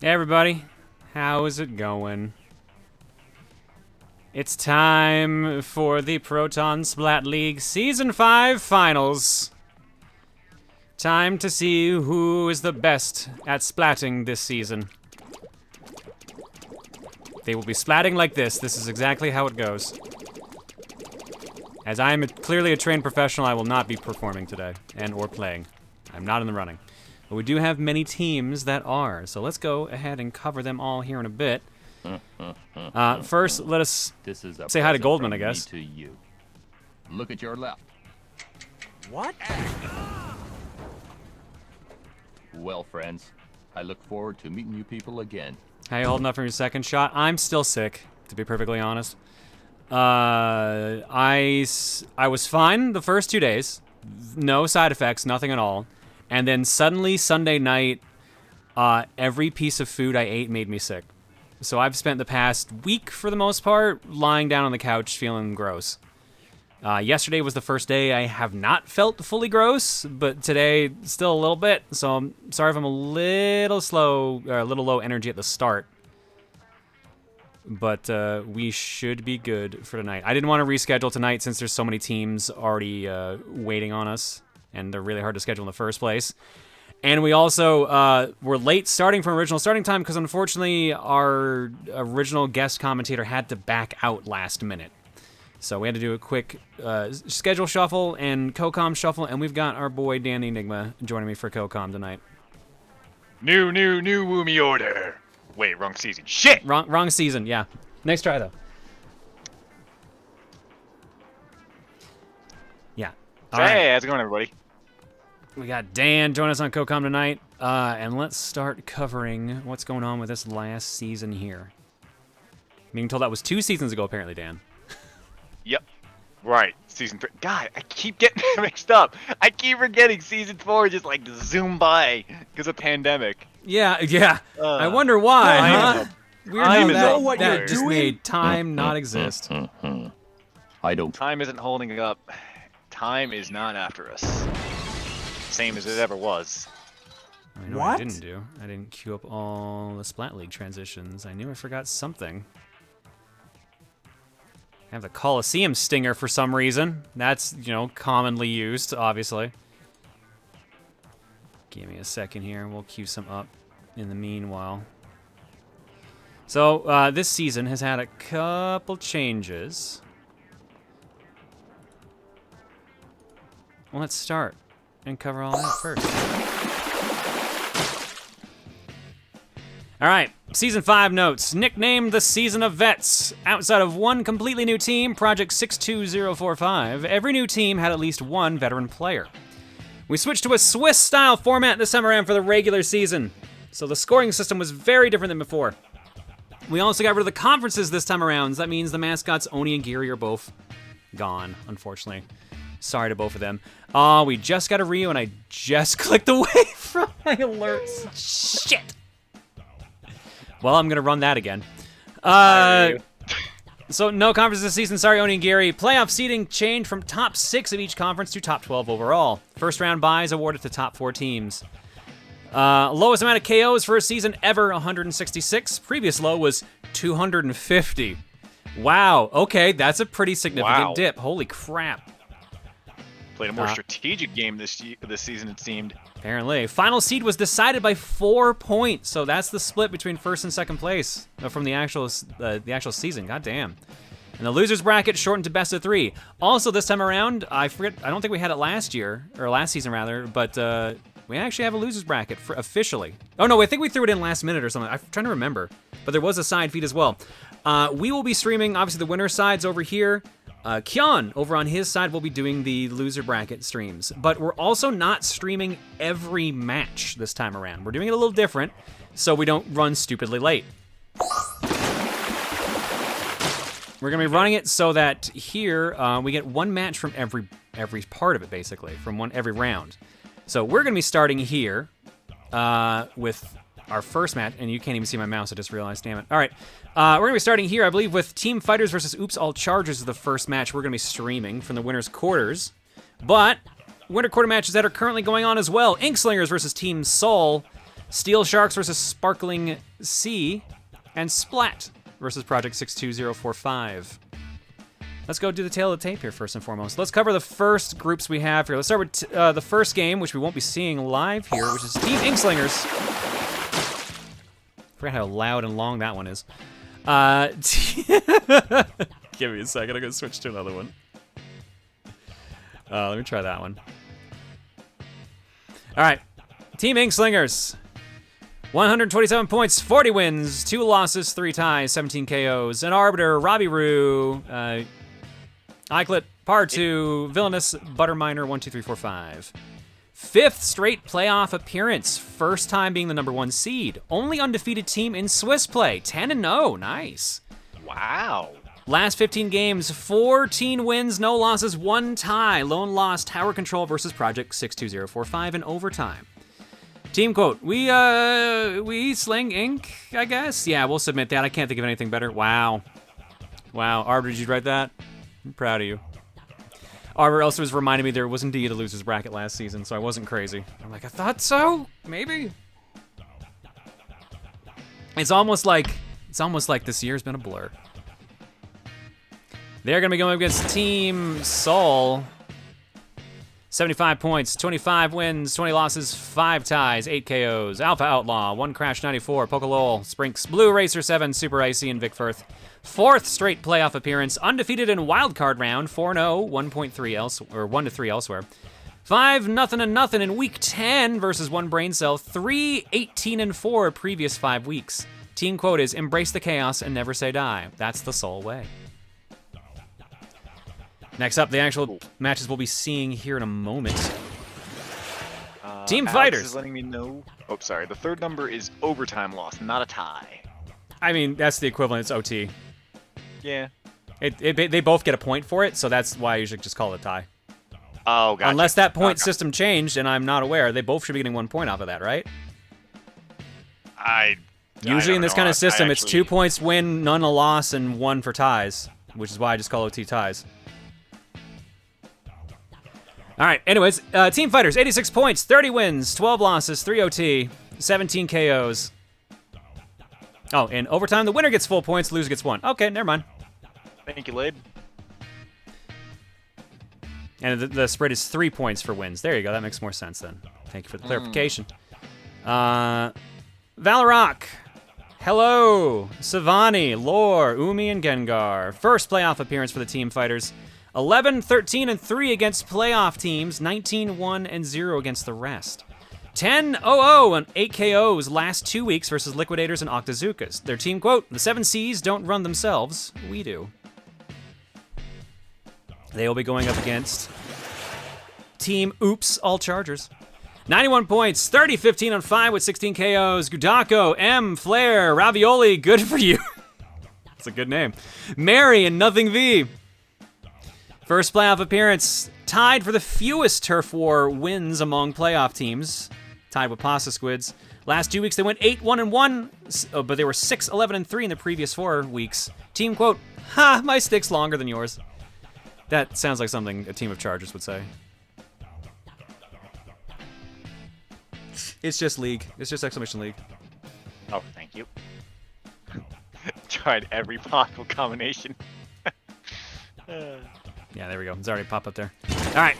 Hey everybody, how's it going? It's time for the Proton Splat League Season 5 Finals. Time to see who is the best at splatting this season. They will be splatting like this. This is exactly how it goes. As I am clearly a trained professional, I will not be performing today and or playing. I'm not in the running. But we do have many teams that are, so let's go ahead and cover them all here in a bit. First, let us say hi to Goldman, I guess. To you. Look at your left. What? Well, friends, I look forward to meeting you people again. How you holding up from your second shot? I'm still sick, to be perfectly honest. I was fine the first 2 days. No side effects, nothing at all. And then suddenly, Sunday night, every piece of food I ate made me sick. So I've spent the past week, for the most part, lying down on the couch feeling gross. Yesterday was the first day I have not felt fully gross, but today, still a little bit. So I'm sorry if I'm a little slow, or a little low energy at the start. But we should be good for tonight. I didn't want to reschedule tonight since there's so many teams already waiting on us. And they're really hard to schedule in the first place. And we also were late starting from original starting time because unfortunately our original guest commentator had to back out last minute. So we had to do a quick schedule shuffle and co-com shuffle, and we've got our boy Dan Enigma joining me for co-com tonight. New oomi order. Wait, wrong season. Shit! Wrong season, yeah. Next try though. Yeah. All right. Hey, how's it going, everybody? We got Dan joining us on co-com tonight, and let's start covering what's going on with this last season here. Being told that was 2 seasons ago, apparently, Dan. Yep. Right, season 3. God, I keep getting mixed up. I keep forgetting season 4 just like zoom by because of pandemic. Yeah. I wonder why, huh? Weird how that just made time not exist. I don't. Time isn't holding up. Time is not after us. Same as it ever was. I know what I didn't do. I didn't queue up all the Splat League transitions. I knew I forgot something. I have the Coliseum Stinger for some reason. That's, commonly used, obviously. Give me a second here. We'll queue some up in the meanwhile. So, this season has had a couple changes. Well, let's start and cover all that first. All right, Season 5 notes. Nicknamed the Season of Vets. Outside of one completely new team, Project 62045, every new team had at least one veteran player. We switched to a Swiss-style format this time around for the regular season, so the scoring system was very different than before. We also got rid of the conferences this time around, so that means the mascots Oni and Giri are both gone, unfortunately. Sorry to both of them. We just got a Rio, and I just clicked away from my alerts. Shit. Well, I'm going to run that again. So no conferences this season. Sorry, Oni and Gary. Playoff seeding changed from top 6 of each conference to top 12 overall. First round buys awarded to top 4 teams. Lowest amount of KOs for a season ever, 166. Previous low was 250. Wow. Okay, that's a pretty significant dip. Holy crap. Played a more strategic game this season, it seemed. Apparently. Final seed was decided by 4 points, so that's the split between first and second place from the actual season. God damn. And the losers bracket shortened to best of 3. Also, this time around, I don't think we had it last year, or last season rather, but we actually have a losers bracket officially. Oh no, I think we threw it in last minute or something. I'm trying to remember, but there was a side feed as well. We will be streaming, obviously, the winner sides over here. Kyon, over on his side, will be doing the loser bracket streams. But we're also not streaming every match this time around. We're doing it a little different, so we don't run stupidly late. We're going to be running it so that here, we get one match from every part of it, basically, from every round. So we're going to be starting here with our first match, and you can't even see my mouse, I just realized, damn it. All right, we're going to be starting here, I believe, with Team Fighters versus Oops All Chargers is the first match we're going to be streaming from the winner's quarters. But winter quarter matches that are currently going on as well. Inkslingers versus Team Soul. Steel Sharks versus Sparkling Sea, and Splat versus Project 62045. Let's go do the tail of the tape here first and foremost. Let's cover the first groups we have here. Let's start with the first game, which we won't be seeing live here, which is Team Inkslingers. Forgot how loud and long that one is. Give me a second, I'm gonna switch to another one. Let me try that one. All right, Team Inkslingers. 127 points, 40 wins, 2 losses, 3 ties, 17 KOs. An Arbiter, RobbieRoo, Eykludt, ParTwo, Villainous, Butterminer, 1, 2, 3, 4, 5. 5th straight playoff appearance, first time being the #1 seed. Only undefeated team in Swiss play, 10-0, nice. Wow. Last 15 games, 14 wins, no losses, 1 tie. Lone loss, Tower Control versus Project 62045 in overtime. Team quote, we sling ink, I guess? Yeah, we'll submit that. I can't think of anything better. Wow. Wow, Arbiter, did you write that? I'm proud of you. Arbiter also was reminding me there was indeed a loser's bracket last season, so I wasn't crazy. I'm like, I thought so? Maybe? It's almost like this year's been a blur. They're gonna be going against Team Soul. 75 points, 25 wins, 20 losses, 5 ties, 8 KOs. Alpha Outlaw, 1 Crash 94, Pokelol, Sprinks, Blue Racer 7, Super Icy, and Vic Firth. 4th straight playoff appearance, undefeated in wildcard round, 4-0, 1.3 elsewhere, or 1-3 elsewhere. 5-0 in week 10 versus 1 Brain Cell, 3-18-4 previous 5 weeks. Team quote is, embrace the chaos and never say die. That's the Soul way. Next up, the actual matches we'll be seeing here in a moment. Team Alex Fighters. is letting me know. Oh, sorry. The third number is overtime loss, not a tie. I mean, that's the equivalent. It's OT. Yeah. They both get a point for it, so that's why I usually just call it a tie. Oh, gotcha. Unless that point system changed, and I'm not aware, they both should be getting 1 point off of that, right? Usually in this kind of system, it's 2 points win, none a loss, and 1 for ties, which is why I just call OT ties. All right, anyways, Team Fighters, 86 points, 30 wins, 12 losses, 3 OT, 17 KOs. Oh, in overtime, the winner gets full points, loser gets 1. Okay, never mind. Thank you, Lade. And the spread is 3 points for wins. There you go, that makes more sense then. Thank you for the clarification. VALEROCKK. Hello, Savanii, Lore, Oomi, and Gengar. First playoff appearance for the Team Fighters. 11-13-3 against playoff teams, 19-1-0 against the rest. 10-0-0 and 8 KOs last 2 weeks versus Liquidators and Octazookas. Their team quote, the 7 Cs don't run themselves, we do. They will be going up against Team Oops, all Chargers. 91 points, 30-15-5 with 16 KOs. Gudako, M, Flair, Ravioli, good for you. That's a good name. Mary and NothingV. First playoff appearance, tied for the fewest Turf War wins among playoff teams, tied with Pasta Squids. Last 2 weeks they went 8-1-1, but they were 6-11-3 in the previous 4 weeks. Team quote, ha, my stick's longer than yours. That sounds like something a team of Chargers would say. It's just League. It's just exclamation League. Oh, thank you. Tried every possible combination. Yeah, there we go. It's already popped up there. All right.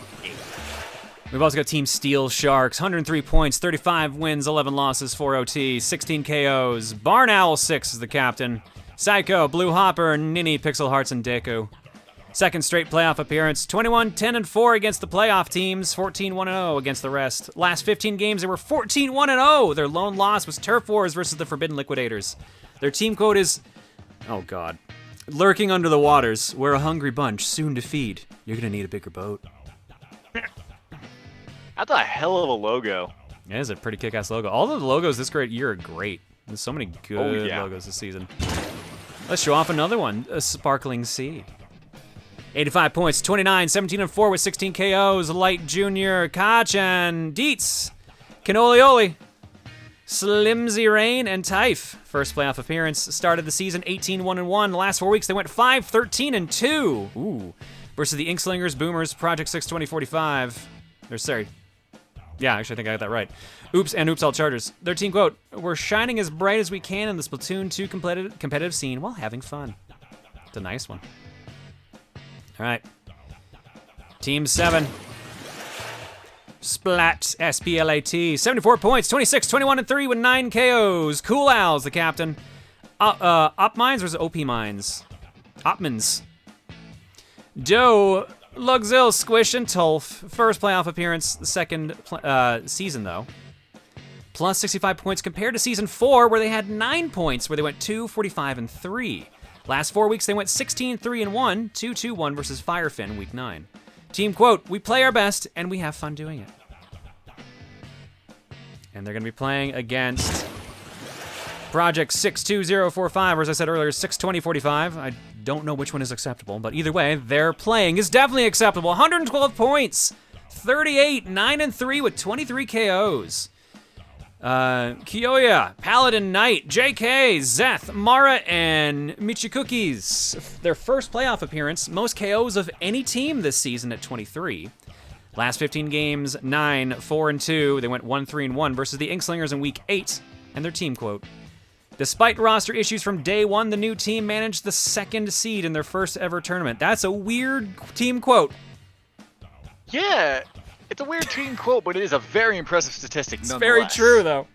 We've also got Team Steel Sharks. 103 points, 35 wins, 11 losses, 4 OT, 16 KOs. Barn Owl 6 is the captain. Saikou, BlueHopper, Ninny, Pixel Hearts, and Deku. Second straight playoff appearance. 21-10-4 against the playoff teams. 14-1-0 against the rest. Last 15 games, they were 14-1-0. Their lone loss was Turf Wars versus the Forbidden Liquidators. Their team code is... oh, God. Lurking under the waters, we're a hungry bunch, soon to feed. You're gonna need a bigger boat. That's a hell of a logo. It is a pretty kick-ass logo. All of the logos this great year are great. There's so many good logos this season. Let's show off another one, a Sparkling Sea. 85 points, 29, 17-4 with 16 KOs. Light Jr., Kachan, Dietz, Canolioli, Slimzy Rain, and Typh. First playoff appearance, started the season 18-1-1. The last 4 weeks, they went 5-13-2. Ooh. Versus the Inkslingers, Boomers, Project 62045. Or sorry, Yeah, actually, I think I got that right. Oops and Oops All Chargers. Their team quote, "We're shining as bright as we can in the Splatoon 2 competitive scene while having fun." It's a nice one. All right. Team 7. Splat, S-P-L-A-T. 74 points, 26, 21, and 3 with 9 KOs. Cool Owl's the captain. Op Mines or is it OP Mines? Opmans. Joe, Lugzil, Squish, and Tulf. First playoff appearance, the second season, though. Plus 65 points compared to Season 4, where they had 9 points, where they went 2, 45, and 3. Last 4 weeks, they went 16, 3, and 1, 2, 2, 1 versus Firefin, Week 9. Team quote, "We play our best, and we have fun doing it." And they're going to be playing against Project 62045, or as I said earlier, 62045. I don't know which one is acceptable, but either way, their playing is definitely acceptable. 112 points, 38, 9, and 3 with 23 KOs. Kyouya, Paladin, Knight, JK, Zeth, Mara, and michicookies. Their first playoff appearance, most KOs of any team this season at 23. Last 15 games, 9, 4, and 2. They went 1, 3, and 1 versus the Inkslingers in Week 8, and their team quote, "Despite roster issues from day one, the new team managed the 2nd seed in their first ever tournament." That's a weird team quote. Yeah, it's a weird team quote, but it is a very impressive statistic It's nonetheless. very true, though.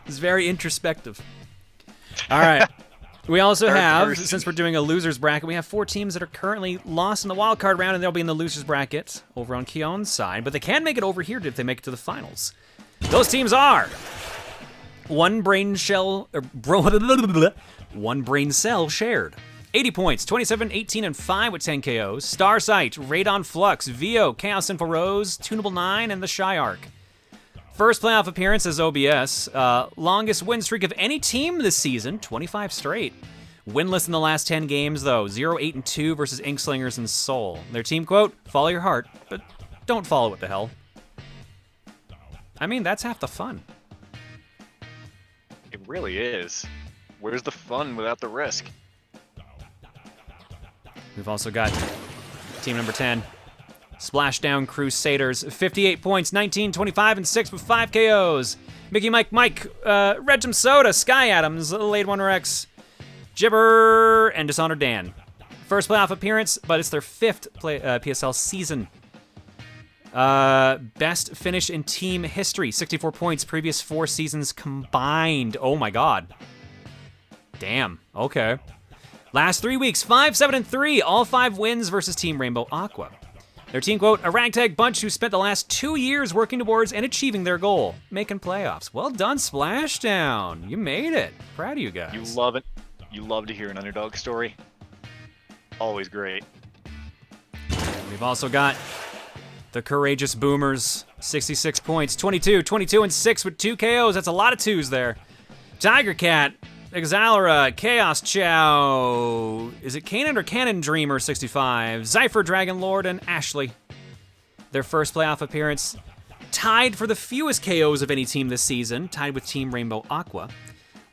It's very introspective. All right. We also Third have, person. since we're doing a losers bracket, we have 4 teams that are currently lost in the wild card round, and they'll be in the losers bracket over on Kyon's side, but they can make it over here if they make it to the finals. Those teams are one brain cell shared. 80 points, 27, 18, and 5 with 10 KOs. Starsight, Radon Flux, Vio, Chaos Sinful Rose, Tunable 9, and the Shy Arc. First playoff appearance as OBS. Longest win streak of any team this season, 25 straight. Winless in the last 10 games, though. 0, 8, and 2 versus Inkslingers and Soul. Their team quote, "Follow your heart, but don't follow what the hell." I mean, that's half the fun. It really is. Where's the fun without the risk? We've also got team number 10. Splashdown Crusaders, 58 points, 19, 25, and 6 with 5 KOs. Mickey Mike, Regim Soda, Sky Adams, Lade One Rex, Gibber, and Dishonored Dan. First playoff appearance, but it's their 5th PSL season. Best finish in team history, 64 points, previous 4 seasons combined. Oh my god. Damn, okay. Last 3 weeks, 5, 7, and 3, all 5 wins versus Team Rainbow Aqua. Their team quote, "A ragtag bunch who spent the last 2 years working towards and achieving their goal, making playoffs." Well done, Splashdown. You made it. Proud of you guys. You love it. You love to hear an underdog story. Always great. We've also got the Courageous Boomers, 66 points, 22, 22, and 6 with 2 KOs. That's a lot of 2s there. Tiger Cat, Exalera, Chaos Chow, is it Kanan or Cannon Dreamer, 65, Zypher, Dragon Lord, and Ashley. Their first playoff appearance, tied for the fewest KOs of any team this season, tied with Team Rainbow Aqua.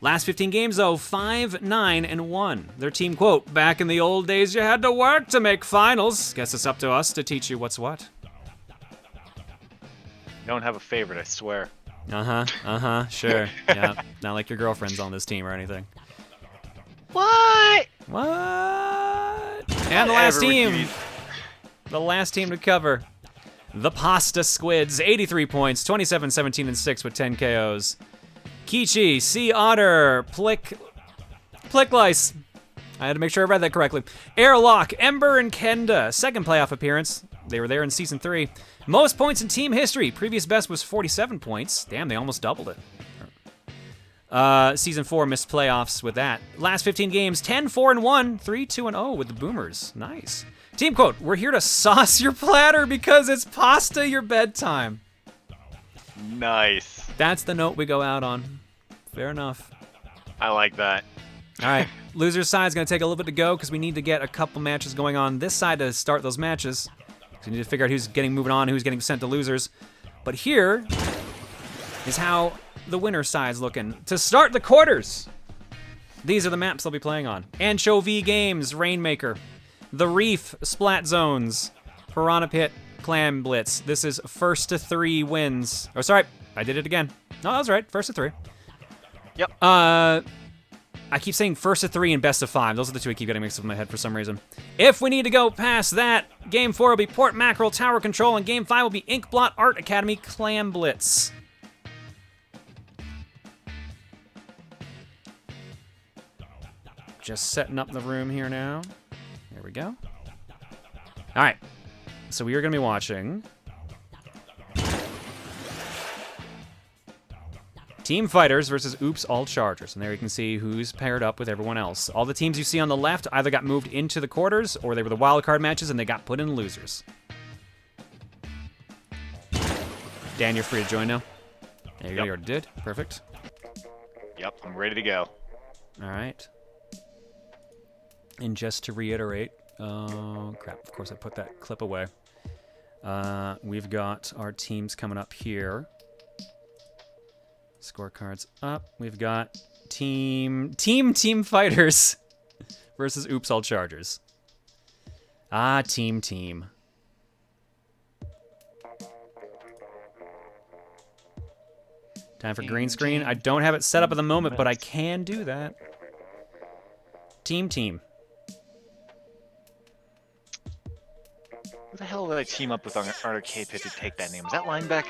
Last 15 games, though, 5, 9, and 1. Their team quote, "Back in the old days, you had to work to make finals. Guess it's up to us to teach you what's what." Don't have a favorite, I swear. Sure. Yeah, not like your girlfriend's on this team or anything. What? And the last team. The last team to cover. The Pasta Squids, 83 points, 27, 17, and 6 with 10 KOs. Kichi, Sea Otter, Plicklice. I had to make sure I read that correctly. Airlock, Ember, and Kenda. Second playoff appearance. They were there in Season 3. Most points in team history. Previous best was 47 points. Damn, they almost doubled it. Season 4 missed playoffs with that. Last 15 games, 10, 4, and 1, 3, 2, and 0 with the Boomers. Nice. Team quote, "We're here to sauce your platter because it's pasta your bedtime." Nice. That's the note we go out on. Fair enough. I like that. All right, losers side is going to take a little bit to go because we need to get a couple matches going on this side to start those matches. So we need to figure out who's getting moving on, who's getting sent to losers. But here is how the winner side's looking. To start the quarters, these are the maps they'll be playing on. Anchovy Games, Rainmaker. The Reef, Splat Zones. Piranha Pit, Clam Blitz. This is first to 3 wins. Oh, sorry, I did it again. No, that was right. First to 3. Yep. I keep saying first to 3 and best of 5. Those are the two I keep getting mixed up in my head for some reason. If we need to go past that, Game 4 will be Port Mackerel Tower Control, and Game 5 will be Inkblot Art Academy Clam Blitz. Just setting up the room here now. There we go. All right. So we are going to be watching Team Fighters versus Oops All Chargers. And there you can see who's paired up with everyone else. All the teams you see on the left either got moved into the quarters or they were the wildcard matches and they got put in losers. Dan, you're free to join now. There you go, you already did. Perfect. Yep, I'm ready to go. All right. And just to reiterate, oh crap, of course I put that clip away. We've got our teams coming up here. Scorecards up. We've got Team Fighters versus Oops All Chargers. Ah, Team. Time for green screen. I don't have it set up at the moment, but I can do that. Team. Who the hell did I team up with on Arcade Pit to take that name? Was that Lineback?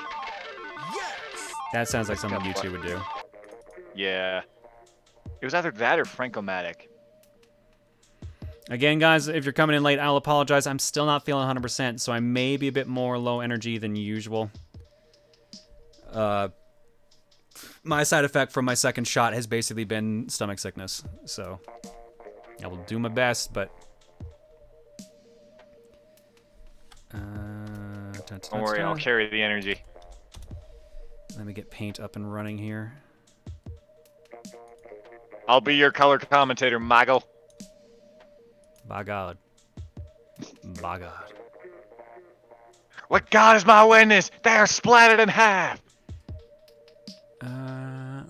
That sounds like something you two would do. Yeah. It was either that or Franco-Matic. Again, guys, if you're coming in late, I'll apologize. I'm still not feeling 100%, so I may be a bit more low energy than usual. My side effect from my second shot has basically been stomach sickness, so I will do my best, but... Don't worry, I'll carry the energy. Let me get paint up and running here. I'll be your color commentator, Maggle. By God. By God. What God is my witness? They are splattered in half.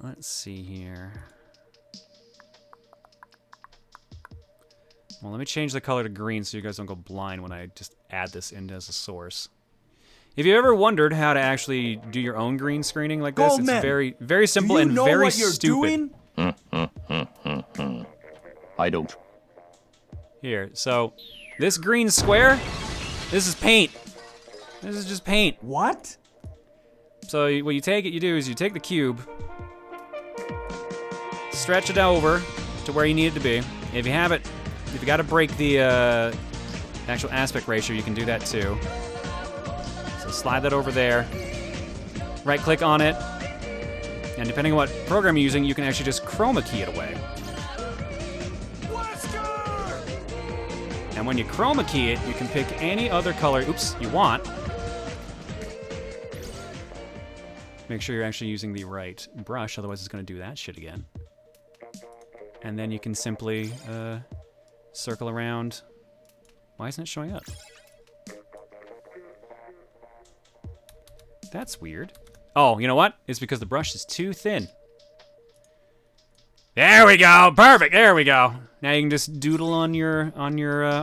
Let's see here. Well, let me change the color to green so you guys don't go blind when I just add this in as a source. If you ever wondered how to actually do your own green screening like this, it's very, very simple and very stupid. I don't. Here, so this green square, this is paint. This is just paint. What? So what you do is you take the cube, stretch it over to where you need it to be. If you have it, if you got to break the actual aspect ratio, you can do that too. So slide that over there, right click on it, and depending on what program you're using, you can actually just chroma key it away. And when you chroma key it, you can pick any other color, you want. Make sure you're actually using the right brush, otherwise it's going to do that shit again. And then you can simply circle around. Why isn't it showing up? That's weird. Oh, you know what? It's because the brush is too thin. There we go. Perfect. There we go. Now you can just doodle on your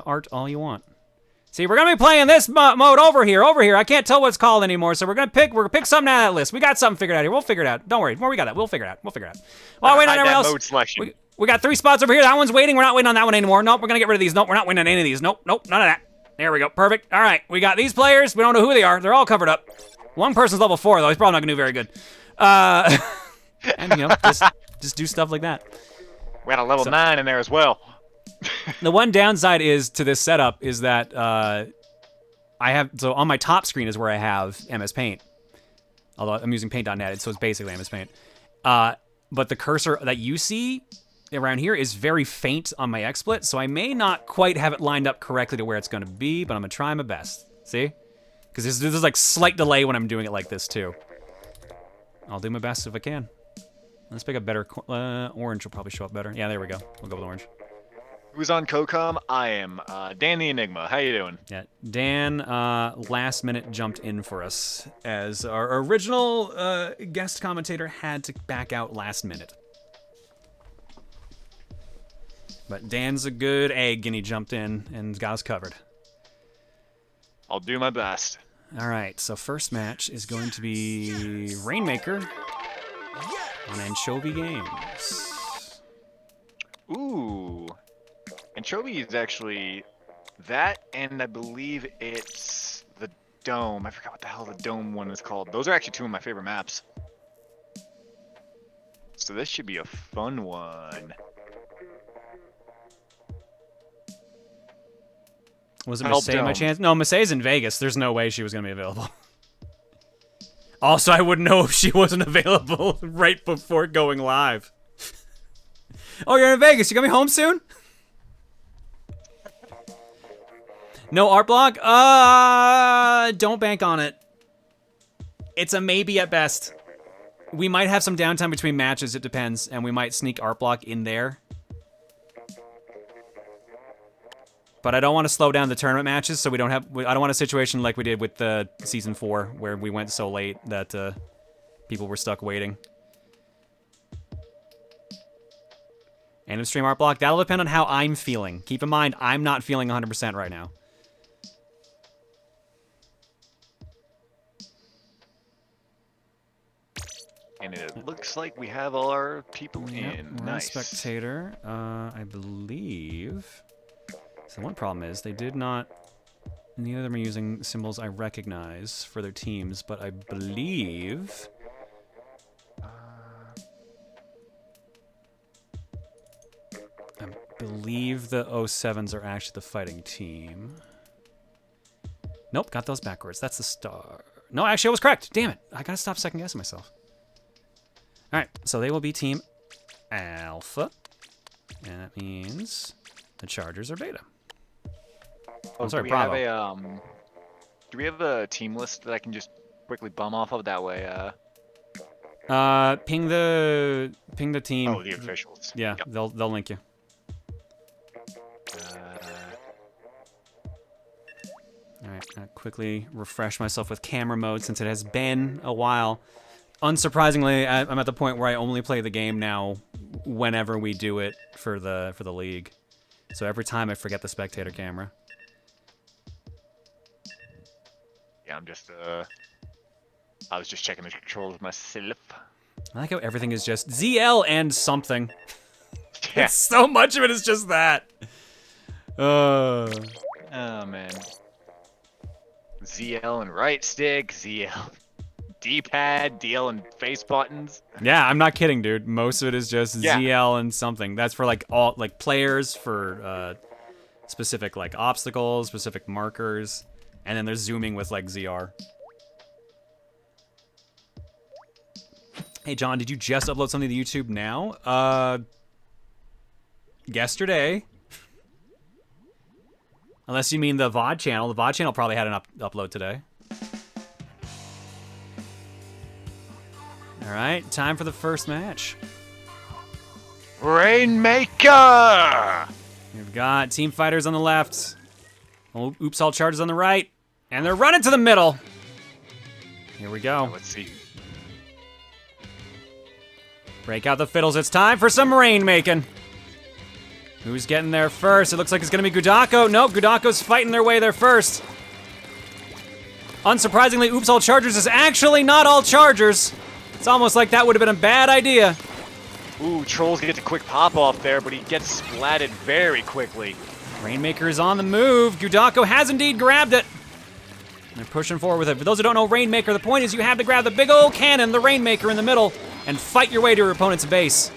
art all you want. See, we're gonna be playing this mode over here. I can't tell what it's called anymore, so we're gonna pick something out of that list. We got something figured out here. We'll figure it out. Don't worry. We got that. We'll figure it out. Well, wait on everyone else. Mode selection. We got 3 spots over here. That one's waiting. We're not waiting on that one anymore. Nope, we're gonna get rid of these. Nope, we're not waiting on any of these. Nope, none of that. There we go. Perfect. All right, we got these players. We don't know who they are. They're all covered up. One person's level 4 though. He's probably not gonna do very good. And you know, just do stuff like that. We had a level 9 in there as well. The one downside is to this setup is that so on my top screen is where I have MS Paint. Although I'm using paint.net, so it's basically MS Paint. But the cursor that you see around here is very faint on my XSplit, so I may not quite have it lined up correctly to where it's going to be, but I'm going to try my best. See? Because there's like slight delay when I'm doing it like this too. I'll do my best if I can. Let's pick a better, orange will probably show up better. Yeah, there we go. We'll go with orange. Who's on COCOM? I am Dan the Enigma. How you doing? Yeah, Dan last minute jumped in for us as our original guest commentator had to back out last minute. But Dan's a good egg and he jumped in and got us covered. I'll do my best. All right, so first match is going to be Rainmaker on Anchovy Games. Ooh. Anchovy is actually that, and I believe it's the Dome. I forgot what the hell the Dome one is called. Those are actually two of my favorite maps. So this should be a fun one. Was it Help Masay my Dome. chance? No, Masay's in Vegas. There's no way she was going to be available. Also, I wouldn't know if she wasn't available right before going live. Oh, you're in Vegas. You gonna be home soon? No art block? Don't bank on it. It's a maybe at best. We might have some downtime between matches, it depends, and we might sneak art block in there. But I don't want to slow down the tournament matches, so we don't have. I don't want a situation like we did with the season 4, where we went so late that people were stuck waiting. End of stream art block. That'll depend on how I'm feeling. Keep in mind, I'm not feeling 100% right now. And it looks like we have all our people Yep, in. we're Nice. on spectator. I believe. So one problem is they did not. Neither of them are using symbols I recognize for their teams, but I believe. I believe the 07s are actually the fighting team. Nope, got those backwards. That's the star. No, actually, I was correct. Damn it. I gotta stop second guessing myself. Alright, so they will be team Alpha. And that means the Chargers are Beta. I'm sorry, Bravo. Do we have a team list that I can just quickly bum off of that way? Ping the team. Oh, the officials. Yeah, Yep. they'll link you. Alright, I'll quickly refresh myself with camera mode since it has been a while. Unsurprisingly, I'm at the point where I only play the game now whenever we do it for the league. So every time I forget the spectator camera. Yeah, I'm just I was just checking the controls myself. I like how everything is just ZL and something. Yeah. So much of it is just that. Oh man. ZL and right stick, ZL D-pad, DL and face buttons. Yeah, I'm not kidding, dude. Most of it is just Yeah. ZL and something. That's for like all like players for specific like obstacles, specific markers, and then there's zooming with like ZR. Hey John, did you just upload something to YouTube now? Yesterday. Unless you mean the VOD channel. The VOD channel probably had an upload today. All right, time for the first match. Rainmaker! We've got Team Fighters on the left. Oh, oops, all charges on the right. And they're running to the middle. Here we go. Let's see. Break out the fiddles. It's time for some rainmaking. Who's getting there first? It looks like it's going to be Gudako. Nope, Gudako's fighting their way there first. Unsurprisingly, oops, all chargers is actually not all chargers. It's almost like that would have been a bad idea. Ooh, Trolls gets a quick pop off there, but he gets splatted very quickly. Rainmaker is on the move. Gudako has indeed grabbed it. And they're pushing forward with it. For those who don't know Rainmaker, the point is you have to grab the big old cannon, the Rainmaker in the middle, and fight your way to your opponent's base.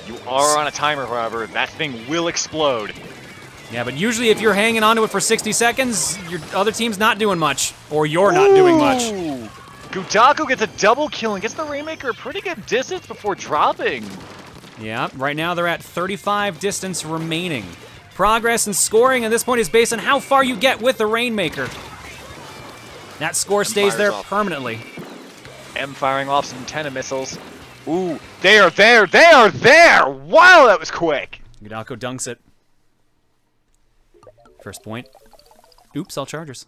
You are on a timer, however. That thing will explode. Yeah, but usually if you're hanging onto it for 60 seconds, your other team's not doing much. Or you're not doing much. Ooh. Gudako gets a double kill and gets the Rainmaker a pretty good distance before dropping. Yeah, right now they're at 35 distance remaining. Progress and scoring at this point is based on how far you get with the Rainmaker. That score stays there permanently. M firing off some antenna missiles. Ooh, they are there! They are there! Wow, that was quick! Gudako dunks it. First point. Oops, all chargers.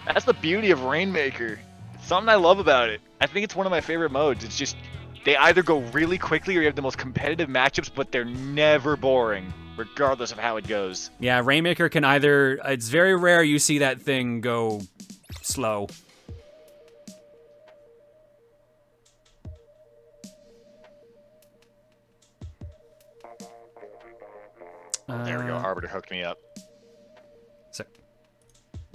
That's the beauty of Rainmaker. It's something I love about it. I think it's one of my favorite modes. It's just, they either go really quickly or you have the most competitive matchups, but they're never boring. regardless of how it goes. Yeah, Rainmaker can either... It's very rare you see that thing go slow. There we go. Arbiter hooked me up. So,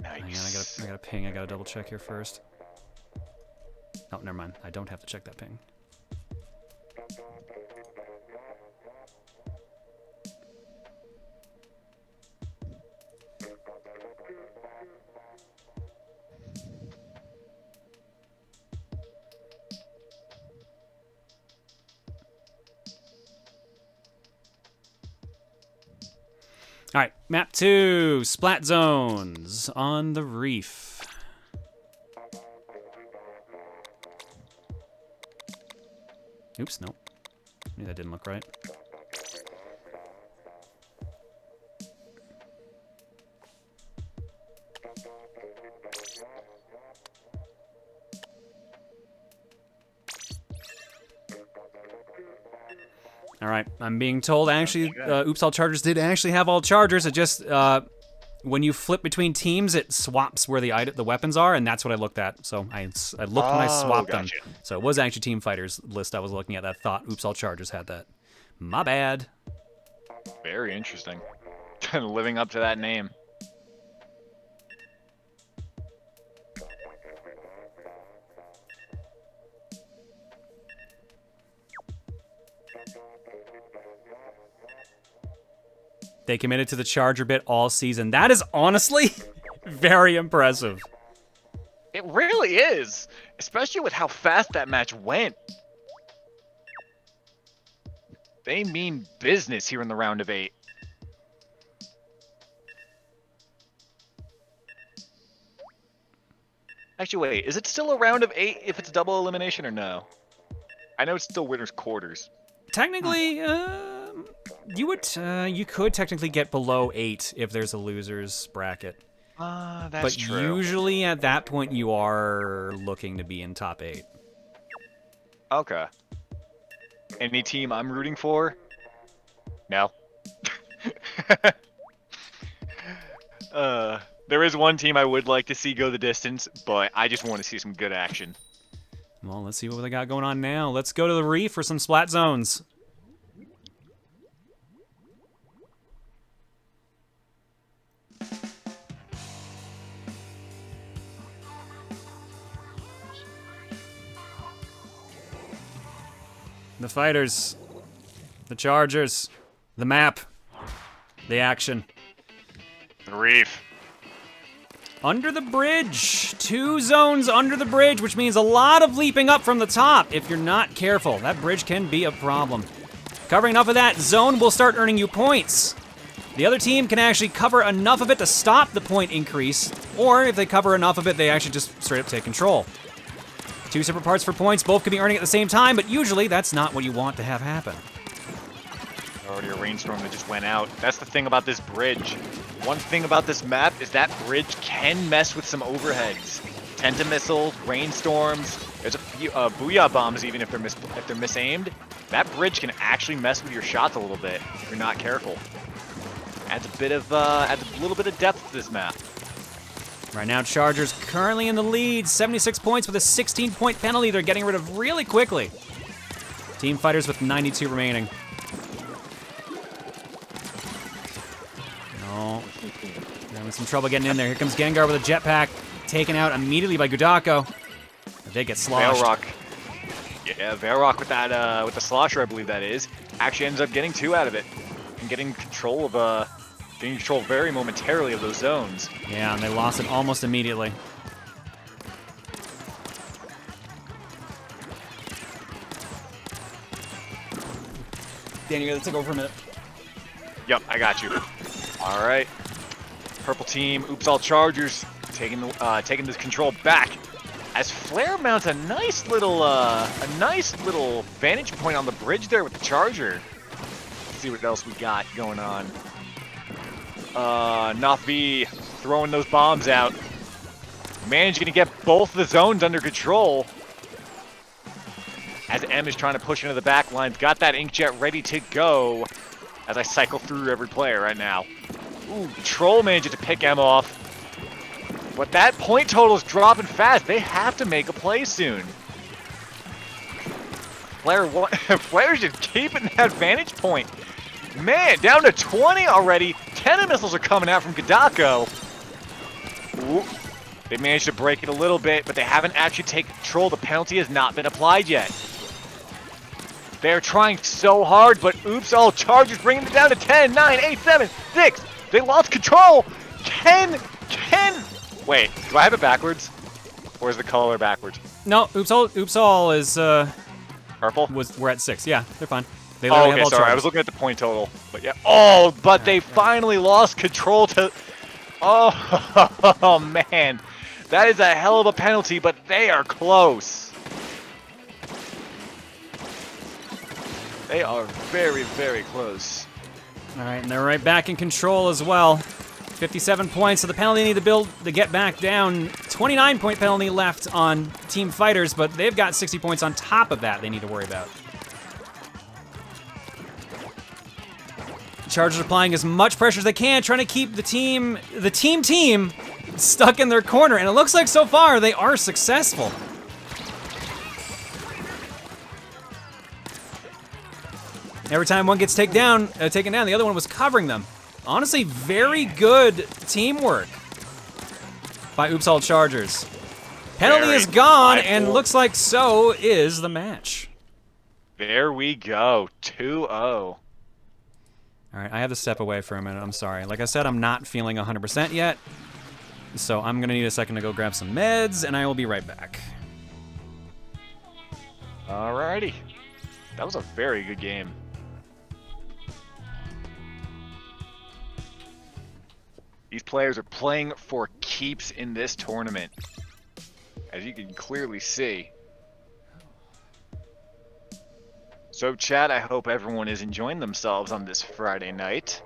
Nice. hang on, I gotta ping. I gotta double check here first. Oh, never mind. I don't have to check that ping. All right, map 2, Splat Zones on the Reef. Oops, nope. Maybe that didn't look right. All right, I'm being told actually, Oops All Chargers did actually have all chargers. It just when you flip between teams, it swaps where the weapons are, and that's what I looked at. So I looked when I swapped them. So it was actually Team Fighters list I was looking at. That thought Oops All Chargers had that. My bad. Very interesting. Living up to that name. They committed to the charger bit all season. That is honestly very impressive. It really is, especially with how fast that match went. They mean business here in the round of 8. Actually, wait, is it still a round of 8 if it's double elimination or no? I know it's still winner's quarters. Technically, you could technically get below 8 if there's a loser's bracket. That's true. But usually at that point you are looking to be in top 8. Okay. Any team I'm rooting for? No. There is one team I would like to see go the distance, but I just want to see some good action. Well, let's see what they got going on now. Let's go to the Reef for some Splat Zones. The fighters, the chargers, the map, the action. The Reef. Under the bridge. 2 zones under the bridge, which means a lot of leaping up from the top. If you're not careful, that bridge can be a problem. Covering enough of that zone will start earning you points. The other team can actually cover enough of it to stop the point increase, or if they cover enough of it, they actually just straight up take control. 2 separate parts for points, both can be earning at the same time, but usually that's not what you want to have happen. Already a rainstorm that just went out. That's the thing about this bridge. One thing about this map is that bridge can mess with some overheads. Tenta missiles, rainstorms, there's a few booyah bombs even if they're misaimed. That bridge can actually mess with your shots a little bit if you're not careful. Adds a little bit of depth to this map. Right now, Chargers currently in the lead, 76 points with a 16-point penalty they're getting rid of really quickly. Team Fighters with 92 remaining. No, they're having some trouble getting in there. Here comes Gengar with a jetpack, taken out immediately by Gudako. They get sloshed. VALEROCKK. Yeah, VALEROCKK with that with the slosher, I believe that is, actually ends up getting 2 out of it and getting control very momentarily of those zones. Yeah, and they lost it almost immediately. Danny, you gotta take over for a minute. Yep, I got you. All right, purple team, Oops All Chargers taking the control back as Flare mounts a nice little vantage point on the bridge there with the charger. Let's see what else we got going on. NothingV throwing those bombs out. Managing to get both the zones under control. As M is trying to push into the back lines. Got that Inkjet ready to go. as I cycle through every player right now. Ooh, Troll manages to pick M off. But that point total is dropping fast. They have to make a play soon. Flair's just keeping that vantage point. Man, down to 20 already. 10 missiles are coming out from Gudako. Ooh. They managed to break it a little bit, but they haven't actually taken control. The penalty has not been applied yet. They're trying so hard, but oops, all Chargers bringing it down to 10, 9, 8, 7, 6. They lost control. 10. Wait, do I have it backwards? Or is the color backwards? No, oops all is Purple? we're at 6. Yeah, they're fine. They Oh, literally okay, have all sorry. I charges. was looking at the point total. But yeah. Oh, but they finally lost control to... Oh, man. That is a hell of a penalty, but they are close. They are very, very close. All right, and they're right back in control as well. 57 points, so the penalty they need to build to get back down. 29-point penalty left on Team Fighters, but they've got 60 points on top of that they need to worry about. Chargers are applying as much pressure as they can, trying to keep the team stuck in their corner, and it looks like so far they are successful. Every time one gets taken down, the other one was covering them. Honestly, very good teamwork by Oops All Chargers. Penalty is gone, and looks like so is the match. There we go, 2-0. All right, I have to step away for a minute. I'm sorry. Like I said, I'm not feeling 100% yet, so I'm gonna need a second to go grab some meds, and I will be right back. Alrighty. That was a very good game. These players are playing for keeps in this tournament, as you can clearly see. So chat, I hope everyone is enjoying themselves on this Friday night.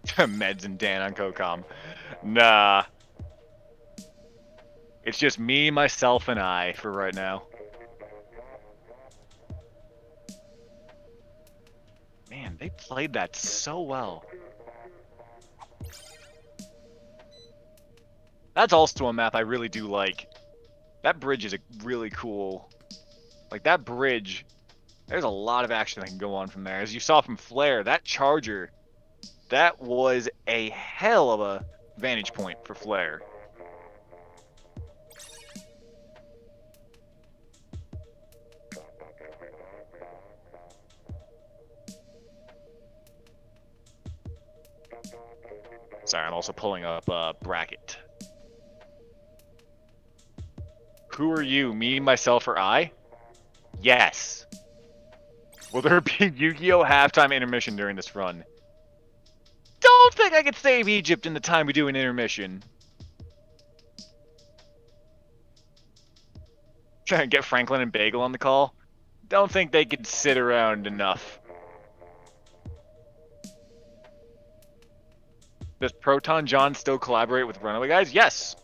Meds and Dan on CoCom. Nah. It's just me, myself, and I for right now. Man, they played that so well. That's also a map I really do like. That bridge is a really cool... Like, that bridge, there's a lot of action that can go on from there. As you saw from Flair, that charger, that was a hell of a vantage point for Flair. Sorry, I'm also pulling up a bracket. Who are you? Me, myself, or I? Yes. Will there be Yu-Gi-Oh! Halftime intermission during this run? Don't think I could save Egypt in the time we do an intermission. Trying to get Franklin and Bagel on the call? Don't think they could sit around enough. Does Proton John still collaborate with Runaway Guys? Yes.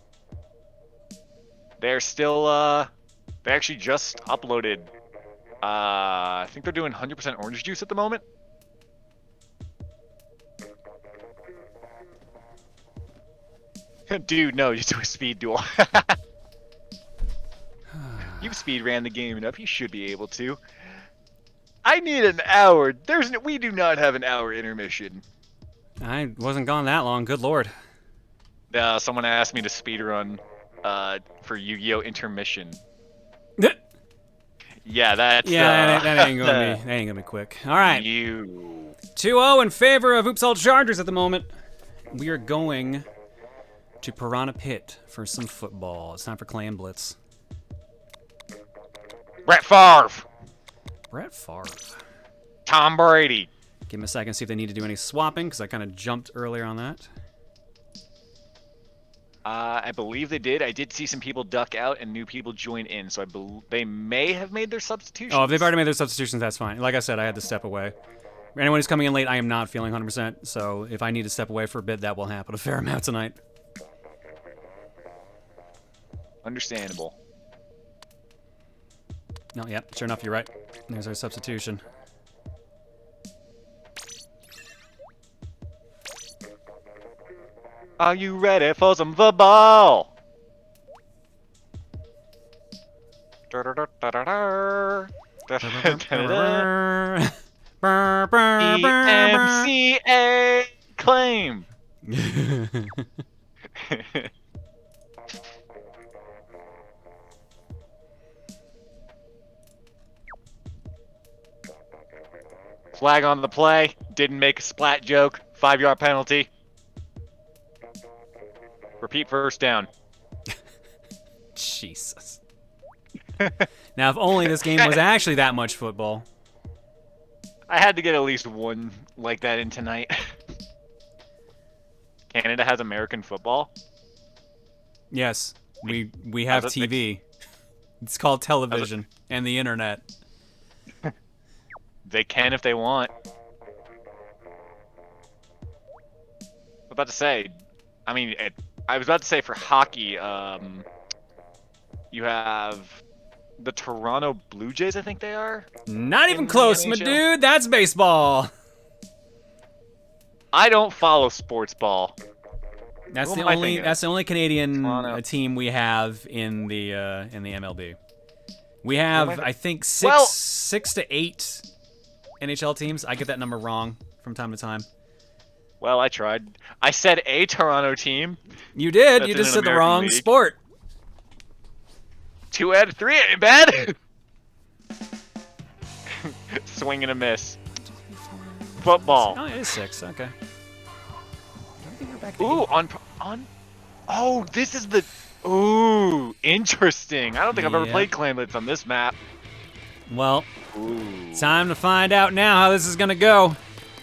They're still, they actually just uploaded, I think they're doing 100% orange juice at the moment. Dude, no, you do a speed duel. You speed ran the game enough, you should be able to. I need an hour. We do not have an hour intermission. I wasn't gone that long, good lord. Someone asked me to speedrun for Yu-Gi-Oh! Intermission. Yeah, that's... Yeah, that ain't gonna be quick. All right. 2-0 in favor of Oops All Chargers at the moment. We are going to Piranha Pit for some football. It's time for Clan Blitz. Brett Favre! Brett Favre. Tom Brady. Give me a second, see if they need to do any swapping, because I kind of jumped earlier on that. I believe they did. I did see some people duck out and new people join in, so they may have made their substitutions. Oh, if they've already made their substitutions, that's fine. Like I said, I had to step away. For anyone who's coming in late, I am not feeling 100%, so if I need to step away for a bit, that will happen a fair amount tonight. Understandable. No, yep, sure enough, you're right. There's our substitution. Are you ready for some football? EMCA claim. Flag on the play. Didn't make a splat joke. 5-yard penalty. Repeat first down. Jesus. Now, if only this game was actually that much football. I had to get at least one like that in tonight. Canada has American football? Yes, we have TV. It's called television and the internet. They can if they want. I was about to say, I mean, I was about to say for hockey, you have the Toronto Blue Jays, I think they are. Not even close, my dude. That's baseball. I don't follow sports ball. That's the only Canadian team we have in the MLB. We have, I think, six to eight NHL teams. I get that number wrong from time to time. Well, I tried. I said a Toronto team. You did. You just said the wrong sport. 2 out of 3 ain't bad. Swing and a miss. Football. Oh, it is 6. Okay. Ooh, on. Oh, this is the. Ooh, interesting. I don't think I've ever played Clamblets on this map. Well, time to find out now how this is gonna go.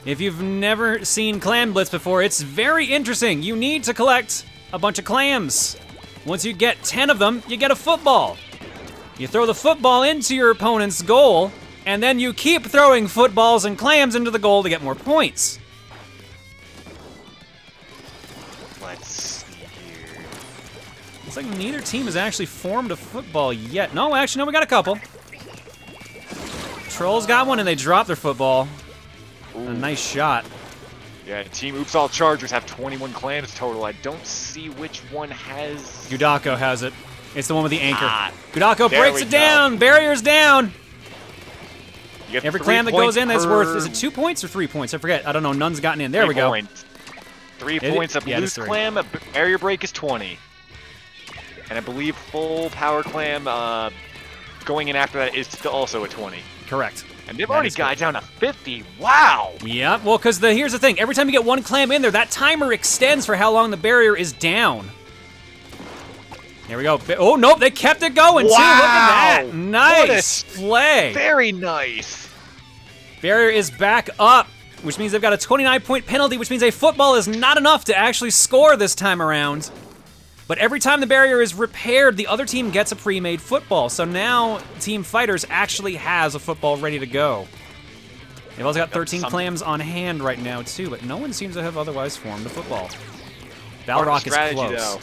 If you've never seen Clam Blitz before, it's very interesting. You need to collect a bunch of clams. Once you get 10 of them, you get a football. You throw the football into your opponent's goal, and then you keep throwing footballs and clams into the goal to get more points. Let's see here. Looks like neither team has actually formed a football yet. No, actually, no, we got a couple. Trolls got one and they dropped their football. A nice shot. Yeah, Team Oops All Chargers have 21 clams total. I don't see which one has... Gudako has it. It's the one with the anchor. Gudako breaks it down. Barrier's down. Every clam that goes in is worth, is it 2 points or 3 points? I forget. I don't know. None's gotten in. There we go. 3 points of loose clam. A barrier break is 20. And I believe full power clam going in after that is still also a 20. Correct. And they've already got down to 50. Wow. Yeah, well, because here's the thing. Every time you get one clam in there, that timer extends for how long the barrier is down. There we go. Oh, nope, they kept it going, too. Look at that. Nice play. Very nice. Barrier is back up, which means they've got a 29-point penalty, which means a football is not enough to actually score this time around. But every time the barrier is repaired, the other team gets a pre-made football. So now Team Fighters actually has a football ready to go. They've also got 13 clams on hand right now, too, but no one seems to have otherwise formed a football. VALEROCKK is close.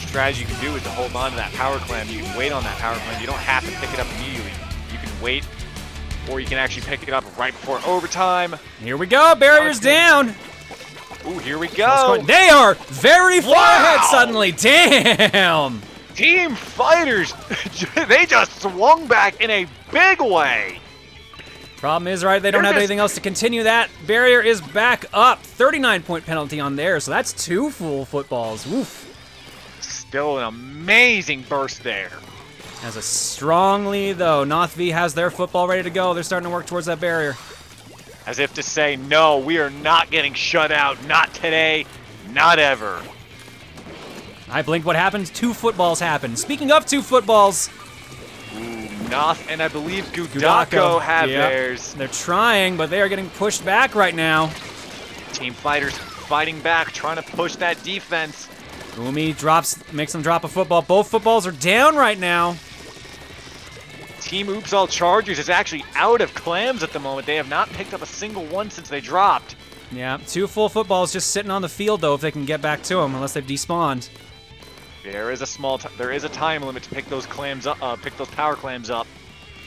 Strategy you can do is to hold on to that power clam. You can wait on that power clam. You don't have to pick it up immediately. You can wait, or you can actually pick it up right before overtime. Here we go. Barrier's down. Ooh, here we go. They are very far ahead suddenly. Damn. Team Fighters, they just swung back in a big way. Problem is, right, they don't have anything else to continue that. Barrier is back up. 39-point penalty on there, so that's 2 full footballs. Woof. Still an amazing burst there. As a strong lead, though, NothingV has their football ready to go. They're starting to work towards that barrier. As if to say, no, we are not getting shut out. Not today, not ever. I blinked what happened. 2 footballs happened. Speaking of 2 footballs. Ooh, Noth and I believe Gudako have theirs. They're trying, but they are getting pushed back right now. Team Fighters fighting back, trying to push that defense. Oomi makes them drop a football. Both footballs are down right now. Team Oops All Chargers is actually out of clams at the moment. They have not picked up a single one since they dropped. Yeah, 2 full footballs just sitting on the field, though, if they can get back to them, unless they've despawned. There is a time limit to pick those clams up. Pick those power clams up.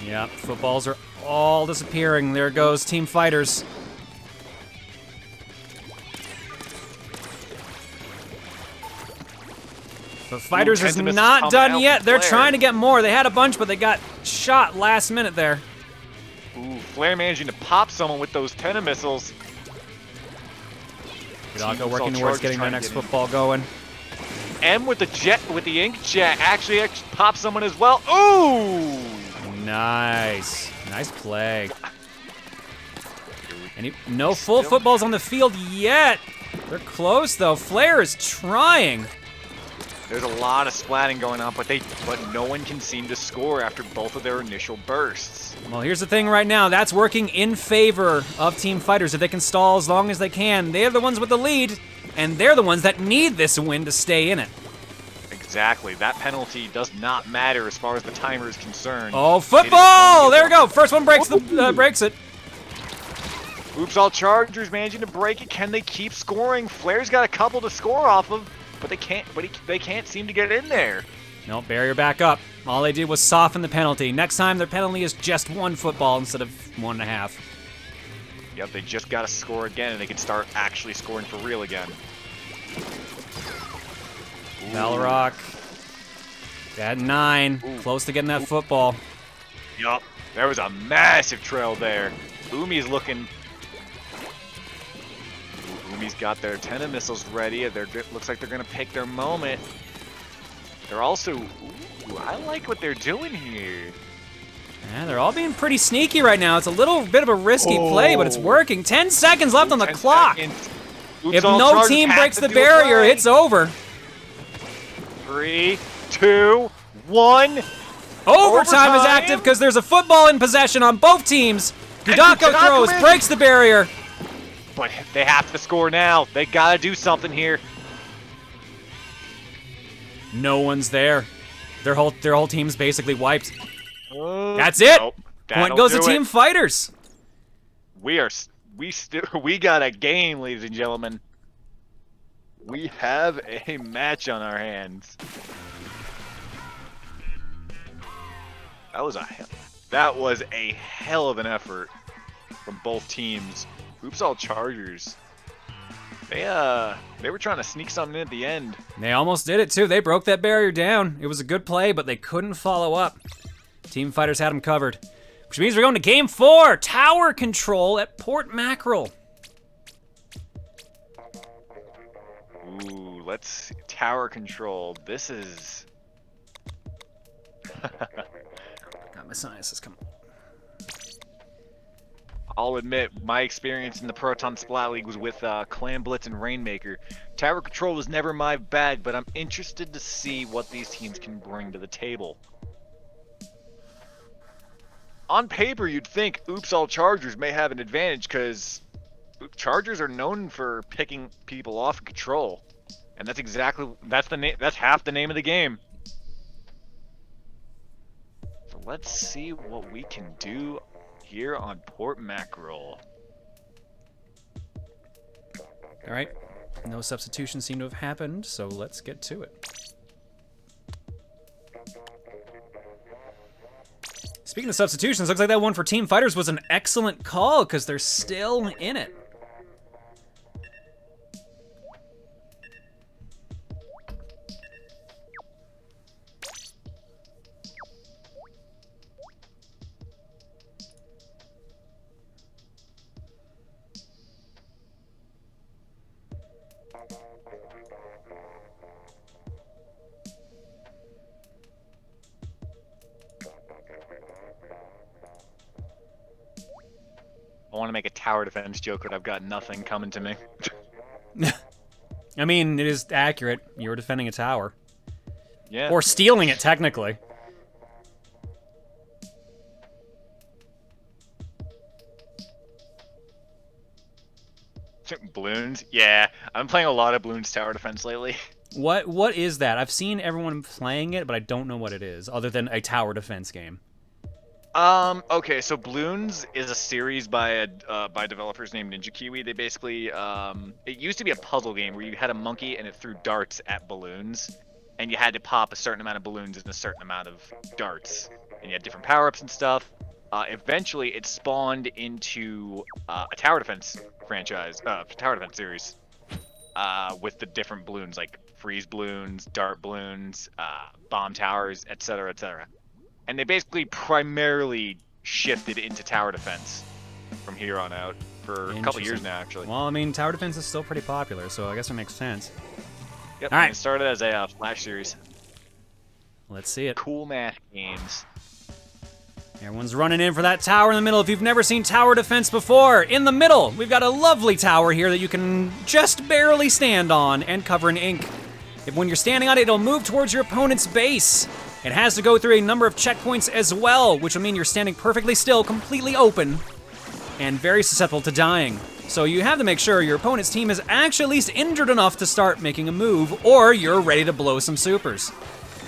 Yeah, footballs are all disappearing. There goes Team Fighters. But Fighters is Pentimus not coming done out yet. from They're Flare. trying to get more. They had a bunch, but they got shot last minute there. Ooh, Flare managing to pop someone with those Tenta missiles. Gudako working towards getting their next football going. M with the ink jet actually pops someone as well. Ooh! Nice. Nice play. No full footballs on the field yet. They're close though. Flare is trying. There's a lot of splatting going on, but no one can seem to score after both of their initial bursts. Well, here's the thing right now. That's working in favor of Team Fighters. If they can stall as long as they can, they're the ones with the lead, and they're the ones that need this win to stay in it. Exactly. That penalty does not matter as far as the timer is concerned. Oh, football! There we go. First one breaks breaks it. Oops, all Chargers managing to break it. Can they keep scoring? Flair's got a couple to score off of, but they can't. They can't seem to get in there. No, barrier back up. All they did was soften the penalty. Next time, their penalty is just 1 football instead of 1.5. Yep, they just got to score again, and they can start actually scoring for real again. VALEROCKK at 9, close to getting that football. Yup, there was a massive trail there. Oomi's looking. Oomi's got their Tenta missiles ready. Looks like they're gonna pick their moment. They're also. Ooh, I like what they're doing here. Yeah, they're all being pretty sneaky right now. It's a little bit of a risky play, but it's working. 10 seconds left on the 10 clock. seconds. If Oops, all no Chargers team have breaks to the do a barrier, play. it's over. 3, 2, 1. Overtime is active because there's a football in possession on both teams. Gudako throws, wins. breaks the barrier. But they have to score now. They gotta do something here. No one's there. Their whole team's basically wiped. That's it. Nope, Point goes to Team Fighters. We got a game, ladies and gentlemen. We have a match on our hands. That was a hell of an effort from both teams. Oops, all Chargers. They were trying to sneak something in at the end. They almost did it too. They broke that barrier down. It was a good play, but they couldn't follow up. Team Fighters had them covered. Which means we're going to Game 4. Tower control at Port Mackerel. Ooh, let's see. Tower control. This is... Got my sinuses coming. I'll admit, my experience in the Proton Splat League was with Clan Blitz and Rainmaker. Tower control was never my bag, but I'm interested to see what these teams can bring to the table. On paper, you'd think Oops All Chargers may have an advantage because Chargers are known for picking people off in control, and that's half the name of the game. So let's see what we can do here on Port Mackerel. All right. No substitutions seem to have happened, so let's get to it. Speaking of substitutions, looks like that one for Team Fighters was an excellent call because they're still in it. I want to make a tower defense joke, but I've got nothing coming to me. I mean, it is accurate. You were defending a tower. Yeah. Or stealing it, technically. Bloons? Yeah, I'm playing a lot of Bloons tower defense lately. What is that? I've seen everyone playing it, but I don't know what it is, other than a tower defense game. Okay, so Bloons is a series by developers named Ninja Kiwi. They basically, it used to be a puzzle game where you had a monkey and it threw darts at balloons. and you had to pop a certain amount of balloons and a certain amount of darts, and you had different power-ups and stuff. Eventually, it spawned into a tower defense franchise, tower defense series, with the different balloons like freeze balloons, dart balloons, bomb towers, etc., etc. And they basically primarily shifted into tower defense from here on out for a couple years now, actually. Well, I mean, tower defense is still pretty popular, so I guess it makes sense. Yep. All right. It started as a Flash series. Let's see it. Cool math games. Everyone's running in for that tower in the middle. If you've never seen tower defense before, in the middle, we've got a lovely tower here that you can just barely stand on and cover in ink. If when you're standing on it, it'll move towards your opponent's base. It has to go through a number of checkpoints as well, which will mean you're standing perfectly still, completely open, and very susceptible to dying. So you have to make sure your opponent's team is actually at least injured enough to start making a move, or you're ready to blow some supers.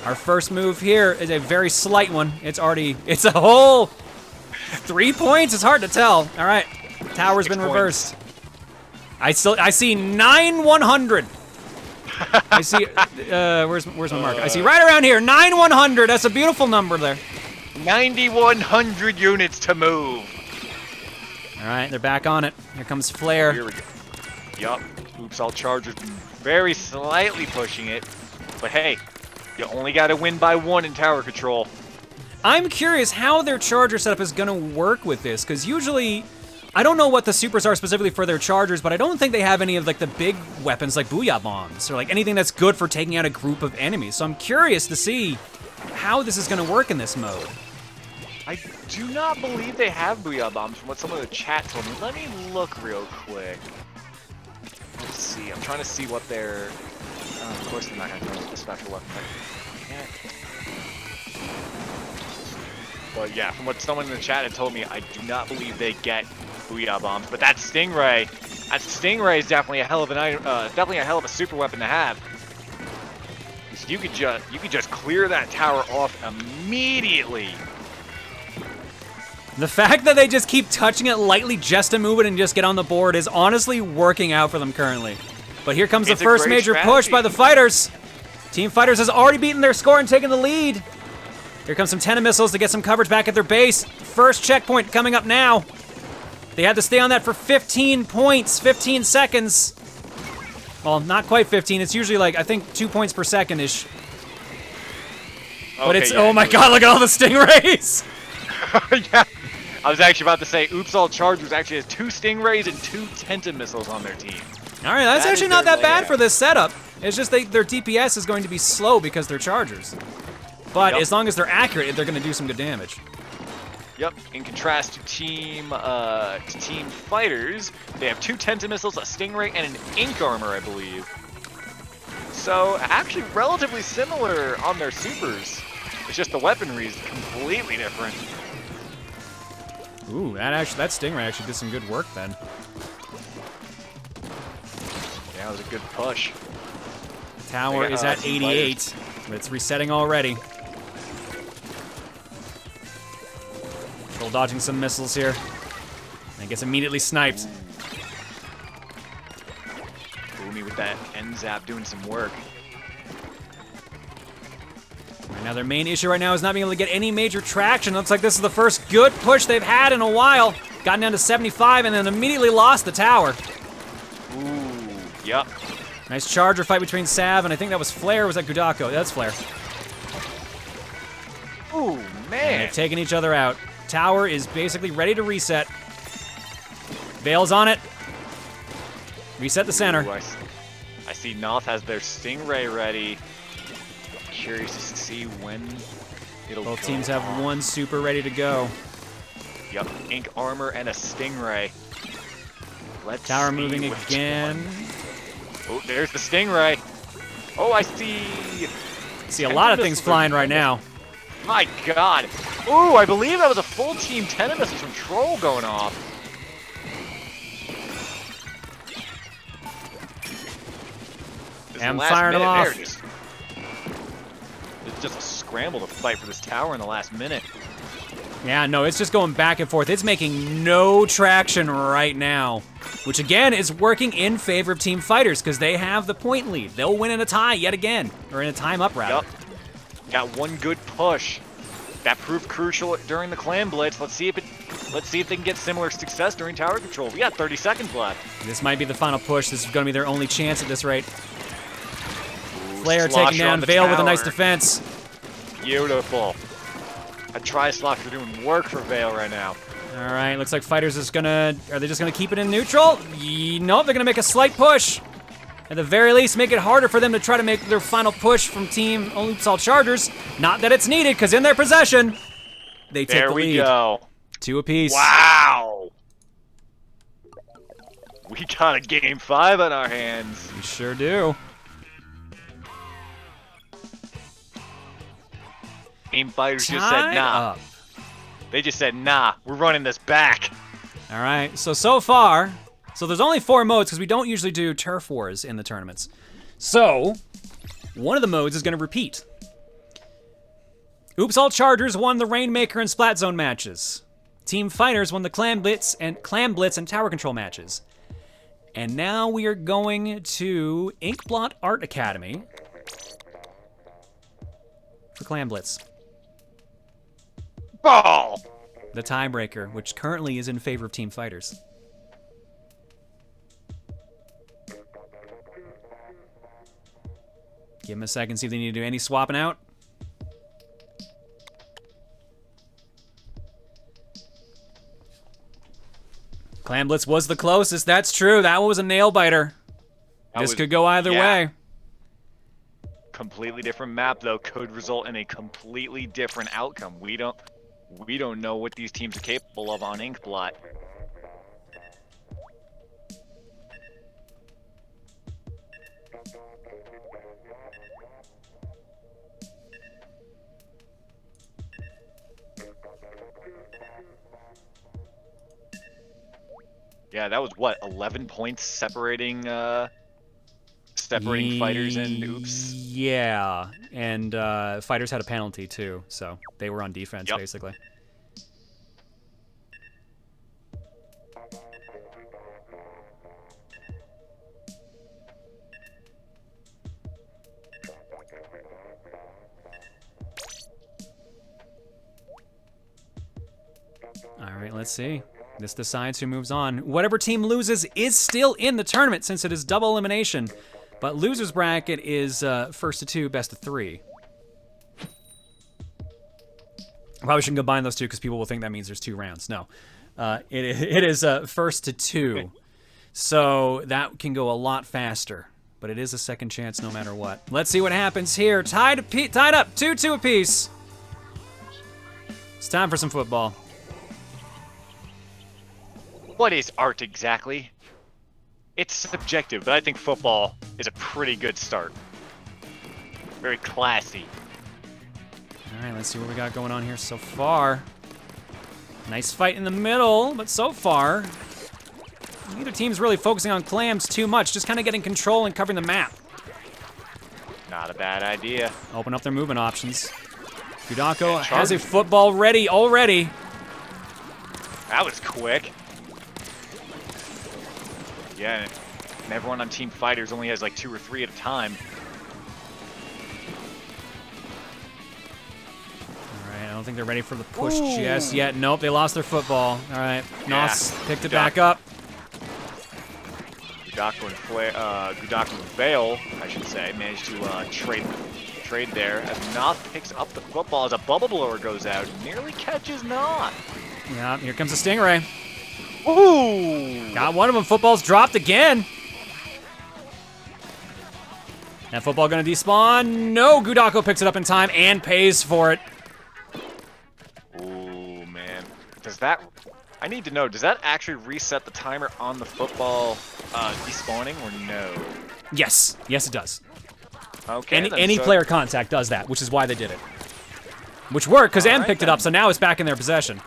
Our first move here is a very slight one. It's a whole 3 points. It's hard to tell. All right, tower's been reversed. I see 9-100. I see, where's my mark? I see right around here, 9-100. That's a beautiful number there. 9,100 units to move. All right, they're back on it. Here comes Flare. Here we go. Yup. Oops, all Chargers very slightly pushing it. But hey, you only got to win by 1 in tower control. I'm curious how their charger setup is going to work with this, because usually, I don't know what the supers are specifically for their chargers, but I don't think they have any of like the big weapons like Booyah Bombs, or like anything that's good for taking out a group of enemies. So I'm curious to see how this is going to work in this mode. I do not believe they have Booyah Bombs from what some of the chat told me. Let me look real quick. Let's see. I'm trying to see what their... of course they're not going to go with the special weapon. But yeah, from what someone in the chat had told me, I do not believe they get Booyah Bombs. But that Stingray is definitely a hell of a super weapon to have. You could just clear that tower off immediately. The fact that they just keep touching it lightly just to move it and just get on the board is honestly working out for them currently. But here comes the first major push by the fighters. Team Fighters has already beaten their score and taken the lead. Here comes some Tenta missiles to get some coverage back at their base. First checkpoint coming up now. They had to stay on that for 15 points, 15 seconds. Well, not quite 15. It's usually like, I think 2 points per second-ish. But it's, oh my god, look at all the Stingrays! Yeah. I was actually about to say, Oops All Chargers actually has 2 Stingrays and 2 Tenta missiles on their team. All right, that's actually not that bad for this setup. It's just their DPS is going to be slow because they're Chargers. But as long as they're accurate, they're going to do some good damage. Yep. In contrast to Team Fighters, they have 2 Tenta missiles, a Stingray, and an Ink Armor, I believe. So actually relatively similar on their supers. It's just the weaponry is completely different. Ooh, that Stingray actually did some good work then. Yeah, it was a good push. Tower is at 88, but it's resetting already. Still dodging some missiles here. And gets immediately sniped. Oomi with that end zap doing some work. Right now their main issue right now is not being able to get any major traction. Looks like this is the first good push they've had in a while. Gotten down to 75 and then immediately lost the tower. Ooh, yep. Nice charger fight between Sav and I think that was Flare, or was that Gudako? That's Flare. Ooh, man. And they've taken each other out. Tower is basically ready to reset. Veil's on it. Reset the center. Ooh, I see Noth has their Stingray ready. Curious to see when it'll Both teams have 1 super ready to go. Yep, Ink Armor and a Stingray. Let's Tower see moving again. Oh, there's the Stingray. Oh, I see. See a lot of things flying right now. My god. Ooh, I believe that was a full team Tenta missiles from Troll going off. I'm firing them off. It's just a scramble to fight for this tower in the last minute. Yeah, no, it's just going back and forth. It's making no traction right now, which again is working in favor of Team Fighters because they have the point lead. They'll win in a tie yet again, or in a time up rather. Yup. Got one good push. That proved crucial during the Clan Blitz. Let's see if they can get similar success during tower control. We got 30 seconds left. This might be the final push. This is going to be their only chance at this rate. Ooh, Flare Slosher taking down on the Vale with a nice tower. defense. Beautiful. A tri-slosher doing work for Vale right now. All right, looks like Fighters is gonna, are they just gonna keep it in neutral? Nope, they're gonna make a slight push. At the very least, make it harder for them to try to make their final push from Team Oops Chargers. Not that it's needed, because in their possession, they take There the lead. we go. 2 apiece. Wow. We got a game 5 on our hands. We sure do. Team Fighters just said Tied nah. up. They just said nah. We're running this back. All right, so far, so there's only 4 modes because we don't usually do turf wars in the tournaments. So, one of the modes is gonna repeat. Oops All Chargers won the Rainmaker and Splat Zone matches. Team Fighters won the Clan Blitz and Tower Control matches. And now we are going to Inkblot Art Academy for Clan Blitz. Ball. The tiebreaker, which currently is in favor of Team Fighters. Give them a second, see if they need to do any swapping out. Clan Blitz was the closest, that's true. That one was a nail biter. This could go either way. Completely different map though, could result in a completely different outcome. We don't know what these teams are capable of on Inkblot. Yeah, that was what, 11 points separating Fighters and Oops. Yeah, and Fighters had a penalty too, so they were on defense basically. All right, let's see. This decides who moves on. Whatever team loses is still in the tournament since it is double elimination. But loser's bracket is first to 2, best of 3. Probably shouldn't combine those two because people will think that means there's 2 rounds. No, it is first to 2. So that can go a lot faster. But it is a second chance no matter what. Let's see what happens here. Tied up, 2-2 apiece. It's time for some football. What is art exactly? It's subjective, but I think football is a pretty good start. Very classy. All right, let's see what we got going on here so far. Nice fight in the middle, but so far, neither team's really focusing on clams too much, just kind of getting control and covering the map. Not a bad idea. Open up their movement options. Gudako has a football ready already. That was quick. Yeah, and everyone on Team Fighters only has like 2 or 3 at a time. All right, I don't think they're ready for the push just yet. Nope, they lost their football. All right, Nos picked it back up. Gudako and Vale, I should say, managed to trade there as Noth picks up the football as a bubble blower goes out, nearly catches Noth. Yeah, here comes a Stingray. Ooh! Got one of them. Football's dropped again. That football gonna despawn? No, Gudako picks it up in time and pays for it. Ooh, man. Does that... I need to know, does that actually reset the timer on the football despawning or no? Yes. Yes, it does. Okay. Any player contact does that, which is why they did it. Which worked, because M picked it up, so now it's back in their possession.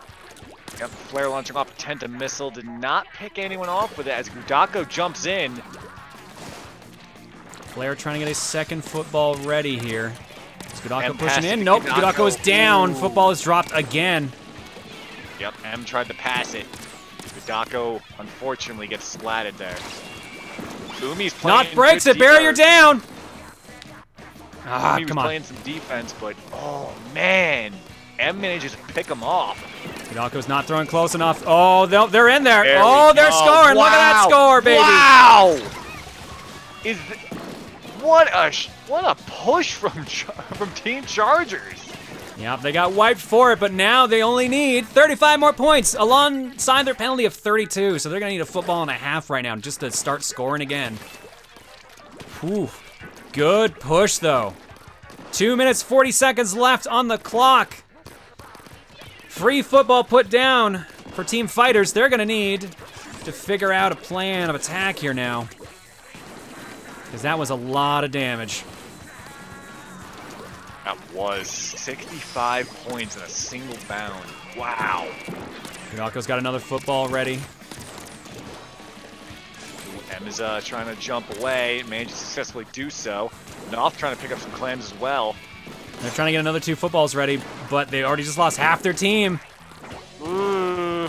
Yep, Flare launching off a Tenta missile did not pick anyone off with it as Gudako jumps in. Flare trying to get a second football ready here. Is Gudako And pushing pass in? to Nope, Gudako. Gudako is down. Ooh. Football is dropped again. Yep, M tried to pass it. Gudako, unfortunately, gets splatted there. Oomi's playing. Not breaks it, barrier down! Ah, Oomi was come on. playing some defense, but oh man, M manages to pick him off. Gudako's not throwing close enough. Oh, they're in there. There Oh, we they're go. scoring. Look at that score, baby. Wow! What a push from Team Chargers. Yep, they got wiped for it, but now they only need 35 more points alongside their penalty of 32. So they're going to need a football and a half right now just to start scoring again. Whew. Good push, though. 2 minutes, 40 seconds left on the clock. Free football put down for Team Fighters. They're going to need to figure out a plan of attack here now, because that was a lot of damage. That was 65 points in a single bound. Wow. Gudako's got another football ready. M is trying to jump away, manages to successfully do so. Noth trying to pick up some clams as well. They're trying to get another 2 footballs ready, but they already just lost half their team. Ooh.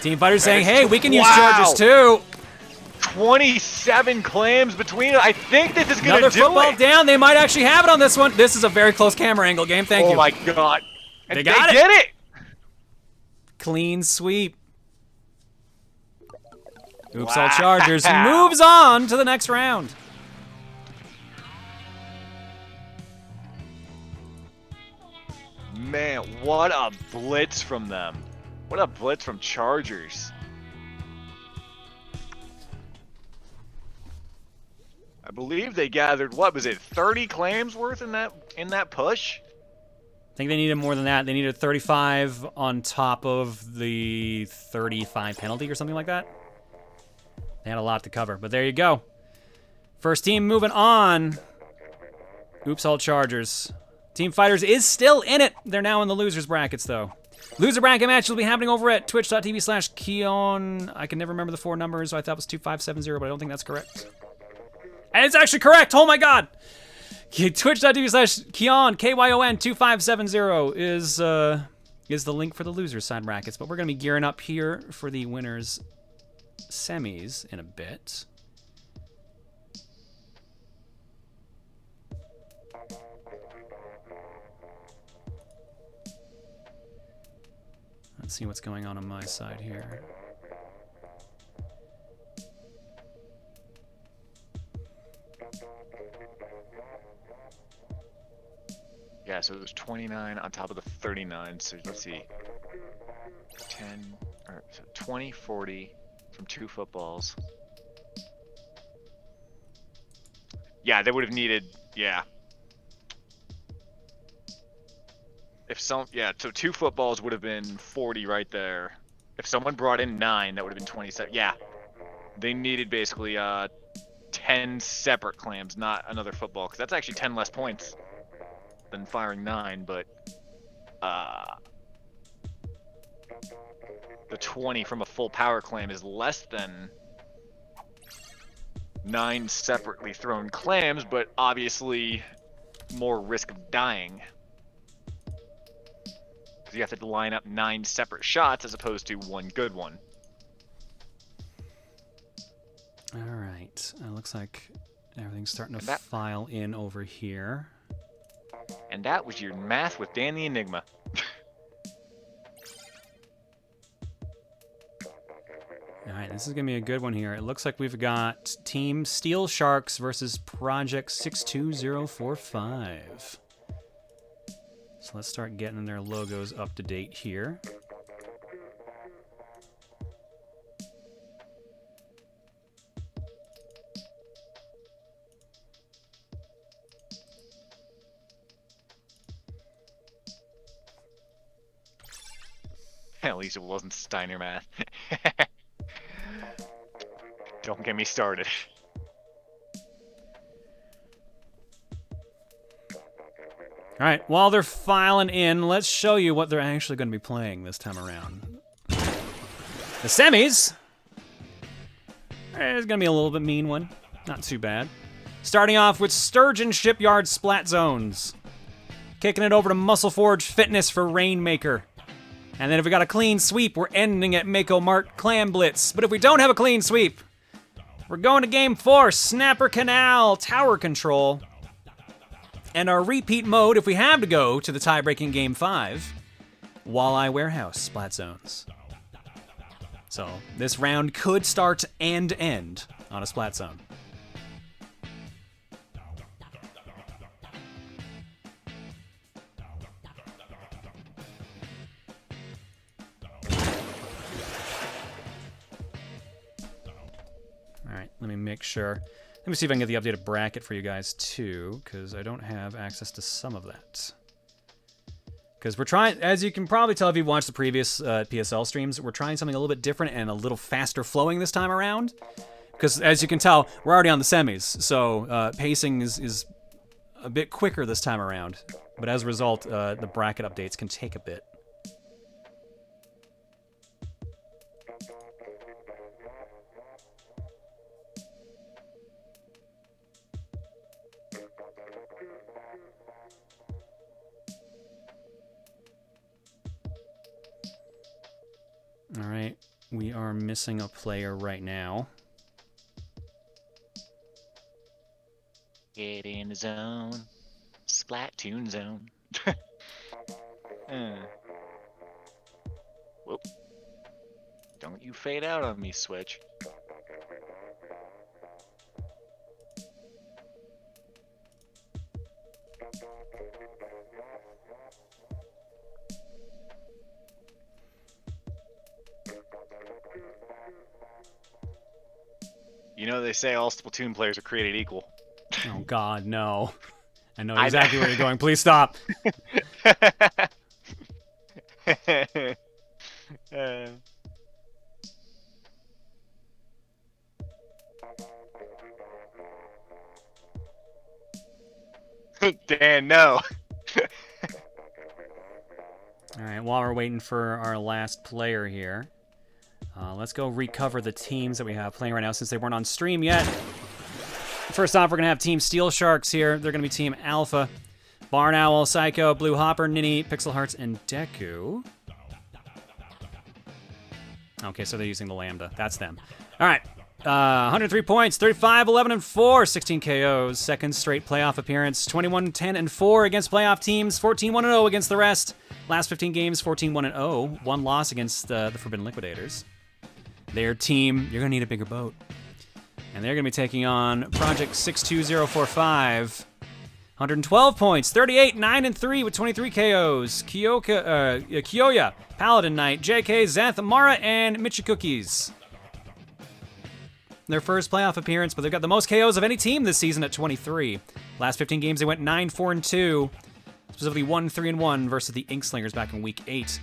Team Fighters saying, hey, we can use Wow. Chargers too. 27 clams between it. I think this is going to Another do football it. down. They might actually have it on this one. This is a very close camera angle game. Thank you. Oh my god. And They got it. did it. Clean sweep. Oops, Wow. all Chargers moves on to the next round. Man, what a blitz from them. What a blitz from Chargers. I believe they gathered, what was it, 30 clams worth in that push? I think they needed more than that. They needed 35 on top of the 35 penalty or something like that. They had a lot to cover, but there you go. First team moving on. Oops, all Chargers. Team Fighters is still in it. They're now in the losers brackets, though. Loser bracket match will be happening over at twitch.tv/Keon. I can never remember the 4 numbers, so I thought it was 2570, but I don't think that's correct. And it's actually correct. Oh my god. Twitch.tv/Keon, KYON 2570 is the link for the losers side brackets. But we're going to be gearing up here for the winners semis in a bit. Let's see what's going on my side here. Yeah, so it was 29 on top of the 39. So let's see. 20, 40 from 2 footballs. Yeah, they would have needed, yeah. So 2 footballs would have been 40 right there. If someone brought in 9, that would have been 27. Yeah. They needed basically 10 separate clams, not another football, because that's actually 10 less points than firing 9, but the 20 from a full power clam is less than 9 separately thrown clams, but obviously more risk of dying. Because you have to line up 9 separate shots as opposed to 1 good one. Alright, looks like everything's starting to file in over here. And that was your math with Dan the Enigma. Alright, this is going to be a good one here. It looks like we've got Team Steel Sharks versus Project 62045. So let's start getting their logos up to date here. At least it wasn't Steiner math. Don't get me started. All right, while they're filing in, let's show you what they're actually going to be playing this time around. The semis. It's going to be a little bit mean one. Not too bad. Starting off with Sturgeon Shipyard Splat Zones. Kicking it over to Muscle Forge Fitness for Rainmaker. And then if we got a clean sweep, we're ending at Mako Mart Clan Blitz. But if we don't have a clean sweep, we're going to Game 4, Snapper Canal, Tower Control. And our repeat mode, if we have to go to the tie-breaking Game 5, Walleye Warehouse Splat Zones. So this round could start and end on a Splat Zone. Alright, let me make sure. Let me see if I can get the updated bracket for you guys too, because I don't have access to some of that. Because we're trying, as you can probably tell if you've watched the previous PSL streams, we're trying something a little bit different and a little faster flowing this time around. Because as you can tell, we're already on the semis, so pacing is a bit quicker this time around. But as a result, the bracket updates can take a bit. All right, we are missing a player right now. Get in the zone. Splatoon zone. Whoop. Don't you fade out on me, Switch. You know they say all Splatoon players are created equal. Oh God, no. I know exactly where you're going. Please stop. Dan, no. All right, while we're waiting for our last player here, let's go recover the teams that we have playing right now since they weren't on stream yet. First off, we're going to have Team Steel Sharks here. They're going to be Team Alpha. Barn Owl, Saikou, BlueHopper, Ninny, Pixel Hearts, and Deku. Okay, so they're using the Lambda. That's them. All right. 103 points, 35, 11, and 4, 16 KOs. Second straight playoff appearance. 21, 10, and 4 against playoff teams. 14, 1, and 0 against the rest. Last 15 games, 14, 1, and 0. One loss against the Forbidden Liquidators. Their team, you're going to need a bigger boat. And they're going to be taking on Project 62045. 112 points, 38, 9, and 3 with 23 KOs. Kyouya, Paladin Knight, JK, Zeth, Mara, and Michicookies. Their first playoff appearance, but they've got the most KOs of any team this season at 23. Last 15 games, they went 9, 4, and 2. Specifically 1, 3, and 1 versus the Inkslingers back in Week 8.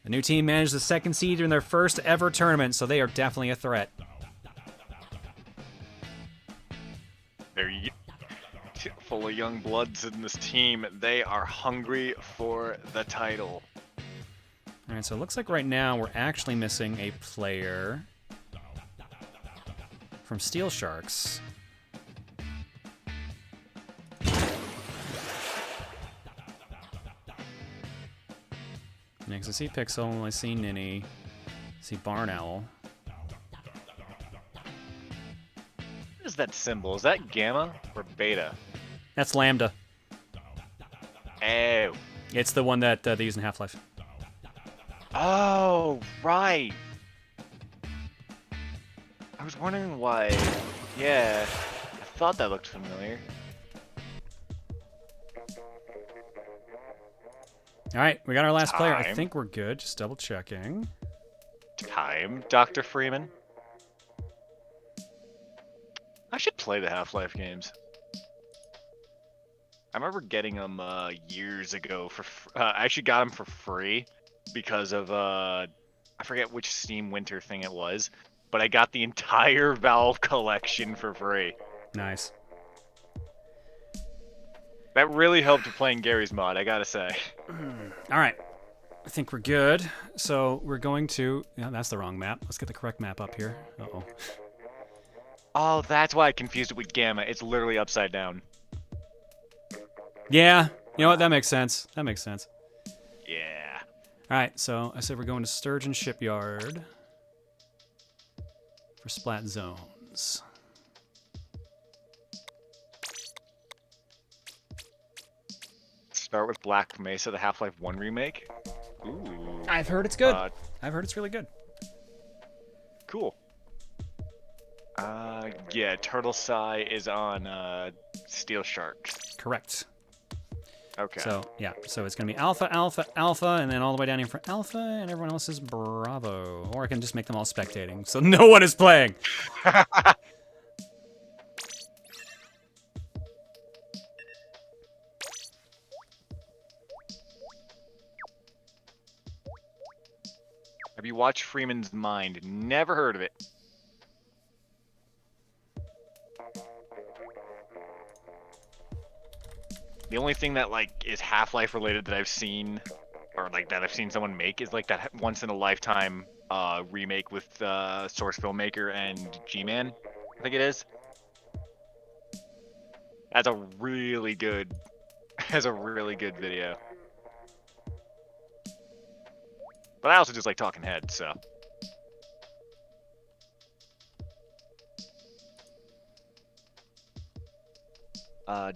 The new team managed the second seed in their first ever tournament, so they are definitely a threat. They're full of young bloods in this team. They are hungry for the title. All right, so it looks like right now we're actually missing a player from Steel Sharks. Next, I see Pixel, I see Ninny, I see Barn Owl. What is that symbol? Is that gamma or beta? That's Lambda. Oh. It's the one that they use in Half-Life. Oh, right. I was wondering why. Yeah, I thought that looked familiar. All right, we got our last player. I Time. think we're good. Just double checking. Time, Dr. Freeman. I should play the Half-Life games. I remember getting them years ago for. I actually got them for free because of I forget which Steam Winter thing it was, but I got the entire Valve collection for free. Nice. That really helped with playing Gary's mod, I gotta say. All right, I think we're good. So we're going to. Yeah, that's the wrong map. Let's get the correct map up here. Uh-oh. Oh, that's why I confused it with Gamma. It's literally upside down. Yeah, you know what? That makes sense. That makes sense. Yeah. right, so I said we're going to Sturgeon Shipyard for Splat Zones. Start with Black Mesa, the Half-Life 1 remake. Ooh. I've heard it's good. I've heard it's really good. Cool. Yeah, Turtle Sai is on Steel Sharks. Correct. Okay. So, yeah. So it's going to be Alpha, Alpha, Alpha, and then all the way down here for Alpha, and everyone else is Bravo. Or I can just make them all spectating, so no one is playing. Have you watched Freeman's Mind? Never heard of it. The only thing that like is Half-Life related that I've seen, or like that I've seen someone make, is like that once in a lifetime remake with Source Filmmaker and G-Man, I think it is. That's a really good, video. But I also just like talking head, so.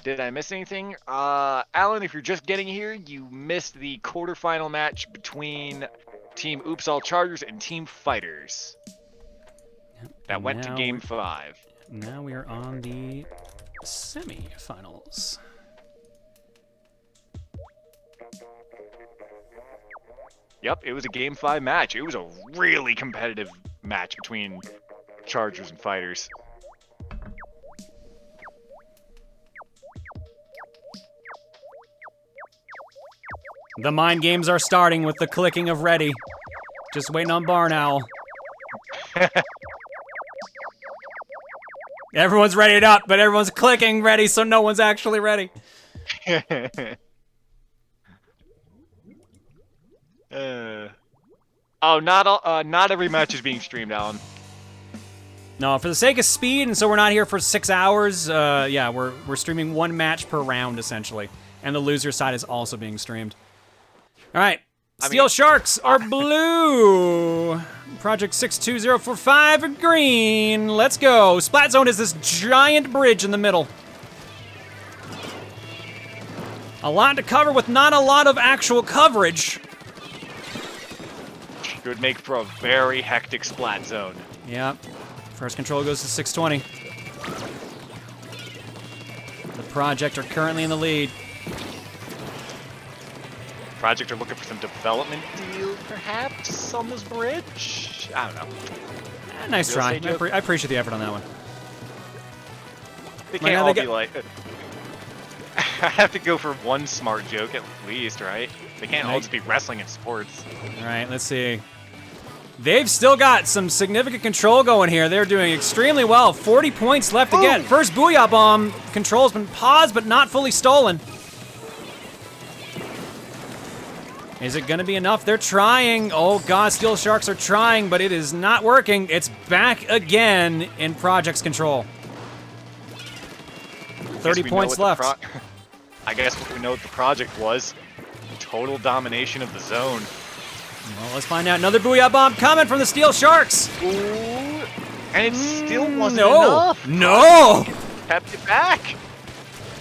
Did I miss anything? Alan, if you're just getting here, you missed the quarterfinal match between Team Oops All Chargers and Team Fighters. Yep. That went to Game 5. Now we are on the semi-finals. Yep, it was a Game 5 match. It was a really competitive match between Chargers and Fighters. The mind games are starting with the clicking of ready. Just waiting on Barn Owl. Everyone's readied up, but everyone's clicking ready, so no one's actually ready. Oh, not every match is being streamed, Alan. No, for the sake of speed, and so we're not here for 6 hours, yeah, we're streaming one match per round, essentially. And the loser side is also being streamed. All right, Steel Sharks are blue. Project 62045 are green. Let's go. Splat Zone is this giant bridge in the middle. A lot to cover with not a lot of actual coverage. It would make for a very hectic Splat Zone. Yeah. First control goes to 620. The Project are currently in the lead. Project are looking for some development deal, perhaps, on this bridge? I don't know. Nice try. I appreciate the effort on that one. They can't all be like... I have to go for one smart joke at least, right? They can't all just be wrestling in sports. All right, let's see. They've still got some significant control going here. They're doing extremely well. 40 points left to get. First Booyah Bomb. Control's been paused, but not fully stolen. Is it going to be enough? They're trying. Oh, God, Steel Sharks are trying, but it is not working. It's back again in Project's control. 30 points left. I guess we know what the Project was. Total domination of the zone. Well, let's find out. Another Booyah Bomb coming from the Steel Sharks. Ooh. And it still wasn't enough. No! Kept it back.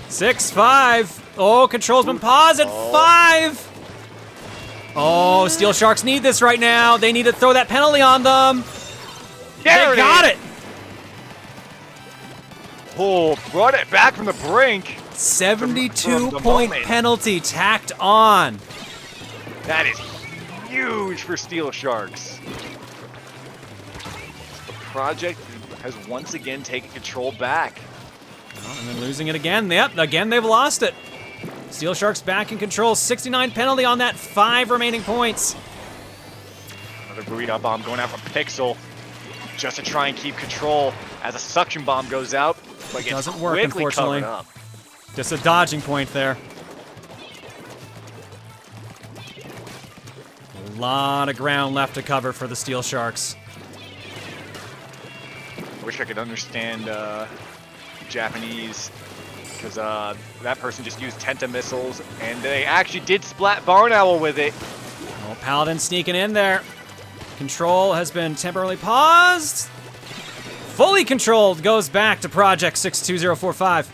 6-5. Oh, control's been paused at 5. Oh, Steel Sharks need this right now. They need to throw that penalty on them. They got it. Oh, brought it back from the brink. 72-point penalty tacked on. That is huge for Steel Sharks. The Project has once again taken control back. Oh, and then losing it again. Yep, again they've lost it. Steel Sharks back in control. 69 penalty on that. 5 remaining points. Another Booyah Bomb going out from Pixel just to try and keep control as a suction bomb goes out. But it doesn't work, unfortunately. Up. Just a dodging point there. A lot of ground left to cover for the Steel Sharks. I wish I could understand Japanese, because that person just used Tenta missiles, and they actually did splat Barn Owl with it. Oh, Paladin sneaking in there. Control has been temporarily paused. Fully controlled goes back to Project 62045.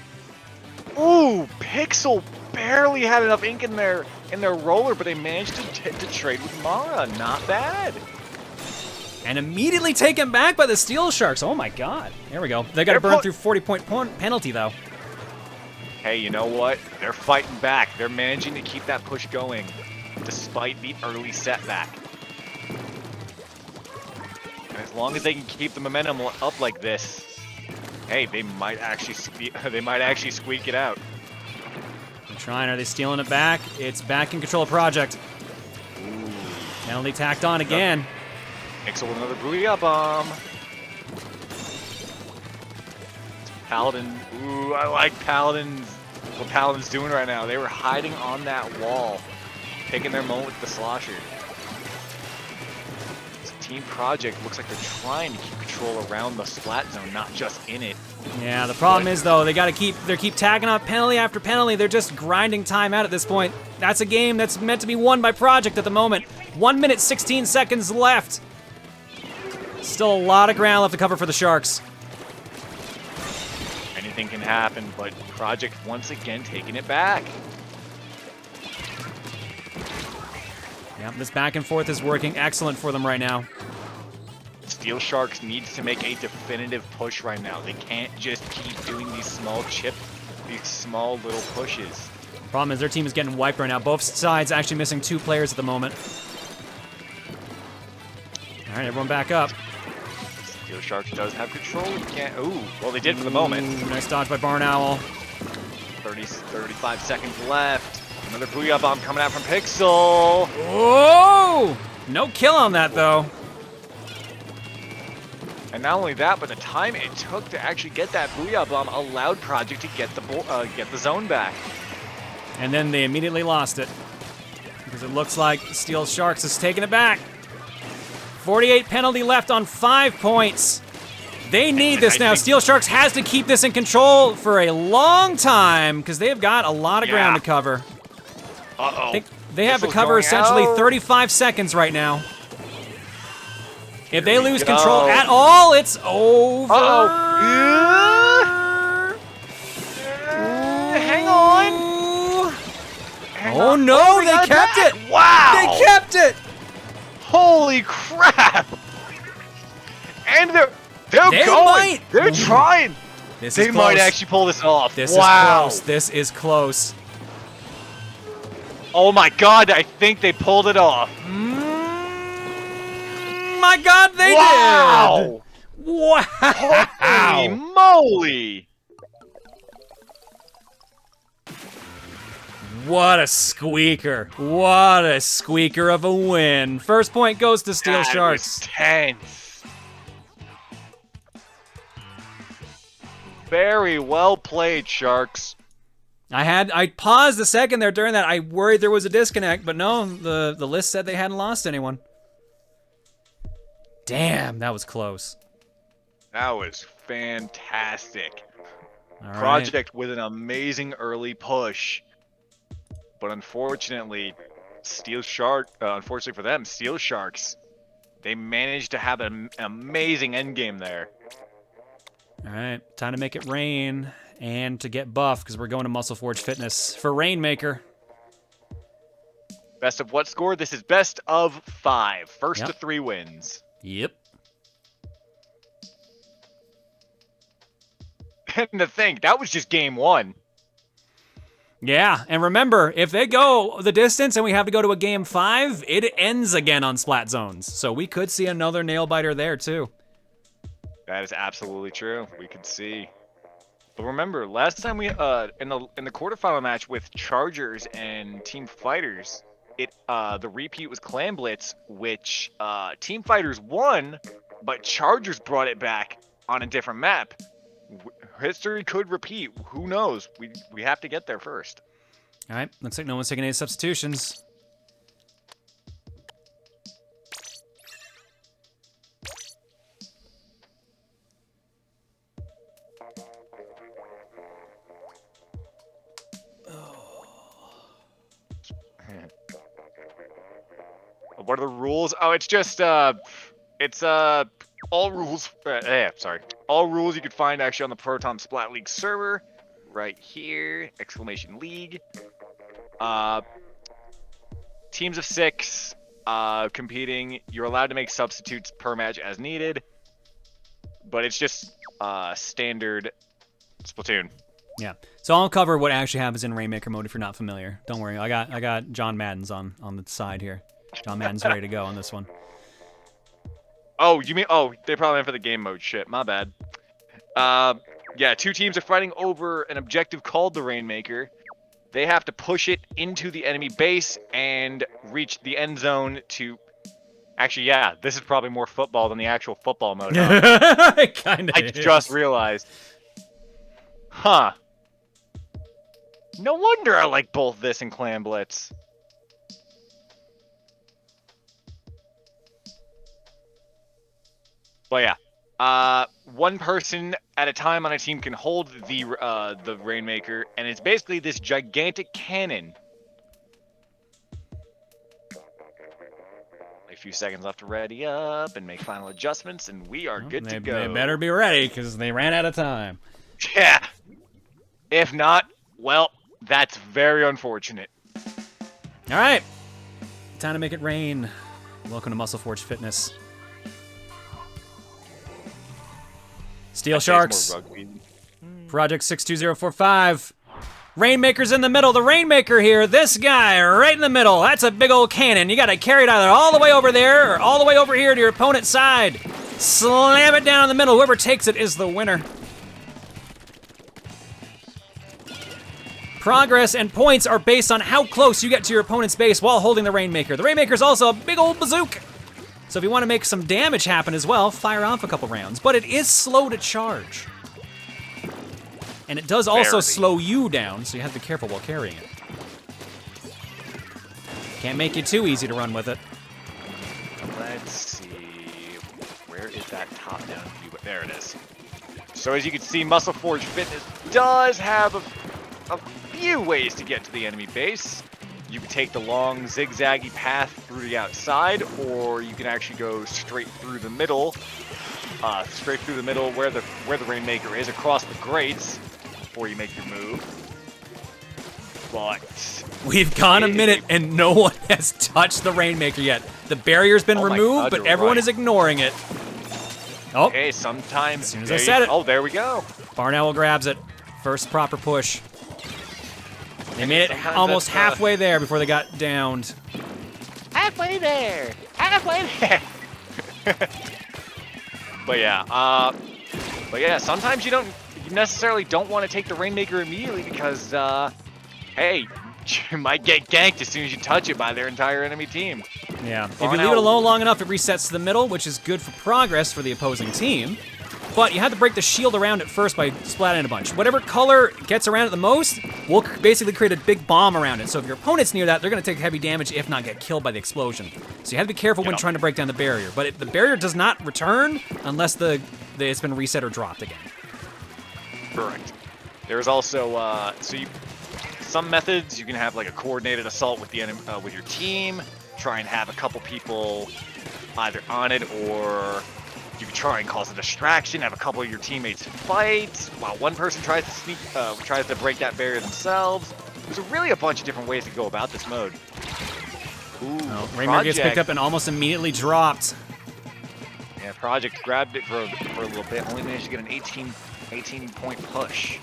Ooh, Pixel barely had enough ink in their roller, but they managed to trade with Mara. Not bad. And immediately taken back by the Steel Sharks. Oh my god. There we go. They got to burn through 40-point penalty, though. Hey, you know what? They're fighting back. They're managing to keep that push going, despite the early setback. And as long as they can keep the momentum up like this, hey, they might actually squeak it out. They're trying. Are they stealing it back? It's back in control of Project. Ooh. Penalty tacked on again. Ixel with another Booyah Bomb. Paladin. Ooh, I like what Paladin's doing right now. They were hiding on that wall, taking their moment with the slosher. This Team Project looks like they're trying to keep control around the splat zone, not just in it. Yeah, the problem is though, they keep tagging on penalty after penalty. They're just grinding time out at this point. That's a game that's meant to be won by Project at the moment. 1 minute, 16 seconds left. Still a lot of ground left to cover for the Sharks. Anything can happen, but Project once again taking it back. Yep, this back and forth is working excellent for them right now. Steel Sharks needs to make a definitive push right now. They can't just keep doing these small little pushes. Problem is their team is getting wiped right now. Both sides actually missing 2 players at the moment. All right, everyone back up. Steel Sharks does have control. Ooh, well they did for the moment. Nice dodge by Barn Owl. 35 seconds left. Another Booyah Bomb coming out from Pixel. Whoa! No kill on that though. And not only that, but the time it took to actually get that Booyah Bomb allowed Project to get the zone back. And then they immediately lost it. Because it looks like Steel Sharks is taking it back. 48 penalty left on 5 points. They need this now. Steel Sharks has to keep this in control for a long time because they have got a lot of ground to cover. Uh-oh. They have to cover essentially 35 seconds right now. If they lose control at all, it's over. Hang on. Oh no, they kept it. Wow. They kept it. Holy crap! And they're going. They're trying. They might actually pull this off. This is close. This is close. Oh my god, I think they pulled it off. My god, they did! Wow! Holy moly! What a squeaker. What a squeaker of a win. First point goes to Steel Sharks. Was tense. Very well played, Sharks. I paused a second there during that. I worried there was a disconnect, but no, the list said they hadn't lost anyone. Damn, that was close. That was fantastic. All right. Project with an amazing early push. But unfortunately, unfortunately for them, Steel Sharks, they managed to have an amazing endgame there. All right, time to make it rain and to get buff because we're going to Muscle Forge Fitness for Rainmaker. Best of what score? This is best of 5. First to 3 wins. Yep. And to think, that was just game 1. Yeah, and remember, if they go the distance and we have to go to a game 5, it ends again on Splat Zones. So we could see another nail-biter there, too. That is absolutely true. We could see. But remember, last time we in the quarterfinal match with Chargers and Team Fighters, the repeat was Clan Blitz, which Team Fighters won, but Chargers brought it back on a different map. History could repeat. Who knows? We have to get there first. All right, looks like no one's taking any substitutions. What are the rules? Oh, it's just it's all rules. Sorry, all rules you can find actually on the Proton Splat League server, right here! Exclamation League. Teams of 6 competing. You're allowed to make substitutes per match as needed, but it's just standard Splatoon. Yeah. So I'll cover what actually happens in Rainmaker mode if you're not familiar. Don't worry. I got John Madden's on the side here. John Madden's ready to go on this one. Oh, you mean they probably went for the game mode shit. My bad. Yeah, 2 teams are fighting over an objective called the Rainmaker. They have to push it into the enemy base and reach the end zone to... Actually, yeah, this is probably more football than the actual football mode. It kind of I just realized. Huh. No wonder I like both this and Clan Blitz. But yeah, 1 person at a time on a team can hold the Rainmaker, and it's basically this gigantic cannon. A few seconds left to ready up and make final adjustments, and we are good to go. They better be ready, because they ran out of time. Yeah. If not, well, that's very unfortunate. All right. Time to make it rain. Welcome to Muscle Forge Fitness. Steel Sharks. Project 62045. Rainmaker's in the middle. The Rainmaker here. This guy right in the middle. That's a big old cannon. You got to carry it either all the way over there or all the way over here to your opponent's side. Slam it down in the middle. Whoever takes it is the winner. Progress and points are based on how close you get to your opponent's base while holding the Rainmaker. The Rainmaker's also a big old bazooka. So if you want to make some damage happen as well, fire off a couple rounds. But it is slow to charge. And it does also slow you down, so you have to be careful while carrying it. Can't make it too easy to run with it. Let's see. Where is that top-down view? There it is. So as you can see, Muscle Forge Fitness does have a few ways to get to the enemy base. You can take the long zigzaggy path through the outside, or you can actually go straight through the middle. Where the Rainmaker is, across the grates, before you make your move. But we've gone a minute and no one has touched the Rainmaker yet. The barrier's been removed, but everyone is ignoring it. Oh, okay, sometimes as soon as I said it. Oh, there we go. Barn Owl grabs it. First proper push. They made it almost halfway there before they got downed. Halfway there! Halfway there! But yeah, sometimes you necessarily don't want to take the Rainmaker immediately because, hey, you might get ganked as soon as you touch it by their entire enemy team. Yeah, if you leave it alone long enough, it resets to the middle, which is good for progress for the opposing team. But you have to break the shield around it first by splatting a bunch. Whatever color gets around it the most will basically create a big bomb around it. So if your opponent's near that, they're going to take heavy damage, if not get killed by the explosion. So you have to be careful when trying to break down the barrier. But the barrier does not return unless it's been reset or dropped again. Correct. There's also some methods you can have like a coordinated assault with the enemy, with your team. Try and have a couple people either on it, or you can try and cause a distraction, have a couple of your teammates fight, while one person tries to break that barrier themselves. There's really a bunch of different ways to go about this mode. Ooh, Rainmaker gets picked up and almost immediately dropped. Yeah, Project grabbed it for a little bit, only managed to get an 18-point push.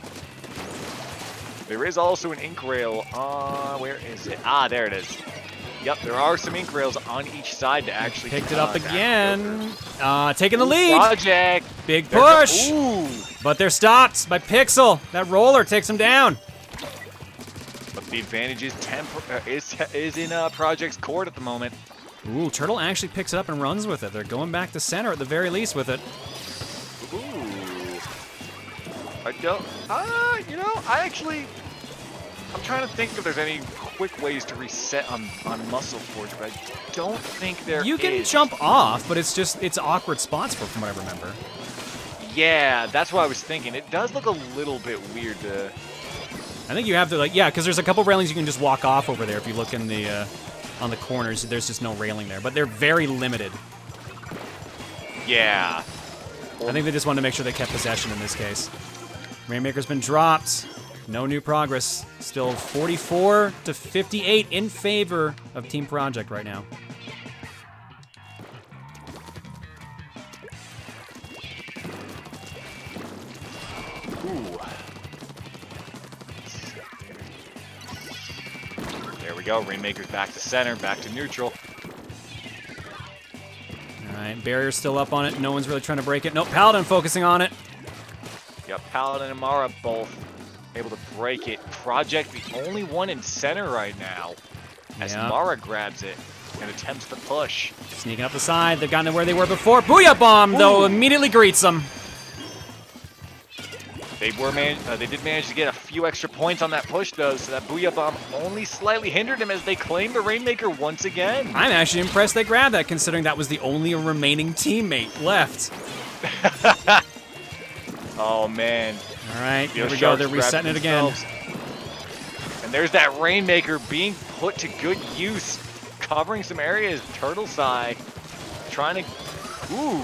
There is also an ink rail. Where is it? Ah, there it is. Yep, there are some ink rails on each side to actually picked it up again. Taking the lead. Project. Big push. But they're stopped by Pixel. That roller takes them down. But the advantage is in Project's court at the moment. Ooh, Turtle actually picks it up and runs with it. They're going back to center at the very least with it. Ooh. I'm trying to think if there's any quick ways to reset on Muscle Forge, but I don't think there is. You can jump off, but it's awkward spots from what I remember. Yeah, that's what I was thinking. It does look a little bit weird to... I think you have to, because there's a couple railings you can just walk off over there if you look in the on the corners, there's just no railing there. But they're very limited. Yeah. I think they just wanted to make sure they kept possession in this case. Rainmaker's been dropped. No new progress. Still 44 to 58 in favor of Team Project right now. Ooh. There we go. Rainmaker's back to center, back to neutral. All right, barrier's still up on it. No one's really trying to break it. Nope, Paladin focusing on it. Yep, Paladin and Mara both able to break it. Project the only one in center right now as Mara grabs it and attempts to push. Sneaking up the side. They've gotten to where they were before. Booyah Bomb, though, immediately greets them. They did manage to get a few extra points on that push, though, so that Booyah Bomb only slightly hindered him as they claim the Rainmaker once again. I'm actually impressed they grabbed that, considering that was the only remaining teammate left. Oh, man. All right, here we go. They're resetting it again. And there's that Rainmaker being put to good use, covering some areas. Turtle Sai trying to... Ooh.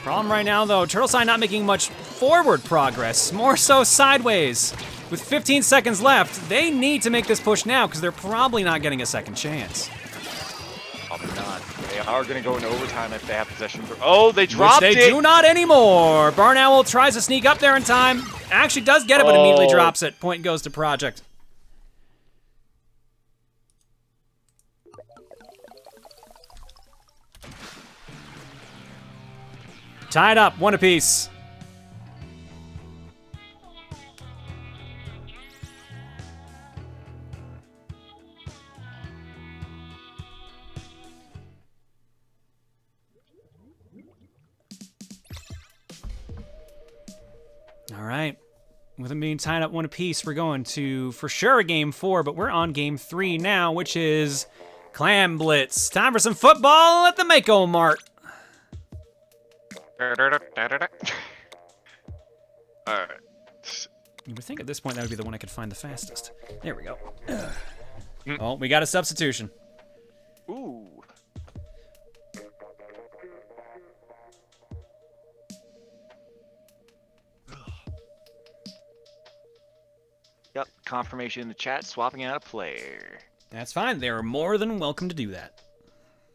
Problem right now, though, Turtle Sai not making much forward progress, more so sideways. With 15 seconds left, they need to make this push now because they're probably not getting a second chance. Probably not. They are going to go into overtime if they have possession. Oh, they dropped it! Which they do not anymore. Barn Owl tries to sneak up there in time. Actually does get it, but immediately drops it. Point goes to Project. Tied up, one apiece. All right. With them being tied up one apiece, we're going to, for sure, a game 4, but we're on game 3 now, which is Clam Blitz. Time for some football at the Mako Mart. Alright. You would think at this point that would be the one I could find the fastest. There we go. Oh, we got a substitution. Ooh. Yep, confirmation in the chat, swapping out a player. That's fine. They are more than welcome to do that.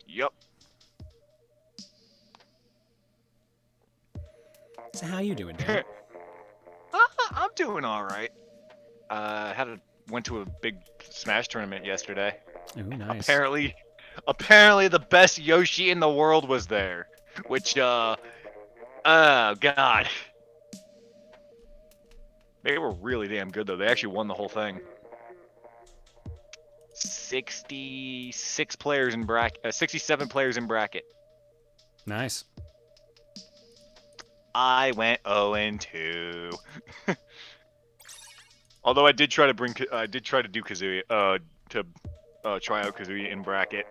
Yep. So how you doing, Dan? I'm doing all right. Went to a big Smash tournament yesterday. Ooh, nice. Apparently the best Yoshi in the world was there, which oh god. They were really damn good though. They actually won the whole thing. 66 players in bracket, 67 players in bracket. Nice. I went 0-2. Although I did try to do Kyouya, try out Kyouya in bracket.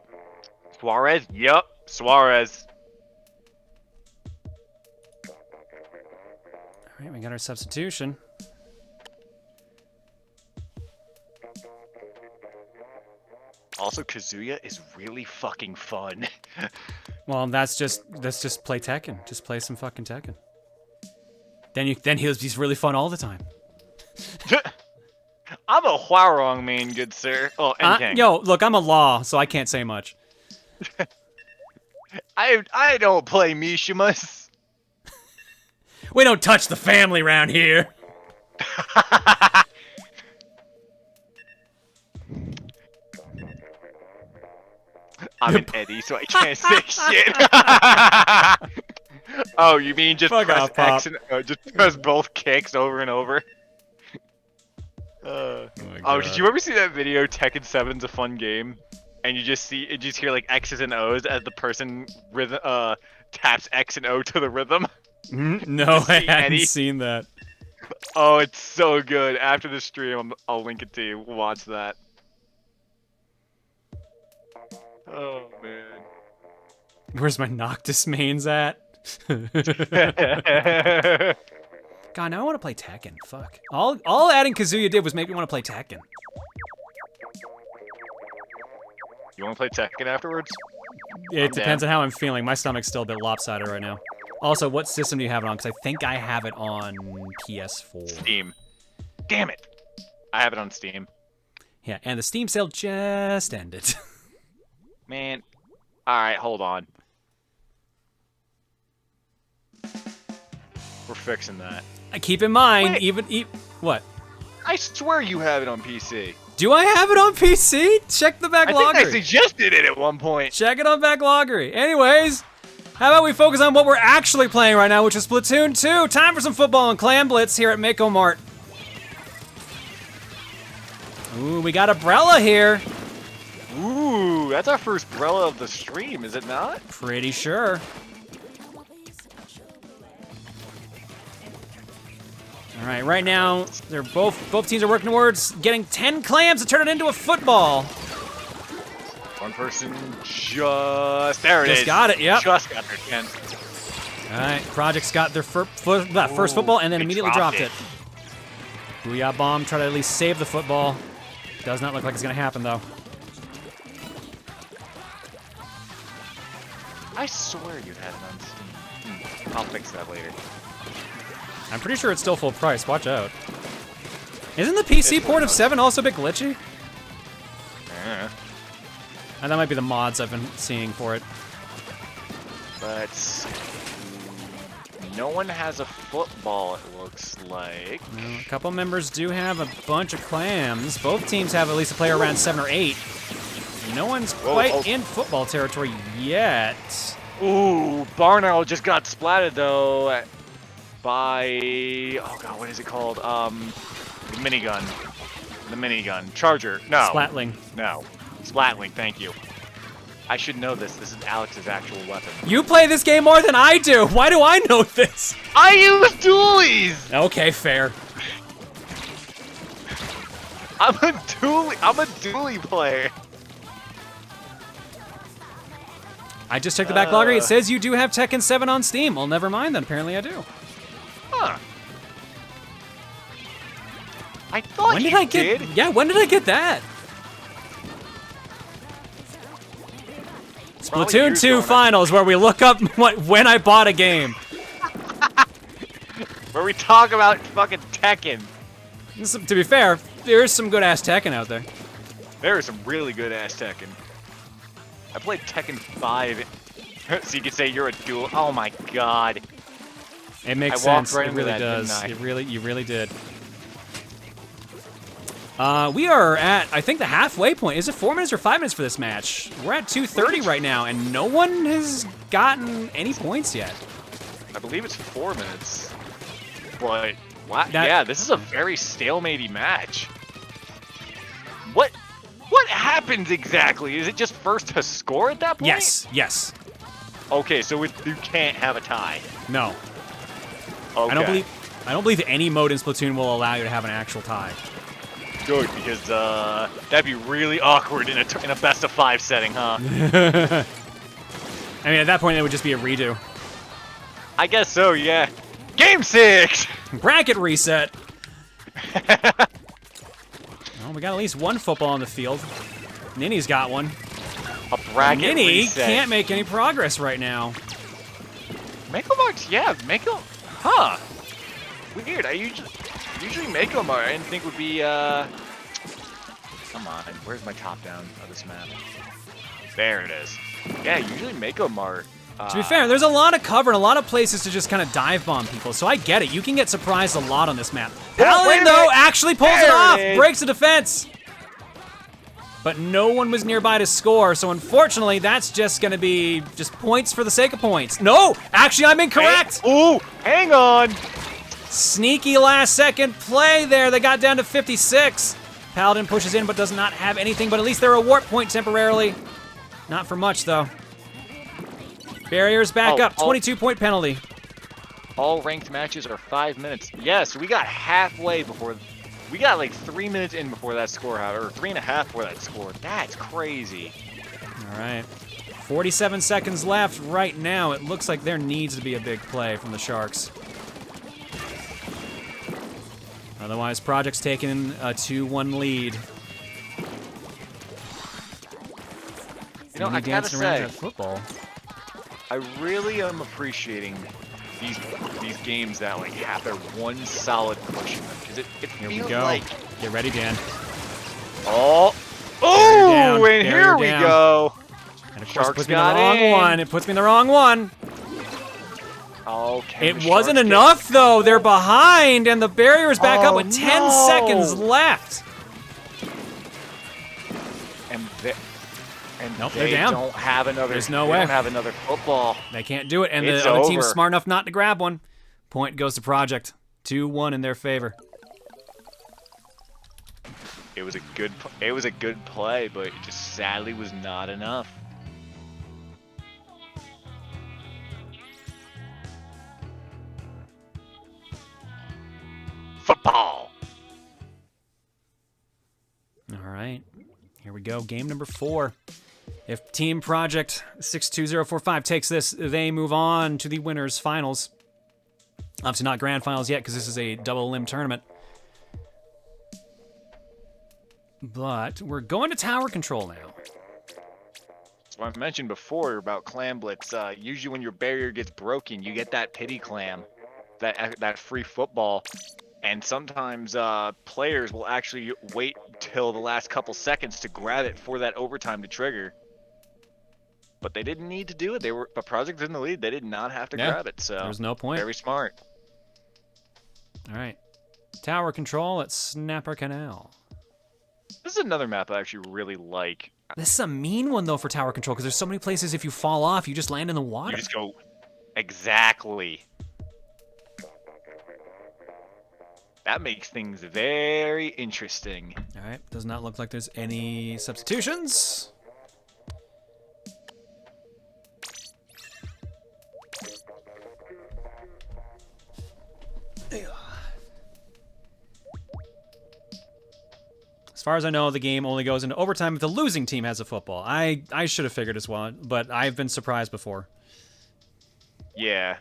Suarez, yup, Suarez. All right, we got our substitution. Also, Kyouya is really fucking fun. Well, let's just play Tekken. Just play some fucking Tekken. Then he's really fun all the time. I'm a Hwarong main, good sir. Oh, and King. Yo, look, I'm a law, so I can't say much. I don't play Mishimas. We don't touch the family around here. I'm an Eddie, so I can't say shit. Oh, you mean just Fuck press off, Pop. X and just press both kicks over and over? Oh, did you ever see that video? Tekken 7's a fun game, and you just hear like X's and O's as the person taps X and O to the rhythm. No, I hadn't seen that. Oh, it's so good. After the stream, I'll link it to you. Watch that. Oh man. Where's my Noctis mains at? God, now I want to play Tekken. Fuck. All adding Kyouya did was make me want to play Tekken. You want to play Tekken afterwards? It depends on how I'm feeling. My stomach's still a bit lopsided right now. Also, what system do you have it on? Because I think I have it on PS4. Steam. Damn it. I have it on Steam. Yeah, and the Steam sale just ended. Man. Alright, hold on. We're fixing that. Keep in mind, Wait. what? I swear you have it on PC. Do I have it on PC? Check the I think backloggery. I suggested it at one point. Check it on backloggery. Anyways, how about we focus on what we're actually playing right now, which is Splatoon 2. Time for some football and Clan Blitz here at Mako Mart. Ooh, we got a Brella here. Ooh, that's our first Brella of the stream, is it not? Pretty sure. All right, right now, they're both teams are working towards getting 10 clams to turn it into a football. One person there it is. Just got it, yep. Just got their 10. All right, Project's got their first football and then they immediately dropped it. Booyah bomb, try to at least save the football. Does not look like it's gonna happen though. I swear you had it on Steam. I'll fix that later. I'm pretty sure it's still full price, watch out. Isn't the PC port of 7 also a bit glitchy? Yeah. And that might be the mods I've been seeing for it. But no one has a football, it looks like. A couple members do have a bunch of clams. Both teams have at least a player around 7 or 8. No one's quite in football territory yet. Ooh, Barnarl just got splatted though by, oh god, what is it called? The minigun. The minigun. Charger. No. Splatling. No. Splatling, thank you. I should know this. This is Alex's actual weapon. You play this game more than I do. Why do I know this? I use dualies! Okay, fair. I'm a dually player. I just checked the backloggery. It says you do have Tekken 7 on Steam. Well, never mind then. Apparently I do. Huh. I thought When did I get? did. Yeah, when did I get that? Splatoon 2 Finals, where we look up when I bought a game. Where we talk about fucking Tekken. To be fair, there is some good ass Tekken out there. There is some really good ass Tekken. I played Tekken 5, so you could say you're a dual. Oh my god. It makes I walked sense. right It into really that, does. didn't You really did. We are at, I think, the halfway point. Is it 4 minutes or 5 minutes for this match? We're at 2:30 right now, and no one has gotten any points yet. I believe it's 4 minutes. But, yeah, this is a very stalematy match. What happens exactly? Is it just first to score at that point? Yes. Okay, so you can't have a tie. No. Okay. I don't believe any mode in Splatoon will allow you to have an actual tie. Good, because that'd be really awkward in a best of 5 setting, huh? I mean, at that point, it would just be a redo. I guess so, yeah. Game 6! Bracket reset. Well, we got at least one football on the field. Ninny's got one. A bracket Ninny reset. can't make any progress right now. Mako Marks, yeah, Mako, huh? Weird. I usually Mako Mark I didn't think would be come on, where's my top down of this map? There it is. Yeah, usually Mako Mart. To be fair, there's a lot of cover and a lot of places to just kind of dive bomb people, so I get it. You can get surprised a lot on this map. Paladin, though, actually pulls it off, breaks the defense. But no one was nearby to score, so unfortunately, that's just gonna be just points for the sake of points. No, actually, I'm incorrect. Ooh, hang on. Sneaky last second play there. They got down to 56. Paladin pushes in, but does not have anything, but at least they're a warp point temporarily. Not for much, though. Barriers back up, 22-point penalty. All ranked matches are 5 minutes. Yes, we got halfway before, we got like 3 minutes in before that score, or 3.5 before that score. That's crazy. All right, 47 seconds left right now. It looks like there needs to be a big play from the Sharks. Otherwise, Project's taking a 2-1 lead. You know, Ninny I gotta dancing around say, that football. I really am appreciating these games that like have their one solid push in them, because it Here we feels go. like Get ready, Dan. oh down, and bear here her we down. go. And of course, it Sharks puts me in the got wrong in. one. It puts me in the wrong one. Oh, can It the wasn't Sharks enough, though. They're behind, and the barrier is back up Oh, with 10 no. seconds left. And Nope, they they're down. don't have another. There's no they way. don't have another football. They can't do it, and It's the other team's over. smart enough not to grab one. Point goes to Project. 2-1 in their favor. It was a good play, but it just sadly was not enough. Football. All right, here we go. Game number 4. If Team Project 62045 takes this, they move on to the winners finals. Obviously not grand finals yet because this is a double limb tournament. But we're going to tower control now. So I mentioned before about clam blitz. Usually when your barrier gets broken, you get that pity clam, that free football. And sometimes players will actually wait till the last couple seconds to grab it for that overtime to trigger. But they didn't need to do it. But Project in the lead. They did not have to grab it. So there's no point. Very smart. All right, tower control at Snapper Canal. This is another map I actually really like. This is a mean one though for tower control because there's so many places if you fall off, you just land in the water. You just go exactly. That makes things very interesting. All right, does not look like there's any substitutions. As far as I know, the game only goes into overtime if the losing team has a football. I should have figured as well, but I've been surprised before. Yeah.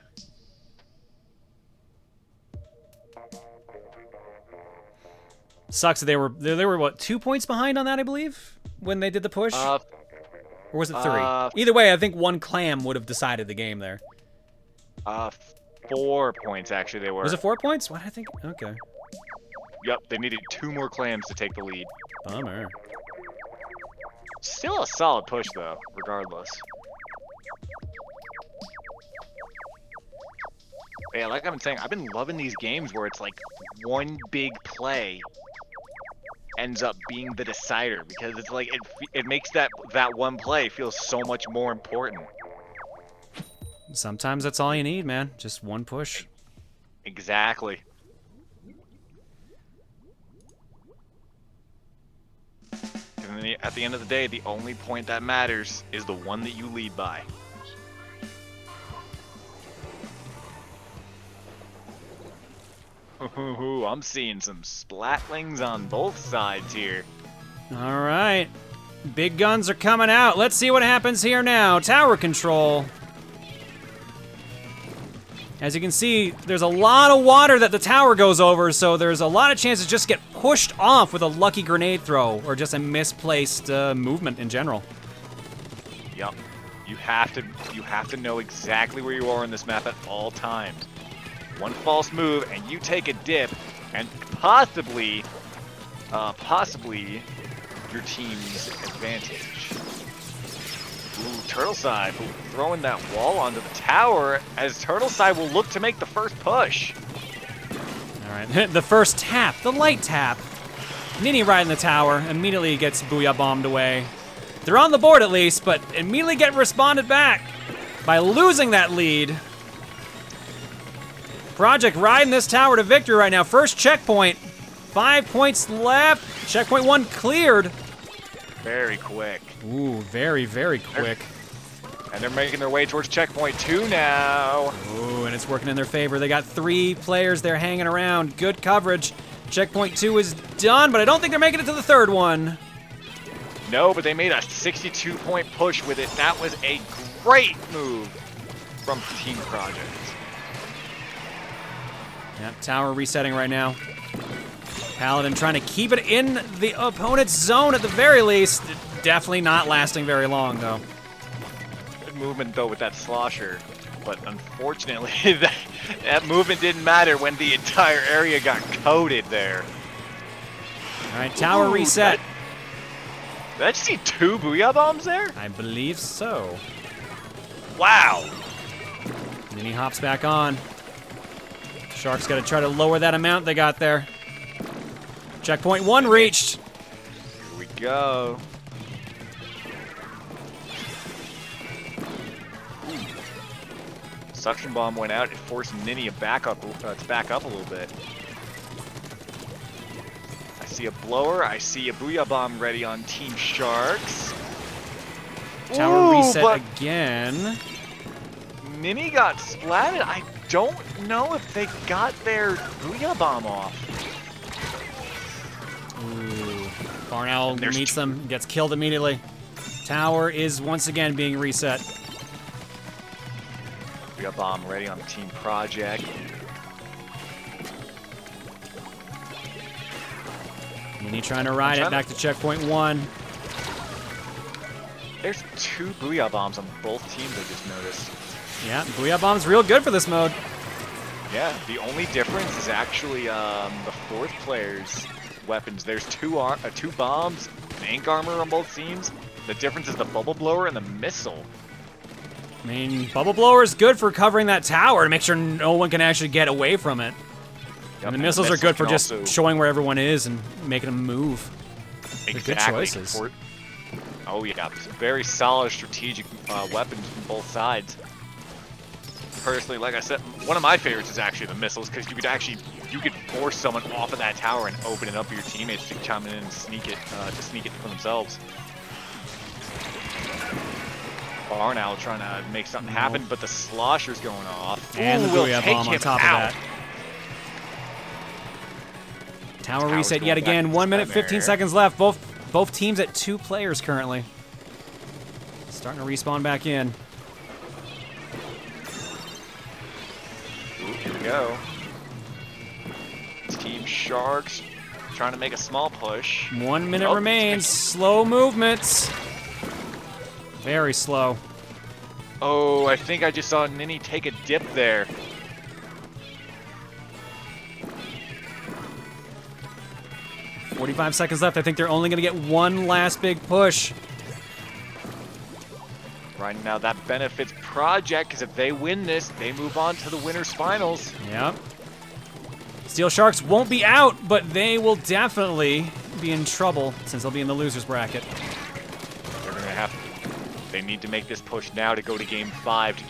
Sucks that they were what, 2 points behind on that, I believe, when they did the push, or was it 3? Either way, I think one clam would have decided the game there. 4 points actually they were. Was it 4 points? What did I think? Okay. Yep, they needed 2 more clams to take the lead. Bummer. Still a solid push though, regardless. Yeah, like I've been saying, I've been loving these games where it's like one big play ends up being the decider, because it's like it makes that one play feel so much more important. Sometimes that's all you need, man. Just one push. Exactly. And at the end of the day, the only point that matters is the one that you lead by. Ooh, I'm seeing some splatlings on both sides here. All right. Big guns are coming out. Let's see what happens here now. Tower control. As you can see, there's a lot of water that the tower goes over, so there's a lot of chances to just get pushed off with a lucky grenade throw or just a misplaced movement in general. Yup. You have to know exactly where you are in this map at all times. One false move and you take a dip, and possibly your team's advantage. Ooh, Turtleside throwing that wall onto the tower as Turtleside will look to make the first push. All right, the first tap, the light tap. Ninny riding the tower, immediately gets Booyah bombed away. They're on the board at least, but immediately get responded back by losing that lead. Project riding this tower to victory right now. First checkpoint, 5 points left. Checkpoint 1 cleared. Very quick. Ooh, very, very quick. And they're making their way towards checkpoint 2 now. Ooh, and it's working in their favor. They got 3 players there hanging around. Good coverage. Checkpoint 2 is done, but I don't think they're making it to the 3rd one. No, but they made a 62-point push with it. That was a great move from Team Project. Yep, tower resetting right now. Paladin trying to keep it in the opponent's zone at the very least. definitely not lasting very long, though. Good movement, though, with that slosher. But unfortunately, that movement didn't matter when the entire area got coated there. All right, tower reset. Did I just see 2 Booyah Bombs there? I believe so. Wow. Ninny hops back on. Sharks got to try to lower that amount they got there. Checkpoint 1 reached. Here we go. Suction bomb went out. It forced Ninny to back up a little bit. I see a blower. I see a Booyah Bomb ready on Team Sharks. Tower reset again. Ninny got splatted. I don't know if they got their Booyah Bomb off. Ooh. Barn Owl meets them, gets killed immediately. Tower is once again being reset. Booyah Bomb ready on Team Project. Ninny trying to ride it back to checkpoint 1. There's 2 Booyah Bombs on both teams, I just noticed. Yeah, Booyah Bomb's real good for this mode. Yeah, the only difference is actually the 4th player's weapons. There's 2 bombs, and ink armor on both teams. The difference is the bubble blower and the missile. I mean, Bubble Blower is good for covering that tower to make sure no one can actually get away from it. Yep, And the missiles are good for just also showing where everyone is and making them move. They're good exactly. choices. Oh yeah, very solid strategic weapons from both sides. Personally, like I said, one of my favorites is actually the missiles, because you could force someone off of that tower and open it up for your teammates to chime in and sneak it for themselves. Barn Owl trying to make something happen, but the slosher's going off. And the Booyah Bomb on top of that. Tower reset yet again. 1 minute, 15 seconds left. Both teams at 2 players currently. Starting to respawn back in. Ooh, here we go. Team Sharks trying to make a small push. 1 minute remains. Slow movements. Very slow. Oh, I think I just saw Ninny take a dip there. $45 seconds left. I think they're only going to get one last big push. Right now, that benefits Project, because if they win this, they move on to the winner's finals. Yep. Steel Sharks won't be out, but they will definitely be in trouble since they'll be in the loser's bracket. They're going to have to. They need to make this push now to go to Game 5 to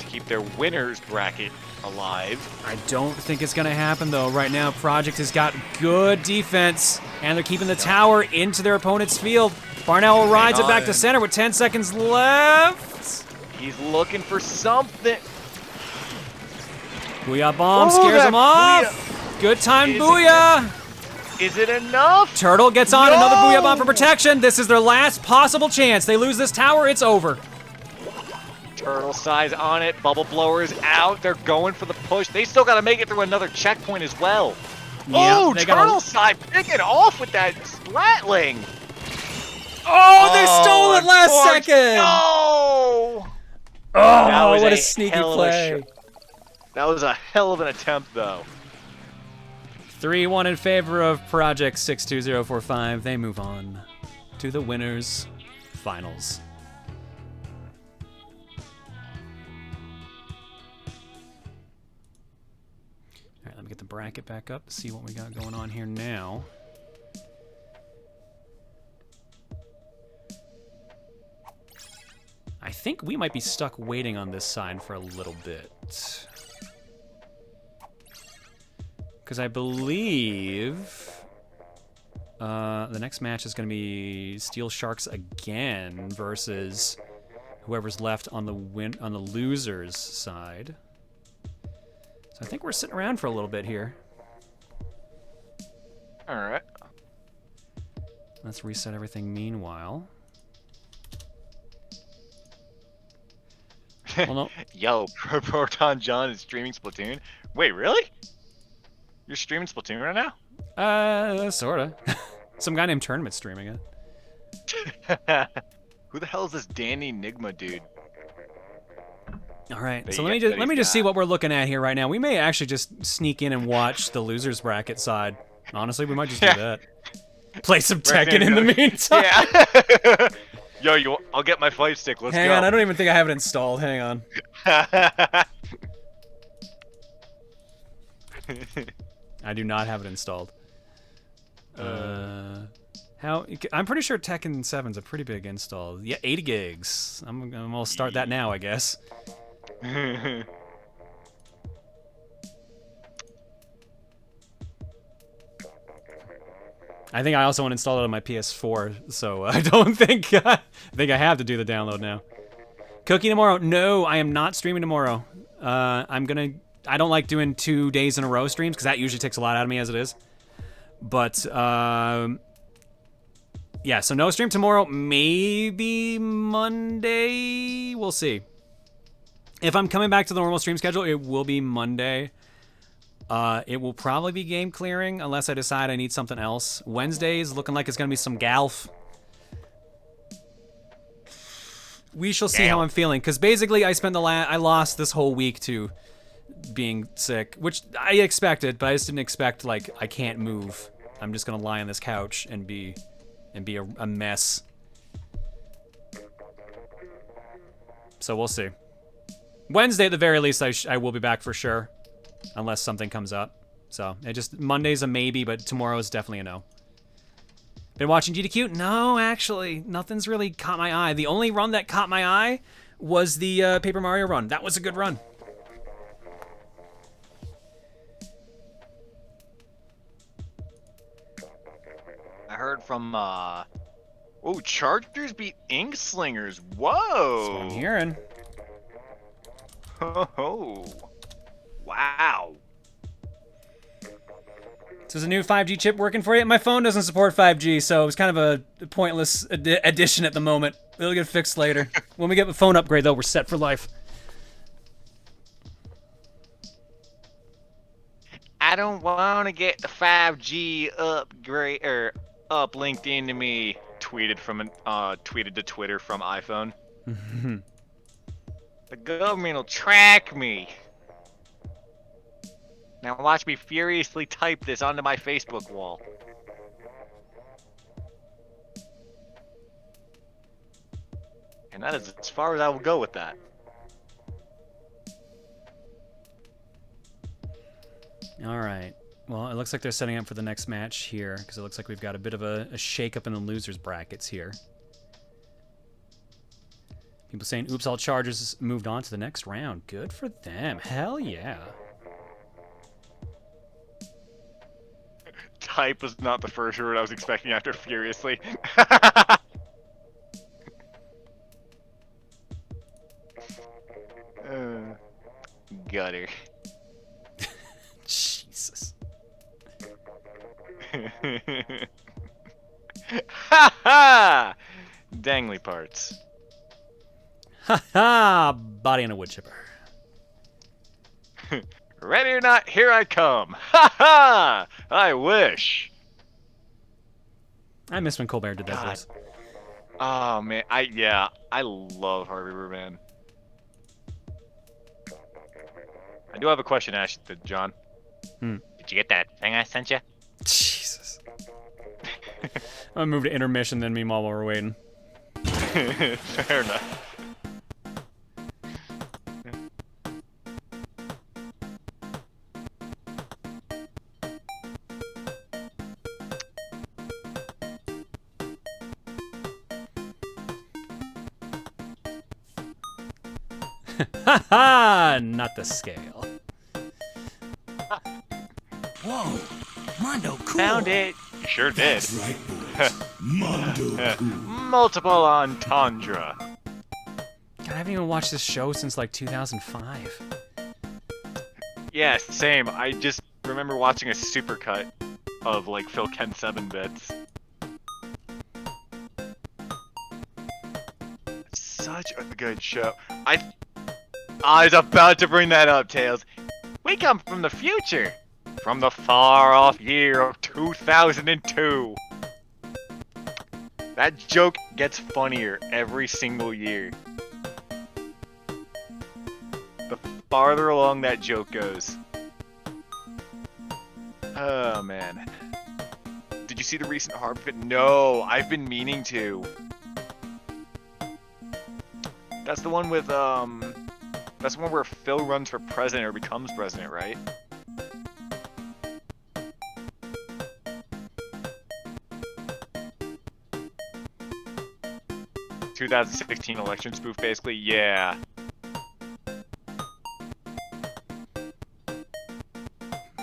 keep their winner's bracket alive. I don't think it's going to happen, though. Right now, Project has got good defense, and they're keeping the tower into their opponent's field. Barn Owl rides it back to center with 10 seconds left. He's looking for something. Booyah Bomb scares him off. Good time, Booyah. Is it enough? Turtle gets on another Booyah Bomb for protection. This is their last possible chance. They lose this tower, it's over. Turtle size on it. Bubble blower is out. They're going for the push. They still got to make it through another checkpoint as well. Oh, Turtle side picking off with that Splatling. Oh, they stole it last second. No. Oh, what a sneaky play. That was a hell of an attempt, though. 3-1 in favor of Project 62045. They move on to the winners' finals. All right, let me get the bracket back up to see what we got going on here now. I think we might be stuck waiting on this side for a little bit. Because I believe the next match is going to be Steel Sharks again versus whoever's left on the losers side. So I think we're sitting around for a little bit here. All right. Let's reset everything meanwhile. Well, no. Yo, Proton John is streaming Splatoon. Wait, really? You're streaming Splatoon right now? Sorta. Some guy named Tournament's streaming it. Who the hell is this Danny Nigma dude? All right, That so he let me just see got. what we're looking at here right now. We may actually just sneak in and watch the losers bracket side. Honestly, we might just do that. Play some Tekken in the meantime. Yeah. Yo, I'll get my fight stick. Let's Hang go. on, I don't even think I have it installed. Hang on. I do not have it installed. How? I'm pretty sure Tekken 7's a pretty big install. Yeah, 80 gigs. I'm gonna start that now, I guess. I think I also uninstalled it on my PS4, so I don't think I think I have to do the download now. Cookie tomorrow? No, I am not streaming tomorrow. I don't like doing 2 days in a row streams because that usually takes a lot out of me as it is. But yeah, so no stream tomorrow. Maybe Monday. We'll see. If I'm coming back to the normal stream schedule, it will be Monday. It will probably be game clearing unless I decide I need something else. Wednesday is looking like it's gonna be some Galf. We shall see how I'm feeling, because basically I lost this whole week to being sick, which I expected, but I just didn't expect, like, I can't move. I'm just gonna lie on this couch and be a mess. So we'll see. Wednesday at the very least, I will be back for sure, unless something comes up. So Monday's a maybe, but tomorrow is definitely a no. Been watching GDQ? No, actually, nothing's really caught my eye. The only run that caught my eye was the Paper Mario run. That was a good run. I heard from oh, Chargers beat Inkslingers. Whoa! That's what I'm hearing. Oh, wow. So is a new 5G chip working for you? My phone doesn't support 5G, so it was kind of a pointless addition at the moment. It'll get fixed later. When we get the phone upgrade, though, we're set for life. I don't want to get the 5G upgrade or uplinked into me. Tweeted to Twitter from iPhone. The government will track me. Now watch me furiously type this onto my Facebook wall. And that is as far as I will go with that. All right. Well, it looks like they're setting up for the next match here, because it looks like we've got a bit of a shake-up in the losers brackets here. People saying, oops, all Chargers moved on to the next round. Good for them. Hell yeah. Type was not the first word I was expecting after furiously. Gutter. Jesus. Ha ha! Dangly parts. Ha ha! Body and a wood chipper. Ready or not, here I come. Ha ha! I wish. I miss when Colbert did that God. voice. Oh man, I love RobbieRoo, man. I do have a question to ask you, John. Did you get that thing I sent you? Jesus. I'm gonna move to intermission then meanwhile while we're waiting. Fair enough. Ha ha! Not the scale. Whoa, Mondo, cool. Found it. You sure did. That's right, boys. Mondo, cool. Multiple entendre. God, I haven't even watched this show since like 2005. Yeah, same. I just remember watching a supercut of like Phil Kent 7 bits. Such a good show. I was about to bring that up, Tails. We come from the future. From the far-off year of 2002. That joke gets funnier every single year. The farther along that joke goes. Oh, man. Did you see the recent Harp fit? No, I've been meaning to. That's the one with, that's the one where Phil runs for president or becomes president, right? ...2016 election spoof, basically? Yeah.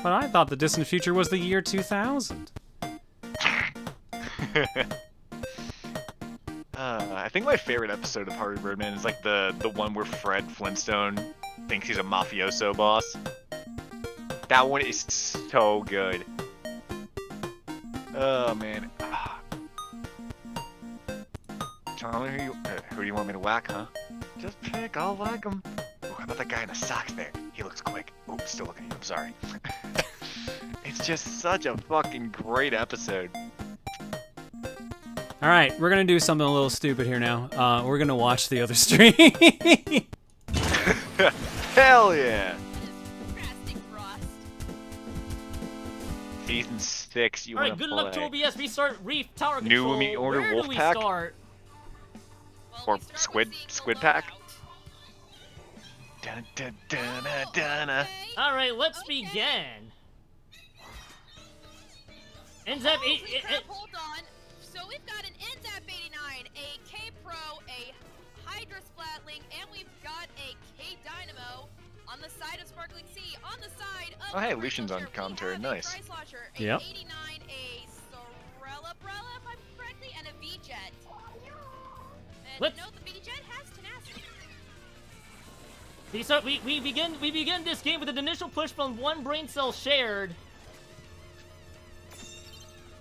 But I thought the distant future was the year 2000. I think my favorite episode of Harvey Birdman is like the one where Fred Flintstone thinks he's a mafioso boss. That one is so good. Oh man. Tell me who do you want me to whack, huh? Just pick, I'll whack him. Oh, how about that guy in the socks there? He looks quick. Oops, still looking at you, I'm sorry. It's just such a fucking great episode. All right, we're gonna do something a little stupid here now. We're gonna watch the other stream. Hell yeah! Season 6, you wanna play. Alright, good luck to OBS. Restart Reef Tower New Control. Oomi Order Where Wolf do we Pack? start? Or Squid Pack? Dun, dun, dun, dun, dun. Alright, let's begin. NZAP Hold on. So we've got an NZAP 89, a K Pro, a Hydra Splat League, and we've got a K Dynamo on the side of Sparkling Sea. On the side of Oh, hey, Lucian's on commentary. Nice. Yep. 89, a Sorella Brella, if I'm correctly, and a V-Jet. And Let's- note the V-Jet has tenacity. we begin this game with an initial push from one brain cell shared.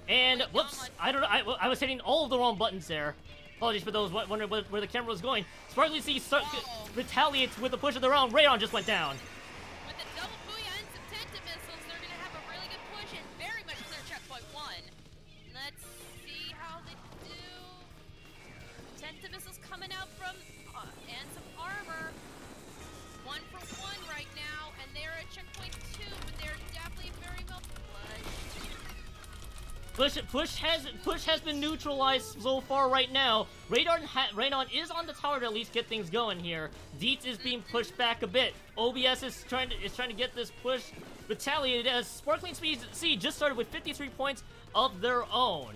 And whoops, I don't know. I was hitting all of the wrong buttons there. Apologies for those wondering where the camera was going. Sparkly Sea retaliates with a push of their own. Radon just went down. With the double Kyouya and some Tenta missiles, they're going to have a really good push and very much clear checkpoint 1. Let's see how they do. Tenta missiles coming out from, and some armor. 1 for 1 right now, and they're at checkpoint 2, but they're definitely very well pushed. Push has been neutralized so far right now. Radon is on the tower to at least get things going here. Dietz is being pushed back a bit. OBS is trying to get this push retaliated as Sparkling Sea just started with 53 points of their own.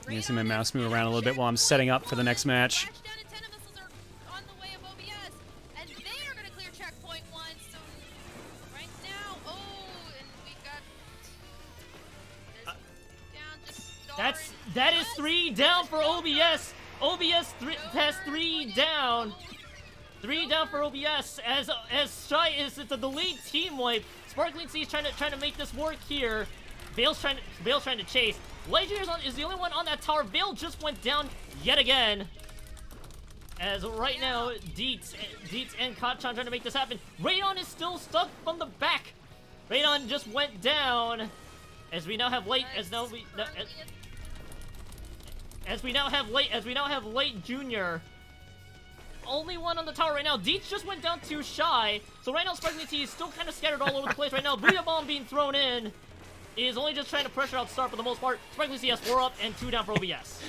You can see my mouse move around a little bit while I'm setting up for the next match. Flashdown and Tenta missiles are on the way of OBS, and they are going to clear checkpoint 1. So right now, and we got this down just That is 3 down for OBS. OBS has 3 down. 3 down for OBS as Shy is it's the lead team wipe. Sparkling Sea is trying to make this work here. Vale's trying to chase. Legendary is the only one on that tower. Vale just went down yet again. As right now, Dietz and Kachan trying to make this happen. Radon is still stuck from the back. Radon just went down. As we now have late Junior. Only one on the tower right now. Dietz just went down too shy. So right now Sparkling Sea is still kind of scattered all over the place right now. Booyah Bomb being thrown in is only just trying to pressure out Star for the most part. Sparkling Sea has 4 up and 2 down for OBS.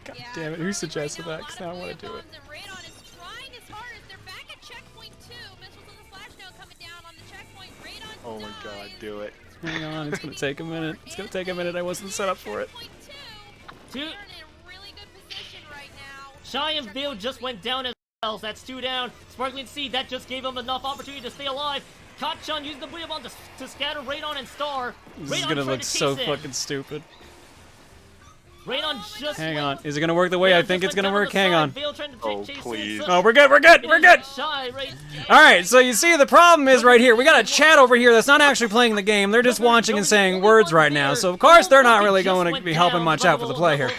God damn it, who suggested that? Because now I want to do it. Radon is trying his hardest. They're back at checkpoint 2. Missiles on the flash now coming down on the checkpoint. Radon Oh my god, do it. Hang on, it's gonna take a minute. It's gonna take a minute. I wasn't set up for it. They're in a really good position right now. Shy and Vale just went down as well. That's 2 down. Sparkling Sea, that just gave him enough opportunity to stay alive. Kachan using the Booyah Bomb to scatter Radon and Star. This is gonna look so fucking stupid. Radon just Hang on. Is it gonna work the way I think it's gonna work? Hang on. Oh, please. Oh, we're good. We're good. We're good. All right. So you see, the problem is right here. We got a chat over here that's not actually playing the game. They're just watching and saying words right now. So of course they're not really going to be helping much out for the play here.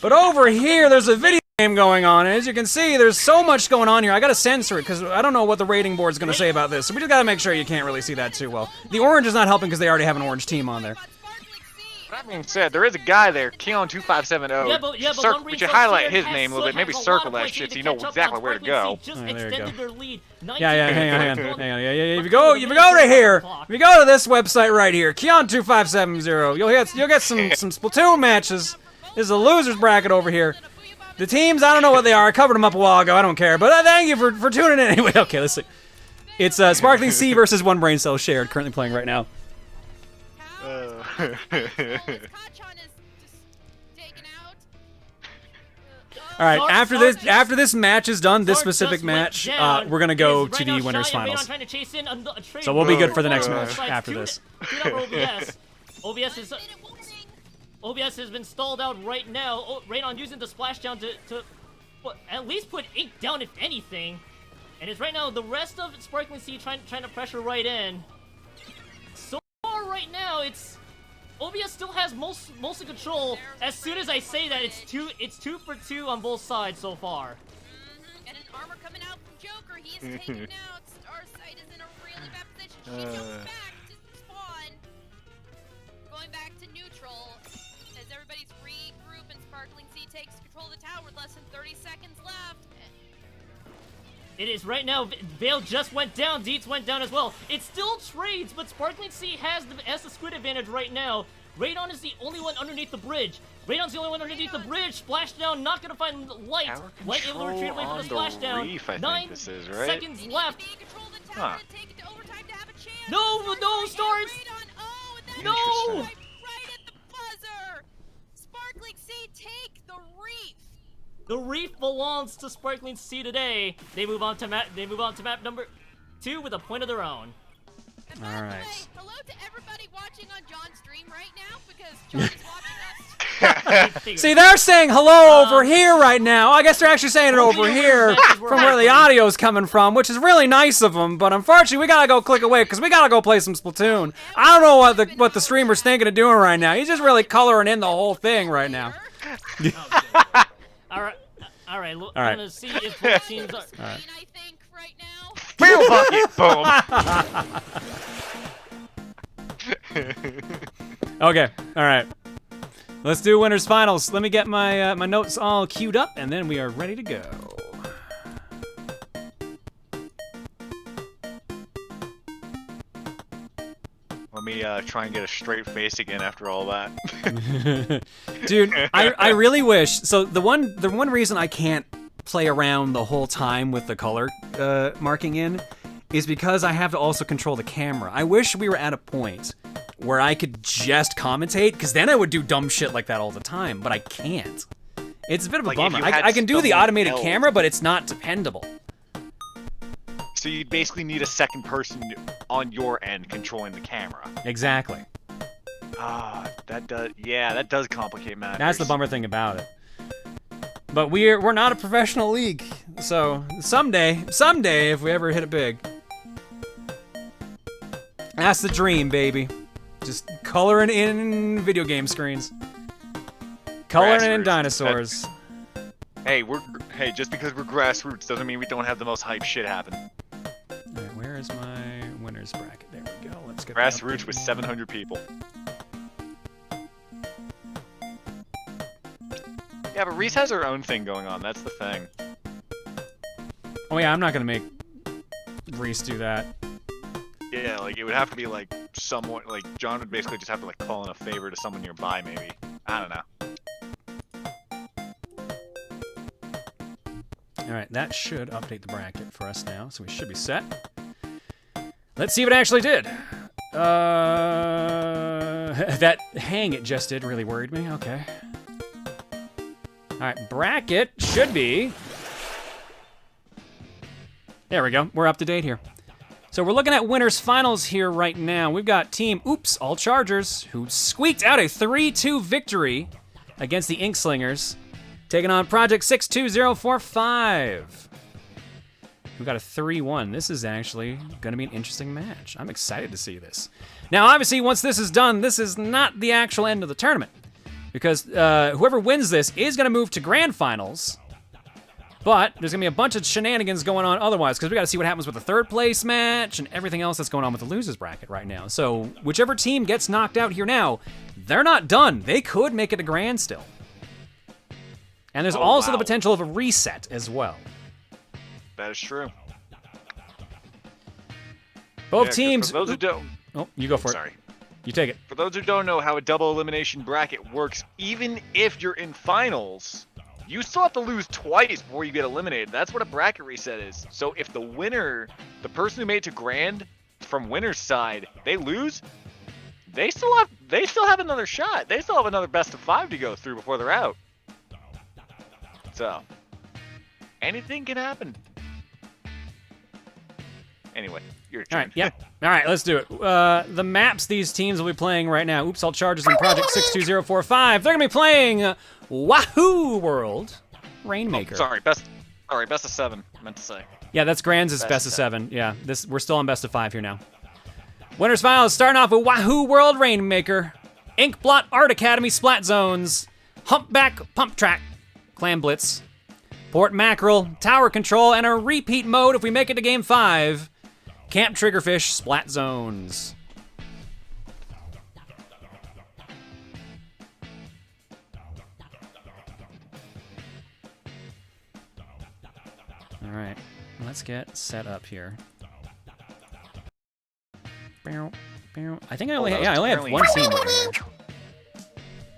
But over here, there's a video game going on. And as you can see, there's so much going on here. I gotta censor it because I don't know what the rating board's gonna say about this. So we just gotta make sure you can't really see that too well. The orange is not helping because they already have an orange team on there. That being said, there is a guy there, Keon2570. Yeah, but We should highlight his name a little bit. Maybe circle that shit so you know exactly where to go. Just there you extended go. their lead. Yeah, hang on. Yeah. If you go to here, if you go to this website right here, Keon2570, you'll get some Splatoon matches. This is a losers bracket over here. The teams, I don't know what they are. I covered them up a while ago. I don't care. But thank you for tuning in anyway. Okay, let's see. It's Sparkling Sea versus One Brain Cell Shared, currently playing right now. All right, after this match is done, this specific match, we're gonna go to the winners finals. So we'll be good for the next match after this. OBS has been stalled out right now. Oh, Raydon using the splashdown to at least put Ink down, if anything. And it's right now the rest of Sparkling Sea trying to pressure right in. So far right now, it's OBS still has most of control. As soon as I say that, it's 2 for 2 on both sides so far. And an armor coming out from Joker. He is taken out. Starsight is in a really bad position. She jumps back to spawn. Going back to neutral. As everybody's regroup and Sparkling Sea takes control of the tower with less than 30 seconds left. It is right now. Vale just went down. Deets went down as well. It still trades, but Sparkling Sea has the squid advantage right now. Raydon is the only one underneath the bridge. Raydon's the only one underneath the bridge. Splashdown, not gonna find light. Light able to retreat away from the splashdown. Reef, I 9 think this is, right? seconds left. Huh. No, Stars! No! Right at the buzzer. Sparkling Sea take the reef. The reef belongs to Sparkling Sea today. They move on to map number 2 with a point of their own. And by the way, hello to everybody watching on John's stream right now, because John is watching us. See, they're saying hello over here right now. I guess they're actually saying it over here from where the audio is coming from, which is really nice of them. But unfortunately, we gotta go click away because we gotta go play some Splatoon. I don't know what the streamer's thinking of doing right now. He's just really coloring in the whole thing right now. All right. I'm gonna see if both teams are. I think right now. Fail bucket, boom. Okay, all right. Let's do winners finals. Let me get my my notes all queued up, and then we are ready to go. Let me try and get a straight face again after all that. Dude, I really wish. So the one reason I can't play around the whole time with the color marking in is because I have to also control the camera. I wish we were at a point where I could just commentate, because then I would do dumb shit like that all the time, but I can't. It's a bit of a bummer. I can do the automated camera, but it's not dependable. So you basically need a second person on your end controlling the camera. Exactly. That does complicate matters. That's the bummer thing about it. But we're not a professional league, so someday if we ever hit it big, that's the dream, baby. Just coloring in video game screens, coloring in dinosaurs. Hey, just because we're grassroots doesn't mean we don't have the most hype shit happen. All right, where is my winners bracket? There we go. Let's get grassroots with 700 people. Yeah, but Reese has her own thing going on. That's the thing. Oh yeah, I'm not gonna make Reese do that. Yeah, like it would have to be like someone, like John would basically just have to like call in a favor to someone nearby, maybe. I don't know. All right, that should update the bracket for us now, so we should be set. Let's see if it actually did. That hang it just did really worried me. Okay. All right, bracket should be. There we go. We're up to date here. So we're looking at winners finals here right now. We've got Team All Chargers, who squeaked out a 3-2 victory against the Inkslingers, taking on Project 62045. We've got a 3-1. This is actually going to be an interesting match. I'm excited to see this. Now, obviously, once this is done, this is not the actual end of the tournament, because whoever wins this is going to move to grand finals, But there's gonna be a bunch of shenanigans going on otherwise, because we gotta see what happens with the third place match and everything else that's going on with the losers bracket right now. So whichever team gets knocked out here now, they're not done. They could make it a grand still. And there's also the potential of a reset as well. That is true. Both teams. For those who don't, oh, you go for it. Sorry. You take it. For those who don't know how a double elimination bracket works, even if you're in finals, you still have to lose twice before you get eliminated. That's what a bracket reset is. So if the winner, the person who made it to grand from winner's side, they lose, they still have another shot. They still have another best of 5 to go through before they're out. So anything can happen. Anyway, your turn. All right, yeah. All right, let's do it. The maps these teams will be playing right now. Oops, All Chargers and Project 62045. They're gonna be playing Wahoo World Rainmaker. Oh, best of 7. I meant to say. Yeah, that's Grands is best of 7. Yeah, we're still on best of 5 here now. Winners finals starting off with Wahoo World Rainmaker, Inkblot Art Academy Splat Zones, Humpback Pump Track, Clam Blitz, Port Mackerel, Tower Control, and a repeat mode if we make it to Game 5. Camp Triggerfish Splat Zones. All right, let's get set up here. I think I only have one team over here.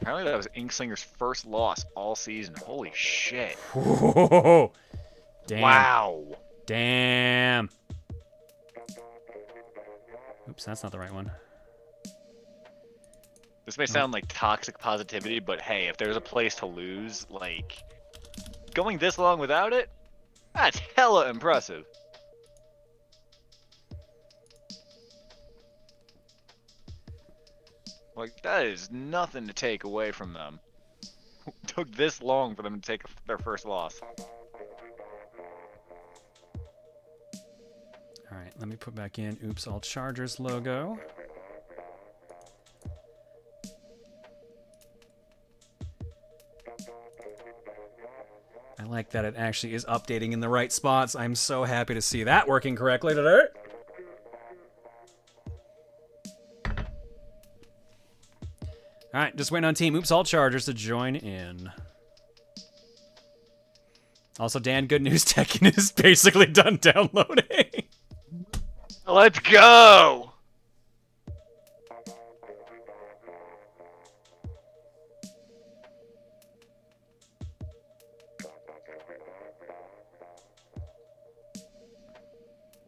Apparently that was Inkslinger's first loss all season. Holy shit. Whoa. Damn. Wow. Damn. Oops, that's not the right one. This may sound like toxic positivity, but hey, if there's a place to lose, like, going this long without it, that's hella impressive. Like, that is nothing to take away from them. It took this long for them to take their first loss. All right, let me put back in Oops All Chargers logo. I like that it actually is updating in the right spots. I'm so happy to see that working correctly today. All right, just waiting on Team Oops All Chargers to join in. Also, Dan, good news, Tekken is basically done downloading. Let's go! I'm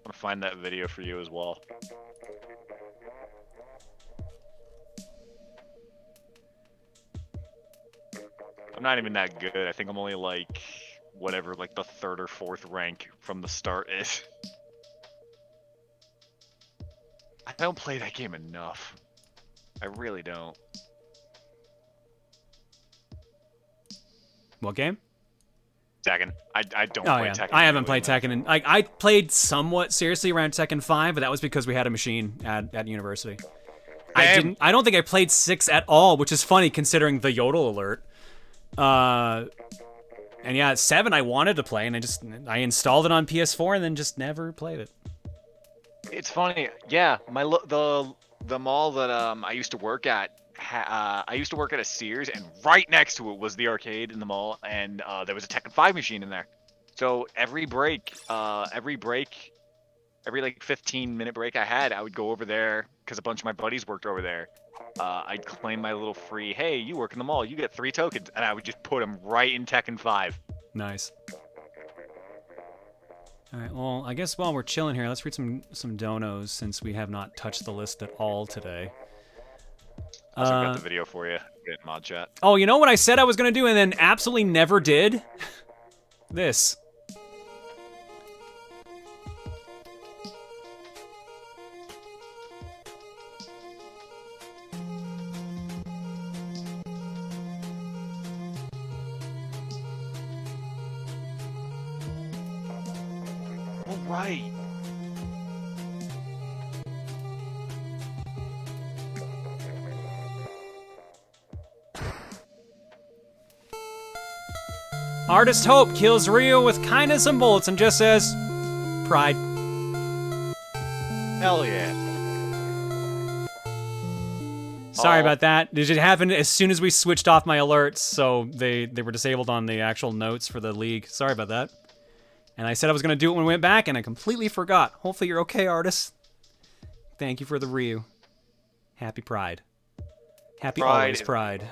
gonna find that video for you as well. I'm not even that good. I think I'm only like, whatever, like the 3rd or 4th rank from the start is. I don't play that game enough. I really don't. What game? Tekken. I don't play Tekken. I haven't played Tekken, and I played somewhat seriously around Tekken 5, but that was because we had a machine at university. I don't think I played 6 at all, which is funny considering the yodel alert. And yeah, 7 I wanted to play, and I installed it on PS4 and then just never played it. It's funny. Yeah, the mall that I used to work at. I used to work at a Sears, and right next to it was the arcade in the mall, and there was a Tekken 5 machine in there. So every like 15-minute break I had, I would go over there because a bunch of my buddies worked over there. I'd claim my little free, hey, you work in the mall, you get 3 tokens, and I would just put them right in Tekken 5. Nice. All right, well, I guess while we're chilling here, let's read some donos since we have not touched the list at all today. I also got the video for you in mod chat. Oh, you know what I said I was going to do and then absolutely never did? This. All right. Artist Hope kills Ryu with kindness and bullets and just says, pride. Hell yeah. Sorry about that. It just happened as soon as we switched off my alerts, so they were disabled on the actual notes for the league. Sorry about that. And I said I was going to do it when we went back, and I completely forgot. Hopefully you're okay, artist. Thank you for the Ryu. Happy Pride. Happy always Pride.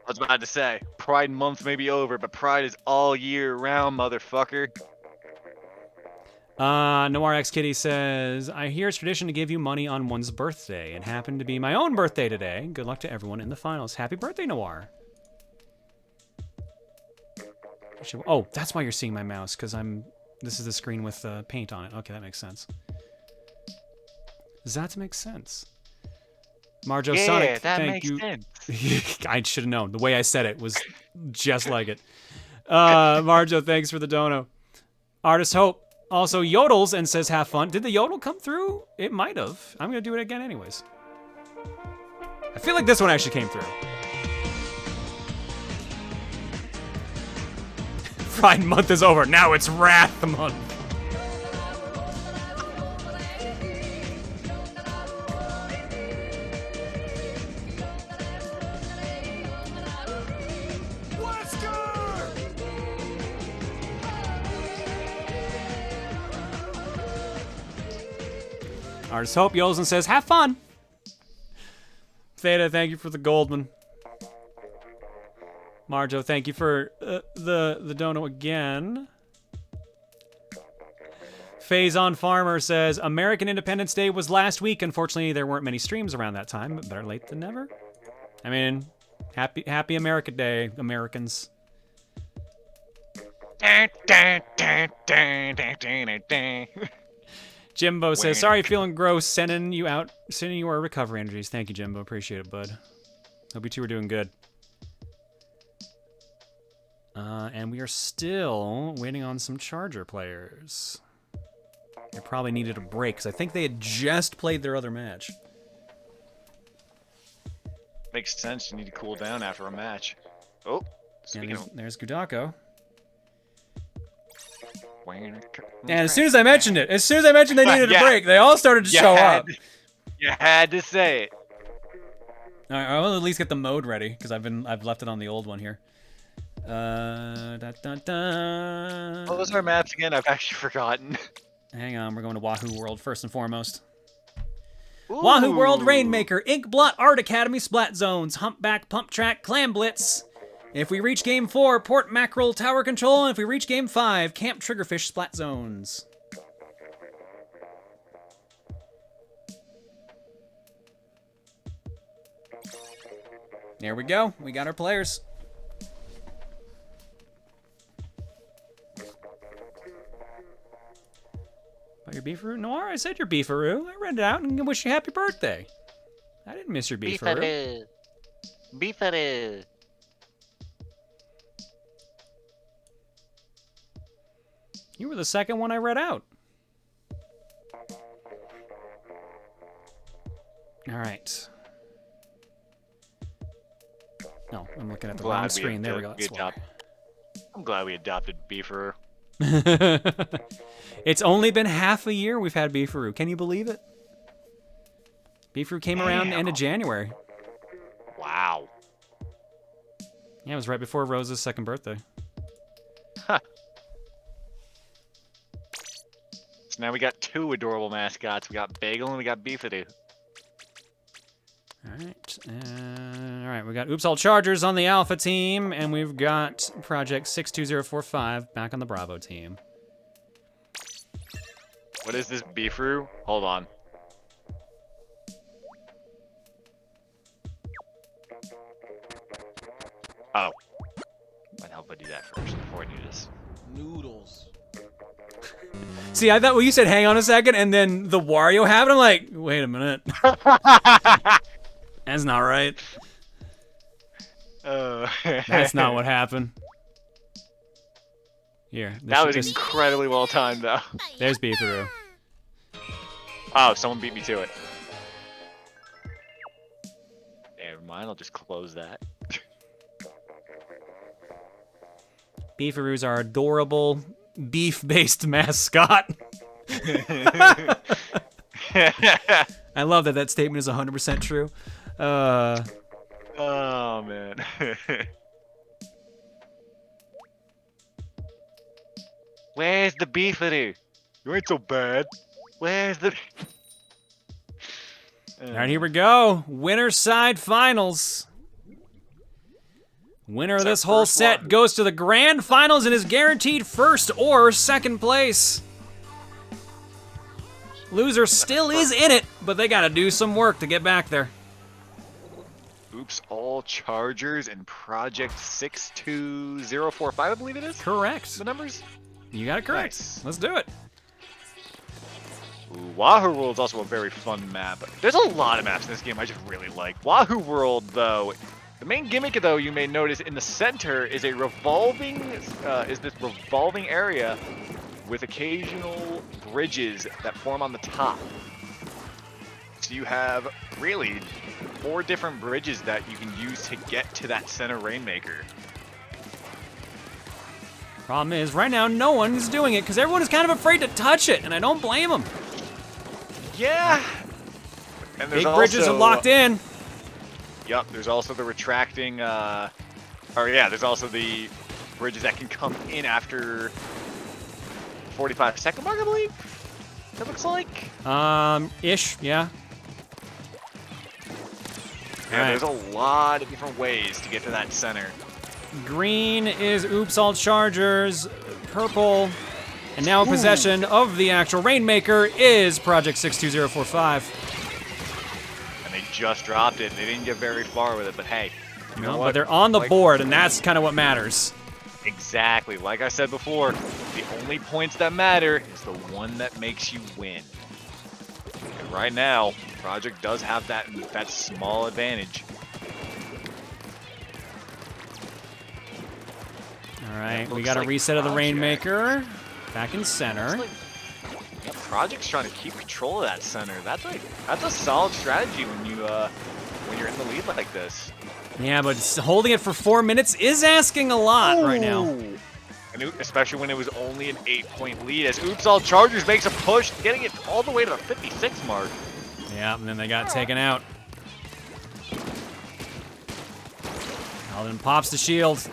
I was about to say, Pride Month may be over, but Pride is all year round, motherfucker. Noir X Kitty says, I hear it's tradition to give you money on one's birthday. It happened to be my own birthday today. Good luck to everyone in the finals. Happy birthday, Noir. Oh, that's why you're seeing my mouse, because this is the screen with paint on it. Okay, that makes sense. Does that make sense? Marjo Sonic, thank you. Sense. I should have known. The way I said it was just like it. Marjo, thanks for the dono. Artist Hope also yodels and says, have fun. Did the yodel come through? It might have. I'm going to do it again anyways. I feel like this one actually came through. Pride Month is over. Now it's Wrath Month. Artist Hope yells and says, have fun. Theta, thank you for the Goldman. Marjo, thank you for the dono again. Faison Farmer says, American Independence Day was last week. Unfortunately, there weren't many streams around that time, but better late than never. I mean, happy America Day, Americans. Jimbo says, sorry you're feeling gross, sending you our recovery energies. Thank you, Jimbo. Appreciate it, bud. Hope you two are doing good. And we are still waiting on some Charger players. They probably needed a break, because I think they had just played their other match. Makes sense. You need to cool down after a match. Oh, and there's Gudako. And as soon as I mentioned it, they needed a break, they all started to show up. You had to say it. All right, I'll at least get the mode ready, because I've left it on the old one here. What was our maps again? I've actually forgotten. Hang on, we're going to Wahoo World first and foremost. Ooh. Wahoo World, Rainmaker, Inkblot, Art Academy, Splat Zones, Humpback, Pump Track, Clam Blitz. If we reach Game 4, Port Mackerel, Tower Control, and if we reach Game 5, Camp Triggerfish, Splat Zones. There we go. We got our players. About your Beefaroo? Noir, I said your Beefaroo. I read it out and wish you happy birthday. I didn't miss your Beefaroo. Beefaroo. You were the second one I read out. All right. No, I'm looking at the wrong screen. There we go. I'm glad we adopted Beefaroo. It's only been half a year we've had Beefaroo. Can you believe it? Beefaroo came around the end of January. Wow. Yeah, it was right before Rose's second birthday. Huh. So now we got two adorable mascots. We got Bagel and we got Beefadoo. All right, we got Oops All Chargers on the Alpha team, and we've got Project 62045 back on the Bravo team. What is this Beefaroo? Hold on. Oh. Might help I do that first before I do this. Noodles. See, I thought, well, you said hang on a second, and then the Wario happened. I'm like, wait a minute. That's not right. That's not what happened. Here. That was incredibly well timed, though. There's Beefaroo. Oh, someone beat me to it. Never mind, I'll just close that. Beefaroo's our adorable beef-based mascot. I love that statement is 100% true. Oh, man. Where's the beefaroo? You ain't so bad. Where's the... All right, here we go. Winner side finals. Winner of this whole set goes to the grand finals and is guaranteed first or second place. Loser still is in it, but they gotta do some work to get back there. Oops, all Chargers and Project 62045, I believe it is? Correct. The numbers? You got it correct. Nice. Let's do it. Ooh, Wahoo World's also a very fun map. There's a lot of maps in this game I just really like. Wahoo World, though, the main gimmick, though, you may notice in the center is a revolving, this revolving area with occasional bridges that form on the top. So you have really 4 different bridges that you can use to get to that center Rainmaker. Problem is, right now, no one is doing it because everyone is kind of afraid to touch it, and I don't blame them. Yeah. And Big bridges are locked in. Yup, there's also the retracting, there's also the bridges that can come in after 45-second mark, I believe? It looks like. Ish, yeah. Yeah, there's a lot of different ways to get to that center. Green is Oops All Chargers. Purple, and now in possession of the actual Rainmaker, is Project 62045. And they just dropped it. They didn't get very far with it, but hey. You know what? But they're on the board, and that's kind of what matters. Exactly. Like I said before, the only points that matter is the one that makes you win. And right now, Project does have that small advantage. All right, we got a reset of the Rainmaker. Back in center. Yeah, Project's trying to keep control of that center. That's a solid strategy when you're in the lead like this. Yeah, but holding it for 4 minutes is asking a lot right now. And especially when it was only an 8-point lead, as Oops All Chargers makes a push, getting it all the way to the 56 mark. Yeah, and then they got taken out. Paladin pops the shield.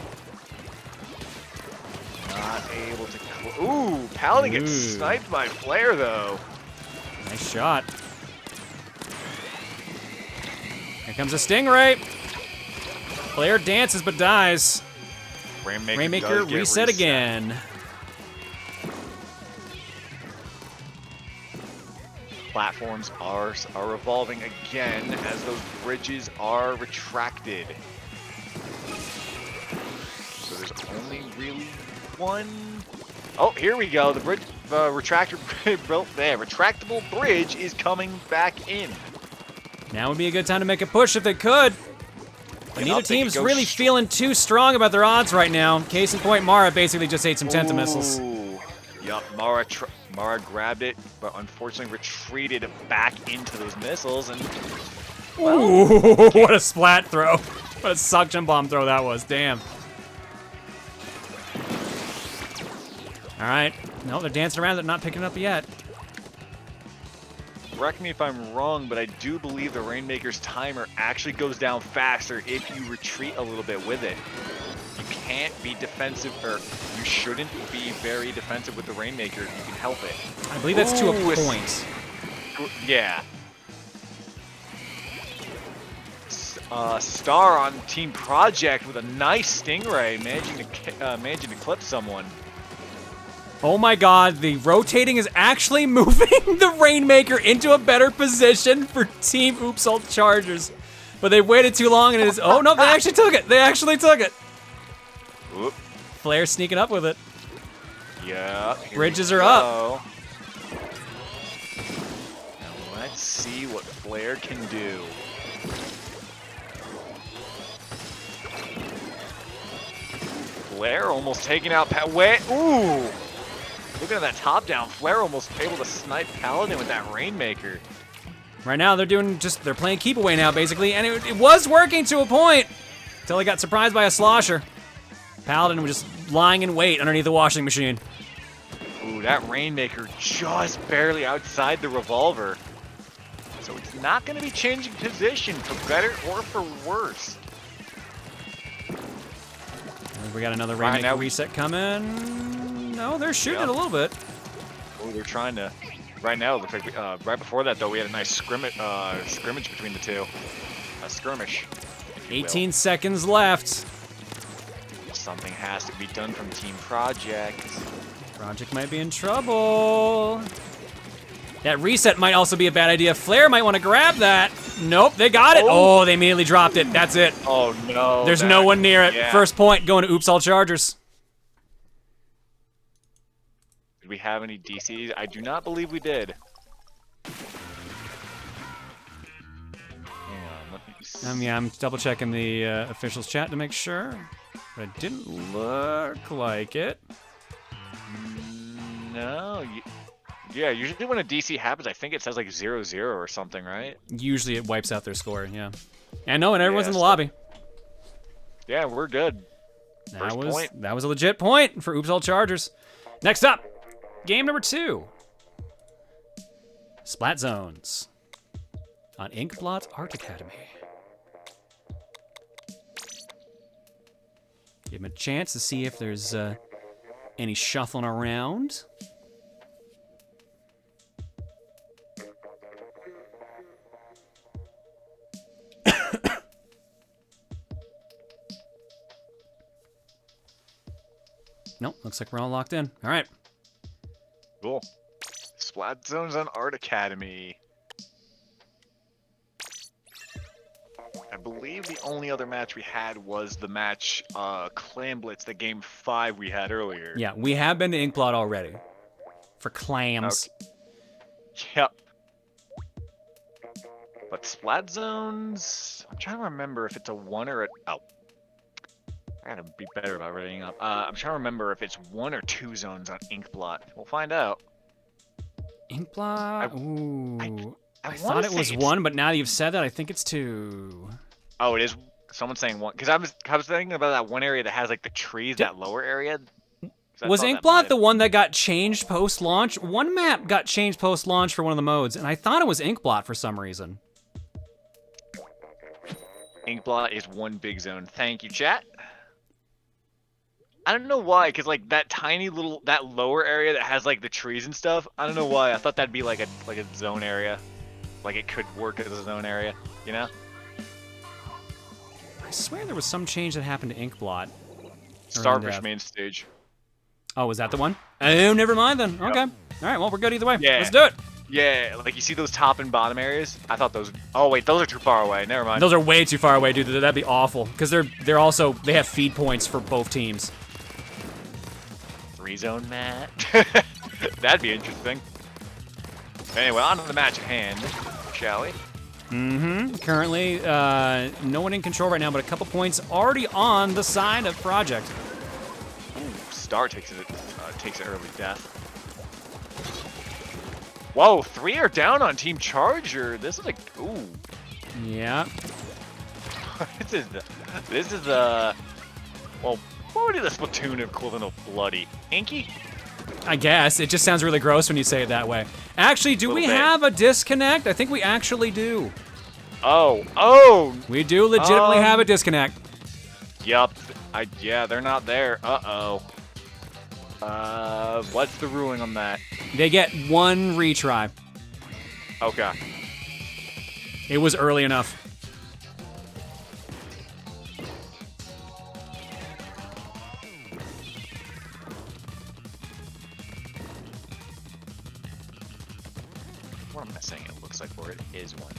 Not able to. Ooh, Paladin gets sniped by Flare though. Nice shot. Here comes a Stingray. Flare dances but dies. Rainmaker reset again. Platforms are revolving again as those bridges are retracted. So there's only really one. Oh, here we go. The bridge, retractable bridge is coming back in. Now would be a good time to make a push if they could. But neither team's really feeling too strong about their odds right now. Case in point, Mara basically just ate some Tentamissiles. Yup, Mara grabbed it, but unfortunately retreated back into those missiles and. Well, ooh, what a splat throw! What a suction bomb throw that was! Damn. All right, no, they're dancing around. They're not picking it up yet. Correct me if I'm wrong, but I do believe the Rainmaker's timer actually goes down faster if you retreat a little bit with it. You can't be defensive, or you shouldn't be very defensive with the Rainmaker if you can help it. I believe that's to a point. Yeah. Star on Team Project with a nice Stingray, managing to clip someone. Oh my god, the rotating is actually moving the Rainmaker into a better position for Team Oops All Chargers. But they waited too long and it is, oh no, they actually took it. They actually took it. Oop. Flare sneaking up with it. Yeah. Bridges are up. Now let's see what Flare can do. Flare almost taking out ooh! Looking at that top down, Flare almost able to snipe Paladin with that Rainmaker. Right now they're playing keep away now basically, and it was working to a point until they got surprised by a slosher. Paladin was just lying in wait underneath the washing machine. Ooh, that Rainmaker just barely outside the revolver. So it's not going to be changing position for better or for worse. We got another Rainmaker reset coming. No, they're shooting it a little bit. Oh, they're trying to. Right now, it looks like right before that, though, we had a nice scrimmage between the two. A skirmish. 18 seconds left. Something has to be done from Team Project. Project might be in trouble. That reset might also be a bad idea. Flare might want to grab that. Nope, they got it. Oh, they immediately dropped it. That's it. Oh, no. There's no one near it. Yeah. First point going to Oops All Chargers. Did we have any DCs? I do not believe we did. Hang on, let me see. Yeah, I'm double checking the officials chat to make sure. But it didn't look like it. No. Yeah, usually when a DC happens, I think it says like 0-0 or something, right? Usually it wipes out their score, yeah. And no, and everyone's in the lobby. Yeah, we're good. That was a legit point for Oops All Chargers. Next up, game number 2. Splat Zones on Inkblot Art Academy. Give him a chance to see if there's any shuffling around. Nope, looks like we're all locked in. All right. Cool. Splat Zones on Art Academy. I believe the only other match we had was the match Clam Blitz, the game 5 we had earlier. Yeah, we have been to Inkblot already. For clams. Okay. Yep. But Splat Zones, I'm trying to remember if it's a 1 or a... Oh. I gotta be better about reading up. I'm trying to remember if it's 1 or 2 zones on Inkblot. We'll find out. Inkblot? Ooh. I wanna thought it say was it's- 1, but now that you've said that, I think it's 2. Oh, it is. Someone's saying 1. Because I was thinking about that one area that has like the trees, that lower area. Was Inkblot the one that got changed post-launch? One map got changed post-launch for one of the modes, and I thought it was Inkblot for some reason. Inkblot is one big zone. Thank you, chat. I don't know why, because like that tiny little, that lower area that has like the trees and stuff, I don't know why. I thought that'd be like a zone area. Like it could work as a zone area, you know? I swear there was some change that happened to Inkblot. Starfish main stage. Oh, was that the one? Oh, never mind then. Okay. All right, well, we're good either way. Yeah. Let's do it. Yeah, like you see those top and bottom areas? I thought those, oh wait, those are too far away. Never mind. Those are way too far away, dude. That'd be awful. Because they're also, they have feed points for both teams. 3-zone mat. That'd be interesting. Anyway, on to the match at hand, shall we? Mm-hmm. Currently, no one in control right now, but a couple points already on the side of Project. Ooh, Star takes it early death. Whoa, 3 are down on Team Charger. This is like, ooh. Yeah. this is well, what would be the Splatoon equivalent of bloody? Inky? I guess. It just sounds really gross when you say it that way. Actually, do we have a disconnect? I think we actually do. Oh. We do legitimately have a disconnect. Yup. Yeah, they're not there. Uh-oh. What's the ruling on that? They get 1 retry. Okay. It was early enough. What am I saying? It looks like where it is 1.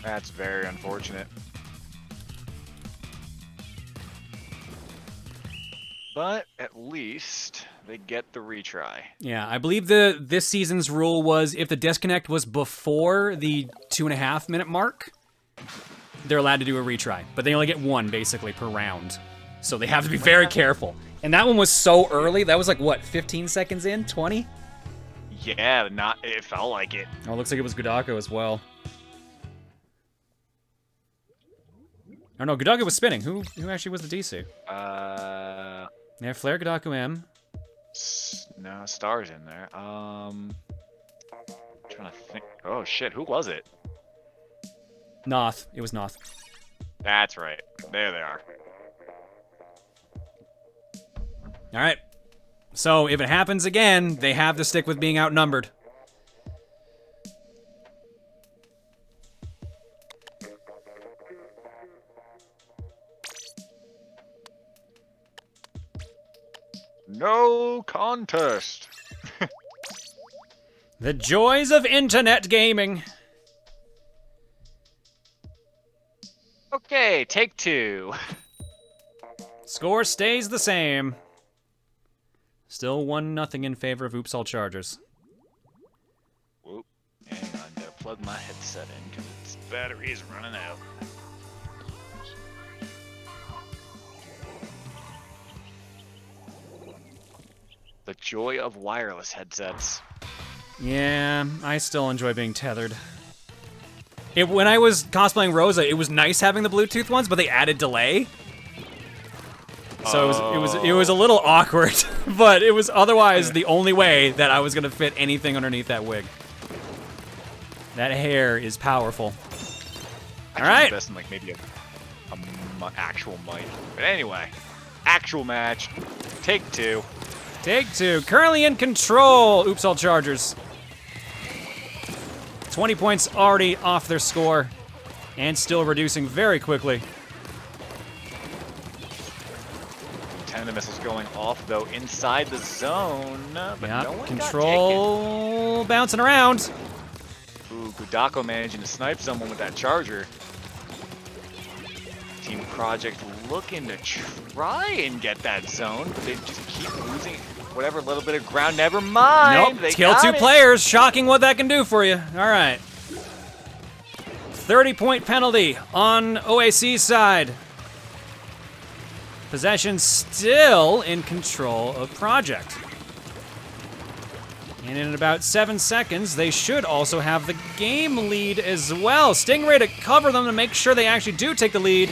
That's very unfortunate. But at least they get the retry. Yeah, I believe this season's rule was if the disconnect was before the 2.5 minute mark, they're allowed to do a retry. But they only get 1 basically per round. So they have to be very careful. And that one was so early. That was like, what, 15 seconds in? 20? Yeah, it felt like it. Oh, it looks like it was Gudako as well. Oh no, Gudako was spinning. Who actually was the DC? Yeah, Flare, Gudako, M. No, Star's in there. Trying to think. Oh shit, who was it? Noth. It was Noth. That's right. There they are. All right. So if it happens again, they have to stick with being outnumbered. No contest. The joys of internet gaming. Okay, take 2. Score stays the same. Still 1-0 in favor of Oops All Chargers. Whoop. Hang on, gotta plug my headset in because its battery is running out. The joy of wireless headsets. Yeah, I still enjoy being tethered. When I was cosplaying Rosa, it was nice having the Bluetooth ones, but they added delay. So it was a little awkward, but it was otherwise the only way that I was gonna fit anything underneath that wig. That hair is powerful. All right. Best in like maybe a actual mic. But anyway, actual match. Take 2. Take 2. Currently in control. Oops All Chargers. 20 points already off their score, and still reducing very quickly. Tentative missiles going off though inside the zone, but Yeah, no one control bouncing around. got taken. Ooh, Gudako managing to snipe someone with that charger. Team Project looking to try and get that zone, but they just keep losing whatever little bit of ground. Never mind. Nope, They kill got 2 it. players. Shocking what that can do for you. All right. 30-point penalty on OAC's side. Possession still in control of Project. And in about 7 seconds, they should also have the game lead as well. Stingray to cover them to make sure they actually do take the lead.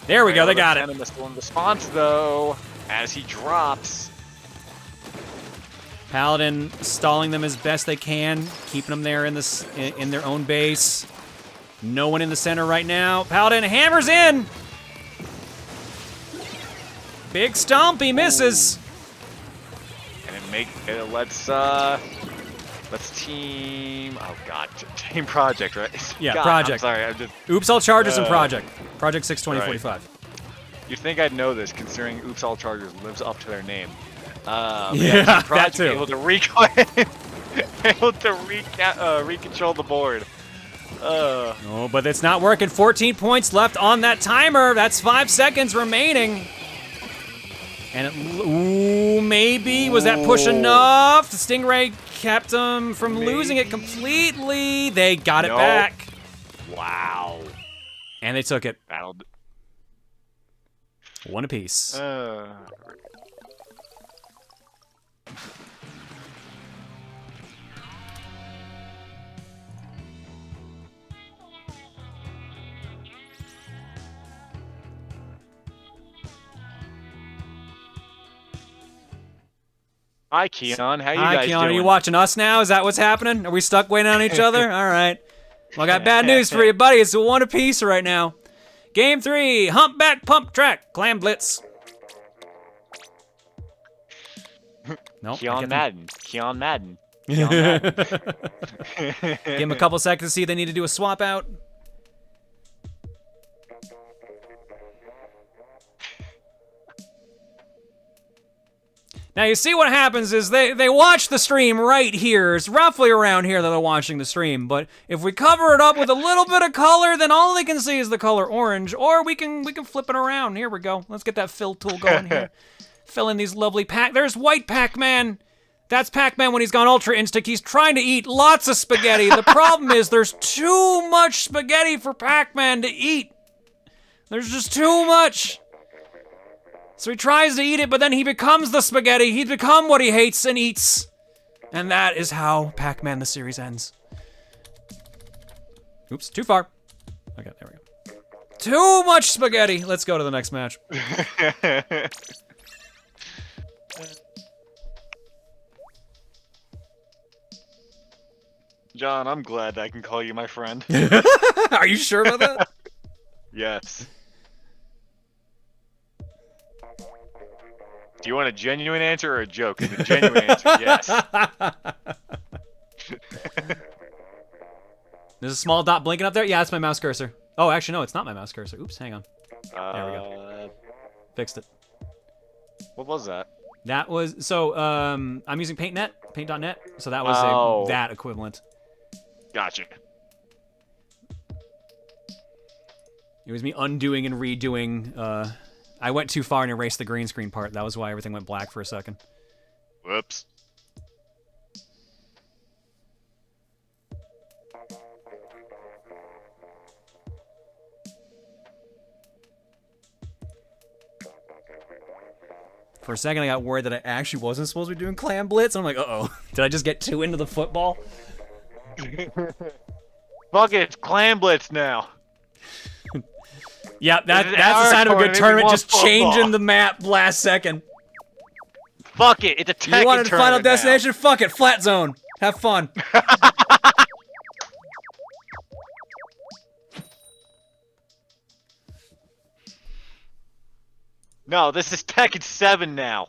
There we go, they got it. Tentative missile in response though, as he drops. Paladin stalling them as best they can, keeping them there in their own base. No one in the center right now. Paladin hammers in. Big stomp, he misses. And it lets team. Oh god, Team Project, right? Yeah, God, Project. I'm sorry, I'm just. Oops All Chargers and Project. Project 62045. You'd think I'd know this, considering Oops All Chargers lives up to their name. Yeah, Team that Project too. able to reclaim, able to recontrol the board. Oh, but it's not working. 14 points left on that timer. That's 5 seconds remaining. And ooh, maybe was that push enough? Stingray kept them from losing it completely. They got it back. Wow. And they took it. That'll. One apiece. Hi, Keon. How you Hi, guys Keon. doing? Are you watching us now? Is that what's happening? Are we stuck waiting on each other? All right. Well, I got bad news for you, buddy. It's a one apiece right now. Game 3, Humpback Pump Track, Clam Blitz. Nope. Keon Madden. Keon Madden. Give him a couple seconds to see if they need to do a swap out. Now you see what happens is they watch the stream right here. It's roughly around here that they're watching the stream. But if we cover it up with a little bit of color, then all they can see is the color orange. Or we can flip it around. Here we go. Let's get that fill tool going here. Fill in these lovely pack. There's white Pac-Man. That's Pac-Man when he's gone Ultra Instinct. He's trying to eat lots of spaghetti. The problem is there's too much spaghetti for Pac-Man to eat. There's just too much. So he tries to eat it, but then he becomes the spaghetti. He's become what he hates and eats. And that is how Pac-Man the series ends. Oops, too far. Okay, there we go. Too much spaghetti. Let's go to the next match. John, I'm glad I can call you my friend. Are you sure about that? Yes. Do you want a genuine answer or a joke? And the genuine answer, yes. There's a small dot blinking up there? Yeah, that's my mouse cursor. Oh, actually, no, it's not my mouse cursor. Oops, hang on. There we go. Fixed it. What was that? That was, so, I'm using paint.net, so that was that equivalent. Gotcha. It was me undoing and redoing, I went too far and erased the green screen part. That was why everything went black for a second. Whoops. For a second, I got worried that I actually wasn't supposed to be doing Clam Blitz. I'm like, uh-oh. Did I just get too into the football? Fuck it, it's Clam Blitz now. Yeah, that's the sign of a good tournament, just changing the map last second. Fuck it, it's a Tekken tournament. You wanted Final Destination? Fuck it, flat zone. Have fun. No, this is Tekken 7 now.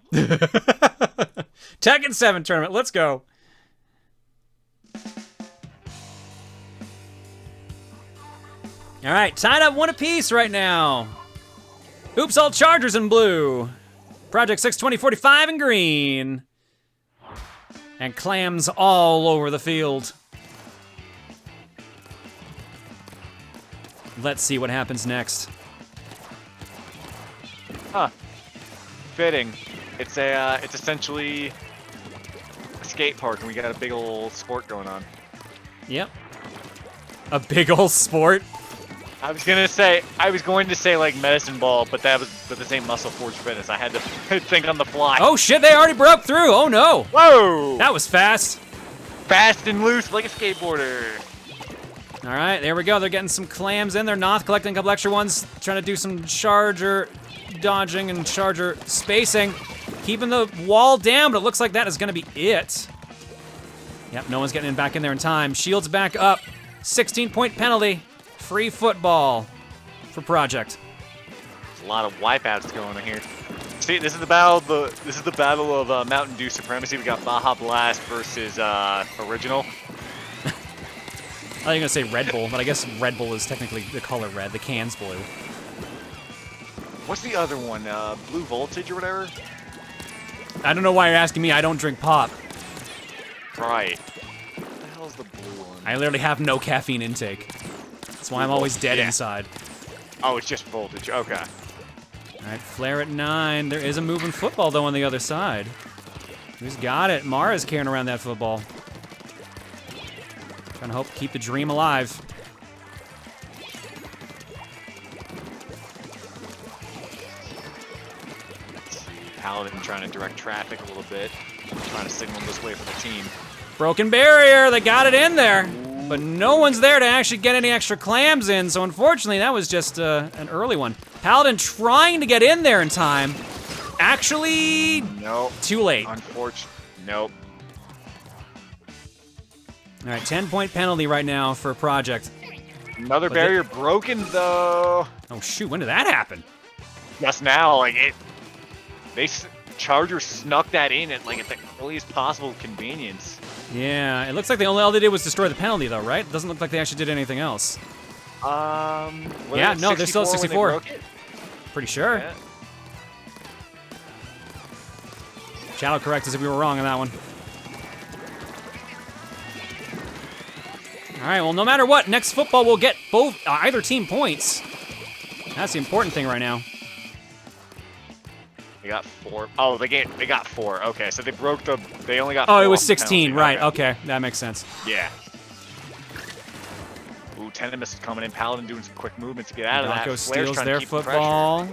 Tekken 7 tournament, let's go. All right, tied up 1 apiece right now. Oops, all Chargers in blue. Project 62045 in green. And clams all over the field. Let's see what happens next. Huh. Fitting. It's essentially a skate park, and we got a big old sport going on. Yep. A big old sport. I was going to say like medicine ball, but this ain't Muscle Forge Fitness. I had to think on the fly. Oh shit, they already broke through. Oh no. Whoa! That was fast. Fast and loose like a skateboarder. All right, there we go. They're getting some clams in. They're not collecting a couple extra ones. Trying to do some charger dodging and charger spacing. Keeping the wall down, but it looks like that is going to be it. Yep, no one's getting back in there in time. Shields back up. 16-point penalty. Free football for Project. There's a lot of wipeouts going on here. See, this is the battle of Mountain Dew supremacy. We got Baja Blast versus Original. I thought you were gonna say Red Bull, but I guess Red Bull is technically the color red. The can's blue. What's the other one? Blue Voltage or whatever? I don't know why you're asking me. I don't drink pop. Right. What the hell's the blue one? I literally have no caffeine intake. That's why I'm always dead inside. Oh, it's just voltage. Okay. All right, flare at 9. There is a moving football, though, on the other side. Who's got it? Mara's carrying around that football. Trying to hope to keep the dream alive. Paladin trying to direct traffic a little bit. Trying to signal this way for the team. Broken barrier. They got it in there. But no one's there to actually get any extra clams in, so unfortunately that was just an early one. Paladin trying to get in there in time. Actually, nope. Too late. Unfortunately, nope. All right, 10-point penalty right now for Project. Another barrier broken though. Oh shoot, when did that happen? Just now, like Charger snuck that in at like at the earliest possible convenience. Yeah, it looks like all they did was destroy the penalty though, right? It doesn't look like they actually did anything else. Yeah, no, they're still at 64. Pretty sure. Yeah. Shadow correct us if we were wrong on that one. All right, well, no matter what, next football will get either team points. That's the important thing right now. They got 4. Oh, they got 4. Okay, so they only got 4. Oh, it was 16, right? Okay, that makes sense. Yeah. Ooh, Tentamus is coming in. Paladin doing some quick movement to get out of that. Gudako steals their football.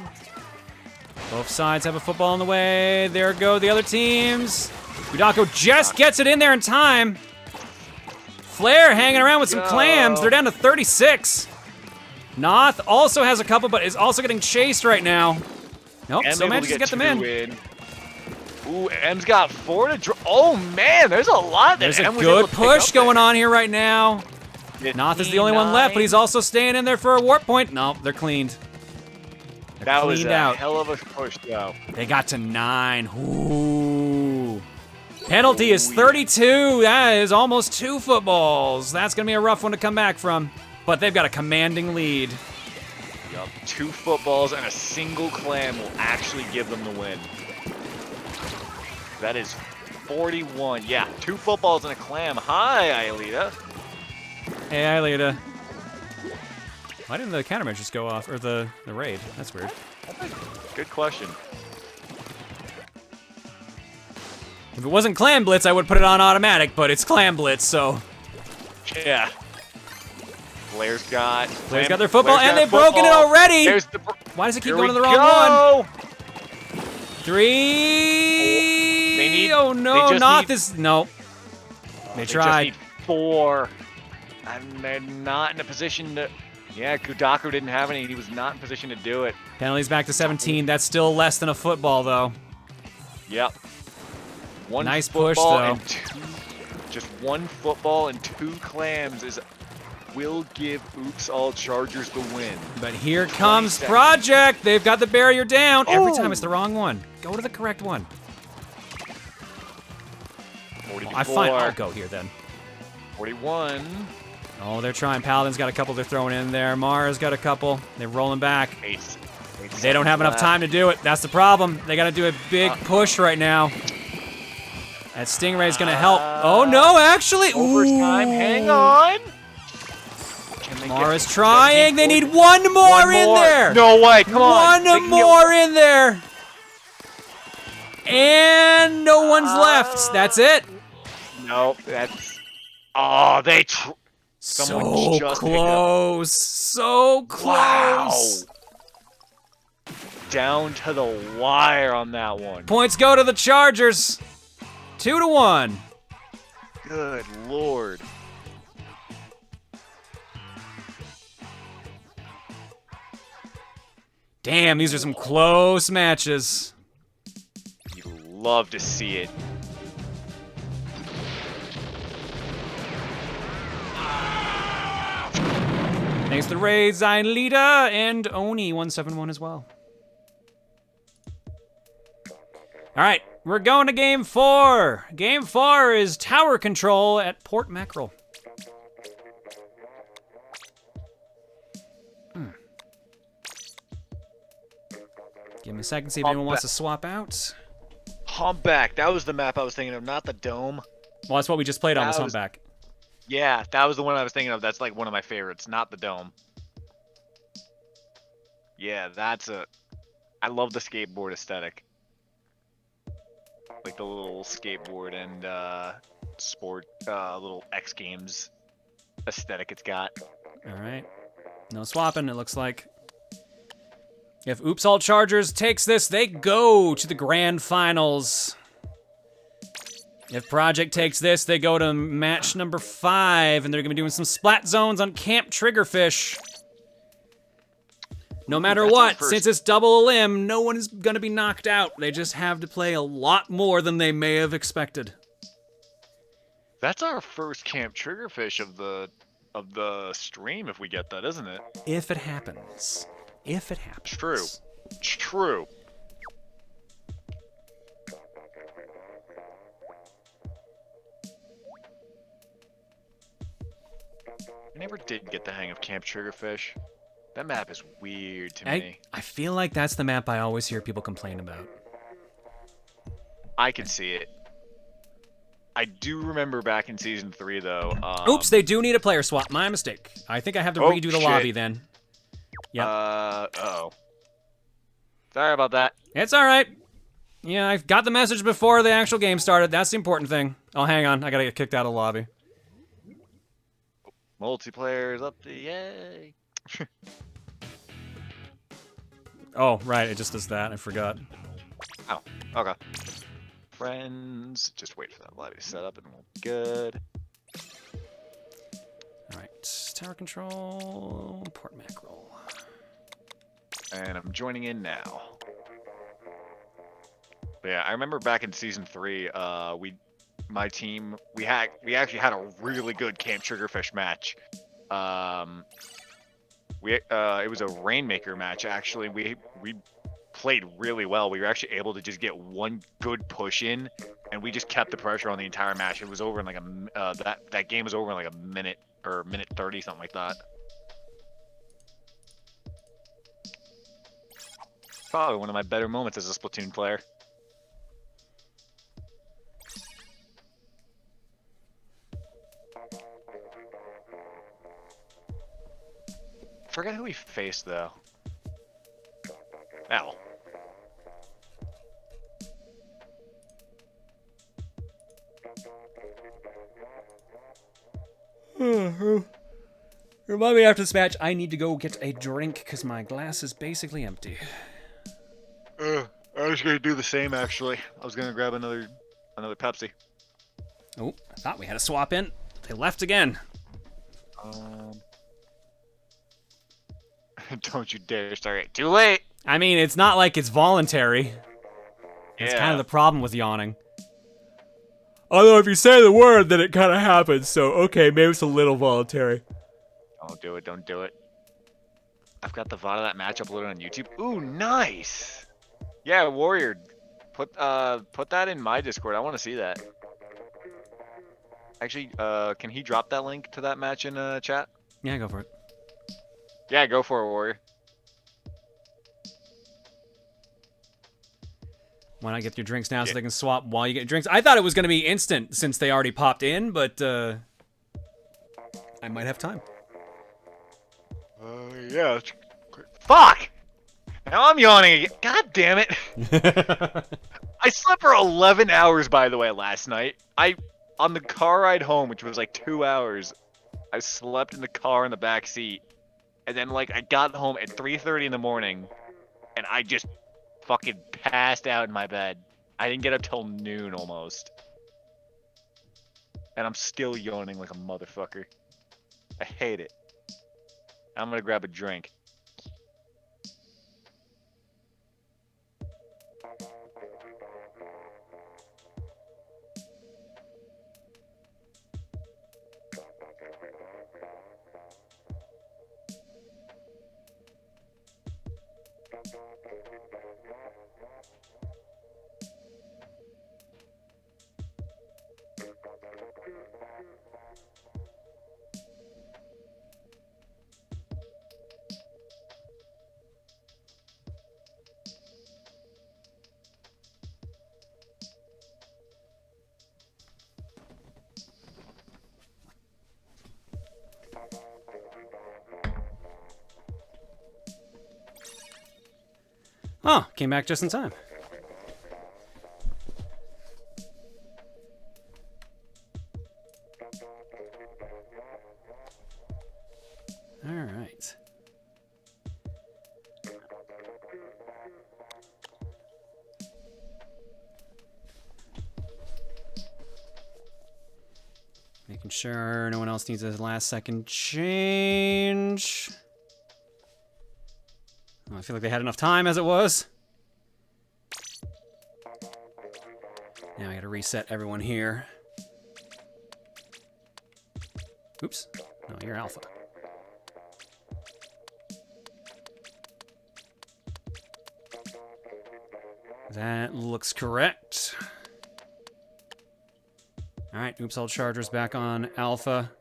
Both sides have a football on the way. There go the other teams. Gudako just gets it in there in time. Flair hanging around with some clams. They're down to 36. Noth also has a couple, but is also getting chased right now. Nope, still manages to get them in. Ooh, M's got 4 to draw. Oh man, there's a lot that There's M a was able good to pick push up going there. on here right now. Noth is the only one left, but he's also staying in there for a warp point. No, they're cleaned. They're That was cleaned a out. hell of a push, though. They got to 9. Ooh. Penalty is 32. That is almost 2 footballs. That's gonna be a rough one to come back from. But they've got a commanding lead. Yup, 2 footballs and a single clam will actually give them the win. That is 41. Yeah, 2 footballs and a clam. Hi, Iylita. Hey, Iylita. Why didn't the countermeasure just go off, or the raid? That's weird. Good question. If it wasn't Clam Blitz, I would put it on automatic, but it's Clam Blitz, so. Yeah. Blair's got their football, and they've broken it already! There's the Why does it keep Here going to we the wrong one? go. 3. They need- Oh no, they just Noth need- is no. They They tried. just need 4. And they're not in a position to... Yeah, Gudako didn't have any. He was not in position to do it. Penalties back to 17. That's still less than a football, though. Yep. One Nice push, football though. and 2, just 1 football and 2 clams will give Oops All Chargers the win. But here comes 27. Project. They've got the barrier down. Every Oh. time it's the wrong one. Go to the correct one. 44. I'll go here then. 41. Oh, they're trying. Paladin's got a couple they're throwing in there. Mara's got a couple. They're rolling back. They don't have enough time to do it. That's the problem. They got to do a big push right now. That Stingray's going to help. Oh, no, actually. Overtime. Ooh. Hang on. Can they Mara's get trying. 17, They need 40? one more in there. No way. Come on. They One can get more in there. And no one's left. That's it. No, that's... Oh, they... Someone So just picked it up. close. So close. Wow. Down to the wire on that one. Points go to the Chargers. 2-1. Good lord. Damn, these are some close matches. You love to see it. Thanks to the raid, Iylita and Oni171 as well. All right, we're going to game 4. Game 4 is tower control at Port Mackerel. Give me a second, see if anyone wants to swap out. Humpback, that was the map I was thinking of, not the dome. Well, that's what we just played on, was That was- Humpback. Yeah, that was the one I was thinking of. That's like one of my favorites, not the dome. Yeah, that's a... I love the skateboard aesthetic. Like the little skateboard and sport, little X Games aesthetic it's got. All right, no swapping, it looks like. If Oops All Chargers takes this, they go to the grand finals. If Project takes this, they go to match number 5, and they're gonna be doing some splat zones on Camp Triggerfish. No matter That's what, our first- since it's double limb, no one is gonna be knocked out. They just have to play a lot more than they may have expected. That's our first Camp Triggerfish of the stream if we get that, isn't it? If it happens. If it happens. True. True. I never did get the hang of Camp Triggerfish. That map is weird to me. I feel like that's the map I always hear people complain about. I can see it. I do remember back in Season 3, though. Oops, they do need a player swap. My mistake. I think I have to Oh, redo the shit. lobby then. Yep. Uh-oh. Sorry about that. It's all right. Yeah, I got the message before the actual game started. That's the important thing. Oh, hang on. I gotta get kicked out of the lobby. Multiplayer's up to yay. Oh, right. It just does that. I forgot. Oh, okay. friends. Just wait for that lobby to set up and we'll be good. All right, tower control, port mackerel. And I'm joining in now. But yeah, I remember back in season 3, my team, we actually had a really good Camp Triggerfish match. It was a Rainmaker match actually. We played really well. We were actually able to just get one good push in, and we just kept the pressure on the entire match. It was over in like that game was over in like a minute or minute 30, something like that. Probably one of my better moments as a Splatoon player. Forget who he faced though. Ow. Remind me after this match, I need to go get a drink because my glass is basically empty. I was gonna do the same actually. I was gonna grab another Pepsi. Oh, I thought we had a swap in. They left again. Don't you dare start it. Too late. I mean, it's not like it's voluntary. That's kind of the problem with yawning. Although if you say the word, then it kind of happens. So, okay, maybe it's a little voluntary. Don't do it. Don't do it. I've got the VOD of that match uploaded on YouTube. Ooh, nice. Yeah, Warrior. Put that in my Discord. I want to see that. Actually, can he drop that link to that match in chat? Yeah, go for it. Yeah, go for it, Warrior. Why not get your drinks now so they can swap while you get your drinks? I thought it was going to be instant since they already popped in, but I might have time. Yeah. Fuck! Now I'm yawning again. God damn it. I slept for 11 hours, by the way, last night. On the car ride home, which was like 2 hours, I slept in the car in the back seat. And then, like, I got home at 3:30 in the morning, and I just fucking passed out in my bed. I didn't get up till noon almost. And I'm still yawning like a motherfucker. I hate it. I'm gonna grab a drink. Oh, came back just in time. All right. Making sure no one else needs a last second change. Oh, I feel like they had enough time as it was. Now I gotta reset everyone here. Oops. No, you're alpha. That looks correct. Alright, oops, all chargers back on alpha.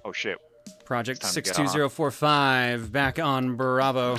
Oh shit. Project Time to get 62045 back on Bravo.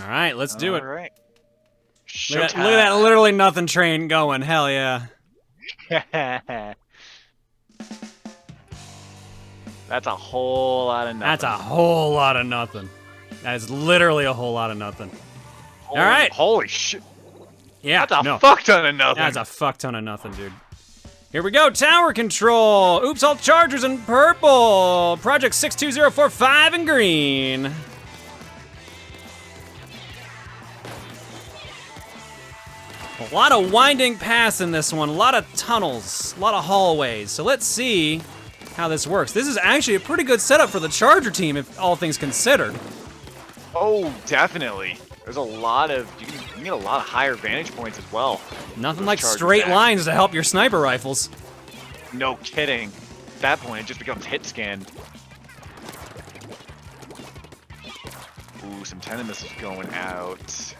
All right, let's do it. All right. Look at that literally nothing train going. Hell yeah. That's a whole lot of nothing. That's a whole lot of nothing. That is literally a whole lot of nothing. All right. Holy shit. Yeah. That's a fuck ton of nothing. That's a fuck ton of nothing, dude. Here we go. Tower control. Oops, all chargers in purple. Project 62045 in green. A lot of winding paths in this one, a lot of tunnels, a lot of hallways. So let's see how this works. This is actually a pretty good setup for the Charger team, if all things considered. Oh, definitely. There's a lot of, you can get a lot of higher vantage points as well. Nothing like straight lines to help your sniper rifles. No kidding. At that point, it just becomes hit scan. Ooh, some tendon missiles going out.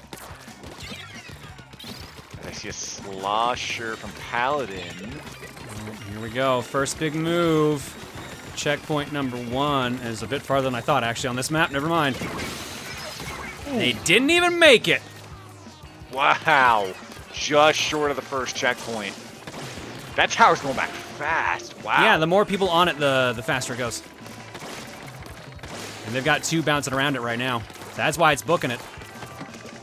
I see a slosher from Paladin. Here we go, first big move. Checkpoint number 1 is a bit farther than I thought, actually, on this map. Never mind. They didn't even make it. Wow, just short of the first checkpoint. That tower's going back fast. Wow. Yeah, the more people on it, the faster it goes. And they've got 2 bouncing around it right now. So that's why it's booking it.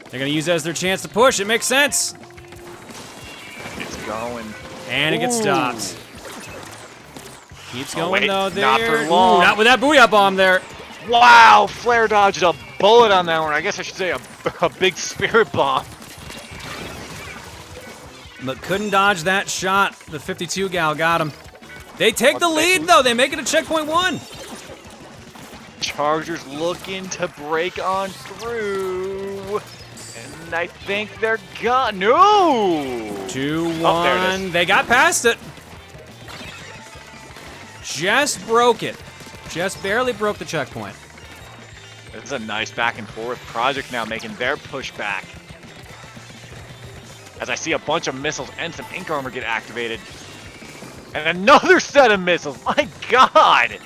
They're gonna use it as their chance to push. It makes sense. It's going. And it gets stopped. Keeps going wait, though there. not for long. Ooh, not with that booyah bomb there. Wow, Flare dodged a bullet on that one. I guess I should say a big spirit bomb. But couldn't dodge that shot. The 52 gal got him. They take the lead though. They make it to checkpoint 1. Chargers looking to break on through. And I think they're gone. No! 2-1. Oh, there it is. They got past it. Just broke it. Just barely broke the checkpoint. This is a nice back and forth. Project now making their push back. As I see a bunch of missiles and some ink armor get activated. And another set of missiles. My god!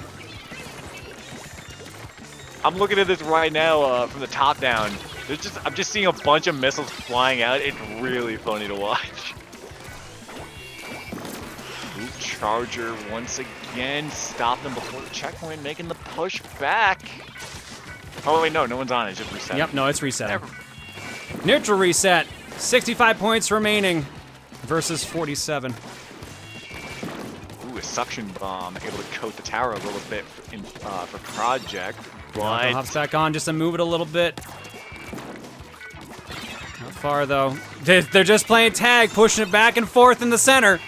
I'm looking at this right now from the top down. I'm just seeing a bunch of missiles flying out. It's really funny to watch. Ooh, Charger once again stopped them before the checkpoint, making the push back. Oh wait, no one's on it. It's just reset. Yep, no, it's resetting. Neutral reset. 65 points remaining versus 47. Ooh, a suction bomb able to coat the tower a little bit for Project. But hops back on just to move it a little bit. Not far though. They're just playing tag, pushing it back and forth in the center.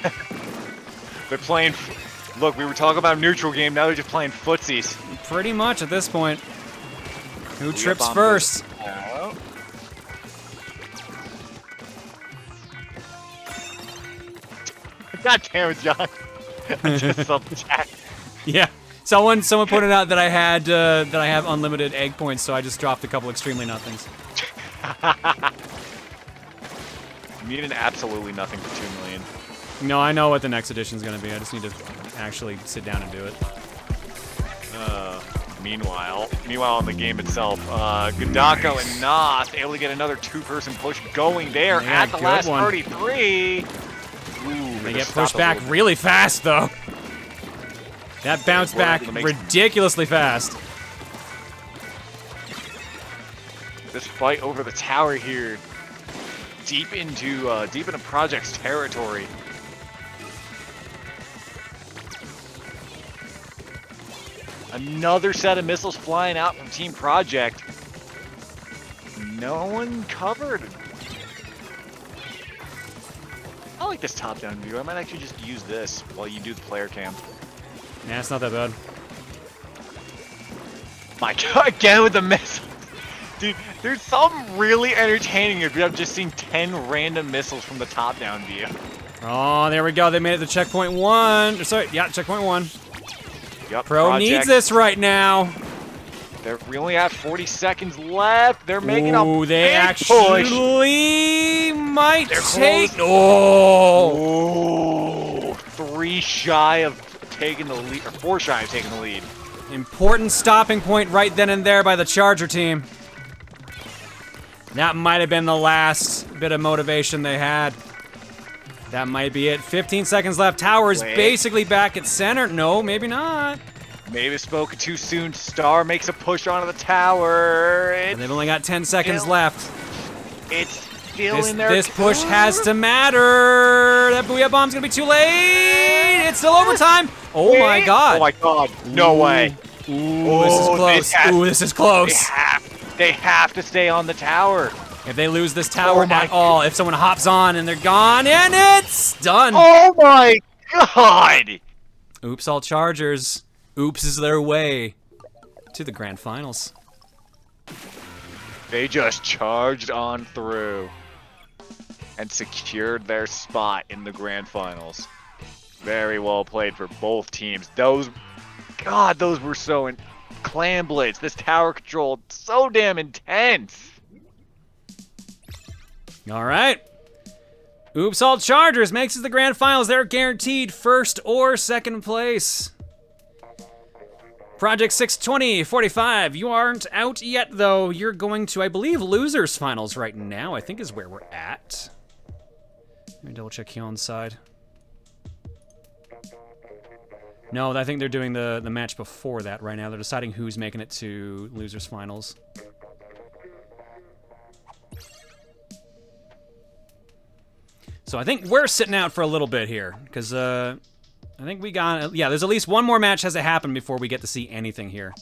They're playing. Look, we were talking about neutral game. Now they're just playing footsies. Pretty much at this point. Who trips first? God damn it, John. I just saw the chat. Yeah. Someone pointed out that I have unlimited egg points, so I just dropped a couple extremely nothings. You need an absolutely nothing for 2 million. No, I know what the next edition's gonna be. I just need to actually sit down and do it. Meanwhile in the game itself, Gudako and Noth able to get another 2-person push going there Yeah, at the good last one. 33. Ooh, They get pushed back really fast though. That bounced back ridiculously fast. This fight over the tower here, deep into Project's territory. Another set of missiles flying out from Team Project. No one covered. I like this top-down view. I might actually just use this while you do the player cam. Yeah, it's not that bad. My god, again with the missiles. Dude, there's something really entertaining if I'm just seeing 10 random missiles from the top-down view. Oh, there we go. They made it to checkpoint 1. Sorry, yeah, checkpoint 1. Yep, Pro needs this right now. We only have 40 seconds left. They're making a Ooh, they big push. actually might They're take. close. Oh. shy of taking the lead, or 4 shy of taking the lead. Important stopping point right then and there by the Charger team. That might have been the last bit of motivation they had. That might be it. 15 seconds left. Tower's basically back at center. No, maybe not. Maybe spoke too soon. Star makes a push onto the tower. And they've only got 10 seconds left. It's still in there. This push has to matter. That Booyah Bomb's gonna be too late. It's still overtime. Oh my god. Oh my god. No way. Ooh, this is close. Ooh, this is close. They have to stay on the tower. If they lose this tower at all, if someone hops on and they're gone, and it's done. Oh my god. Oops, all Chargers. Oops is their way to the grand finals. They just charged on through and secured their spot in the grand finals. Very well played for both teams. Those were so clan blitz. This tower control, so damn intense. All right. Oops, all Chargers makes it to the grand finals. They're guaranteed first or second place. Project 62045, you aren't out yet though. You're going to, I believe, losers finals right now, I think is where we're at. Let me double check Hyun's side. No, I think they're doing the match before that right now. They're deciding who's making it to losers finals. So I think we're sitting out for a little bit here, because I think we got, yeah, there's at least one more match has to happen before we get to see anything here.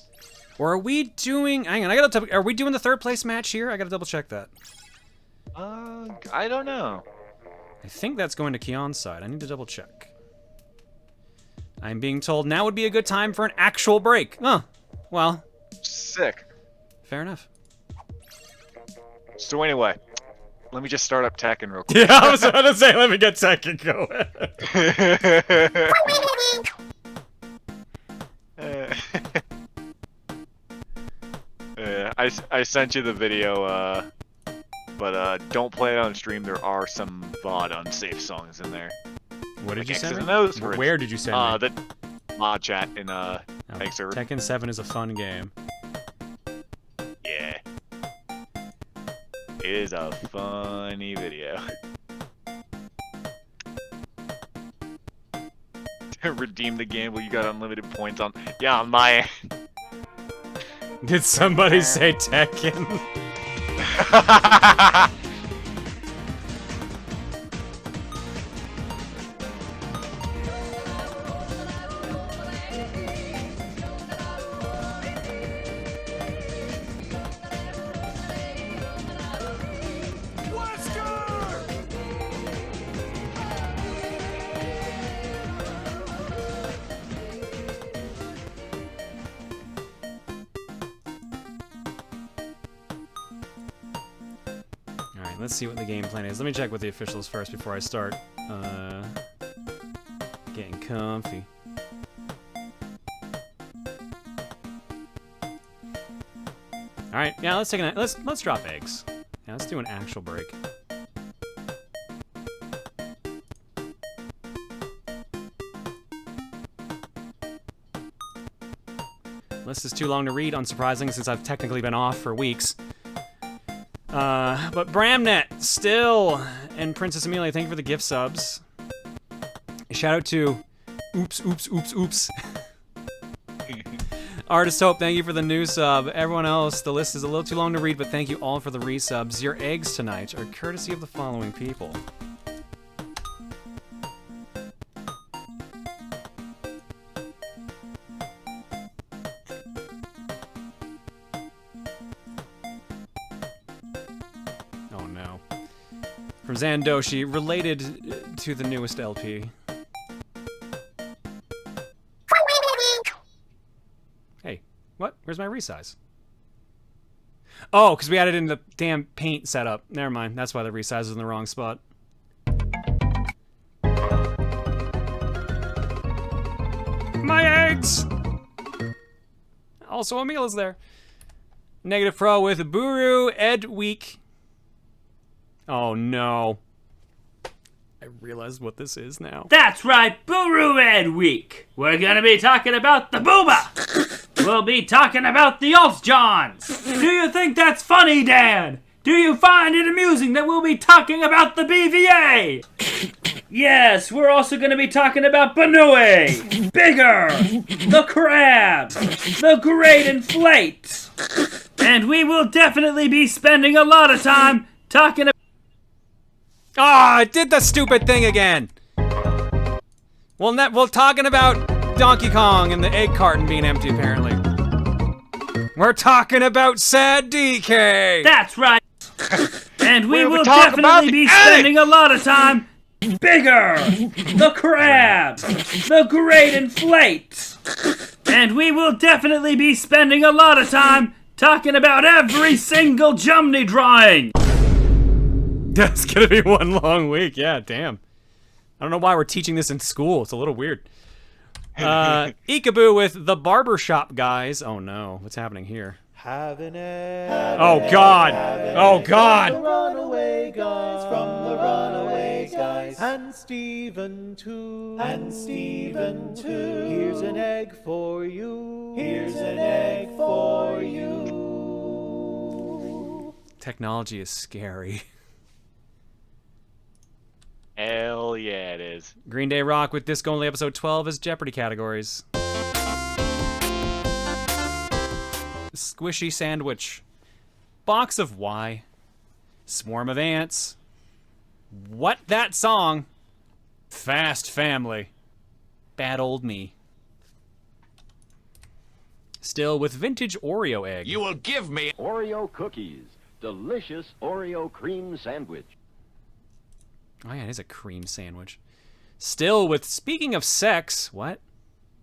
Or are we doing, hang on, are we doing the third place match here? I gotta double check that. I don't know. I think that's going to Kyon's side. I need to double check. I'm being told now would be a good time for an actual break. Oh, well. Sick. Fair enough. So anyway, let me just start up Tekken real quick. Yeah, I was about to say, let me get Tekken going. I sent you the video, but don't play it on stream. There are some VOD unsafe songs in there. What did like you send me? those, Where did you send me? The mod chat in Egg server. Tekken 7 is a fun game. Yeah. It is a funny video. Redeem the gamble, you got unlimited points on. Yeah, on my end. Did somebody say Tekken? Let's see what the game plan is. Let me check with the officials first before I start getting comfy. All right, yeah, let's take let's drop eggs. Yeah, let's do an actual break. List is too long to read, unsurprising, since I've technically been off for weeks. But Bramnet, still, and Princess Amelia, thank you for the gift subs. Shout out to Oops. Artist Hope, thank you for the new sub. Everyone else, the list is a little too long to read, but thank you all for the resubs. Your eggs tonight are courtesy of the following people. From Zandoshi, related to the newest LP. Hey, what? Where's my resize? Oh, because we added in the damn paint setup. Never mind, that's why the resize is in the wrong spot. My eggs! Also, Emil is there. Negative Pro with Buru, Ed Week. Oh no. I realize what this is now. That's right, Booru Ed Week. We're gonna be talking about the Booba. We'll be talking about the Johns. Do you think that's funny, Dan? Do you find it amusing that we'll be talking about the BVA? Yes, we're also gonna be talking about Banui, Bigger, the Crabs, the Great Inflate. And we will definitely be spending a lot of time talking about... Ah, I did the stupid thing again. We're talking about Donkey Kong and the egg carton being empty, apparently. We're talking about Sad DK. That's right. And we will definitely be spending a lot of time... Bigger, the Crabs, the Great Inflate. And we will definitely be spending a lot of time talking about every single Jumny drawing. That's gonna be one long week, yeah, damn. I don't know why we're teaching this in school, it's a little weird. Eekaboo with the barbershop guys. Oh no, what's happening here? Oh god! Oh god! The runaway guys, from the runaway guys. And Steven too. And Steven too. Here's an egg for you. Here's an egg for you. Technology is scary. Hell yeah, it is. Green Day Rock with Disc Only episode 12 as Jeopardy categories. Squishy sandwich. Box of why? Swarm of ants. What that song? Fast family. Bad old me. Still with vintage Oreo egg. You will give me Oreo cookies. Delicious Oreo cream sandwich. Oh yeah, it is a cream sandwich. Still with speaking of sex. What?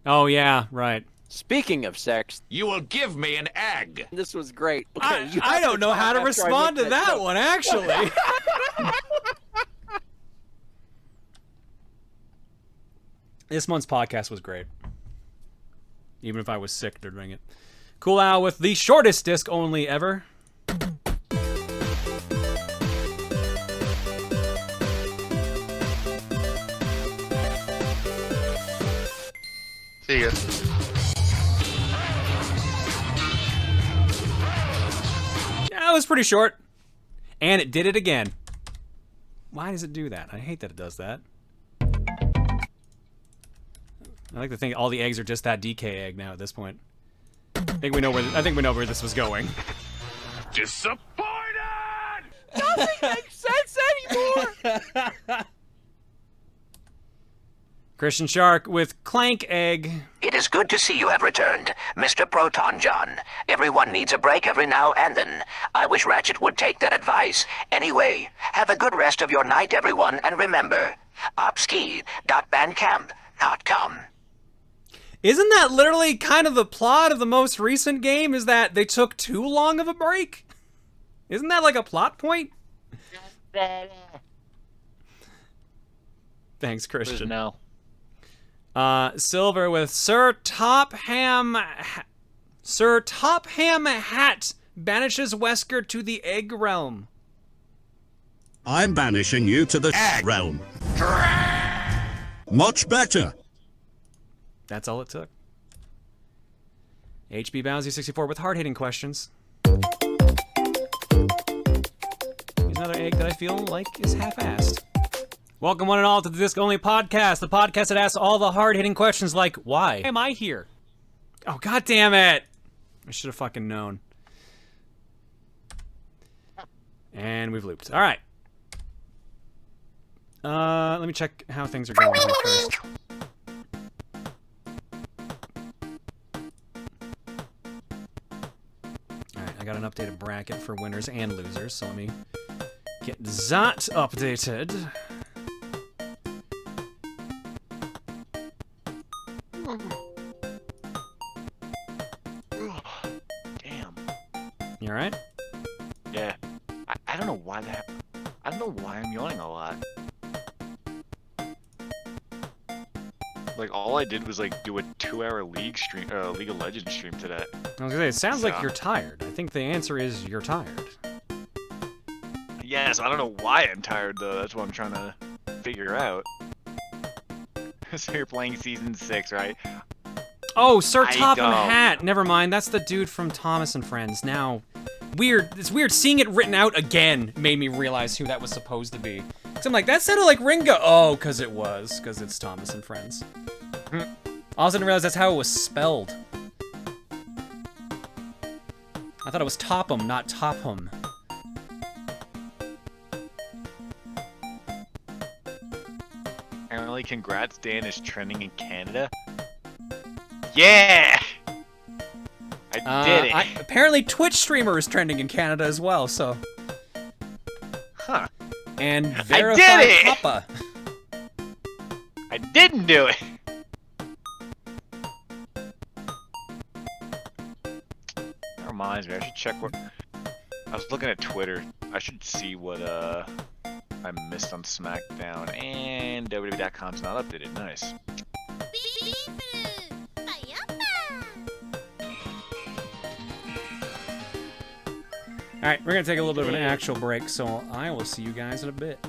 Oh yeah, right. Speaking of sex, you will give me an egg. This was great. I don't know how to respond to that one, actually. This month's podcast was great. Even if I was sick during it. Cool Owl with the shortest disc only ever. See ya. That was pretty short. And it did it again. Why does it do that? I hate that it does that. I like to think all the eggs are just that DK egg now at this point. I think we know where this was going. Disappointed! Nothing makes sense anymore! Christian Shark with Clank Egg. It is good to see you have returned, Mr. Proton John. Everyone needs a break every now and then. I wish Ratchet would take that advice. Anyway, have a good rest of your night, everyone, and remember, opski.bandcamp.com. Isn't that literally kind of the plot of the most recent game, is that they took too long of a break? Isn't that like a plot point? Thanks, Christian. No. Silver with Sir Topham Hat banishes Wesker to the Egg Realm. I'm banishing you to the Egg Realm. Much better. That's all it took. HB Bouncy64 with hard-hitting questions. Here's another egg that I feel like is half-assed. Welcome one and all to the Disc Only Podcast, the podcast that asks all the hard-hitting questions like, why am I here? Oh, god damn it! I should have fucking known. And we've looped. Alright. Let me check how things are going here first. Alright, I got an updated bracket for winners and losers, so let me get that updated. Damn. You alright? Yeah. I don't know why that. I don't know why I'm yawning a lot. Like all I did was like do a 2-hour League of Legends stream today. I was gonna say, it sounds like you're tired. I think the answer is you're tired. Yes, I don't know why I'm tired though. That's what I'm trying to figure out. So you're playing season 6, right? Oh, Sir I Topham don't. Hat. Never mind. That's the dude from Thomas and Friends. Now, weird. It's weird. Seeing it written out again made me realize who that was supposed to be. Cause I'm like, that sounded like Ringo. Oh, cause it was. Cause it's Thomas and Friends. I also didn't realize that's how it was spelled. I thought it was Topham, not Topham. Apparently, congrats, Dan is trending in Canada. Yeah! I did it. Apparently, Twitch streamer is trending in Canada as well, so. Huh. And I verified did it! Papa. I didn't do it! That reminds me, I should check what... I was looking at Twitter. I should see what, I missed on SmackDown, and WWE.com's not updated. Nice. Alright, we're gonna take a little bit of an actual break, so I will see you guys in a bit.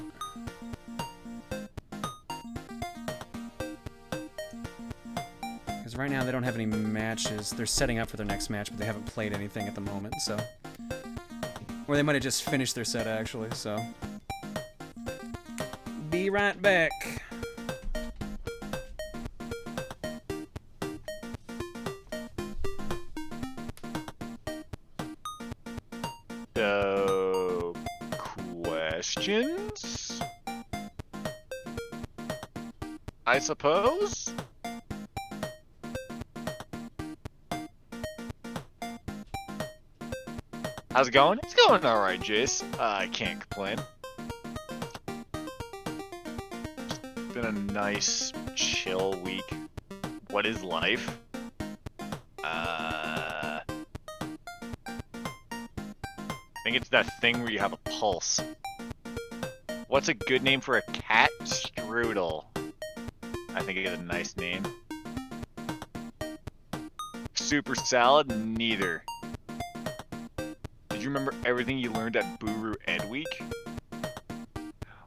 Because right now they don't have any matches. They're setting up for their next match, but they haven't played anything at the moment, so... Or they might have just finished their set, actually, so... Be right back. So, questions? I suppose? How's it going? It's going alright, Jace. I can't complain. It's been a nice, chill week. What is life? I think it's that thing where you have a pulse. What's a good name for a cat? Strudel. I think it's a nice name. Super salad? Neither. Did you remember everything you learned at Buru Ed Week?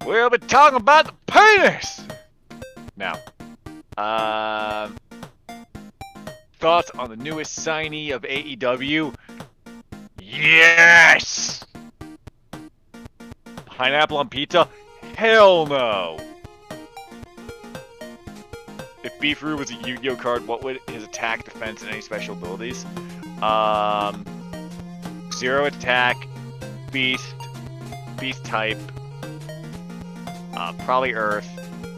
We'll be talking about the painters! Now, thoughts on the newest signee of AEW? Yes! Pineapple on pizza? Hell no! If BlueHopper was a Yu-Gi-Oh card, what would his attack, defense, and any special abilities? 0 attack, beast type, probably earth.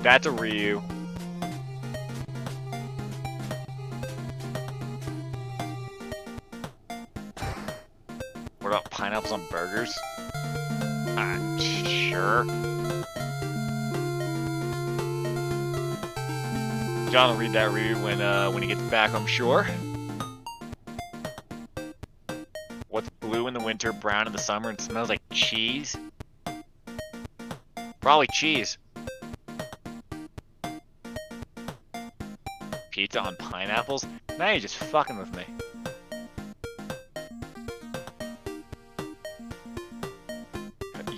That's a Ryu. What about pineapples on burgers? Sure. John will read that review when he gets back, I'm sure. What's blue in the winter, brown in the summer, and smells like cheese? Probably cheese. Pizza on pineapples? Now you're just fucking with me.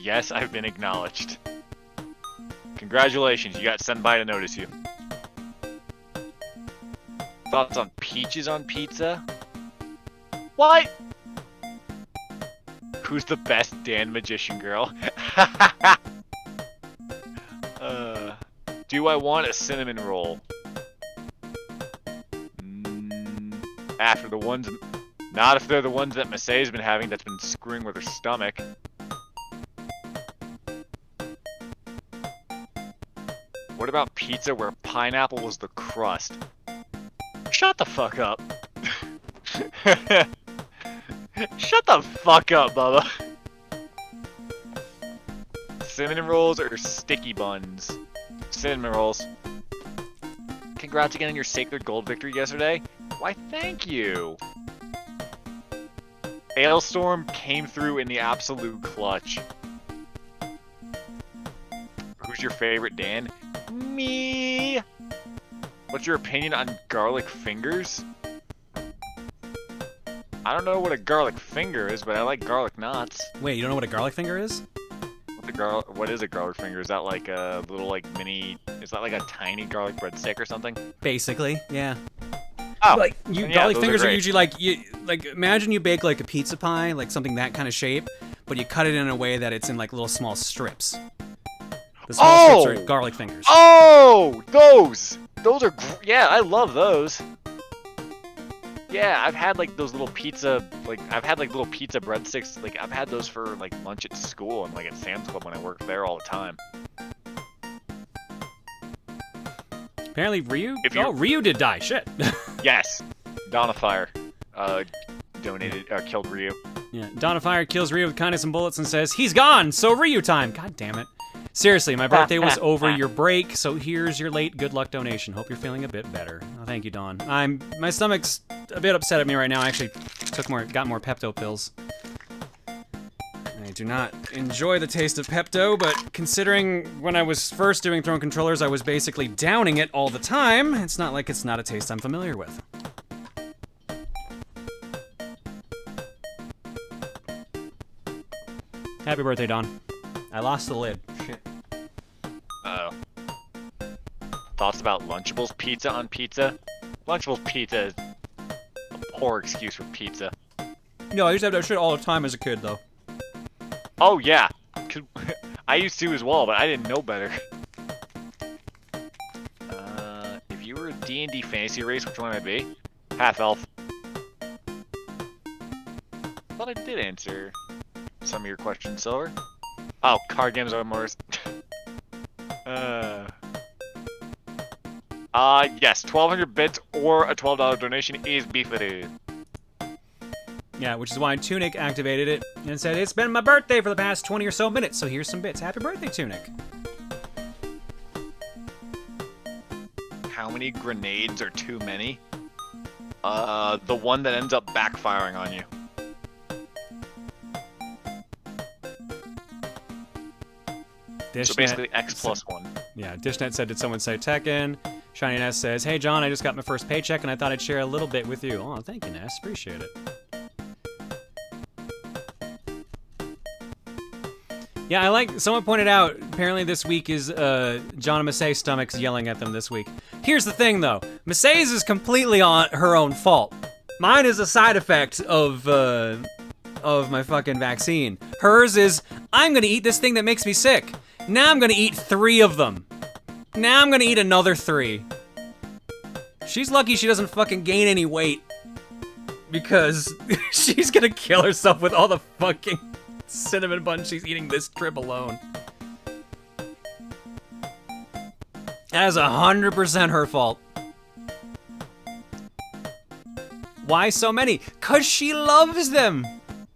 Yes, I've been acknowledged. Congratulations, you got Senpai to notice you. Thoughts on peaches on pizza? What? Who's the best Dan Magician girl? Do I want a cinnamon roll? After the ones... Not if they're the ones that Masay's been having that's been screwing with her stomach. What about pizza where pineapple was the crust? Shut the fuck up. Shut the fuck up, Bubba. Cinnamon rolls or sticky buns? Cinnamon rolls. Congrats again on your Sacred Gold victory yesterday. Why, thank you. Ailstorm came through in the absolute clutch. Who's your favorite, Dan? Me. What's your opinion on garlic fingers? I don't know what a garlic finger is, but I like garlic knots. Wait, you don't know what a garlic finger is? What is a garlic finger? Is that like a little like mini? Is that like a tiny garlic breadstick or something? Basically, yeah. Oh, like garlic fingers are great. usually like imagine you bake like a pizza pie, like something that kind of shape, but you cut it in a way that it's in like little small strips. The small strips are garlic fingers. Oh, those are yeah, I love those. Yeah, I've had like those little pizza, I've had like little pizza breadsticks. Like I've had those for like lunch at school and like at Sam's Club when I worked there all the time. Apparently Ryu. Oh, Ryu did die. Shit. Yes, Donafire donated killed Ryu. Yeah, Donafire kills Ryu with kindness and bullets and says, "He's gone, so Ryu time." God damn it. Seriously, my birthday was over your break, so here's your late good luck donation. Hope you're feeling a bit better. Oh, thank you, Dawn. My stomach's a bit upset at me right now. I actually got more Pepto pills. I do not enjoy the taste of Pepto, but considering when I was first doing Throne Controllers, I was basically downing it all the time, it's not like it's not a taste I'm familiar with. Happy birthday, Dawn. I lost the lid. Shit. Uh-oh. Thoughts about Lunchables pizza on pizza? Lunchables pizza is a poor excuse for pizza. No, I used to have that shit all the time as a kid, though. Oh, yeah. I used to as well, but I didn't know better. If you were a D&D fantasy race, which one would I be? Half-elf. Thought I did answer some of your questions, Silver. Oh, card games are more... yes, 1,200 bits or a $12 donation is beefity. Yeah, which is why Tunic activated it and said, "It's been my birthday for the past 20 or so minutes, so here's some bits. Happy birthday, Tunic." How many grenades are too many? The one that ends up backfiring on you. Dishnet So basically X plus 1. Yeah, Dishnet said, "Did someone say Tekken?" Shiny Ness says, "Hey John, I just got my first paycheck and I thought I'd share a little bit with you." Oh, thank you, Ness. Appreciate it. Yeah, someone pointed out, apparently this week is John and Massey's stomachs yelling at them this week. Here's the thing, though. Massey's is completely on her own fault. Mine is a side effect of my fucking vaccine. Hers is, I'm gonna eat this thing that makes me sick. Now I'm gonna eat 3 of them. Now I'm gonna eat another 3. She's lucky she doesn't fucking gain any weight. Because she's gonna kill herself with all the fucking cinnamon bun she's eating this trip alone. That is 100% her fault. Why so many? 'Cause she loves them.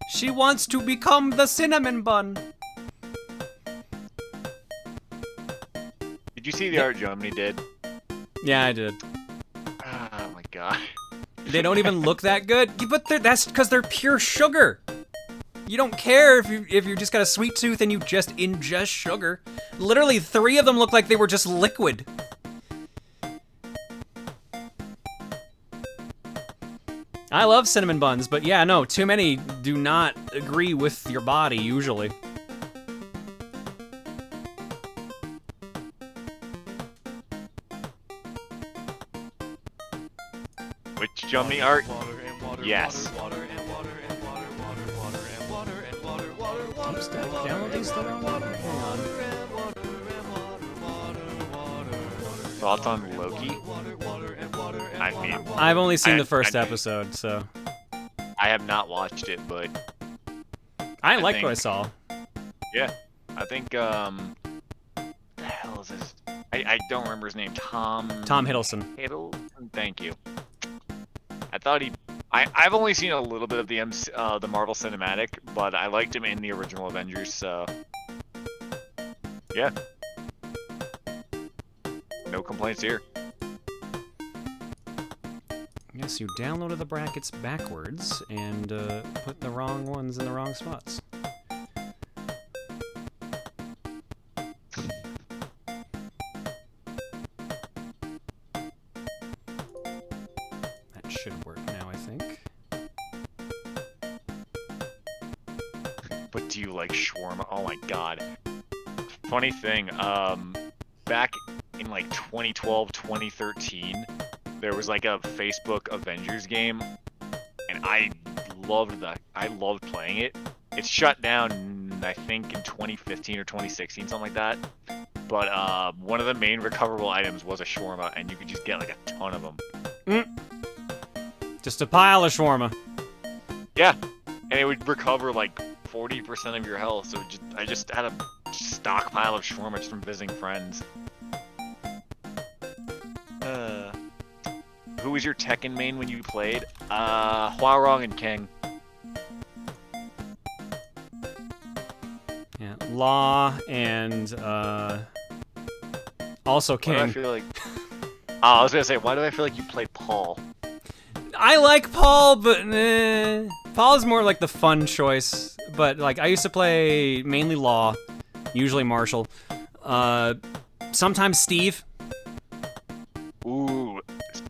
She wants to become the cinnamon bun. Did you see the art Germany did? Yeah, I did. Oh my god. They don't even look that good, but that's because they're pure sugar. You don't care if you just got a sweet tooth and you just ingest sugar. Literally 3 of them look like they were just liquid. I love cinnamon buns, but yeah, no, too many do not agree with your body usually. Which Germany art? Yes. Oops, did I download these the wrong one? Hang on. Thoughts on Loki? I mean, I've only seen the first episode, so. I have not watched it, but I liked what I saw. Yeah, I think the hell is this? I don't remember his name. Tom Hiddleston. Hiddleston. Thank you. I thought I've only seen a little bit of the Marvel Cinematic, but I liked him in the original Avengers, so yeah. No complaints here. Yes, you downloaded the brackets backwards and put the wrong ones in the wrong spots. That should work now, I think. But do you like shawarma? Oh my god. Funny thing, back in like 2012, 2013, there was like a Facebook Avengers game, and I loved playing it. It's shut down, I think, in 2015 or 2016, something like that. But one of the main recoverable items was a shawarma, and you could just get like a ton of them. Just a pile of shawarma. Yeah, and it would recover like 40% of your health. So I just had a stockpile of shawarma just from visiting friends. Who was your Tekken main when you played? Hwarong and King. Yeah, Law and also King. Why do I feel like... I was gonna say, why do I feel like you play Paul? I like Paul, but Paul's more like the fun choice. But like I used to play mainly Law, usually Marshall, sometimes Steve. Ooh,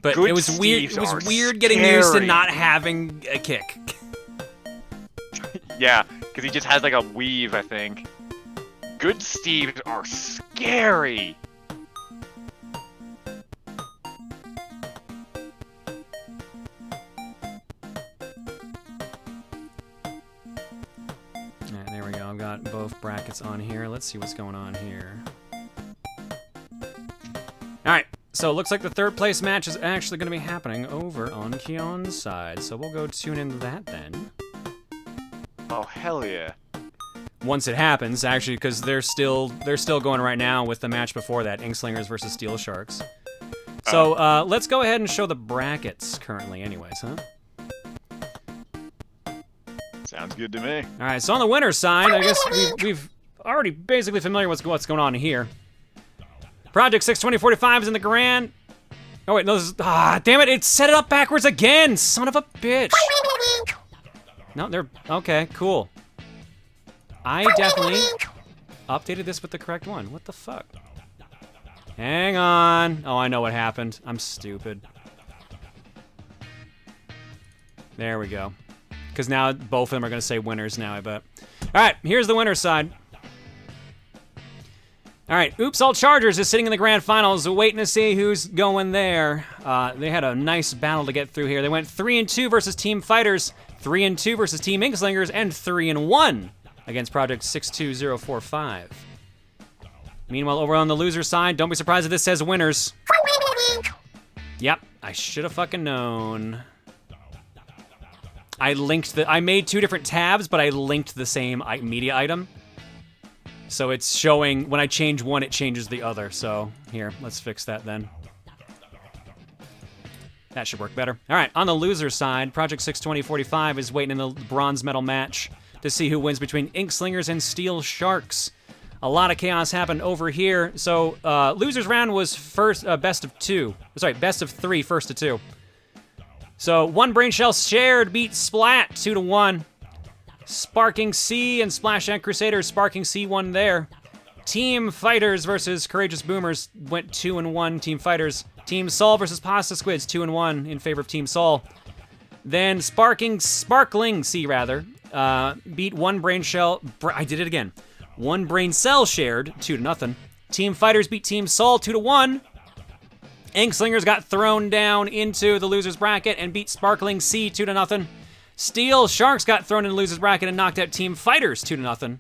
but it was weird. It was weird getting used to not having a kick. Yeah, because he just has like a weave, I think. Good Steves are scary. Alright, there we go. I've got both brackets on here. Let's see what's going on here. Alright, so it looks like the third place match is actually going to be happening over on Kyon's side. So we'll go tune into that then. Oh, hell yeah. Once it happens, actually, because they're still going right now with the match before that, Inkslingers versus Steel Sharks. So let's go ahead and show the brackets currently anyways, huh? Sounds good to me. Alright, so on the winner's side, I guess we've already basically familiar with what's going on here. Project 62045 is in the grand. Oh wait, no, this is, damn it, it set it up backwards again, son of a bitch. No, they're, okay, cool. I definitely updated this with the correct one. What the fuck? Hang on. Oh, I know what happened. I'm stupid. There we go. Because now both of them are going to say winners now, I bet. All right, here's the winner's side. All right, Oops All Chargers is sitting in the grand finals, waiting to see who's going there. They had a nice battle to get through here. They went 3-2 versus Team Fighters, 3-2 versus Team Inkslingers, and 3-1 against Project 62045. Meanwhile, over on the loser side, don't be surprised if this says winners. Yep, I should have fucking known. I made two different tabs, but I linked the same media item. So it's showing, when I change one, it changes the other. So here, let's fix that then. That should work better. All right, on the loser side, Project 62045 is waiting in the bronze medal match to see who wins between Inkslingers and Steel Sharks. A lot of chaos happened over here. So losers round was best of three, first to two. So one brain shell shared beat Splat 2-1. Sparking Sea and Splash and Crusaders, Sparking Sea won there. Team Fighters versus Courageous Boomers went 2-1, Team Fighters. Team Sol versus Pasta Squids, 2-1 in favor of Team Sol. Then Sparkling Sea, beat one brain shell, I did it again. One brain cell shared, 2-0. Team Fighters beat Team Sol 2-1. Inkslingers got thrown down into the losers bracket and beat Sparkling Sea 2-0. Steel Sharks got thrown in the losers bracket and knocked out Team Fighters 2-0.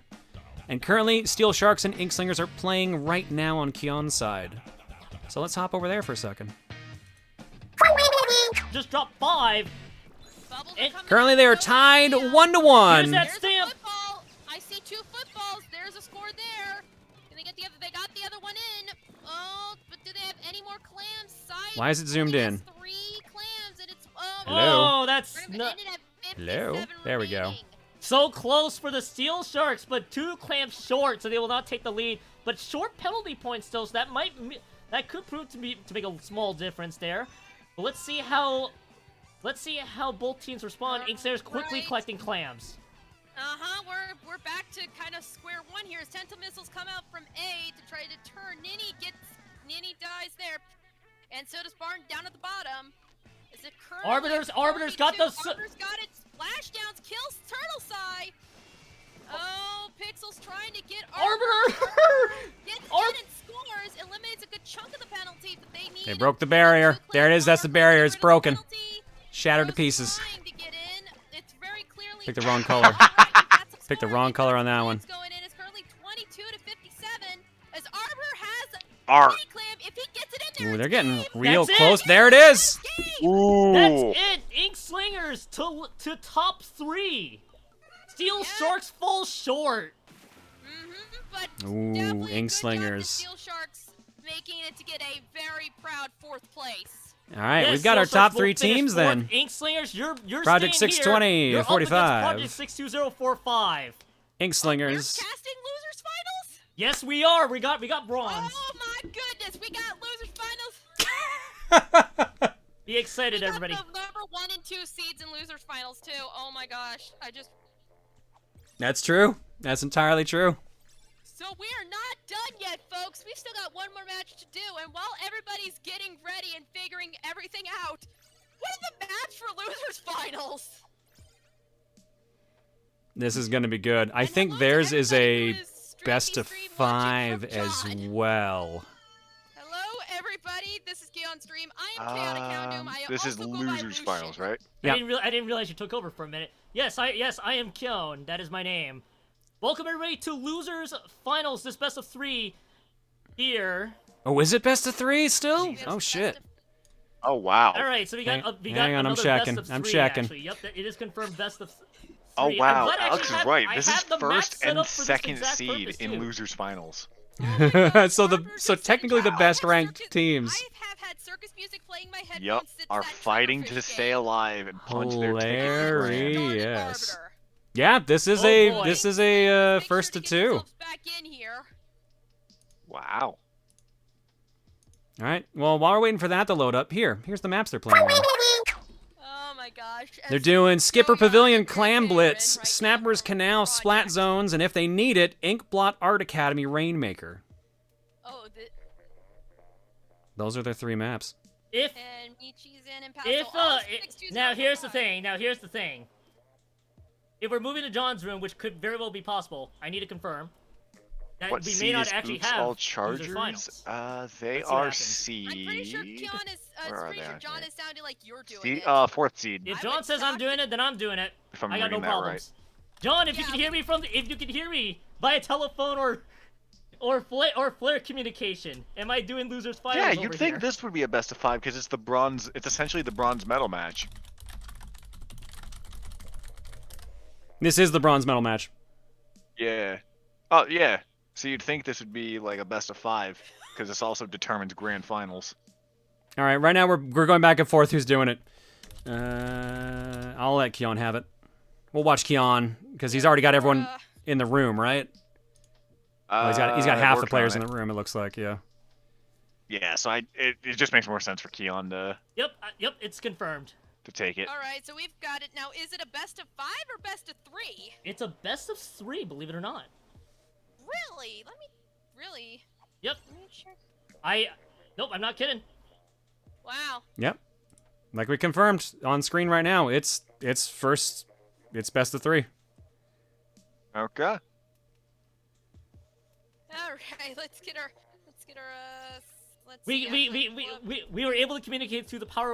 And currently, Steel Sharks and Inkslingers are playing right now on Kyon's side. So let's hop over there for a second. Just dropped 5. Currently, they are tied 1-1. Here's that stamp. I see 2 footballs. There's a score there. Can they get the other? They got the other one in. Oh, but do they have any more clams? Why is it zoomed in? 3 clams, and it's Hello. Oh, that's Hello. There we go. So close for the Steel Sharks, but 2 clamps short, so they will not take the lead. But short penalty points still, so that could prove to make a small difference there. But let's see how both teams respond. Inkslingers quickly collecting clams. We're back to kind of square one here. As Tenta missiles come out from A to try to turn. Ninny dies there, and so does Barn down at the bottom. Is it Arbiters got the. Arbiters got it. Splashdowns kills Turtle Sai. Oh, Pixel's trying to get Arbiter! Gets in and scores, eliminates a good chunk of the penalty that they need. They broke the barrier. There it is. That's the barrier. It's broken. Shattered to pieces. It's very clearly Pick the wrong color. Pick the wrong color on that one. going in. It's currently 22 to 57 as Arbiter has Art. Clam. If he gets it in there, Ooh, they're getting real That's close. it. There it is. Ooh. That's it. Inkslingers to top 3. Steel Sharks fall short. But Ooh, definitely a good job to Inkslingers. Steel Sharks making it to get a very proud 4th place. All right, Yes, we've got our Steel Sharks top 3 will finish teams 4th. then. Inkslingers, you're Project staying 620, here. You're 45. Up against Project 62045. Inkslingers. Casting losers finals? Yes, we are. We got bronze. Oh my goodness, we got losers finals. Be excited, everybody. The number 1 and 2 seeds in losers finals too. Oh my gosh, That's true. That's entirely true. So we are not done yet, folks. We've still got one more match to do, and while everybody's getting ready and figuring everything out, what are the match for losers finals? This is going to be good. I think theirs is a best of 5 as well. Hello, everybody. This is Key on Stream. I am Chaotic Houndoom. I This is also go by losers Lucian. finals, right? Yeah. I didn't realize you took over for a minute. Yes, I am Kyon. That is my name. Welcome everybody to Losers Finals. This best of 3 here. Oh, is it best of 3 still? Oh shit. Oh wow. All right, so we got Hang on, another I'm best checking. of 3. I'm checking. Actually. Yep, it is confirmed best of 3. Oh I'm wow. glad I Alex actually is have- right. I This is have the match first set and up for this second exact seed purpose, in too. losers finals. so technically the best ranked teams. I have had circus music playing in my headphones Yup. since Are that fighting to Triggerfish stay game. alive and punch their ticket to grand. Hilarious. Arbiter. Yeah, this is Oh, a boy. this is a Make sure first to to get 2. yourselves back in here. Wow. All right. Well, while we're waiting for that to load up, here's the maps they're playing on. Oh my gosh. They're doing Skipper Pavilion, Clam Blitz, Snappers Canal, Splat Zones, and if they need it, Inkblot Art Academy, Rainmaker. Oh, Those are their 3 maps. If and Michi's in and Paso. if Oh, now here's the thing. If we're moving to John's room, which could very well be possible, I need to confirm that What we seed may not is actually Oops have All losers Chargers? finals. They Let's see what are happens. seed. I'm pretty sure Keon is. Where are pretty they sure on John here? is sounding like you're doing Seed? it. 4th seed. If John says I'm doing it, then I'm doing it. If I'm I got no reading that problems. John, if you can hear me if you can hear me via telephone or flare communication, am I doing losers finals? Yeah, over you'd think here? this would be a best of 5 because it's the bronze. It's essentially the bronze medal match. This is the bronze medal match. Yeah. Oh yeah. So you'd think this would be like a best of 5 because this also determines grand finals. All right, right now we're going back and forth. Who's doing it? I'll let Keon have it. We'll watch Keon because he's already got everyone in the room, right? Oh, he's got half the players in the room. It looks like, yeah. Yeah. So it just makes more sense for Keon to Yep, it's confirmed. take it. All right, so we've got it now. Is it a best of 5 or best of 3? It's a best of 3, believe it or not. Really? Really? Yep. Let me check. Nope, I'm not kidding. Wow. Yep. Like we confirmed on screen right now, it's best of 3. Okay. All right, let's get our We were able to communicate through the power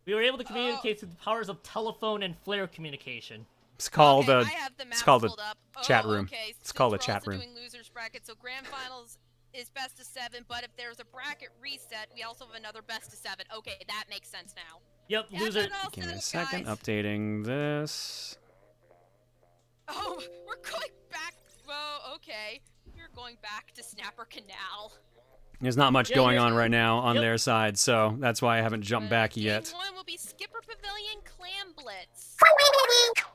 we were able to communicate through the powers of telephone and flare communication. It's called I have the it's called a pulled up. chat room. Okay. It's called a We're chat also room. doing losers bracket, so grand finals is best of 7, but if there's a bracket reset, we also have another best of 7. Okay, that makes sense now. Yep, loser. Give me a second. Updating this. Oh, we're going back. Oh, okay. We're going back to Snapper Canal. There's not much going on right now on their side, so that's why I haven't jumped back yet. Game 1 will be Skipper Pavilion Clam Blitz.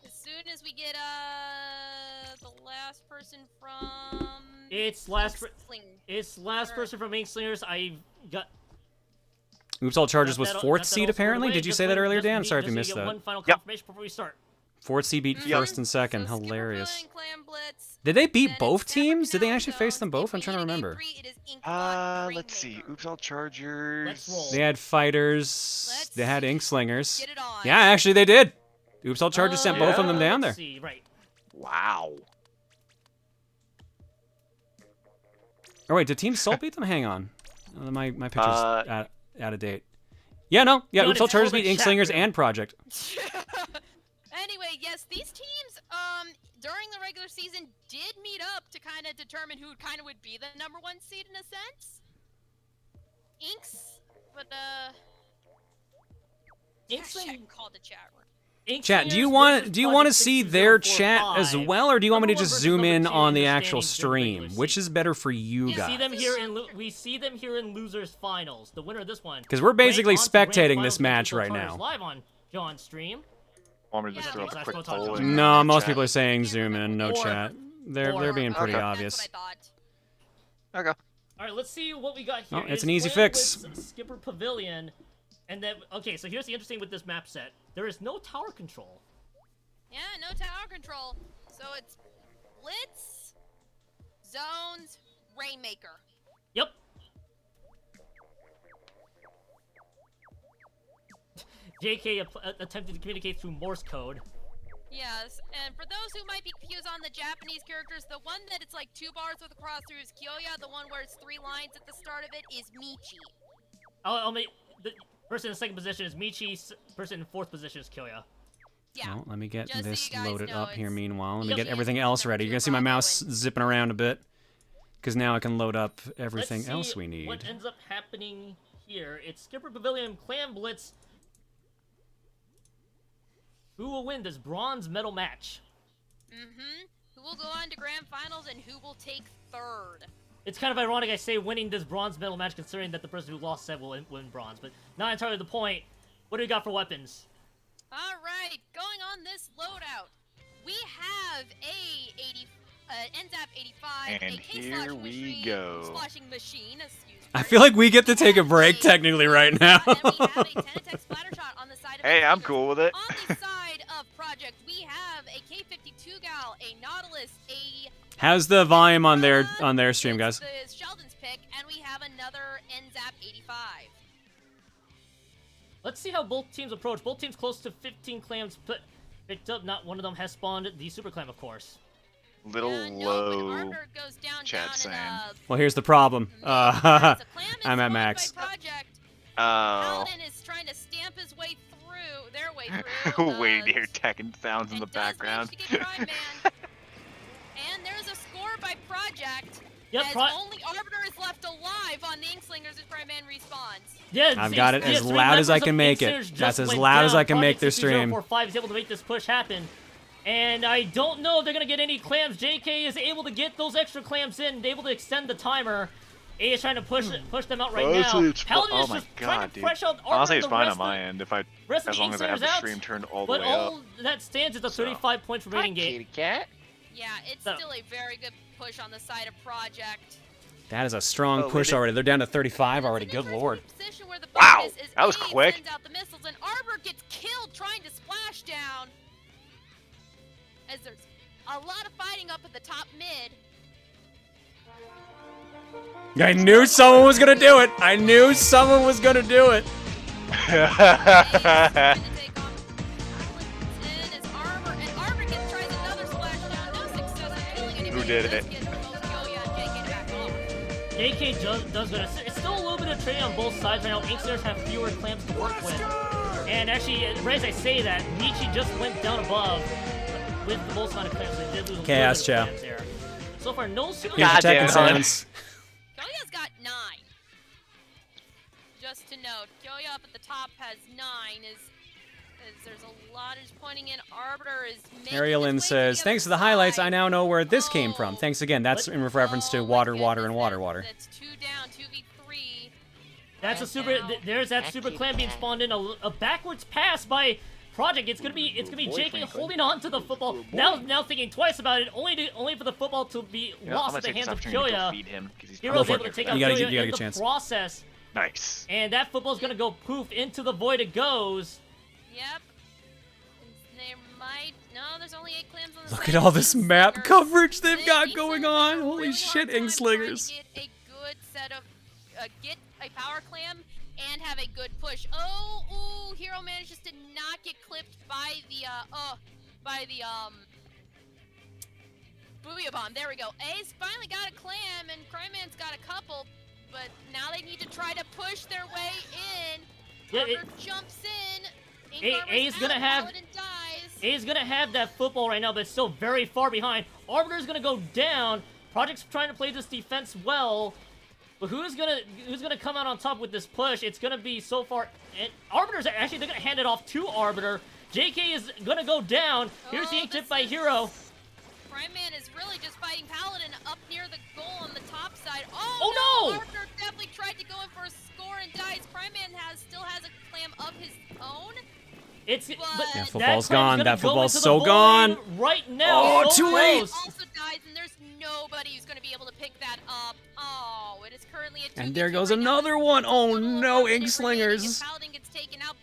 As soon as we get the last person from It's last person from Inkslingers. I got. Oops All Chargers was got that 4th all seed squared apparently. away. Did you Just say that wait- earlier, just Dan? need- Sorry if just you need missed to get that. One final confirmation before we start. 4th seed beat first and second. Hilarious. Pavilion Clam Blitz. Did they beat both teams? Did they actually face them both? I'm trying to remember. Let's see. Oops All Chargers. They had fighters. They had Inkslingers. Yeah, actually they did. Oops All Chargers sent both of them down there. Let's see, right. Wow. Oh wait, did Team Soul beat them? Hang on. My picture's out of date. Yeah, no. Yeah, Utsal Chargers beat Inkslingers and Project. Anyway, yes, these teams, during the regular season did meet up to kind of determine who kind of would be the #1 seed in a sense. Inks, but Inksling called the chat room. Chat, do you want to see their chat as well, or do you want me to just zoom in on the actual stream? Which is better for you guys? We see them here in losers finals. The winner of this one. Because we're basically spectating this match right now. Live on John's stream. Want me to just throw up a quick poll? No, most people are saying zoom in, no chat. They're being pretty obvious. Okay. All right, let's see what we got here. Oh, it's an easy fix. Skipper Pavilion, and then okay. So here's the interesting with this map set. There is no tower control. Yeah, no tower control. So it's Blitz, Zones, Rainmaker. Yep. JK attempted to communicate through Morse code. Yes, and for those who might be confused on the Japanese characters, the one that it's like 2 bars with a cross through is Kyouya. The one where it's 3 lines at the start of it is Michi. I'll make the person in second position is Michi. Person in fourth position is Kyouya. Yeah. Well, let me get Just this so loaded up here. Meanwhile, let me Yep. get everything else ready. You're gonna see my mouse zipping around a bit, because now I can load up everything Let's see else we need. What ends up happening here? It's Skipper Pavilion Clan Blitz. Who will win this bronze medal match? Who will go on to grand finals and who will take 3rd? It's kind of ironic I say winning this bronze medal match, considering that the person who lost Zeth will win bronze, but not entirely the point. What do we got for weapons? All right, going on this loadout, we have NZAP 85, And a here we go. sloshing machine, excuse me. I feel like we get to take a break technically right now. And we have a 10-attack splatter shot on the side of Hey, I'm cool with it. On the side of Project, we have a K52 Gal, a Nautilus, a How's the volume on their stream, guys? the Sheldon's pick, and we have another NZAP 85. Let's see how both teams approach. Both teams close to 15 clams picked up. Not one of them has spawned the super clam, of course. Little low chat saying. Well, here's the problem. I'm at max. Paladin is trying to stamp his way through, their way through. Wait to hear Tekken sounds in the background. And there's a score by Project. Yep, as only Arbiter is left alive on the Inkslingers as Prime Man respawns. Yeah, I've got it as loud as I can make it. That's as loud as I can make their stream. 045 is able to make this push happen. And I don't know if they're going to get any clams. JK is able to get those extra clams in, able to extend the timer. A is trying to push them out right now. Paladin is just trying to fresh out Arbiter. Honestly, it's the fine rest on my end as long as I have the stream turned all the way But up. all that stands is a 35 points remaining game. Yeah, it's still a very good push on the side of Project. That is a strong push already. They're down to 35 already. Good lord. Wow, that was quick. Sends out the missiles and Arbor gets killed trying to splash down. As there's a lot of fighting up at the top mid. I knew someone was gonna do it. I knew someone was gonna do it. Who did it? JK does good. It's still a little bit of trading on both sides right now. Inkslingers have fewer clams to work with. And actually, right as I say that, Michi just went down above with the most amount of clams. They did lose a Chaos little bit of Chow. clams there. So far, no super. Here's the Tekken sounds. Kyouya's got 9. Just to note, Kyouya up at the top has 9. There's a lot is pointing in. Arbiter is making Arielin says, thanks for the highlights, I now know where this came from. Thanks again. That's in reference to water, and water. That's 2 down, 2v3. That's a super. There's that super clam being spawned in. A backwards pass by Project. It's gonna be JK holding on to the football. Now thinking twice about it. Only for the football to be lost at the hands of Kyouya. Hero's able to take out Kyouya in the process. Nice. And that football's gonna go poof into the void it goes. Yep. There might. No, there's only 8 clams on the Look side. at all this map coverage they've got going on. Holy shit, Inkslingers. Get a good set of. Get a power clam and have a good push. Oh, ooh, Hero manages to not get clipped by the Booyah Bomb. There we go. A's finally got a clam, and Cryman's got a couple, but now they need to try to push their way in. Yeah, Arbiter jumps in. A's gonna have A's gonna have that football right now, but it's still very far behind. Arbiter's gonna go down. Project's trying to play this defense well, but who's gonna come out on top with this push? It's gonna be so far. And Arbiter's actually they're gonna hand it off to Arbiter. JK is gonna go down. Here's the ink tip by Hero. Cryman is really just fighting Paladin up near the goal on the top side. Oh no! Arbiter definitely tried to go in for a score and dies. Cryman still has a clam of his own. Yeah, football's gone. That football's so void gone. Right now. Oh, so too late. Also dies, and there's nobody who's going to be able to pick that up. Oh, it is currently a 2v2 And there goes right now. another one. Oh no, Inkslingers. Paladin gets taken out.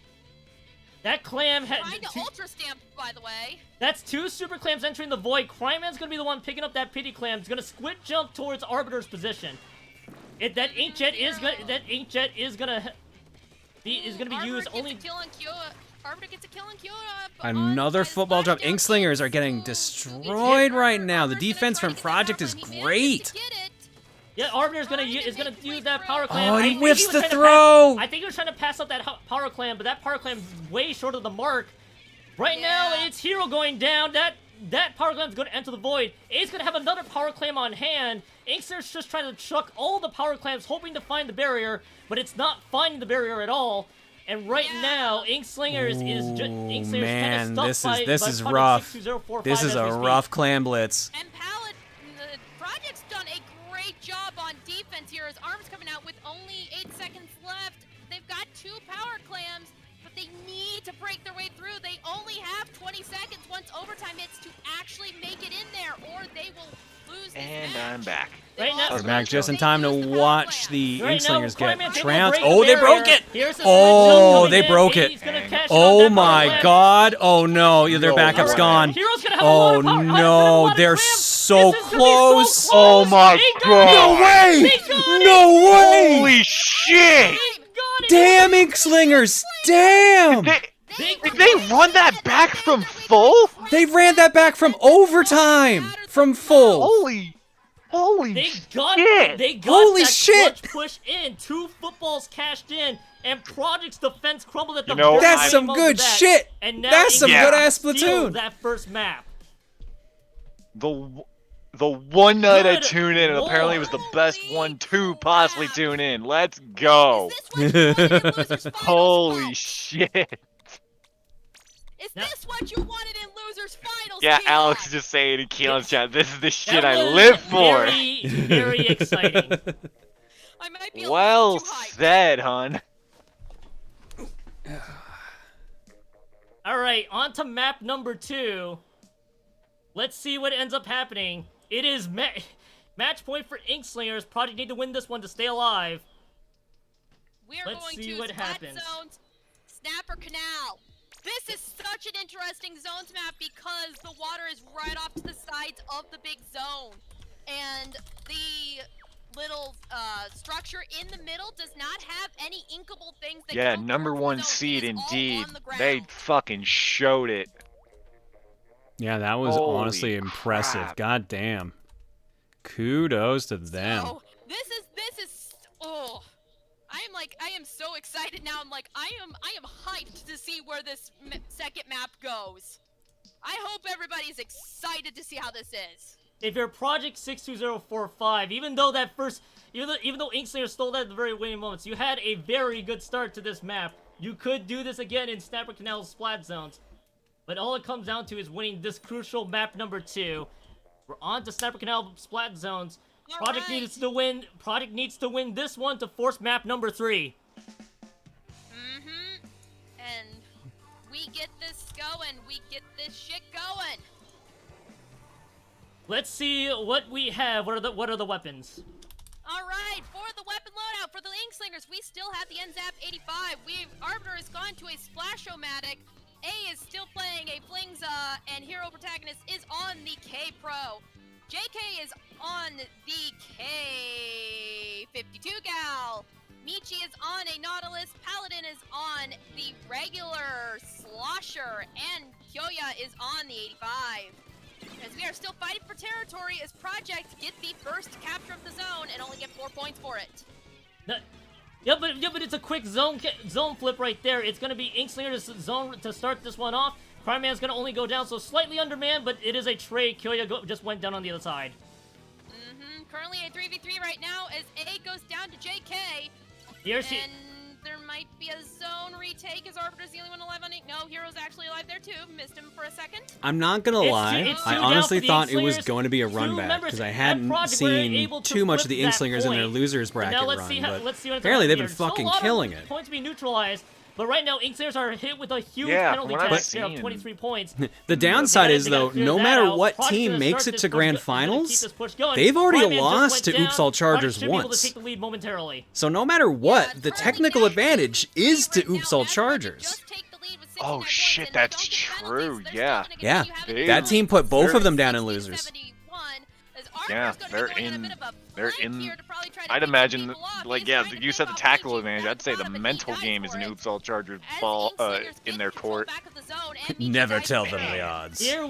That clam had. Trying to ultra stamp, by the way. That's 2 super clams entering the void. Cryman's gonna be the one picking up that pity clam. He's gonna squid jump towards Arbiter's position. That inkjet is gonna be used only. Arbiter gets a kill on Kyouya. Another football drop. Inkslingers are getting destroyed right now. The defense from Project is great. Yeah, Arbiter's gonna use that power clam. Oh, he I think whiffs was the trying to throw. I think he was trying to pass up that power clam, but that power clam is way short of the mark. Right now, it's Hero going down. That power clam is going to enter the void. A's going to have another power clam on hand. Inkster's just trying to chuck all the power clams, hoping to find the barrier, but it's not finding the barrier at all. And right now, Inkslingers is just Man, kind of this is rough. This is a rough clam blitz. And Paladin, the Project's done a great job on defense here. His arm's coming out with only 8 seconds left. They've got 2 power clams, but they need to break their way through. They only have 20 seconds once overtime hits to actually make it in there, or they will lose this And match. I'm back. Right now, We're back just in time to watch the Inkslingers get Cryman's able to trounced. break the Oh, they barrier. broke it! Here's the Oh, switch they coming in. broke it. He's gonna cash in Oh on that my power god. Oh no, their No backup's way. gone. Hero's gonna have a Oh lot of power. no, they're so This is gonna be so close. Oh my god. No way! No way! Holy shit! Damn, Inkslingers! Damn! Did they run that back from full? They ran that back from overtime! From full! Holy They shit! got Holy that shit! clutch push in. 2 footballs cashed in, and Project's defense crumbled at the know, very That's some moment good of that. shit! And now That's some Inkslingers good-ass steal Splatoon! that first map. The one night I Good tuned in, and apparently it was the best one to possibly tune in. Let's go! Holy shit! Is this what you wanted in Losers Finals? Yeah, Keon? Alex is just saying in Keelan's chat, this is the shit That I was live for. Very, very exciting. I might be a Well little too hyped. said, hun. All right, on to map number 2. Let's see what ends up happening. It is match point for Inkslingers. Project need to win this one to stay alive. We are Let's going see to what Splat happens. Zones, Snapper Canal. This is such an interesting zones map because the water is right off to the sides of the big zone. And the little structure in the middle does not have any inkable things that Yeah, come number towards the 1 zone. seed It is all indeed. on the ground. They fucking showed it. Yeah, that was Holy honestly impressive. crap. God damn. Kudos to them. So, this is oh. I am so excited now. I am hyped to see where this second map goes. I hope everybody's excited to see how this is. If you're Project 62045, even though Inkslingers stole that at the very winning moments, you had a very good start to this map. You could do this again in Snapper Canal's Splat Zones. But all it comes down to is winning this crucial map number 2. We're on to Snapper Canal Splat Zones. Project needs to win. Project needs to win this one to force map number 3. And we get this going. We get this shit going. Let's see what we have. What are the weapons? All right, for the weapon loadout for the Inkslingers, we still have the NZAP 85. Arbiter has gone to a Splashomatic. A is still playing a Flingza, and Hero Protagonist is on the K Pro. JK is on the K52 Gal. Michi is on a Nautilus. Paladin is on the regular Slosher, and Kyouya is on the 85. As we are still fighting for territory as Project get the first capture of the zone and only get 4 points for it. Yeah, but it's a quick zone flip right there. It's gonna be Inklingers zone to start this one off. Prime Man's gonna only go down, so slightly undermanned, but it is a trade. Kyouya just went down on the other side. Currently a 3v3 right now as A goes down to JK. And there might be a zone retake as Arbiter's the only one alive on it. No, Hero's actually alive there too. Missed him for a second. I'm not gonna lie. I honestly thought it was going to be a run back because I hadn't seen too much of the Inklingers in their losers bracket run. But apparently they've been fucking killing it. Points being neutralized. But right now, Inklingers are hit with a huge penalty tax of 23 points. The downside is, though, no matter what team makes it to Grand Finals, they've already lost to Oops All Chargers once. So no matter what, the technical advantage is to Oops All Chargers. Oh shit, that's true, yeah. Yeah, that team put both of them down in losers. Yeah, they're in. I'd imagine, like, yeah, you said the tackle advantage. I'd say the mental game is an Oops All Chargers ball in their court. Never tell them the odds. Yeah,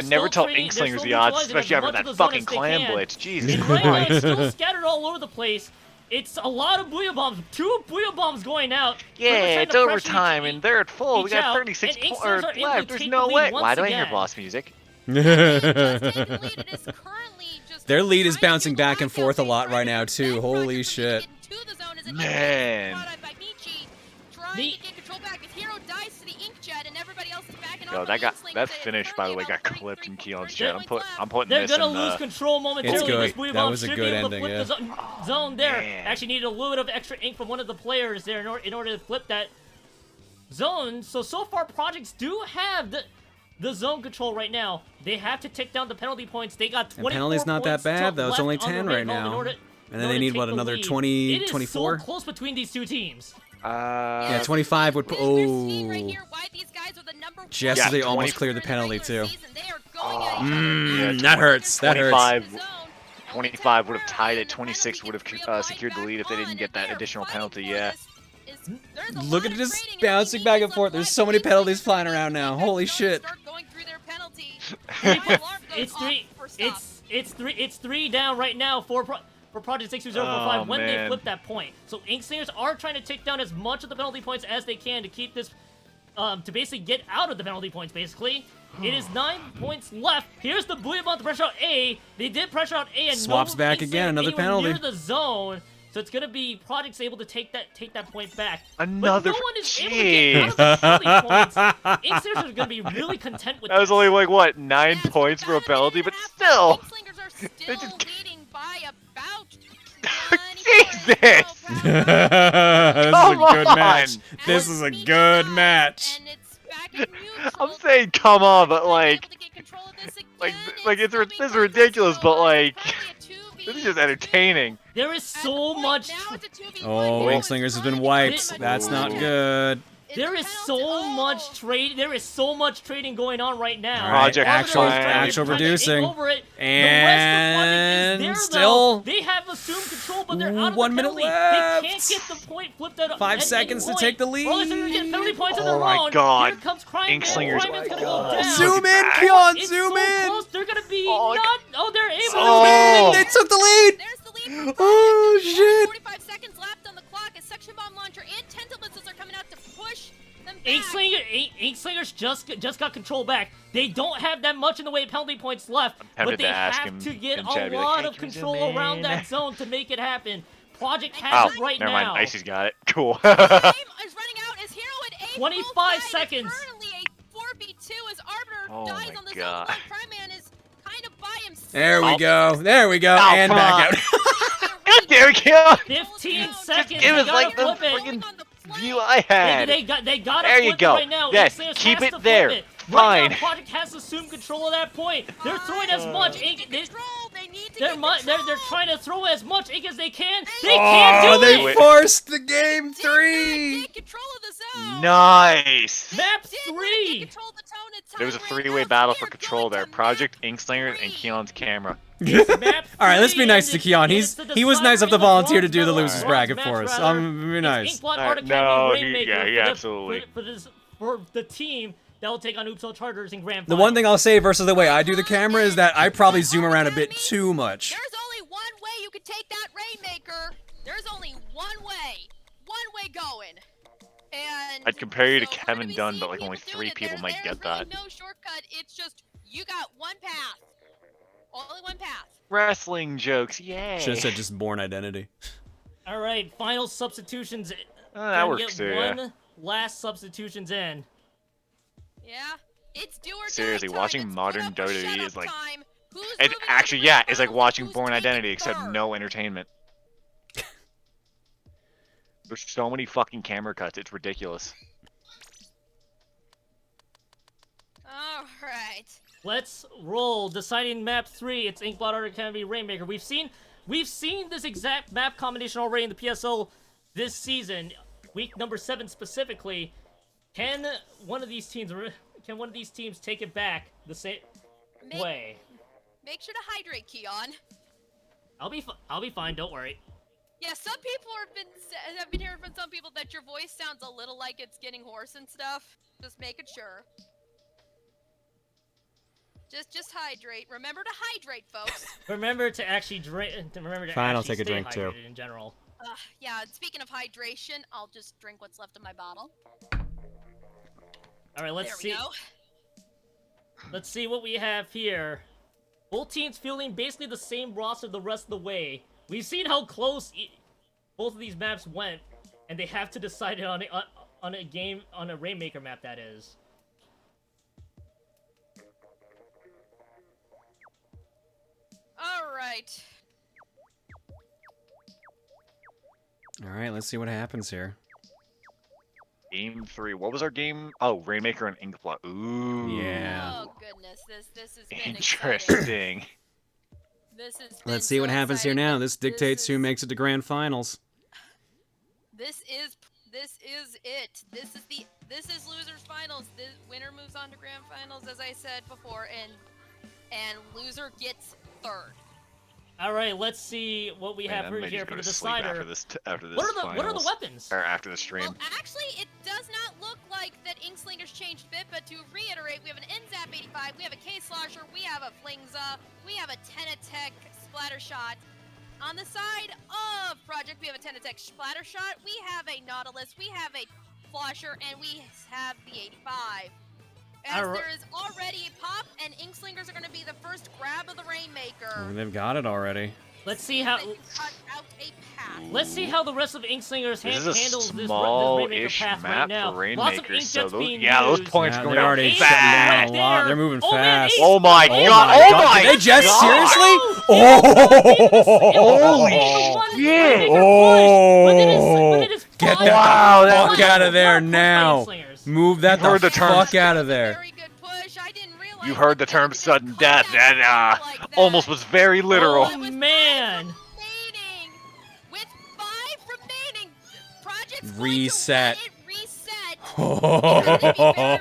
never tell Inkslingers the odds, especially after that fucking clan blitz. Jesus Christ. Right now, it's still scattered all over the place. It's a lot of Booyah Bombs. 2 Booyah Bombs going out. Yeah, it's overtime, and they're at full. We got 36 points left. There's no way. Why do I hear boss music? Their lead is bouncing back and forth a lot right now, too. Holy shit. Man. Yo, that finish, by the way, got clipped in Keon's chat. I'm putting They're this in gonna lose control momentarily. It's good. That was a good ending, yeah. Zone there. Actually needed a little bit of extra ink from one of the players there in order to flip that zone. So far, Projects do have the zone control right now. They have to take down the penalty points. They got 24 penalty's not that bad, though. It's only 10 right now. And then they need, what, another 20, 24? It is so close between these two teams. Yeah, 25 would... Oh. Just as they almost cleared the penalty, too. That hurts. That hurts. 25 would have tied it. 26 would have secured the lead if they didn't get that additional penalty, yeah. Look at it just bouncing back and forth. There's so many penalties flying around now. Holy shit. It's three down right now for Project 6045 when they flip that point. So Inklingers are trying to take down as much of the penalty points as they can to keep this, to basically get out of the penalty points, basically. It is 9 points left. Here's the Booyah Bomb to pressure out A. They did pressure out A and swaps back again, another penalty. Near the zone. So it's gonna be Projects able to take that point back. Another. But no one is able to get out of the penalty points. Inklingers are gonna be really content with that. Was only like what 9 points for a penalty, but still. Inklingers are still leading by about. Jesus! This is a good match. This is a good match. I'm saying come on, but like this is ridiculous, but like this is just entertaining. There is so much. Oh, Inklingers has been wiped. That's not good. There is so much trade. There is so much trading going on right now. Project actual reducing, and still they have assumed control, but they're out of 1 minute left. They can't get the point flipped out. 5 seconds to take the lead. Oh my god! Here comes Inklingers. Zoom in, Keon. Zoom in. Close. They're gonna be not. Oh, they're able. Oh, they took the lead. There's the lead. Oh shit! 45 seconds left on the clock as Section Bomb Launcher and Tentacle Missiles are coming out to push them back. Inklingers just got control back. They don't have that much in the way of penalty points left, but they have to get a lot of control around that zone to make it happen. Project has it right now. Never mind, Icy's got it. Cool. Game is running out as Hero and A 25 seconds. Currently a 4v2 as Arbiter dies on the zone. Prime Man is kind of by himself. There we go. There we go. And back out. God damn it, Keon! 15 seconds. It was like the freaking view I had. They got there you go. Right now. Yes, keep it there. Fine. Right now, Project has assumed control of that point. They're throwing as much ink. They're trying to throw as much ink as they can. They can't do it. They forced the game 3. Nice. Map 3. There was a 3-way battle for control there. Project, Inklingers, and Keon's camera. All right, let's be nice to Keon. He was nice enough to volunteer to do the losers bracket for us. Be nice. No, yeah, absolutely. For the team That will take on Oops All Chargers in Grand The Final. one thing I'll say versus the way I do the camera is that I probably zoom around a bit too much. There's only one way you could take that Rainmaker. There's only one way going. And I'd compare you to so we're Kevin gonna be Dunn, seeing but like only people 3 doing it. people might There's get really that. no shortcut. It's just you got one path. Only one path. Wrestling jokes, yay. Should have said just Born Identity. All right, final substitutions. that Gonna works get too, yeah. one last substitutions in. Yeah, it's do or die Seriously, time. watching It's modern put up or shut WWE up is like... time. Who's It moving actually, to the yeah, Grand it's like Finals? watching Who's Born taking Identity, except third? no entertainment. There's so many fucking camera cuts, it's ridiculous. All right. Let's roll. Deciding map 3. It's Inkblot Art Academy Rainmaker. We've seen this exact map combination already in the PSL this season, week number 7 specifically. Can one of these teams take it back the same way? Make sure to hydrate, Keon. I'll be fine. Don't worry. Yeah, some people have been hearing from some people that your voice sounds a little like it's getting hoarse and stuff. Just making sure. Just hydrate. Remember to hydrate, folks. Remember to actually drink. Remember to Fine, I'll actually take a stay drink, too. hydrated in general. Yeah, speaking of hydration, I'll just drink what's left of my bottle. All right, let's There see. we go. Let's see what we have here. Both teams fielding basically the same roster the rest of the way. We've seen how close both of these maps went, and they have to decide it on a Rainmaker map, that is. All right. All right, let's see what happens here. Game 3. What was our game? Oh, Rainmaker and Inkblot. Ooh. Yeah. Oh goodness, this has been exciting. Interesting. This has been Let's see what so happens here exciting. now. This dictates who makes it to grand finals. This is it. This is losers finals. The winner moves on to grand finals, as I said before, and loser gets third. All right, let's see what we have Man, I may here just for go the to sleep decider. after this What are the finals. weapons? Or after the stream. Well, actually, it does not look like that Inkslingers changed a bit, but to reiterate, we have an NZAP 85, we have a K-Slosher, we have a Flingza, we have a Tenatech Splatter Shot. On the side of Project, we have a Tenatech Splatter Shot, we have a Nautilus, we have a Flosher, and we have the 85. As there is already a pop, and Inkslingers are going to be the first grab of the Rainmaker. They've got it already. Let's see how. Cut out a path. Let's see how the rest of Inkslingers handles this Rainmaker small-ish path map right now. for Rainmaker, Lots of ink so jets those, being those used. points are They're going out already shutting fast. down a lot. They're moving fast. Oh my Oh god! my Oh god. my Did they just god. seriously? Holy shit! Get the Wow, that fuck was- out of there now. Move that You heard the the term. fuck out of there. You heard the term sudden death, and almost was very literal. Oh man! Reset. Oh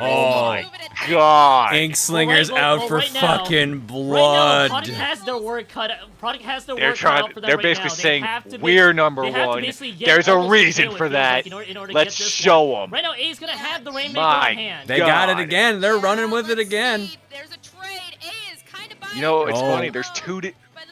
my god! Inkslingers Well, out well, for right now- fucking blood. Right now, Product has their work cut out. Product has their They're work cut trying. out for them They're right basically now. They saying have to we're number they have to one. basically get There's a almost reason kill, it for feels that. like, in order to Let's get this show one. them. Right now, A's gonna have the Rainmaker My in hand. They got it God. again. They're running with it again. You know, it's Oh. funny. There's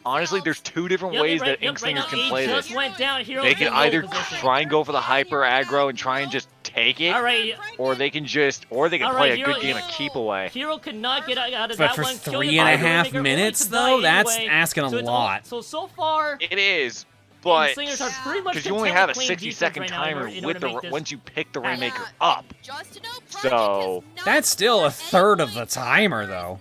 honestly, there's two different Yep, ways right, that yep, right now, Inkslingers can A play just this. went down. Hero's They in can low either position. try and go for the hyper aggro and try and just take it, All right. or they can just, or they can All play right, a good Hero- game of keep away. Hero could not get out of But that for one. Kyouya 3.5 Rainmaker only minutes, could though, die that's anyway. asking a So it's lot. So far, It is, but Inkslingers are pretty much because you only content have a with playing defense 60-second right now in timer order with to the make this once you pick the happen. Rainmaker up. So That's still a third of the timer, though.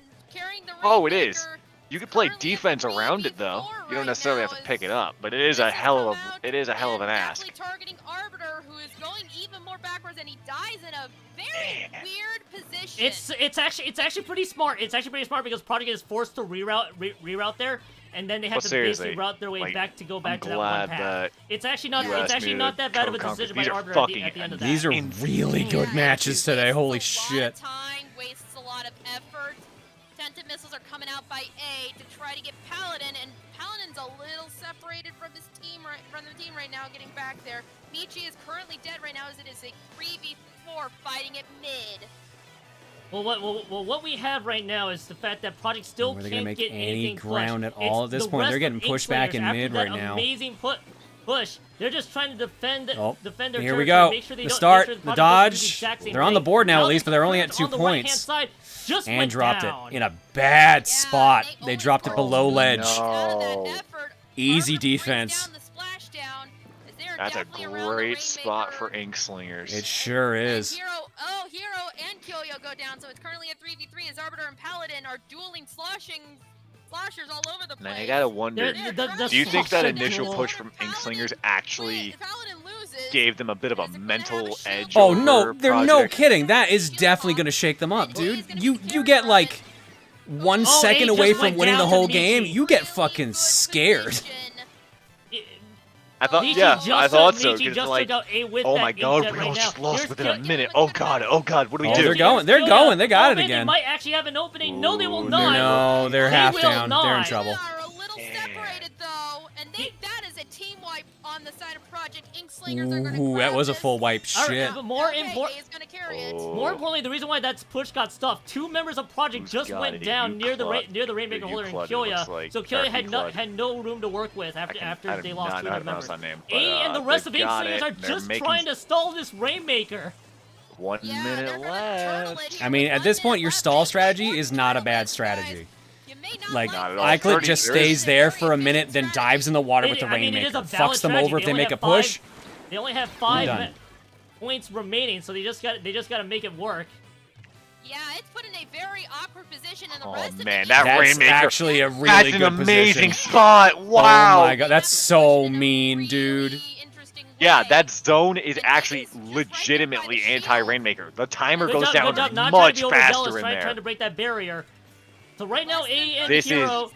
oh, it is. You can play defense around it though. You don't necessarily have to pick it up, but it is a hell of an ask. Targeting Arbiter, who is going even more backwards, and he dies in a very weird position. It's actually pretty smart. It's actually pretty smart because Product is forced to reroute there, and then they have Well, to seriously, basically route their way like, back to go back I'm to that one glad path. that It's actually not. you It's asked actually me not to that bad of a co-conquer. decision by These are Arbiter fucking at the end of that. These are really good matches today. Holy shit. Time wastes a lot of effort. Tented missiles are coming out by A to try to get Paladin, and Paladin's a little separated from his team from the team right now, getting back there. Michi is currently dead right now, as it is a 3v4 fighting at mid. Well, what we have right now is the fact that Project still Are they can't gonna make get any anything ground pushed. at all at this It's the point? They're rest getting of pushed back in Inklingers. mid After right that now. Amazing push. They're just trying to defend their Here we territory, go. make sure they The don't- start, make sure the Project doesn't do dodge. exact same They're on the thing. board now at Now least, but they're only at the 2 on the right-hand points. side just And went dropped down. it in a bad spot. They dropped it below ledge. No. Easy defense. That's a great spot for Inkslingers. It sure is. Hero and Kyouya go down, so it's currently a 3v3 as Arbiter and Paladin are dueling sloshers all over the place. Now, I gotta wonder, do you think that initial duel. push from Inkslingers actually gave them a bit of a mental edge? Oh over no, they're no Project? kidding. That is definitely gonna shake them up, dude. You get like 1 second A away just from went winning the down to whole Michi. game, you get fucking scared. I thought, Michi yeah, just I thought took- so. Michi 'cause just like, took out A with oh that my god, Inkjet we right almost now. lost Here's within a Kyouya- minute. Oh god, what do we Oh, do? they're going. They're going. They got it man, again. They might actually have an opening. No, they will Ooh, not. No, they're They half will down. They're in not. trouble. Are a little separated though, and that is a team wipe on the side of Project. Inkslingers are going to Ooh, that was a this. full wipe. All right, Shit. but more Okay, important. A is going to carry it. More importantly, the reason why that push got stuffed, 2 members of Project Who's just got went it? down near the Eykludt. Rainmaker holder and Eykludt, it Kyouya, looks like. so Kyouya Or had Eykludt. no room to work with I after they do lost not 2 know how of to their pronounce members. that name, A and the but, rest of they've got Inklingers it. are They're just making trying to stall this Rainmaker. 1 minute left. I mean, at this point, your stall strategy is not a bad strategy. Like, Not at all. Inkslingers just 30 stays there for a minute, then dives in the water with the I mean, it is Rainmaker. a valid Fucks them strategy. over if they only make a have five- push. They only have 5 done. points remaining, so they just got to make it work. Yeah, it's put in a very awkward position, and the Oh rest of man, the that That's Rainmaker. actually a really That's good an amazing position. spot. Wow. Oh my god, that's so mean, dude. Yeah, that zone is actually legitimately anti-Rainmaker. The timer Good goes job, down good job. Not trying much to be overzealous, faster in trying there. to break that barrier. So right now, A and This is- Hero.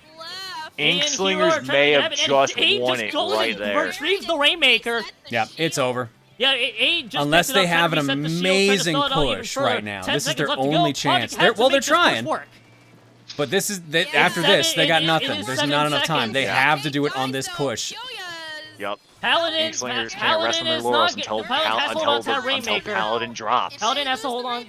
A and Hero are Inkslingers trying may to have grab it, and just A won just it goes right and there. retrieves the Rainmaker. Yeah, it's over. Yeah, A just Unless picked it they up, trying have to an reset the shield, trying to amazing stall it out even push further. right now. 10 This is seconds their left to go. only Project chance. has They're, to well, make they're this push trying. work. But this is It's after this, they got it nothing. is There's 7 not enough time. seconds. They have to do it on this push. Yep. Paladin, Inkslingers can't Paladin rest on their is laurels not until, Paladin has to hold on to that until Rainmaker. Paladin drops. Paladin has to hold on.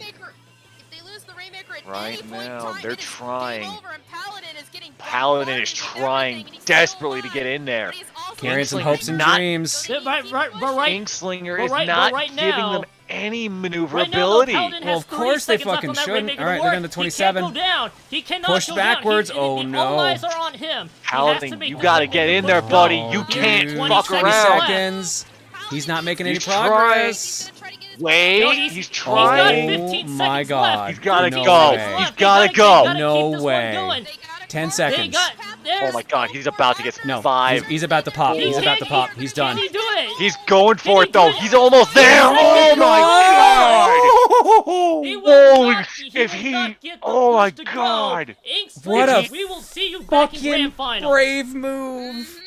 Right now, they're trying. Paladin is getting Paladin is trying desperately to get in there. Carrying some Inkslinger's hopes and not- dreams. Right, Inkslinger but is right- not but right giving now- them any Right now, though, maneuverability. Paladin Well, has of course they 30 seconds left fucking on that shouldn't. Rainmaker All right, to they're work. down to He 27. can't go down. He cannot Push go backwards. Down. Oh, All no. eyes are on him. He has to Paladin, make you this gotta one get in push there, go. buddy. You Dude, can't 20 fuck 20 around. seconds. He's not making any He's trying. progress. Wait, No, he's got trying. 15 Oh my seconds god. left. He's gotta No go. way. He's gotta go. No way. 10 They seconds. got. Oh my god, he's about to get No, 5. he's about to pop. He's about to pop. He's done. Can he do it? He's going for Can it he though. do it? He's almost there. Oh my god! He will Holy not, sh- he if will he- not get the oh my push to God. Go. Inks, What a we will see you back in Fucking grand final. brave move.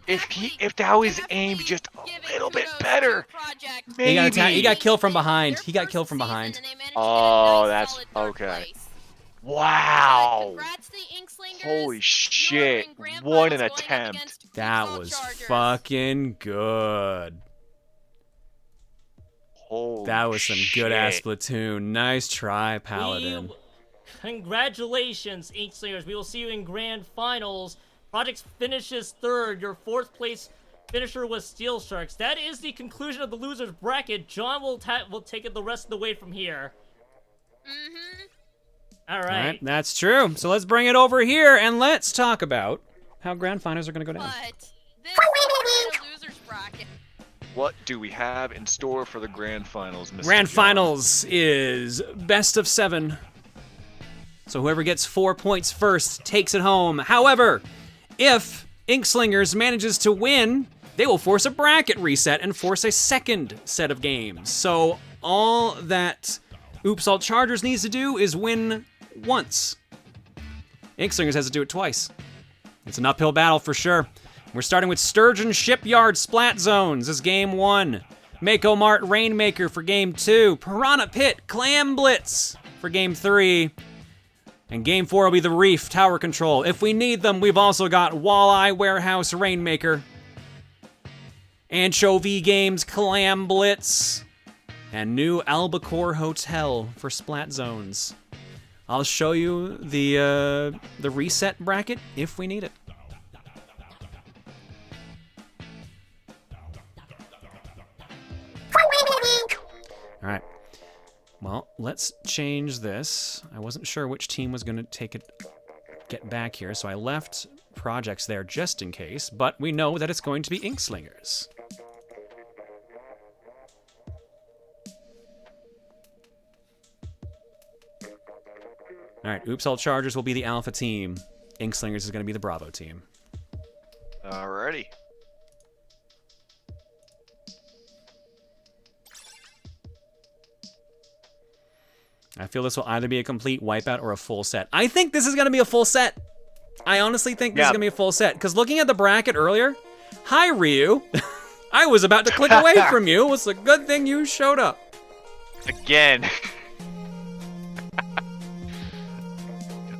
If that was aimed just a little bit better, He got maybe. he got killed from behind. He got killed from behind. Oh, that's okay. Wow! Holy shit! What an attempt! That was fucking good. Holy That was some good ass shit. Splatoon. Nice try, Paladin. Congratulations, Inkslingers. We will see you in grand finals. Project finishes third. Your 4th place finisher was Steel Sharks. That is the conclusion of the losers bracket. John will take it the rest of the way from here. All All right. right, that's true. So let's bring it over here and let's talk about how grand finals are going to go down. What do we have in store for the grand finals, Mr. Grand John? finals is best of 7. So whoever gets 4 points first takes it home. However, if Inkslingers manages to win, they will force a bracket reset and force a second set of games. So all that Oops All Chargers needs to do is win once. Inkslingers has to do it twice. It's an uphill battle for sure. We're starting with Sturgeon Shipyard Splat Zones as game 1. Mako Mart Rainmaker for game 2. Piranha Pit Clam Blitz for game 3. And game 4 will be the Reef Tower Control. If we need them, we've also got Walleye Warehouse Rainmaker. Anchovy Games Clam Blitz. and new Albacore Hotel for Splat Zones. I'll show you the reset bracket if we need it. All right. Well, let's change this. I wasn't sure which team was going to get back here, so I left projects there just in case, but we know that it's going to be Inkslingers. All right, Oops All Chargers will be the Alpha team. Inkslingers is going to be the Bravo team. Alrighty. I feel this will either be a complete wipeout or a full set. I think this is going to be a full set. I honestly think this is going to be a full set. Because looking at the bracket earlier, hi, Ryu. I was about to click away from you. It's a good thing you showed up. Again.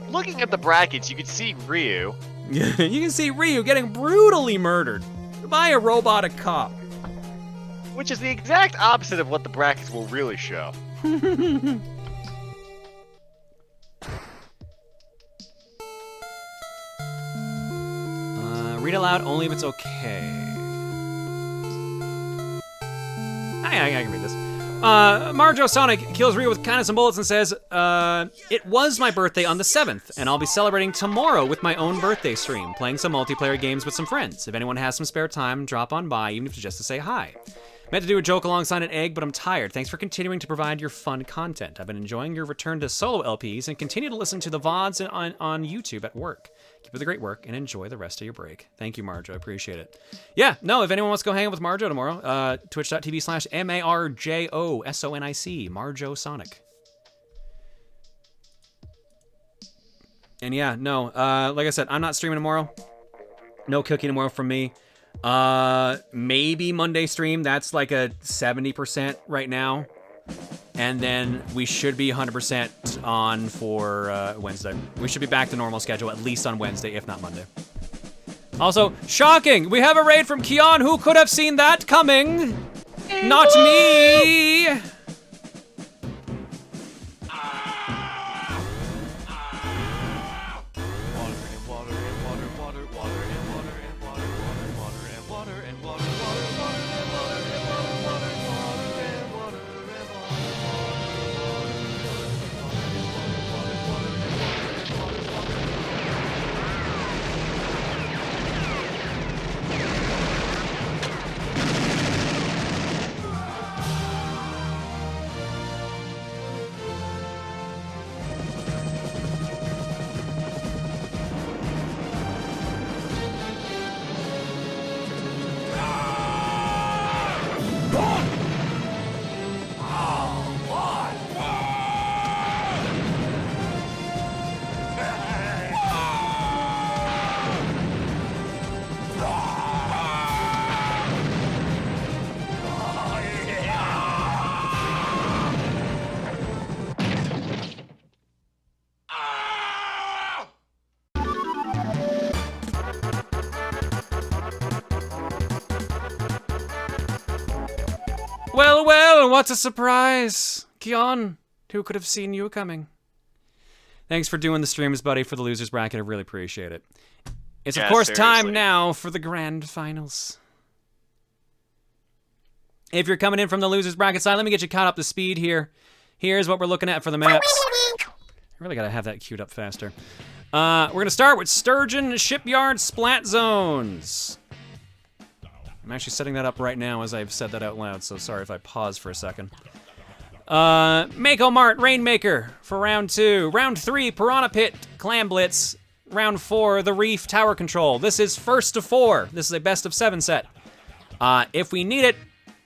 Looking at the brackets, you can see Ryu. You can see Ryu getting brutally murdered by a robotic cop. Which is the exact opposite of what the brackets will really show. Read aloud only if it's okay. I can read this. Marjo Sonic kills Ryu with kindness and bullets and says, it was my birthday on the 7th, and I'll be celebrating tomorrow with my own birthday stream, playing some multiplayer games with some friends. If anyone has some spare time, drop on by, even if it's just to say hi. Meant to do a joke alongside an egg, but I'm tired. Thanks for continuing to provide your fun content. I've been enjoying your return to solo LPs and continue to listen to the VODs on YouTube at work. Keep up the great work and enjoy the rest of your break. Thank you, Marjo. I appreciate it. Yeah, no, if anyone wants to go hang out with Marjo tomorrow, twitch.tv/MarjoSonic, Marjo Sonic. And yeah, no, like I said, I'm not streaming tomorrow. No cooking tomorrow from me. Maybe Monday stream. That's like a 70% right now. And then we should be 100% on for Wednesday. We should be back to normal schedule, at least on Wednesday, if not Monday. Also, shocking! We have a raid from Kion. Who could have seen that coming? Not me! Well, well, what a surprise! Kion, who could have seen you coming? Thanks for doing the streams, buddy, for the losers bracket. I really appreciate it. It's, of course, time now for the grand finals. If you're coming in from the losers bracket side, let me get you caught up to speed here. Here's what we're looking at for the maps. I really gotta have that queued up faster. We're gonna start with Sturgeon Shipyard Splat Zones. I'm actually setting that up right now as I've said that out loud, so sorry if I pause for a second. Mako Mart Rainmaker for round 2. Round 3, Piranha Pit Clam Blitz. Round 4, The Reef Tower Control. This is first to 4. This is a best of 7 set. If we need it,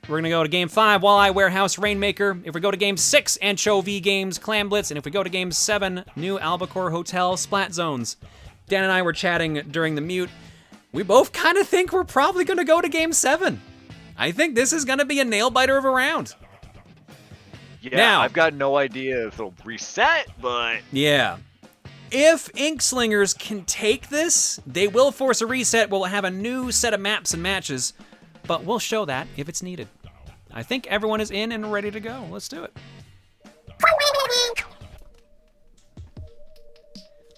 we're gonna go to game 5, Walleye Warehouse Rainmaker. If we go to game 6, Anchovy Games Clam Blitz. And if we go to game 7, New Albacore Hotel Splat Zones. Dan and I were chatting during the mute. We both kind of think we're probably going to go to game 7. I think this is going to be a nail-biter of a round. Yeah, now, I've got no idea if it'll reset, but... Yeah. If Inkslingers can take this, they will force a reset. We'll have a new set of maps and matches, but we'll show that if it's needed. I think everyone is in and ready to go. Let's do it.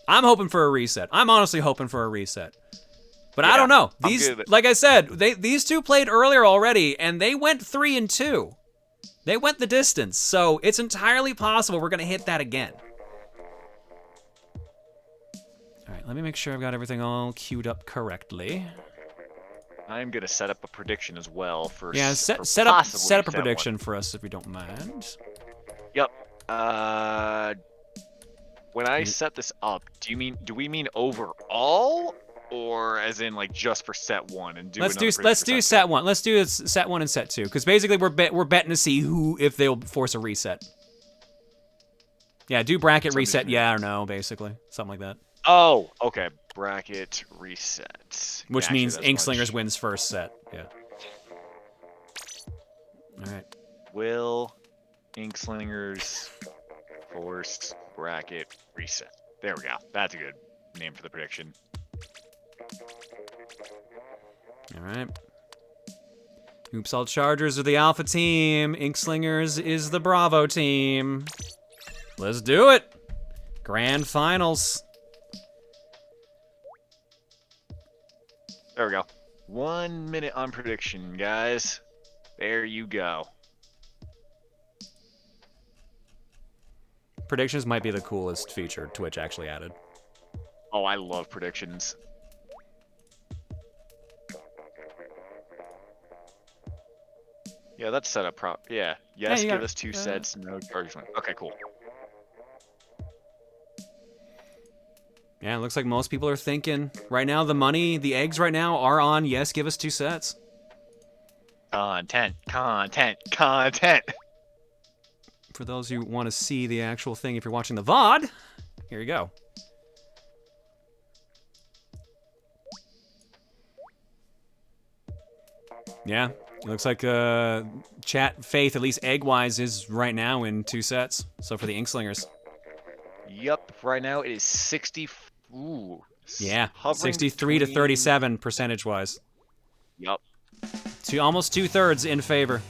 I'm hoping for a reset. I'm honestly hoping for a reset. But I don't know. These, like I said, these two played earlier already, and they went 3-2. They went the distance, so it's entirely possible we're gonna hit that again. All right, let me make sure I've got everything all queued up correctly. I'm gonna set up a prediction as well for set up a prediction for us if you don't mind. Yep. When I set this up, do we mean overall, or as in like just for set 1 and do? Let's do set 1. Let's do set 1 and set 2 because basically we're betting to see if they'll force a reset. Yeah, do bracket reset, yeah or no, basically something like that. Oh, okay. Bracket reset. Which means Inkslingers wins first set. Yeah. All right. Will Inkslingers force bracket reset? There we go. That's a good name for the prediction. All right. Oops, all Chargers are the alpha team. Inkslingers is the Bravo team. Let's do it. Grand finals. There we go. 1 minute on prediction, guys. There you go. Predictions might be the coolest feature Twitch actually added. Oh, I love predictions. Yeah, that's set up yeah. Yes, give us 2 sets, no charges. Okay, cool. Yeah, it looks like most people are thinking right now the eggs right now are on yes, give us 2 sets. Content. For those who want to see the actual thing, if you're watching the VOD, here you go. Yeah, it looks like chat faith, at least egg-wise, is right now in 2 sets. So for the Inkslingers. Yep, right now it is 60. Ooh. Yeah, 63 to 37 percentage-wise. Yep. Almost 2/3 in favor.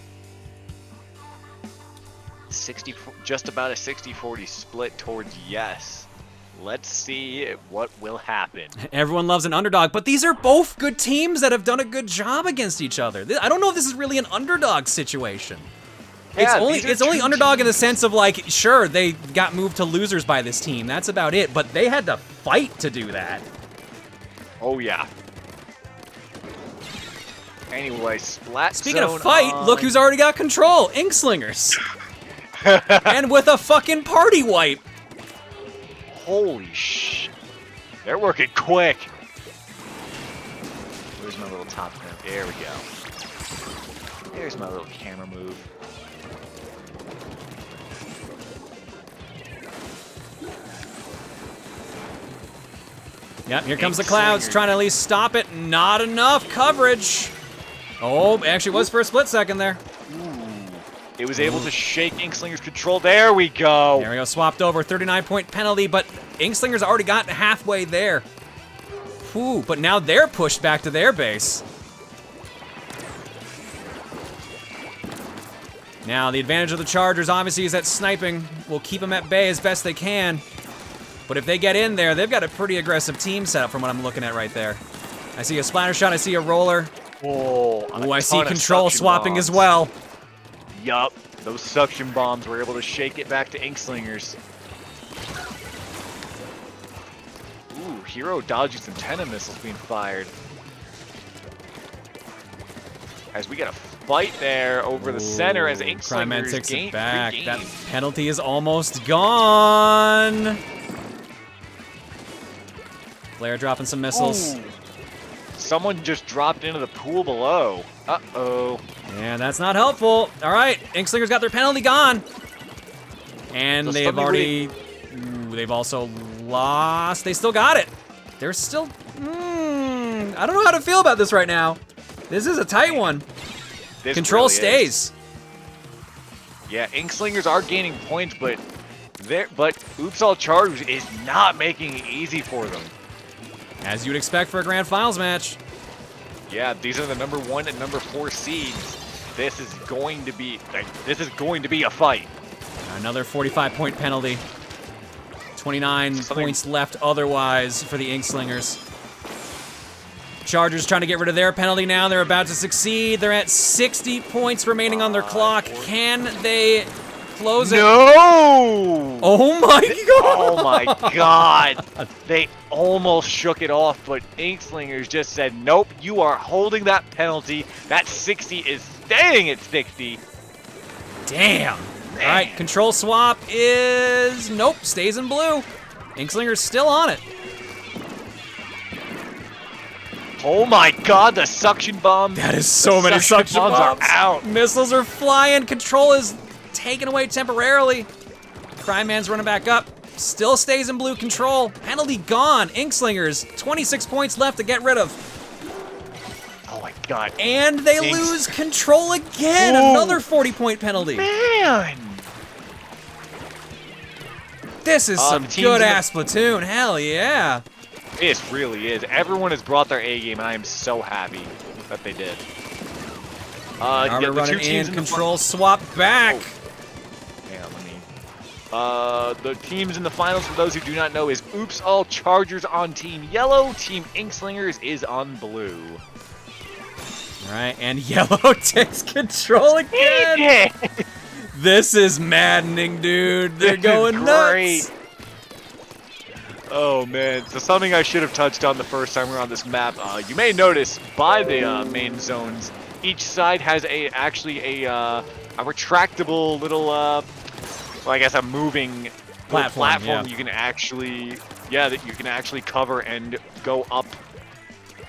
60, just about a 60-40 split towards yes. Let's see what will happen. Everyone loves an underdog, but these are both good teams that have done a good job against each other. I don't know if this is really an underdog situation. Yeah, it's only underdog in the sense of like, sure, they got moved to losers by this team. That's about it, but they had to fight to do that. Oh yeah. Anyway, Speaking of fight, look who's already got control. Inkslingers. And with a fucking party wipe. Holy shit. They're working quick. Where's my little top gun? There we go. There's my little camera move. Yep, here comes the clouds, trying to at least stop it. Not enough coverage. Oh, actually was for a split second there. It was able to shake Inkslinger's control. There we go. There we go, swapped over. 39-point penalty, but Inkslinger's already gotten halfway there. Whew, but now they're pushed back to their base. Now, the advantage of the Chargers, obviously, is that sniping will keep them at bay as best they can. But if they get in there, they've got a pretty aggressive team setup from what I'm looking at right there. I see a splatter shot, I see a roller. Whoa, ooh, I see control swapping as well. Yup, those suction bombs were able to shake it back to Inkslingers. Ooh, Hero dodging some Tenta missiles being fired. As we get a fight there over the center as Inkslingers takes it back. That penalty is almost gone. Blair dropping some missiles. Ooh. Someone just dropped into the pool below. Uh-oh. Yeah, that's not helpful. All right, Inkslingers got their penalty gone. And So they've already... they've also lost. They still got it. They're still... I don't know how to feel about this right now. This is a tight one. This Control really stays. Yeah, Inkslingers are gaining points, but Oops All Chargers is not making it easy for them. As you'd expect for a grand finals match. Yeah, these are the #1 and #4 seeds. This is going to be a fight. Another 45-point penalty. 29 points left otherwise for the Inkslingers. Chargers trying to get rid of their penalty now. They're about to succeed. They're at 60 points remaining on their clock. Can they close it? No! Oh my god! Oh my god! They almost shook it off, but Inkslingers just said, nope, you are holding that penalty. That 60 is staying at 60. Damn. All right, control swap is... Nope, stays in blue. Inkslinger's still on it. Oh my god, the suction bomb. That is so many suction bombs. Are out. Missiles are flying. Control is taken away temporarily. Crime Man's running back up. Still stays in blue control. Penalty gone. Inkslingers, 26 points left to get rid of. Oh my god. And they lose control again. Ooh. Another 40-point penalty. Man. This is some good-ass Splatoon. Hell yeah. This really is. Everyone has brought their A game, and I am so happy that they did. Armor running in, control swap back. The teams in the finals, for those who do not know, is Oops All Chargers on Team Yellow, Team Inkslingers is on Blue. All right, and Yellow takes control again. This is maddening, dude. They're going nuts. Oh man, so something I should have touched on the first time we were on this map. You may notice by the main zones, each side has actually a retractable little, well, I guess a moving platform yeah. you can actually, that you can actually cover and go up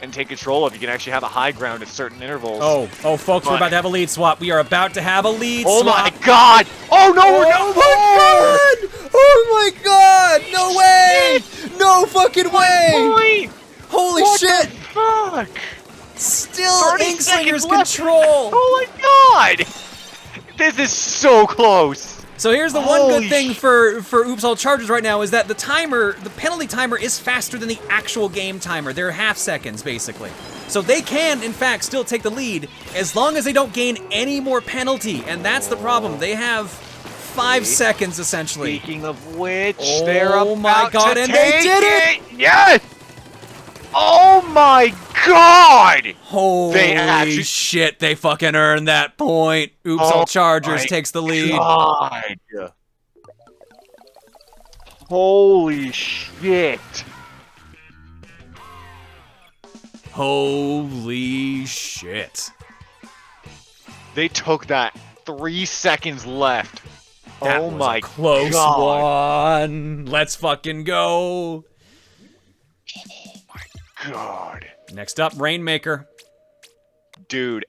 and take control of. You can actually have a high ground at certain intervals. Oh, folks, we're about to have a lead swap. We are about to have a lead swap. Oh my god! Oh no, we're not! Oh my god! Oh my god! No way! No fucking way! Holy shit! Fuck! Still Inkslingers control! Oh my god! This is so close! So here's the one good thing for Oops All Chargers right now is that the penalty timer is faster than the actual game timer. They're half seconds, basically. So they can, in fact, still take the lead as long as they don't gain any more penalty. And that's the problem. They have 5 seconds, essentially. Speaking of which, they're about my god, to and they did it! Yes! Oh my god! Holy shit, they fucking earned that point. Oops All Chargers takes the lead. God. Holy shit. Holy shit. They took that 3 seconds left. That oh was my a close god. one. Let's fucking go. God. Next up, Rainmaker. Dude,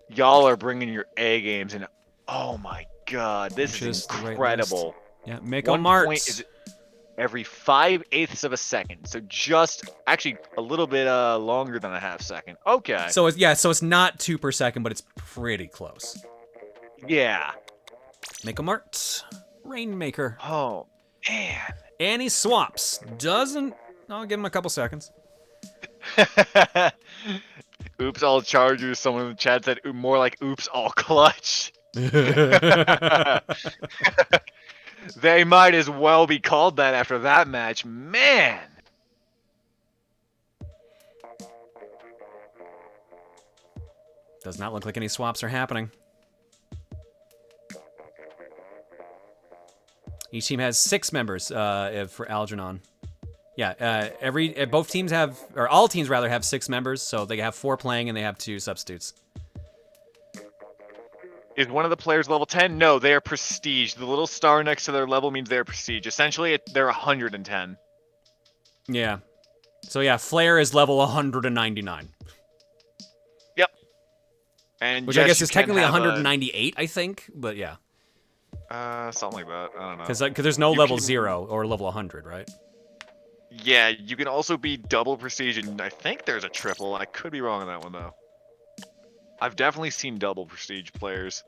y'all are bringing your A games, and oh my god, this is incredible. Yeah, make a mark. Point is every 5/8 of a second, so just actually a little bit longer than a half second. Okay. So it's not 2 per second, but it's pretty close. Yeah. Make a mart. Rainmaker. Oh man. And he swaps. I'll give him a couple seconds. Oops All Chargers, someone in the chat said more like Oops All Clutch. They might as well be called that after that match. Man! Does not look like any swaps are happening. Each team has 6 members for Algernon. Yeah, both teams have, or all teams rather, have 6 members, so they have 4 playing and they have 2 substitutes. Is one of the players level 10? No, they are prestige. The little star next to their level means they're prestige. Essentially, they're 110. Yeah. So yeah, Flare is level 199. Yep. And which I guess is technically 198, I think, but yeah. Something like that. I don't know. Because there's no level 0 or level 100, right? Yeah, you can also be double prestige, and I think there's a triple. I could be wrong on that one, though. I've definitely seen double prestige players.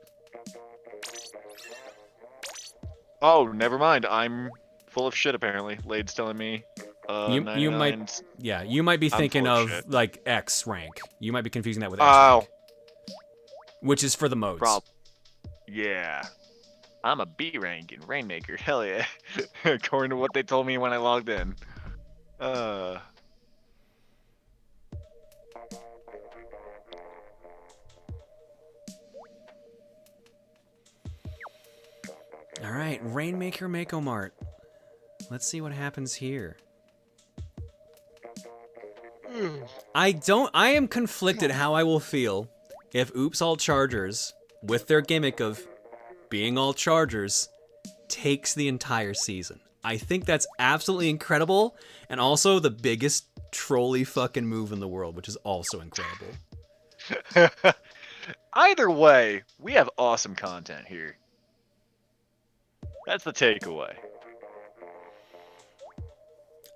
Oh, never mind. I'm full of shit, apparently. Lade's telling me. You might be thinking of like X rank. You might be confusing that with X rank. which is for the modes. Yeah. I'm a B rank in Rainmaker. Hell yeah. According to what they told me when I logged in. All right, Rainmaker Mako Mart. Let's see what happens here. I am conflicted how I will feel if Oops All Chargers, with their gimmick of being all Chargers, takes the entire season. I think that's absolutely incredible, and also the biggest trolley fucking move in the world, which is also incredible. Either way, we have awesome content here. That's the takeaway.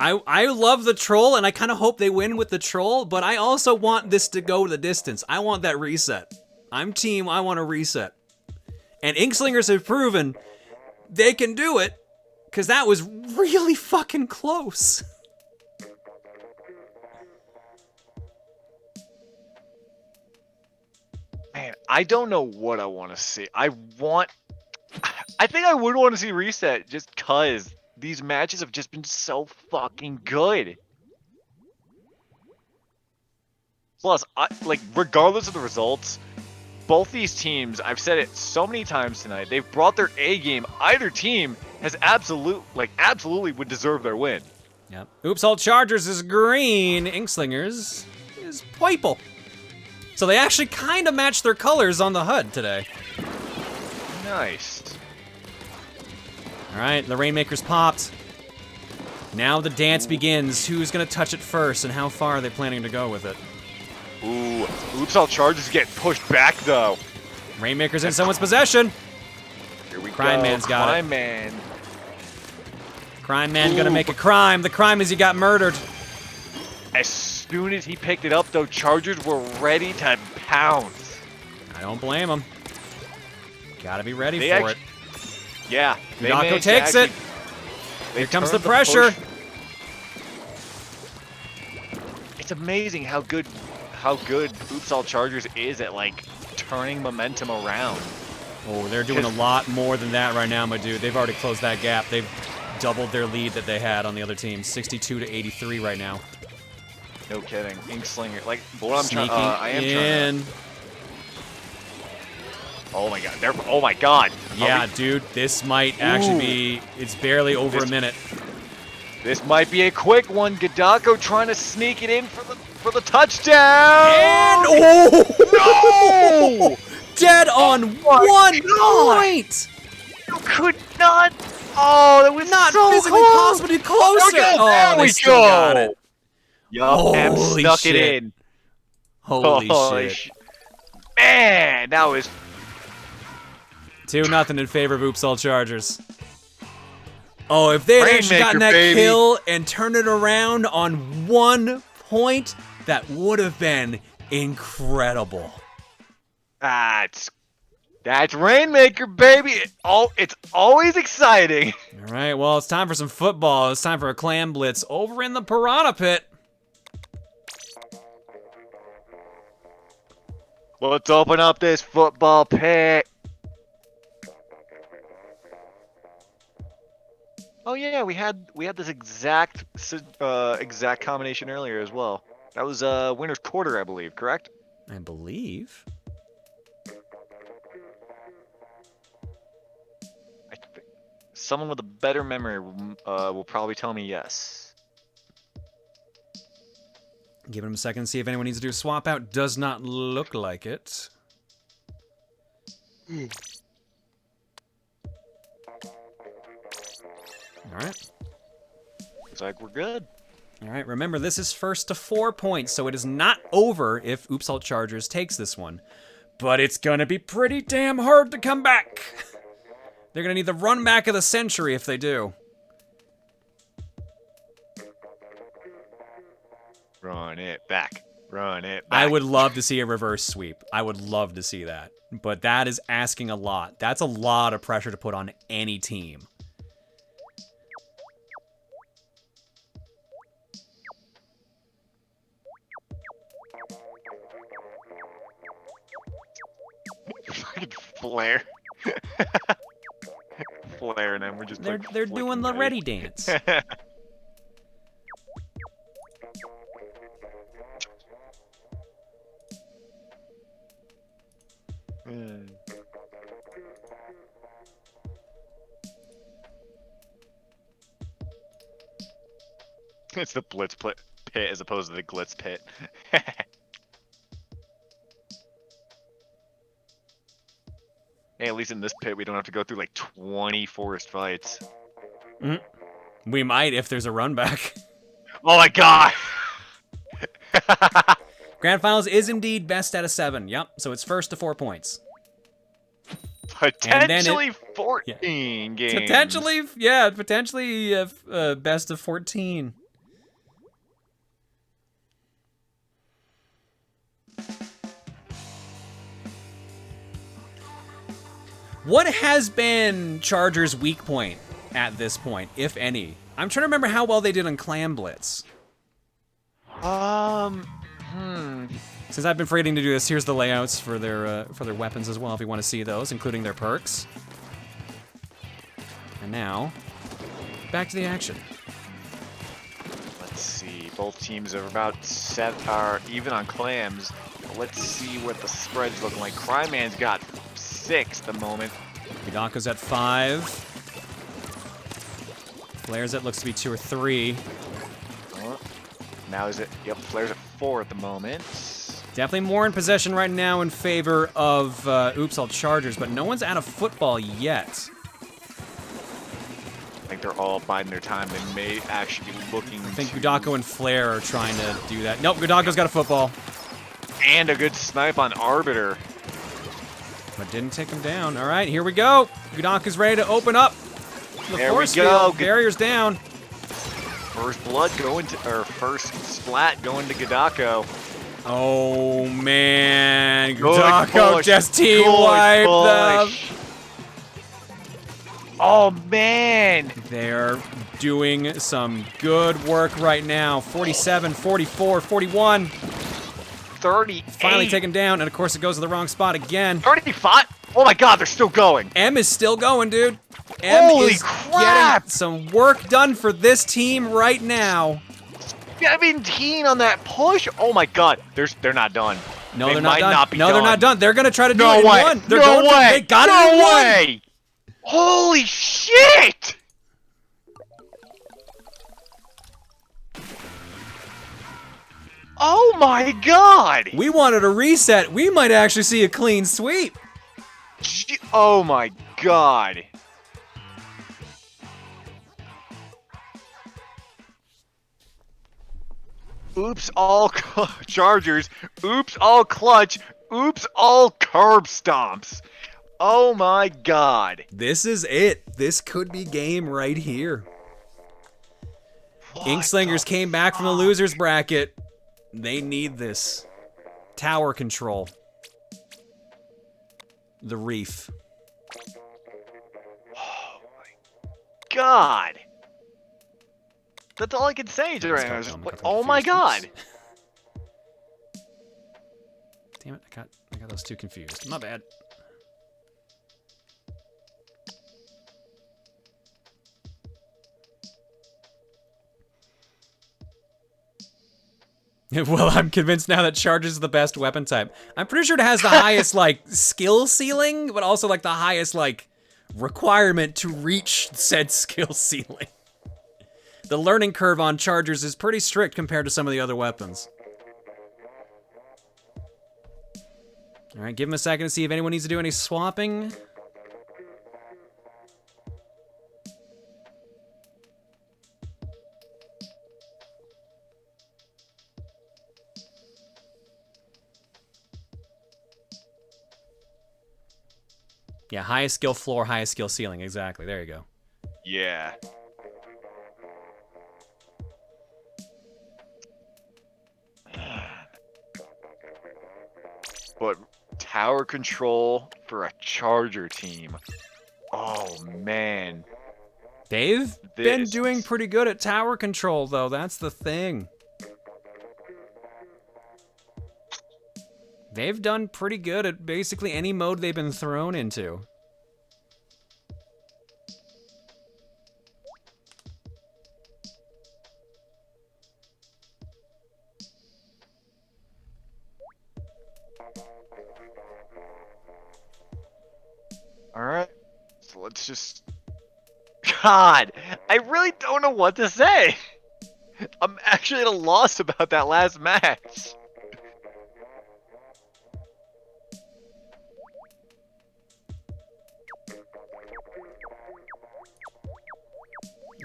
I love the troll, and I kind of hope they win with the troll, but I also want this to go the distance. I want that reset. I'm team, I want a reset. And Inkslingers have proven they can do it, because that was really fucking close. Man, I don't know what I want to see. I think I would want to see reset just cause these matches have just been so fucking good. Plus, regardless of the results, both these teams, I've said it so many times tonight, they've brought their A game. Either team has absolutely would deserve their win. Yep. Oops All Chargers is green. Inkslingers is purple. So they actually kind of match their colors on the HUD today. Nice. All right, the Rainmaker's popped. Now the dance begins. Who's gonna touch it first, and how far are they planning to go with it? Ooh, Oops All Chargers get pushed back though. Rainmaker's in someone's possession. Here we Crime go. Man's got Crime it. Man. Crime Man gonna make a crime. The crime is he got murdered. As soon as he picked it up though, Chargers were ready to pounce. I don't blame him. Gotta be ready They for it. Yeah. Gudako takes it. Here comes the pressure. It's amazing how good Oops All Chargers is at turning momentum around. Oh, they're doing a lot more than that right now, my dude. They've already closed that gap. They've doubled their lead that they had on the other team. 62 to 83 right now. No kidding. Inkslinger. What I'm Sneaking trying. Oh my god. Oh my god. Yeah, dude. This might actually be. It's barely over a minute. This might be a quick one. Gudako trying to sneak it in for the touchdown. And no! Dead on one point. You could not. Oh, that was not so physically close. possible to be closer. There they we still go. got it. Yup, M Holy snuck shit. it in. Holy shit. Man, that was 2-0 in favor of Oops All Chargers. Oh, if they had actually gotten that kill and turned it around on 1 point, that would have been incredible. That's Rainmaker, baby. It's always exciting. All right, well, it's time for some football. It's time for a clam blitz over in the Piranha Pit. Let's open up this football pit. Oh yeah, we had this exact combination earlier as well. That was winner's quarter, I believe, correct? I believe. Someone with a better memory will probably tell me yes. Giving him a second to see if anyone needs to do a swap out. Does not look like it. All right. Looks like we're good. All right, remember, this is first to 4 points, so it is not over if Oops All Chargers takes this one. But it's gonna be pretty damn hard to come back. They're gonna need the run back of the century if they do. Run it back. Run it back. I would love to see a reverse sweep. I would love to see that. But that is asking a lot. That's a lot of pressure to put on any team. Flare. Flare and them. We're just They're doing the ready dance. It's the Blitz pit as opposed to the Glitz pit. Hey, at least in this pit, we don't have to go through like 20 forest fights. We might if there's a run back. Oh my god! Grand Finals is indeed best out of 7. Yep, so it's first to 4 points. Potentially 14 games. Potentially, yeah, potentially best of 14. What has been Chargers' weak point at this point, if any? I'm trying to remember how well they did on Clam Blitz. Since I've been forgetting to do this, here's the layouts for their weapons as well, if you want to see those, including their perks. And now, back to the action. Let's see. Both teams are about set are even on clams. Let's see what the spread's looking like. Cryman's got 6 at the moment. Gudako's at 5. Flare's at looks to be 2 or 3. Now is it? Yep, Flare's at 4 at the moment. Definitely more in possession right now in favor of Oops All Chargers, but no one's out of football yet. I think they're all biding their time. They may actually be looking. I think Gudako and Flare are trying to do that. Nope, Gudako's got a football. And a good snipe on Arbiter. But didn't take him down. All right, here we go. Gudako's ready to open up. The There we force go. field. Barrier's down. First blood going to, or first splat going to Gudako. Oh man, Good Gudako push. just team Good wiped them. push. Oh man, They're doing some good work right now. 47, 44, 41. 38. Finally taken down, and of course it goes to the wrong spot again. 35. Oh my god, they're still going. M is still going, dude. M Holy is crap. getting some work done for this team right now. 17 on that push. Oh my god, they're not done. No, They they're not might done. not be No, done. they're not done. They're gonna try to do No it in way. one. They're No going way. To, they got No it in one. way. Holy shit! Oh my god! We wanted a reset. We might actually see a clean sweep. Oh my god. Oops all Chargers. Oops all clutch. Oops all curb stomps. Oh my god. This is it. This could be game right here. Inkslingers came back from the losers bracket. They need this. Tower control. The reef. Oh my god. That's all I can say right now. Oh my god. Damn it, I got those two confused. My bad. Well, I'm convinced now that Charges is the best weapon type. I'm pretty sure it has the highest, like, skill ceiling, but also, like, the highest, like, requirement to reach said skill ceiling. The learning curve on Chargers is pretty strict compared to some of the other weapons. All right, give him a second to see if anyone needs to do any swapping. Yeah, highest skill floor, highest skill ceiling. Exactly. There you go. Yeah. But tower control for a Charger team. Oh, man. They've been doing pretty good at tower control, though. That's the thing. They've done pretty good at basically any mode they've been thrown into. Alright, so let's just... God, I really don't know what to say. I'm actually at a loss about that last match.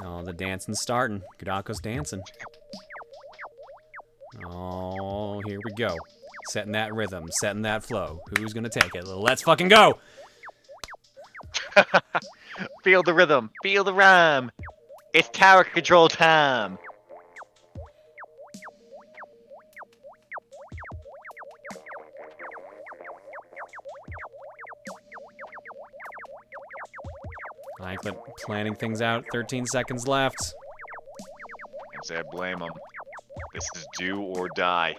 Oh, the dancing's starting. Gudako's dancing. Oh, here we go. Setting that rhythm, setting that flow. Who's gonna take it? Let's fucking go! Feel the rhythm, feel the rhyme. It's tower control time. Eykludt planning things out. 13 seconds left. Can't say I blame him. This is do or die.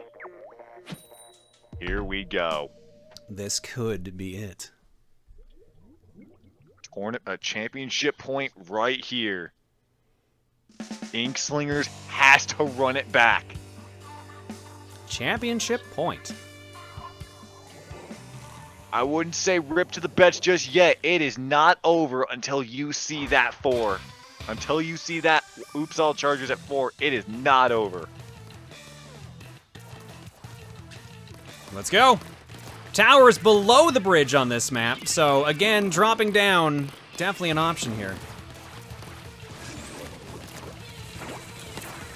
Here we go. This could be it. A championship point right here. Inkslingers has to run it back. Championship point. I wouldn't say rip to the bets just yet. It is not over until you see that 4. Until you see that oops all chargers at 4, it is not over. Let's go. Towers below the bridge on this map, so again, dropping down, definitely an option here.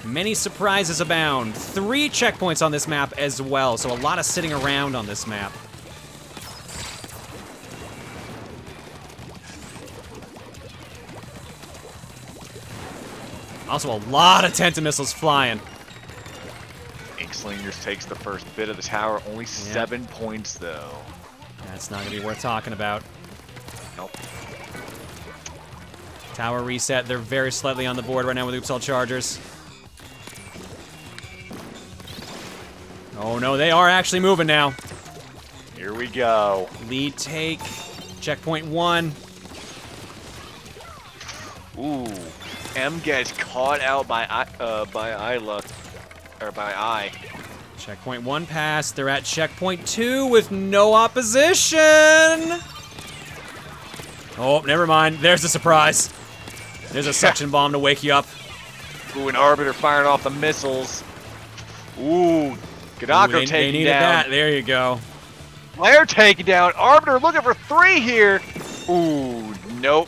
Many surprises abound. 3 checkpoints on this map as well, so a lot of sitting around on this map. Also, a lot of Tentamissiles flying. Inkslingers takes the first bit of the tower, only 7 points though. That's not gonna be worth talking about. Nope. Tower reset, they're very slightly on the board right now with oops all chargers. Oh no, they are actually moving now. Here we go. Lead take, checkpoint 1. Ooh, M gets caught out by Iykludt, or by I. Checkpoint 1 passed. They're at checkpoint 2 with no opposition. Oh, never mind. There's a surprise. There's a suction bomb to wake you up. Ooh, an Arbiter firing off the missiles. Ooh, Gudako they taking needed down. that. There you go. Flare taking down. Arbiter looking for 3 here. Ooh, nope.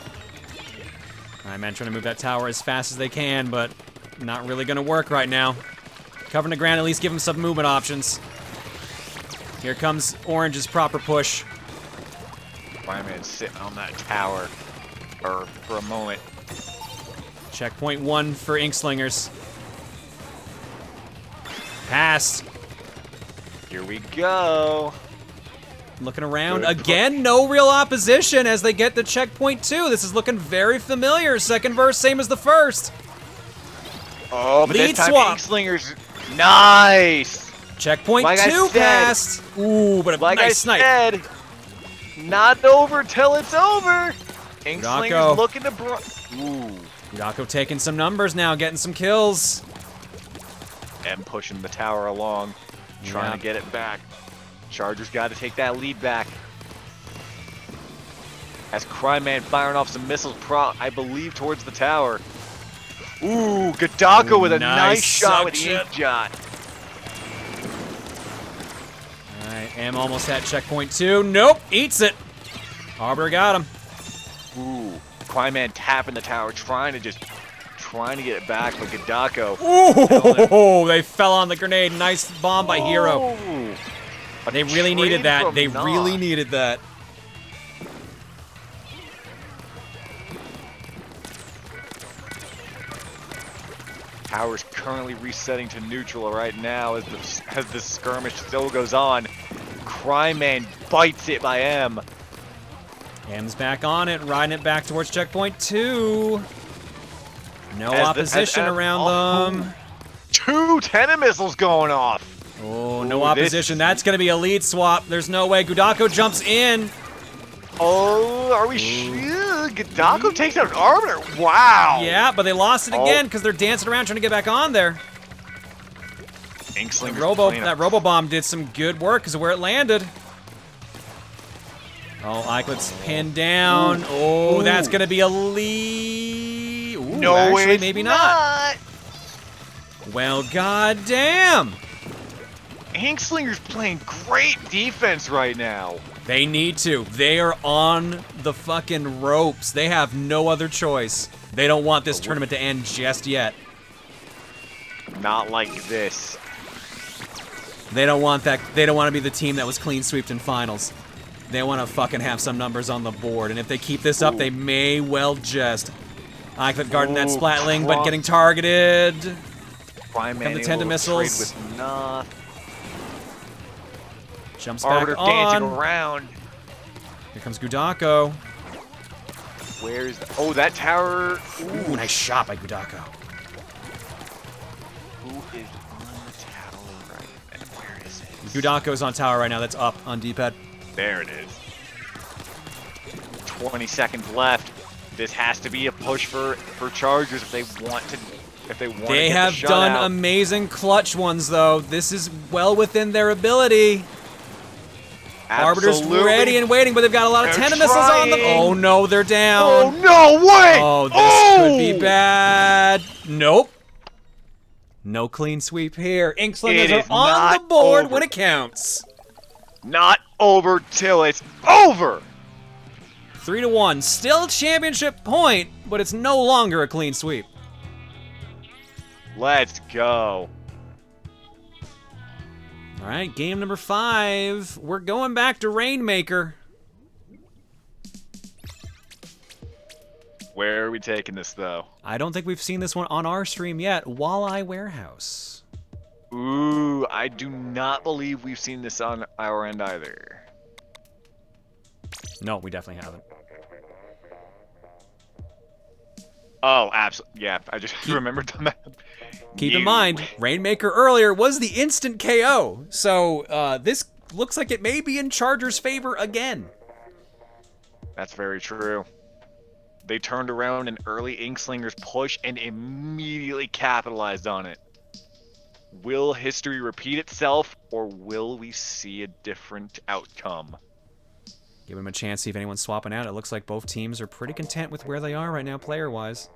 Alright, man, trying to move that tower as fast as they can, but not really gonna work right now. Covering the ground, at least give them some movement options. Here comes Orange's proper push. Fireman's sitting on that tower for a moment. Checkpoint 1 for Inkslingers. Passed. Here we go. Looking around again, no real opposition as they get to checkpoint 2. This is looking very familiar. Second verse, same as the first. Oh, but Lead this time swap. Inkslingers, nice. Checkpoint like 2 passed. Ooh, but a like nice I snipe. said, not over till it's over. Inkslingers Gudako. looking to ooh. Gudako taking some numbers now, getting some kills. M pushing the tower along, trying to get it back. Chargers got to take that lead back. As Cryman firing off some missiles, I believe, towards the tower. Ooh, Gudako with a nice shot with the ink shot. Alright, M almost at checkpoint 2. Nope, eats it. Arbiter got him. Ooh, Cryman tapping the tower, trying to get it back, but Gudako. Ooh, they fell on the grenade. Nice bomb by Hero. Ooh. They really needed that. They really needed that. Tower's currently resetting to neutral right now as the skirmish still goes on. Cryman bites it by M. M's back on it, riding it back towards checkpoint 2. No opposition around them. 2 Tentamissiles going off. Oh, no opposition. That's going to be a lead swap. There's no way. Gudako jumps in. Oh, are we sure? Gudako takes out an Arbiter. Wow. Yeah, but they lost it again because they're dancing around trying to get back on there. Inklingers that Robo Bomb did some good work because of where it landed. Oh, Eykludt's pinned down. Ooh. Oh, that's going to be a lead. Ooh, no, actually, maybe not. Well, goddamn. Inklingers playing great defense right now. They need to. They are on the fucking ropes. They have no other choice. They don't want this tournament to end just yet. Not like this. They don't want that. They don't want to be the team that was clean sweeped in finals. They want to fucking have some numbers on the board. And if they keep this up, they may well just. Eykludt guarding that Splat League, but getting targeted. Prime and the Tenta missiles. With Noth. Jumps Arbiter back on. dancing around. Here comes Gudako. Where's the... Oh, that tower. Ooh, nice shot by Gudako. Who is on the tower right now? Where is it? Gudako's on tower right now. That's up on D-pad. There it is. 20 seconds left. This has to be a push for Chargers if they want to. They have done amazing clutch ones though. This is well within their ability. Arbiter's ready and waiting, but they've got a lot of Tenta missiles on them. Oh no, they're down. Oh no, wait! Oh, this could be bad. Nope. No clean sweep here. Inkslingers are on the board when it counts. Not over till it's over. 3-1. Still championship point, but it's no longer a clean sweep. Let's go. All right, game number 5. We're going back to Rainmaker. Where are we taking this, though? I don't think we've seen this one on our stream yet. Walleye Warehouse. Ooh, I do not believe we've seen this on our end either. No, we definitely haven't. Oh, absolutely. Yeah, I just remembered the map. Keep in mind, Rainmaker earlier was the instant KO. So this looks like it may be in Chargers' favor again. That's very true. They turned around an early Inkslingers push and immediately capitalized on it. Will history repeat itself, or will we see a different outcome? Give them a chance, see if anyone's swapping out. It looks like both teams are pretty content with where they are right now, player-wise.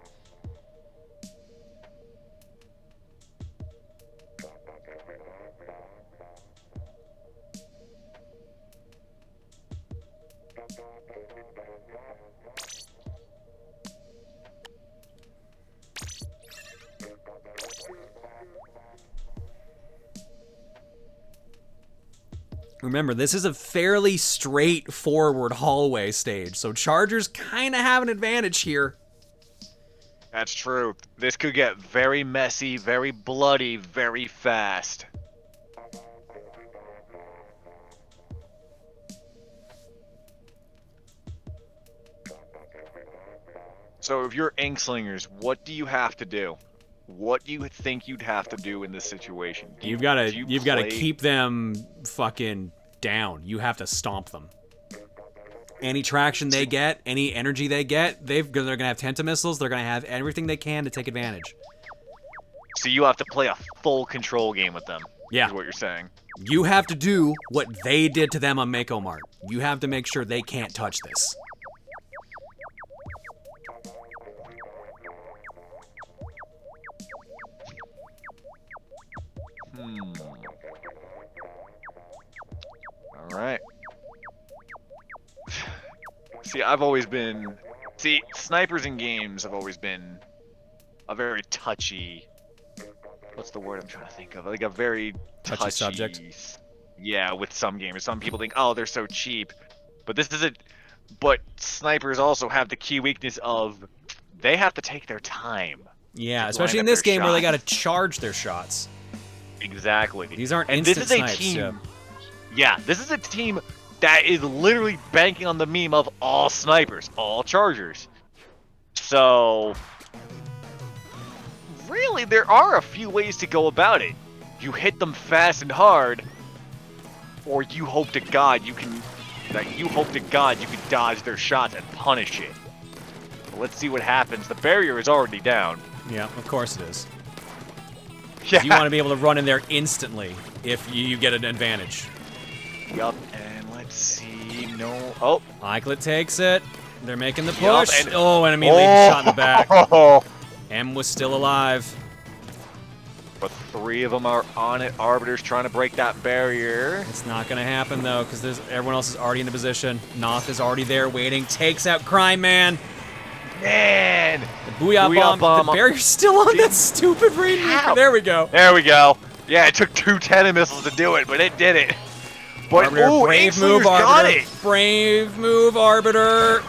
Remember, this is a fairly straightforward hallway stage, so Chargers kind of have an advantage here. That's true. This could get very messy, very bloody, very fast. So if you're Inkslingers, what do you have to do? What do you think you'd have to do in this situation? You've got to keep them fucking down. You have to stomp them. Any traction they get, any energy they get, they're going to have Tenta missiles. They're going to have everything they can to take advantage. So you have to play a full control game with them. Yeah. Is what you're saying. You have to do what they did to them on Mako Mart. You have to make sure they can't touch this. All right. See, I've always been... See, snipers in games have always been a very touchy... What's the word I'm trying to think of? Like a very touchy subject. Yeah, with some gamers. Some people think, oh, they're so cheap. But this is it. But snipers also have the key weakness of they have to take their time. Yeah, especially in this game where they got to charge their shots. Exactly. These aren't and instant this is a snipes. team. Yeah, this is a team that is literally banking on the meme of all snipers, all chargers. So, really, there are a few ways to go about it. you hit them fast and hard, or you hope to God you can dodge their shots and punish it. But let's see what happens. The barrier is already down. Yeah, of course it is. Yeah. You want to be able to run in there instantly if you get an advantage. Yup, and let's see. No. Oh. Eykludt takes it. They're making the Yup, push. and And immediately shot in the back. M was still alive. But 3 of them are on it. Arbiter's trying to break that barrier. It's not going to happen, though, because everyone else is already in a position. Noth is already there waiting. Takes out Crime Man. Man! The Booyah bomb. The barrier's still on that stupid Rainmaker. There we go. There we go. Yeah, it took 2 Tenta missiles to do it, but it did it. But, Arbiter, ooh, brave move, Inklingers got Arbiter. it. Brave move, Arbiter.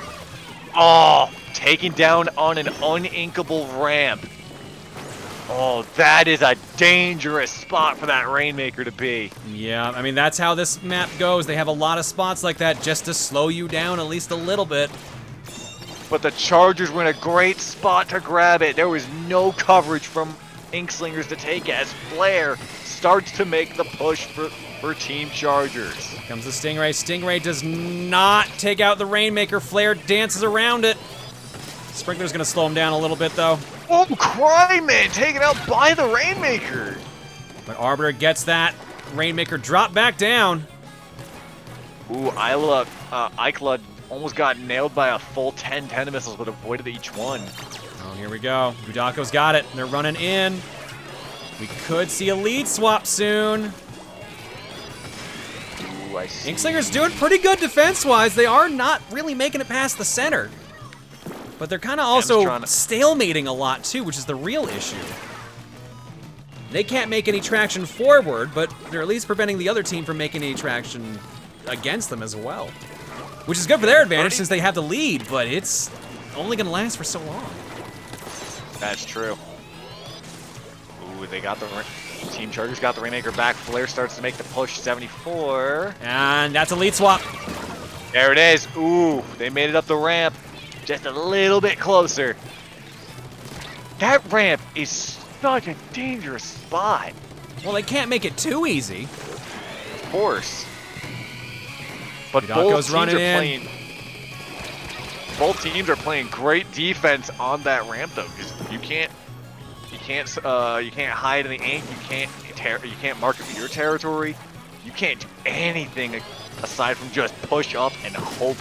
Oh, taken down on an uninkable ramp. Oh, that is a dangerous spot for that Rainmaker to be. Yeah, I mean, that's how this map goes. They have a lot of spots like that just to slow you down at least a little bit. But the Chargers were in a great spot to grab it. There was no coverage from Inkslingers to take as Flare starts to make the push for Team Chargers. Here comes the Stingray. Stingray does not take out the Rainmaker. Flare dances around it. Sprinkler's going to slow him down a little bit, though. Oh, Crime Man taken out by the Rainmaker. But Arbiter gets that. Rainmaker dropped back down. Ooh, Eykludt almost got nailed by a full 10 Tenta missiles, but avoided each one. Oh, here we go. Gudako's got it. They're running in. We could see a lead swap soon. Ooh, I see. Inkslinger's doing pretty good defense-wise. They are not really making it past the center. But they're kind of also stalemating a lot, too, which is the real issue. They can't make any traction forward, but they're at least preventing the other team from making any traction against them as well. Which is good for their advantage since they have the lead, but it's only going to last for so long. That's true. Ooh, they got the Team Chargers got the Rainmaker back. Flare starts to make the push. 74. And that's a lead swap. There it is. Ooh, they made it up the ramp. Just a little bit closer. That ramp is such a dangerous spot. Well, they can't make it too easy. Of course. But Gudako's both teams are playing great defense on that ramp though, because you can't hide in the ink. You can't mark it for your territory. You can't do anything aside from just push up and hope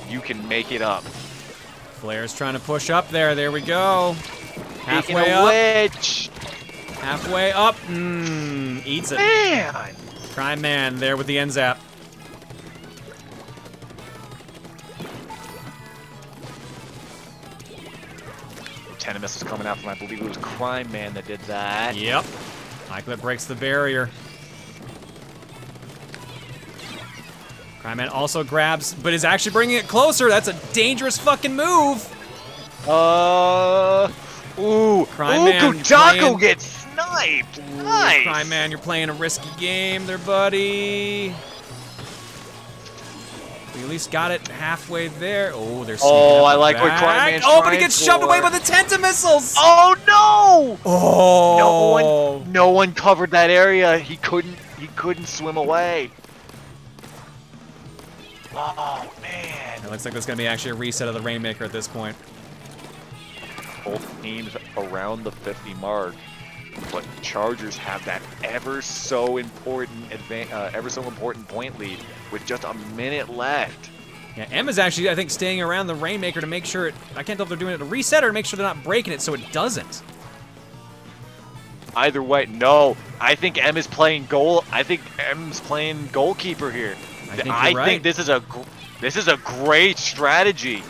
you can make it up. Flare's trying to push up there. There we go. Halfway up. Wedge. Halfway up. Eats it. Man. Crime Man there with the end zap. Tenta missiles coming out from, I believe it was Crime Man that did that. Yep. Eykludt breaks the barrier. Crime Man also grabs, but is actually bringing it closer. That's a dangerous fucking move. Crime Man. Gudako gets sniped. Nice. Crime Man, you're playing a risky game there, buddy. We at least got it halfway there. Oh, there's. Oh, I like what Crime Man's but he gets shoved away by the Tenta missiles. Oh no! Oh. No one covered that area. He couldn't swim away. Oh man! It looks like there's gonna be actually a reset of the Rainmaker at this point. Both teams around the 50 mark, but Chargers have that ever so important point lead with just a minute left. Yeah, M is actually, I think, staying around the Rainmaker to make sure I can't tell if they're doing it to reset or to make sure they're not breaking it so it doesn't. Either way, no. I think M is playing goal. I think M's playing goalkeeper here. I think this is a great strategy.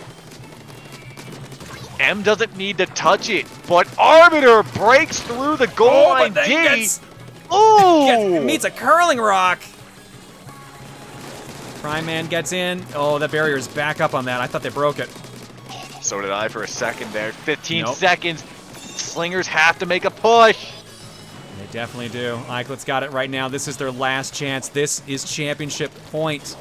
M doesn't need to touch it, but Arbiter breaks through the goal line D. Meets a curling rock. Crime Man gets in. Oh, that barrier is back up on that. I thought they broke it. So did I for a second there. 15 seconds. Slingers have to make a push. They definitely do. Eykludt's got it right now. This is their last chance. This is championship point.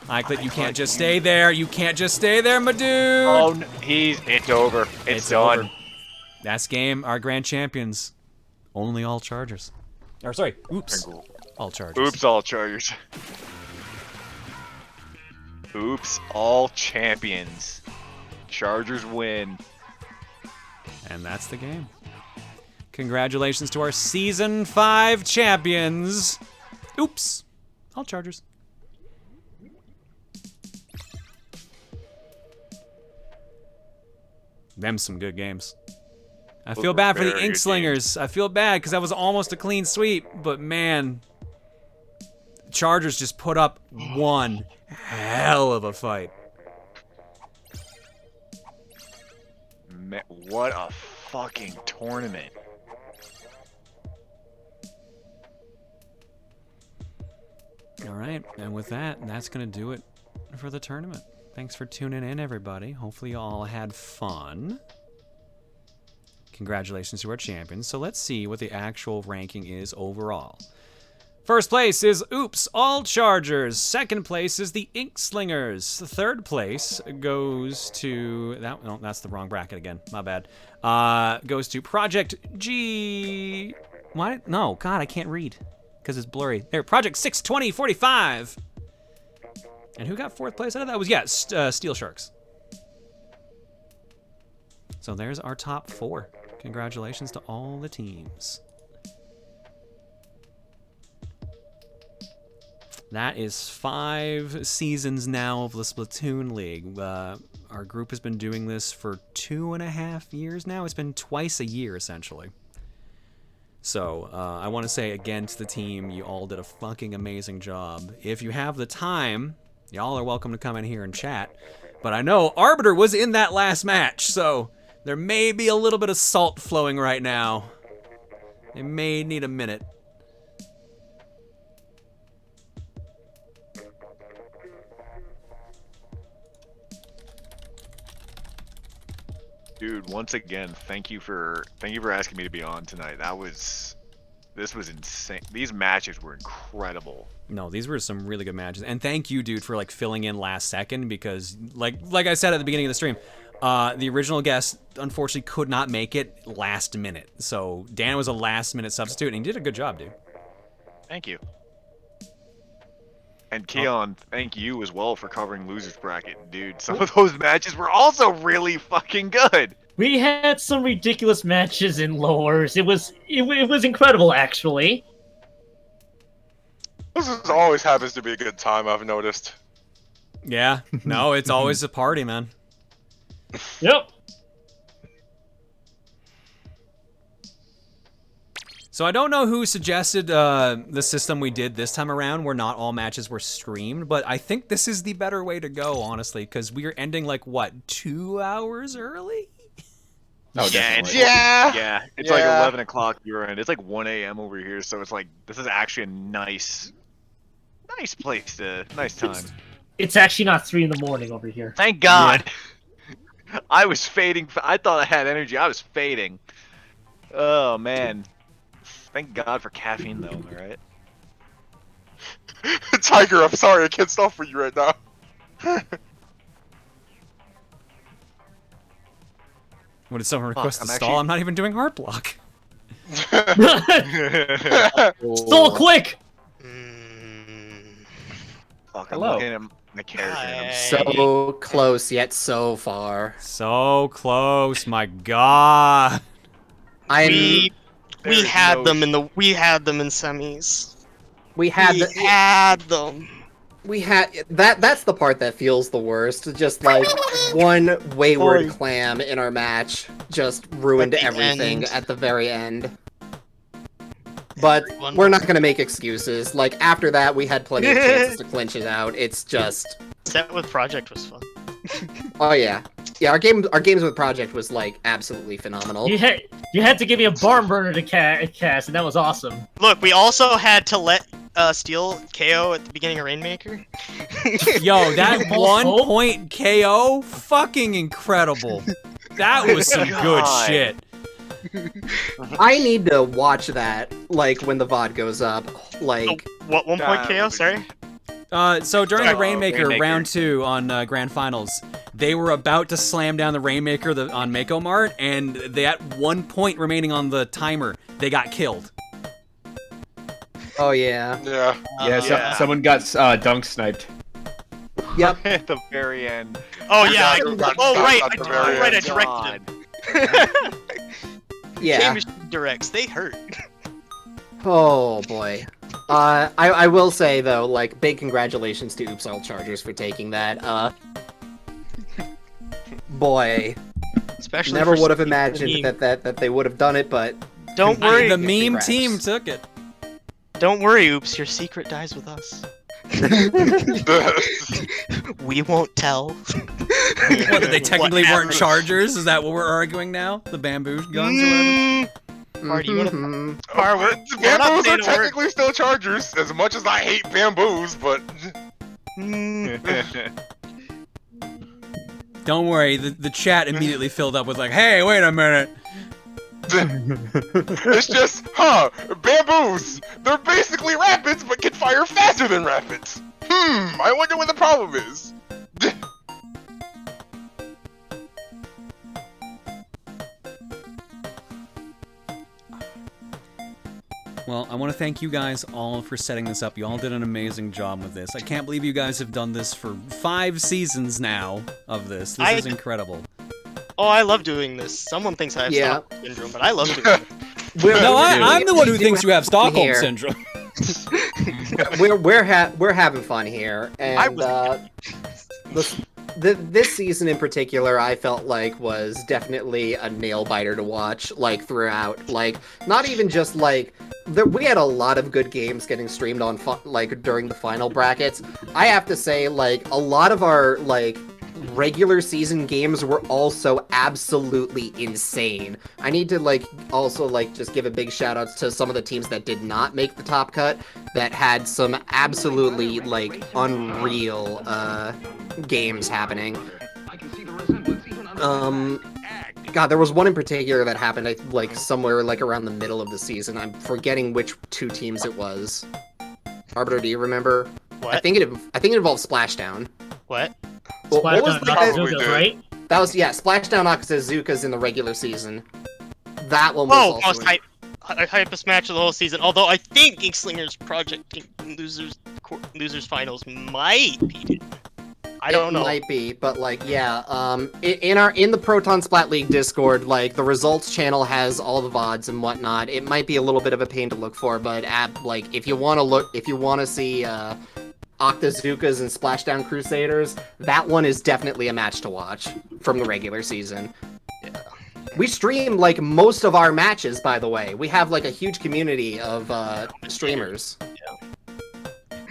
Eykludt, you can't just stay there. You can't just stay there, my dude. Oh, no, it's over. It's done. Over. That's game. Our grand champions. Only all Chargers. Or sorry, oops. All Chargers. Oops, all Chargers. Oops, all champions. Chargers win. And that's the game. Congratulations to our Season 5 champions. Oops, all Chargers. Them some good games. I feel bad for the Inkslingers. I feel bad because that was almost a clean sweep, but man, Chargers just put up one hell of a fight. Man, what a fucking tournament. All right, and with that, that's going to do it for the tournament. Thanks for tuning in, everybody. Hopefully you all had fun. Congratulations to our champions. So let's see what the actual ranking is overall. First place is Oops, all Chargers. Second place is the Inkslingers. Third place goes to... No, that's the wrong bracket again. My bad. Goes to Project G... What? No, God, I can't read because it's blurry. There, Project 62045. And who got fourth place out of that? Was, yeah, Steel Sharks. So there's our top 4. Congratulations to all the teams. That is 5 seasons now of the Splatoon League. Our group has been doing this for 2.5 years now. It's been twice a year, essentially. So, I want to say again to the team, you all did a fucking amazing job. If you have the time, y'all are welcome to come in here and chat. But I know Arbiter was in that last match, so there may be a little bit of salt flowing right now. They may need a minute. Dude, once again, thank you for asking me to be on tonight. This was insane. These matches were incredible. No, these were some really good matches. And thank you, dude, for like filling in last second because like I said at the beginning of the stream, the original guest unfortunately could not make it last minute. So Dan was a last minute substitute and he did a good job, dude. Thank you. And Keon, thank you as well for covering Losers Bracket. Dude, some of those matches were also really fucking good. We had some ridiculous matches in lowers. It was incredible, actually. This always happens to be a good time, I've noticed. Yeah, no, it's always a party, man. Yep. So I don't know who suggested the system we did this time around where not all matches were streamed, but I think this is the better way to go, honestly, because we are ending like, what, 2 hours early? Oh, definitely. Yeah, it's like 11 o'clock your end. It's like 1 a.m. over here, so it's like, this is actually a nice place to, nice time. It's actually not 3 in the morning over here. Thank God. Yeah. I was fading. I thought I had energy. I was fading. Oh, man. Thank God for caffeine, though, alright? Tiger, I'm sorry, I can't stop for you right now. What did someone request to stall? I'm not even doing heart block. Stall quick! Fuck, I'm Hello. looking at my character. And I'm So close, yet so far. So close, my God. We had them in semis. We had them. We had that's the part that feels the worst. Just like one wayward clam in our match just ruined everything at the very end. But we're not gonna make excuses. Like after that, we had plenty of chances to clinch it out. It's just Set with Project was fun. Oh yeah, our games with Project was like absolutely phenomenal. You had to give me a barn burner to cast, and that was awesome. Look, we also had to let Steel KO at the beginning of Rainmaker. Yo, that 1 point KO, fucking incredible. That was some good shit. I need to watch that, like, when the VOD goes up, like... What 1 point KO, sorry? So during the Rainmaker round 2 on Grand Finals, they were about to slam down the Rainmaker on Mako Mart, and they had 1 point remaining on the timer. They got killed. Oh yeah. Yeah. Someone got dunk sniped. Yep. At the very end. Oh yeah. Right. At the very I end. directed him. Yeah. K-Machine directs. They hurt. Oh boy. I will say though, like, big congratulations to Oops All Chargers for taking that. Boy. Especially never for would have imagined that they would have done it, but don't worry. The meme team took it. Don't worry, Oops. Your secret dies with us. We won't tell. What, they technically weren't chargers? Is that what we're arguing now? The bamboo guns or whatever? Party, you wanna... The bamboos are technically still chargers, as much as I hate bamboos, but... Don't worry, the chat immediately filled up with like, hey, wait a minute. It's just, bamboos! They're basically rapids, but can fire faster than rapids! I wonder what the problem is. Well, I want to thank you guys all for setting this up. You all did an amazing job with this. I can't believe you guys have done this for 5 seasons now of this. This is incredible. Oh, I love doing this. Someone thinks I have Stockholm Syndrome, but I love doing it. No, I'm the one who thinks you have Stockholm Syndrome. we're having fun here, and this season in particular, I felt like was definitely a nail biter to watch. Like throughout, like not even just like we had a lot of good games getting streamed on like during the final brackets. I have to say, like a lot of our like regular season games were also absolutely insane. I need to like also like just give a big shout out to some of the teams that did not make the top cut that had some absolutely like unreal games happening. God, there was one in particular that happened like somewhere like around the middle of the season. I'm forgetting which 2 teams it was. Arbiter, do you remember? What? I think it involved Splashdown. What? What was Splashdown, right? That was Splashdown Akazuka's in the regular season. That one was most hypest match of the whole season. Although I think Inkslingers Project losers finals might be it. I don't know. It might be, but like in the Proton Splat League Discord, like the results channel has all the VODs and whatnot. It might be a little bit of a pain to look for, but like if you want to see Octazukas and Splashdown Crusaders, that one is definitely a match to watch from the regular season. Yeah. We stream like most of our matches, by the way. We have like a huge community of streamers.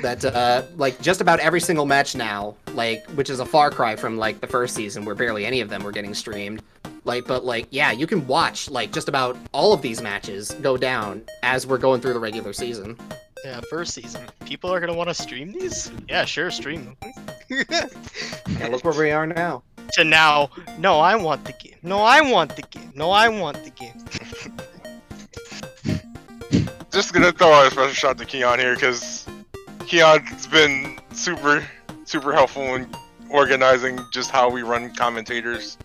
That like just about every single match now, like which is a far cry from like the first season where barely any of them were getting streamed. Like, but like yeah, you can watch like just about all of these matches go down as we're going through the regular season. Yeah, first season. People are gonna want to stream these? Yeah, sure, stream them. Yeah, look where we are now. To now, no, I want the game. No, I want the game. No, I want the game. Just gonna throw out a special shout to Keon here, because Keon's been super helpful in organizing just how we run commentators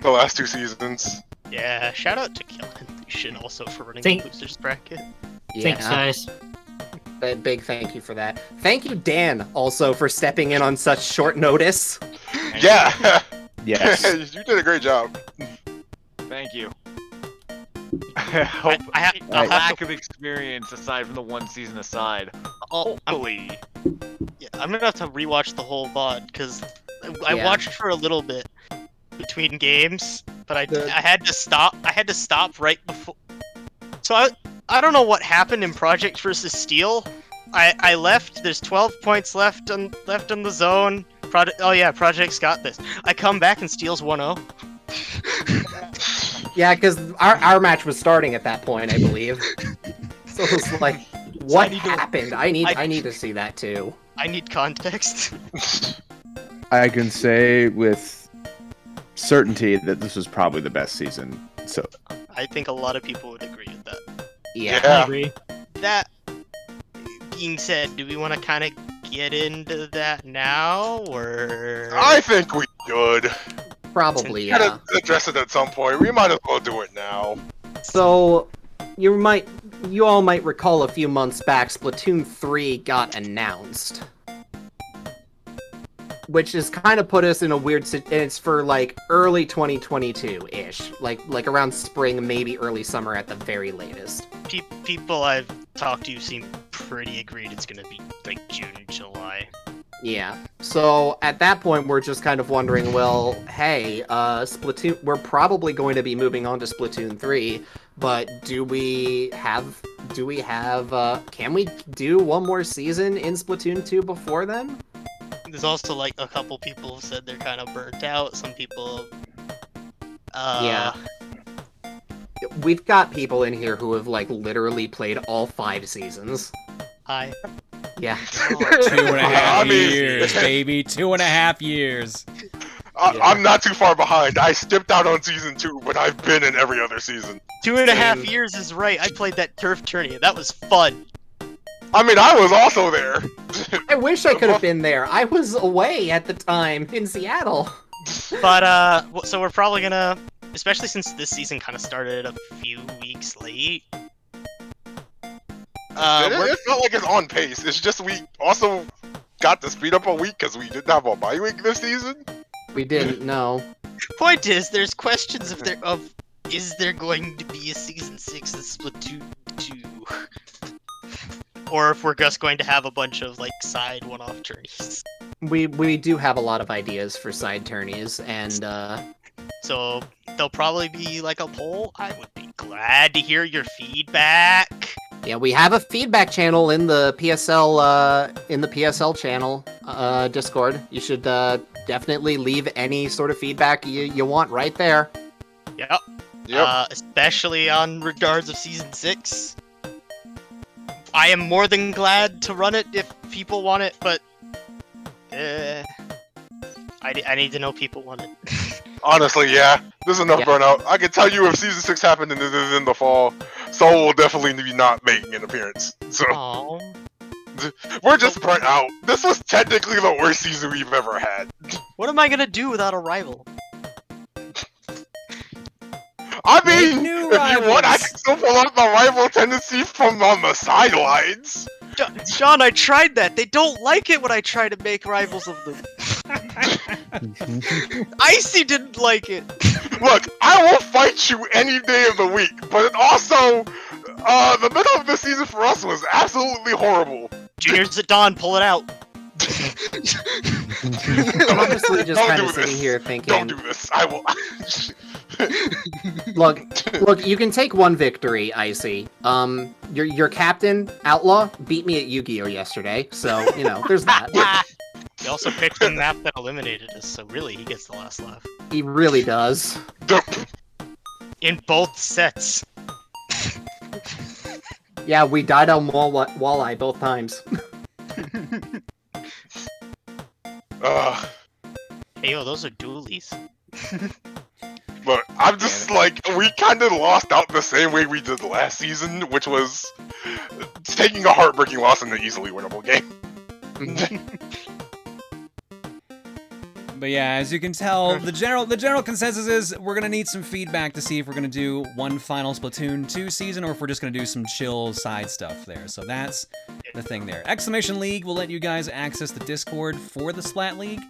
the last 2 seasons. Yeah, shout out to Keon and also for running the losers bracket. Yeah. Thanks, guys. A big thank you for that. Thank you, Dan, also for stepping in on such short notice. Yeah. Yes. You did a great job. Thank you. I hope I a lack of experience aside from the 1 season aside. Hopefully. Yeah, I'm gonna have to rewatch the whole VOD because I watched for a little bit between games, but I had to stop. I had to stop right before. So I don't know what happened in Project versus Steel. I left. There's 12 points left on the zone. Project's got this. I come back and Steel's 1-0. Yeah, because our match was starting at that point, I believe. So it was like, what happened? I need to see that too. I need context. I can say with certainty that this was probably the best season. So I think a lot of people would agree with that. Yeah. I agree. That being said, do we want to kind of get into that now, or? I think we should. Probably, Gotta address it at some point. We might as well do it now. So, you might you all might recall a few months back, Splatoon 3 got announced. Which has kind of put us in a weird it's for like early 2022-ish. Like around spring, maybe early summer at the very latest. People I've talked to seem pretty agreed it's gonna be like June, July. Yeah. So at that point, we're just kind of wondering, well, hey, Splatoon, we're probably going to be moving on to Splatoon 3, but can we do one more season in Splatoon 2 before then? There's also like a couple people have said they're kind of burnt out. Some people, Yeah. We've got people in here who have like literally played all 5 seasons. Hi. Yeah. 2.5 years, baby. 2.5 years. I'm not too far behind. I skipped out on season 2, but I've been in every other season. 2.5 years is right. I played that turf tourney. That was fun. I mean, I was also there. I wish I could have been there. I was away at the time in Seattle. But so we're probably gonna, especially since this season kind of started a few weeks late. It felt like it's on pace. It's just we also got to speed up a week because we didn't have a bye week this season. We didn't, no. Point is, there's questions is there going to be a season 6 of Splatoon 2? Or if we're just going to have a bunch of like side one-off tourneys. We do have a lot of ideas for side tourneys, and so there'll probably be like a poll. I would be glad to hear your feedback. Yeah, we have a feedback channel in the PSL channel Discord. You should definitely leave any sort of feedback you want right there. Yep. Especially on regards of season 6. I am more than glad to run it if people want it, but I need to know people want it. Honestly, yeah. There's enough burnout. I can tell you if season 6 happened in the fall, Soul will definitely be not making an appearance. So we're just burnt out. This was technically the worst season we've ever had. What am I gonna do without a rival? I mean, if you want, I can still pull out the rival tendency from on the sidelines. John, I tried that. They don't like it when I try to make rivals of them. Icy didn't like it. Look, I will fight you any day of the week, but also, the middle of the season for us was absolutely horrible. Juniors at dawn, pull it out. I'm honestly just kind of sitting here thinking... Don't do this. I will... Look, you can take one victory, Icy. Your captain, Outlaw, beat me at Yu-Gi-Oh! Yesterday, so, you know, there's that. He also picked the map that eliminated us, so really, he gets the last laugh. He really does. In both sets. Yeah, we died on Walleye both times. Hey, yo, those are dualies. Look, I'm just like, we kind of lost out the same way we did last season, which was taking a heartbreaking loss in an easily winnable game. But yeah, as you can tell, the general consensus is we're gonna need some feedback to see if we're gonna do one final Splatoon 2 season or if we're just gonna do some chill side stuff there. So that's the thing there. Exclamation League will let you guys access the Discord for the Splat League.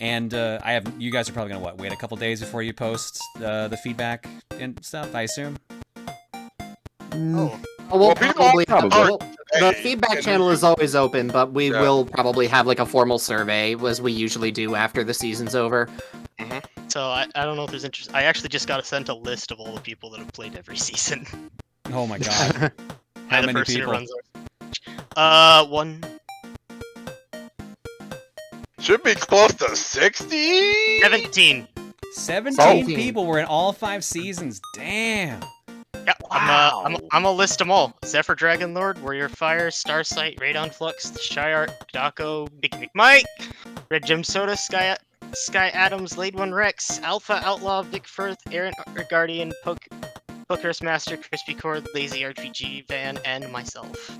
And you guys are probably gonna wait a couple days before you post the feedback and stuff, I assume. We'll probably. The feedback channel is always open, but we will probably have like a formal survey, as we usually do after the season's over. So I don't know if there's interest. I actually just got sent a list of all the people that have played every season. Oh my god! How many people? One. Should be close to 60? 17. 17 people were in all 5 seasons. Damn. Yeah, I'm gonna list them all. Zephyr Dragonlord, Warrior Fire, Starsight, Radon Flux, Shyart, Gudako, Big McMike, Red Gem Soda, Sky Adams, Lade One Rex, Alpha Outlaw, Vic Firth, Aaron Guardian, Poker's Master, Crispy Cord, Lazy RPG, Van, and myself.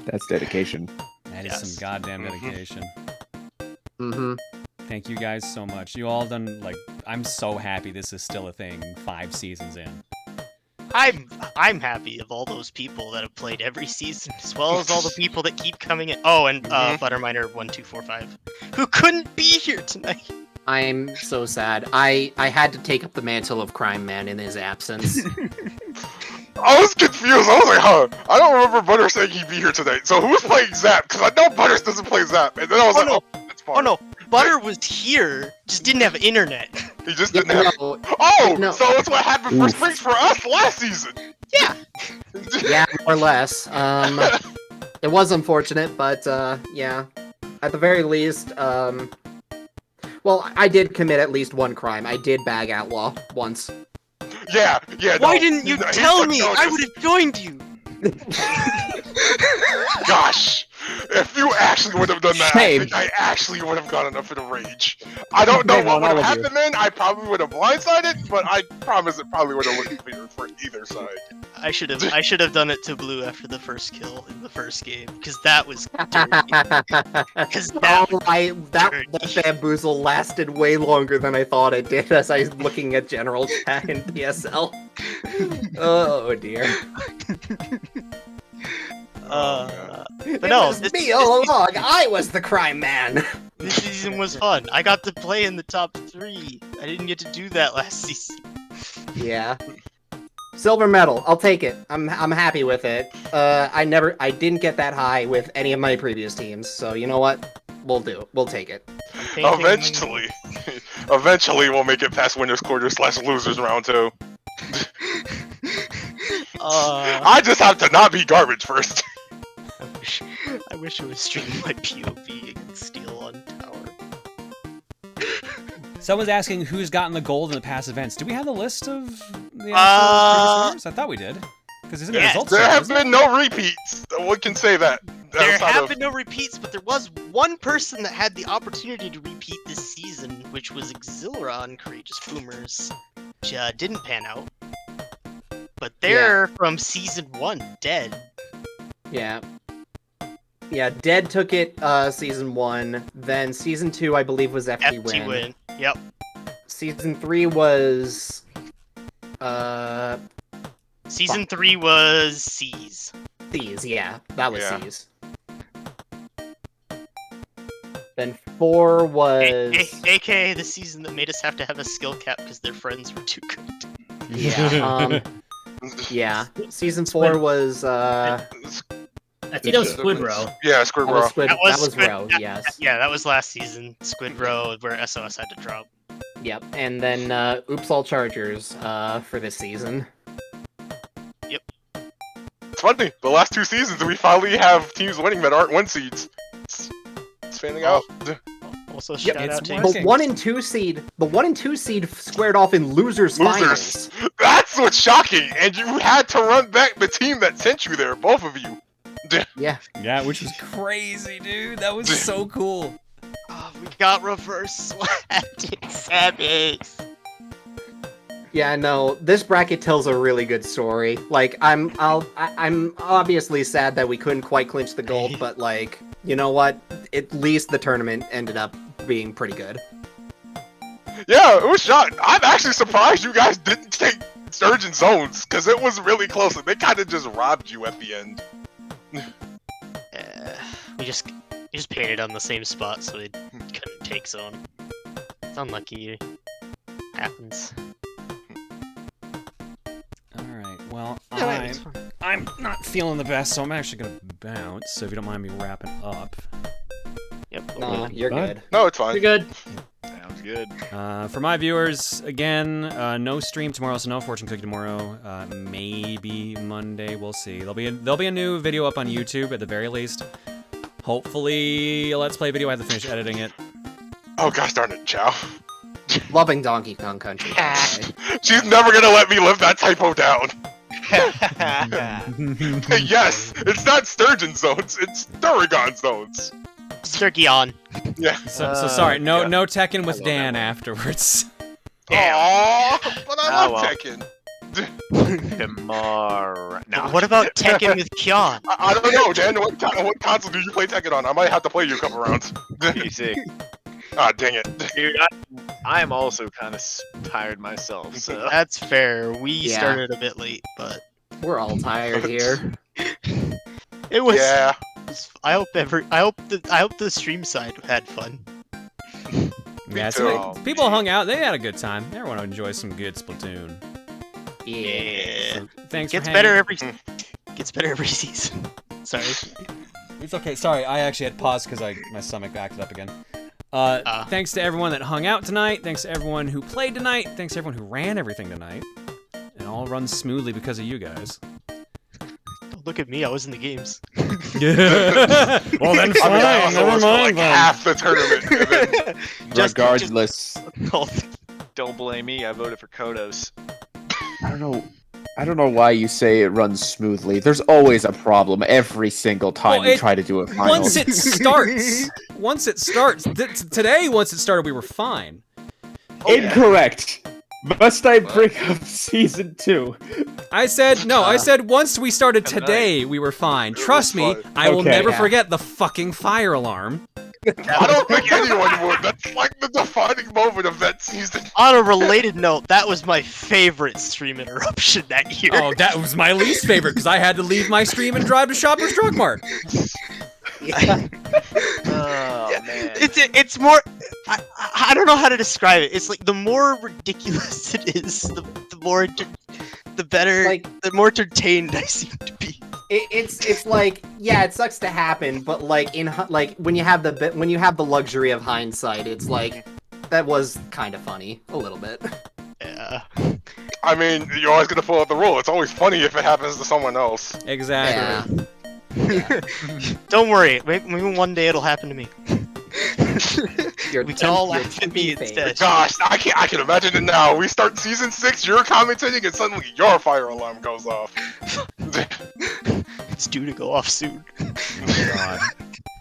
That's dedication. That is some goddamn dedication. Thank you guys so much. You all done, like, I'm so happy this is still a thing 5 seasons in. I'm happy of all those people that have played every season, as well as all the people that keep coming in. Oh, and Butterminer1245, who couldn't be here tonight. I'm so sad. I had to take up the mantle of Crime Man in his absence. I was confused. I was like, huh, I don't remember Butters saying he'd be here tonight. So who's playing Zap? Because I know Butters doesn't play Zap. And then I was like, no. oh, that's fine. Oh no, Butter was here, just didn't have internet. He just didn't have... Oh, so that's what happened for Springs for us last season. Yeah. Yeah, more or less. It was unfortunate, but yeah. At the very least, well, I did commit at least one crime. I did bag Outlaw once. Yeah. Why didn't you tell me? I would have joined you. Gosh, if you actually would have done that, I think I actually would have gone enough in a rage. I don't know what would have happened then. I probably would have blindsided, but I promise it probably would have looked weird for either side. I should have done it to Blue after the first kill in the first game, because that was dirty. That bamboozle lasted way longer than I thought it did as I was looking at general chat in PSL. Oh dear. But it no, was me all along. I was the crime man. This season was fun. I got to play in the top 3. I didn't get to do that last season. Yeah. Silver medal. I'll take it. I'm happy with it. I didn't get that high with any of my previous teams, so you know what? We'll do it. We'll take it. Eventually we'll make it past winners quarter / losers round 2. I just have to not be garbage first. I wish it was streaming my POV against Steel on Tower. Someone's asking who's gotten the gold in the past events. Do we have the list of the actual previous winners? I thought we did. Because isn't the results there have been no repeats. One can say that. There have been no repeats, but there was one person that had the opportunity to repeat this season, which was Exhilaron Courageous Boomers, which didn't pan out. But they're from Season 1, Dead. Yeah. Yeah, Dead took it Season 1, then Season 2 I believe was FT Win. Yep. Season 3 was... Season 3 was C's. C's, yeah. That was Yeah. C's. Then 4 was... AKA the season that made us have to have a skill cap because their friends were too good. Yeah, yeah. Season 4 was, I think that was Squid Row. Yeah, Squid Row. That was Row, yes. Yeah, that was last season. Squid Row, where SOS had to drop. Yep, and then Oops All Chargers for this season. Yep. It's funny. The last 2 seasons, we finally have teams winning that aren't 1 seeds. It's fanning out. Also, Yep, shout out to the 1 and 2 seed. The 1 and 2 seed squared off in losers finals. That's what's shocking, and you had to run back the team that sent you there, both of you. Yeah. Yeah, which was crazy, dude. That was so cool. Oh, we got reverse sweated semis. Yeah, no, this bracket tells a really good story. Like, I'm obviously sad that we couldn't quite clinch the gold, but like, you know what? At least the tournament ended up being pretty good. Yeah, it was shot. I'm actually surprised you guys didn't take Surgeon Zones, because it was really close, and they kind of just robbed you at the end. We just painted on the same spot, so they couldn't take zone. It's unlucky. Happens. Alright, well, Yeah, I'm not feeling the best, so I'm actually gonna bounce, so if you don't mind me wrapping up. Yep. No, you're good. No, it's fine. You're good. Sounds good. For my viewers, again, no stream tomorrow, so no fortune cookie tomorrow. Maybe Monday, we'll see. There'll be a new video up on YouTube at the very least. Hopefully, a Let's Play video. I have to finish editing it. Oh gosh darn it, Chow. Loving Donkey Kong Country. She's never gonna let me live that typo down. Yes, it's not Sturgeon Zones, it's Duragon Zones. Sturgeon. Yeah. So sorry, no Tekken with Dan afterwards. Aww, but I love well. Tekken. Tomorrow. No. What about Tekken with Kyon? I don't know, Dan. What console do you play Tekken on? I might have to play you a couple rounds. PC. Ah, dang it. Dude, I am also kind of tired myself, so. That's fair. We Yeah. started a bit late, but We're all tired here. it was. Yeah. I hope the stream side had fun. Yeah, too. people hung out. They had a good time. Everyone enjoyed some good Splatoon. Yeah. So, thanks Gets for better hanging. gets better every season. Sorry. It's okay. Sorry, I actually had paused because my stomach acted up again. Thanks to everyone that hung out tonight. Thanks to everyone who played tonight. Thanks to everyone who ran everything tonight. It all runs smoothly because of you guys. Don't look at me. I was in the games. Well then, fine. I also Never was for mind. like then. half the tournament. Regardless, Don't blame me. I voted for Kodos. I don't know why you say it runs smoothly. There's always a problem every single time you try to do a final. Once it starts, today, once it started, we were fine. Incorrect. Must I bring up season 2? I said no. I said once we started today, we were fine. Trust me, I will never forget the fucking fire alarm. I don't think anyone would. That's like the defining moment of that season. On a related note, that was my favorite stream interruption that year. Oh, that was my least favorite because I had to leave my stream and drive to Shoppers Drug Mart. Oh man. It's more. I don't know how to describe it. It's like the more ridiculous it is, the better, the more entertained I seem to be. It's like, yeah, it sucks to happen, but like when you have the luxury of hindsight, it's like that was kind of funny a little bit. Yeah. I mean, you're always gonna pull out the rule. It's always funny if it happens to someone else. Exactly. Yeah. Don't worry. Maybe one day it'll happen to me. We can all laugh at me instead. Gosh, I can imagine it now. We start season 6, you're commentating, and suddenly your fire alarm goes off. It's due to go off soon. God.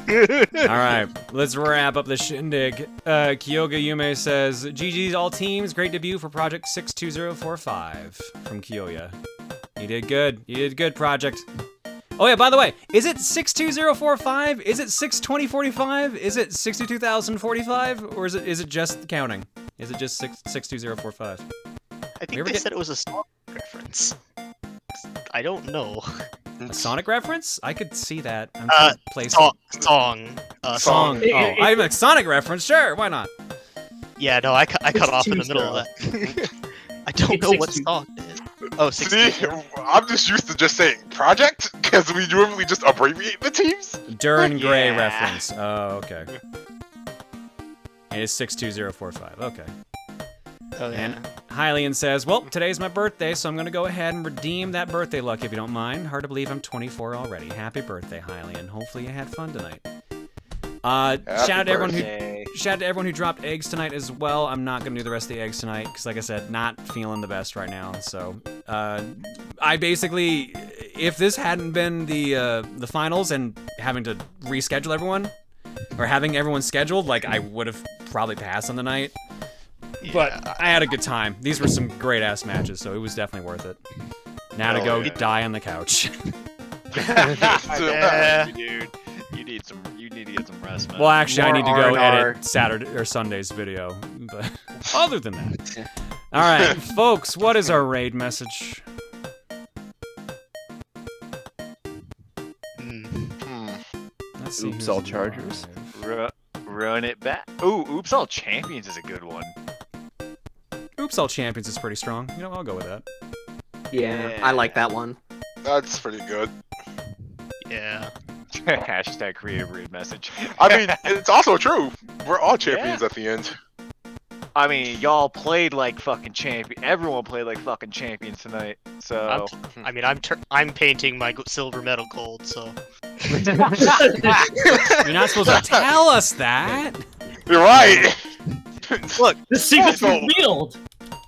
Alright, let's wrap up the shindig. Kyoga Yume says, GG's all teams, great debut for Project 62045 from Kyouya. You did good. You did good, Project. Oh yeah, by the way, is it 62045? Is it 62045? Is it 62,045? Or is it just counting? Is it just 62045? I think they said it was a Sonic reference. I don't know. A Sonic reference? I could see that. I'm trying to place song. Song. Oh, I'm a Sonic reference. Sure, why not? Yeah, no, I cut off in the middle of that. I don't know what song it is. Oh, 16. See, I'm just used to just saying project, because we normally just abbreviate the teams. Duran Gray reference. Oh, okay. It is 62045. Okay. Oh, yeah. And Hylian says, well, today's my birthday, so I'm going to go ahead and redeem that birthday luck if you don't mind. Hard to believe I'm 24 already. Happy birthday, Hylian. Hopefully you had fun tonight. Shout out to everyone who dropped eggs tonight as well. I'm not gonna do the rest of the eggs tonight because, like I said, not feeling the best right now. So, I basically, if this hadn't been the finals and having to reschedule everyone, or having everyone scheduled, like I would have probably passed on the night. Yeah. But I had a good time. These were some great ass matches, so it was definitely worth it. Now to go die on the couch. Dude, you need to get some rest, man. Well, actually, I need to go R&R. edit Saturday or Sunday's video. But other than that, all right, folks, what is our raid message? Let's see. Oops, all Chargers. Run it back. Ooh, Oops All Champions is a good one. Oops All Champions is pretty strong. You know, I'll go with that. Yeah, I like that one. That's pretty good. Yeah. Hashtag creative raid message. I mean, it's also true. We're all champions at the end. I mean, y'all played like fucking champion. Everyone played like fucking champions tonight. So I'm painting my silver medal gold. So you're not supposed to tell us that. You're right. Look, the secret's revealed.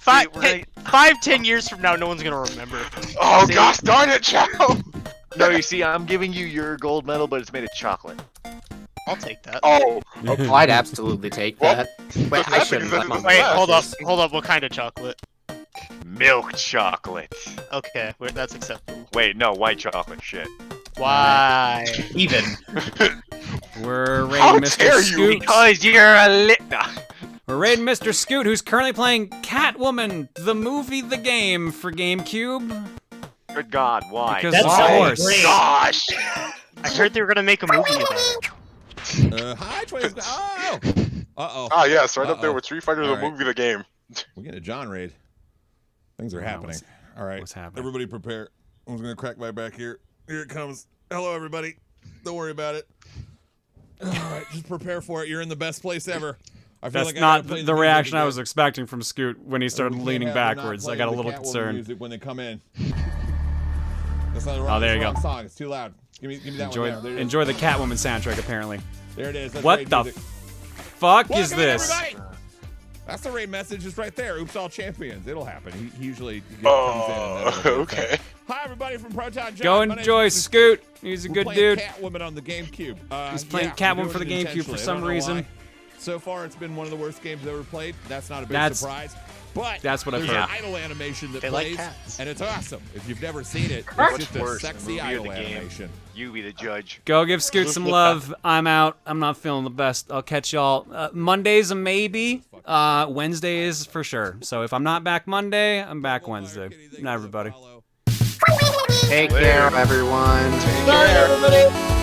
5-10 years from now, no one's gonna remember. Oh gosh darn it, Chow! No, you see, I'm giving you your gold medal, but it's made of chocolate. I'll take that. Oh, I'd absolutely take that. Wait, I shouldn't. Wait, hold up. What kind of chocolate? Milk chocolate. Okay, that's acceptable. Wait, no, white chocolate. Shit. Why? Even. We're How raiding Mr. dare you? Scoot. Because you're a lit. We're raiding Mr. Scoot, who's currently playing Catwoman, the movie, the game for GameCube. Good God, why? Because That's of so course. great. Gosh. I heard they were gonna make a movie about it. Hi, 20. Oh! Uh-oh. Ah, yes, right up there with Street Fighter, the Alright. movie, the game. We're getting a John raid. Things are happening. All right. What's happening? Everybody prepare. I'm going to crack my back here. Here it comes. Hello, everybody. Don't worry about it. All right, just prepare for it. You're in the best place ever. I feel That's like I not gotta play the music reaction I again. was expecting from Scoot when he started We can't leaning have them not backwards. I playing got a the little Catwoman concerned. music when they come in. That's not the wrong, there you wrong go. song. It's too loud. Give me that one there. There it is. Enjoy the Catwoman soundtrack, apparently. There it is. That's What raid the music. fuck is Welcome in, this? everybody! That's the raid message is right there. Oops, all champions. It'll happen. He usually comes in. Oh, okay. Hi, everybody from Proton John. Go My name's enjoy Mr. Scoot. He's a We're good playing dude. Catwoman on the GameCube. He's playing yeah, Catwoman we're for the doing it GameCube for intentionally. I some don't know reason. why. So far, it's been one of the worst games I've ever played. That's not a big That's- surprise. But that's what I've there's heard. an idle animation that They like plays, cats. and it's awesome. If you've never seen it, What's it's just a worse, the sexy movie or idle the game? animation. You be the judge. Go give Scoot some love. I'm out. I'm not feeling the best. I'll catch y'all. Monday's a maybe. Wednesday is for sure. So if I'm not back Monday, I'm back Wednesday. Night, everybody. Take care, everyone. Bye, everybody.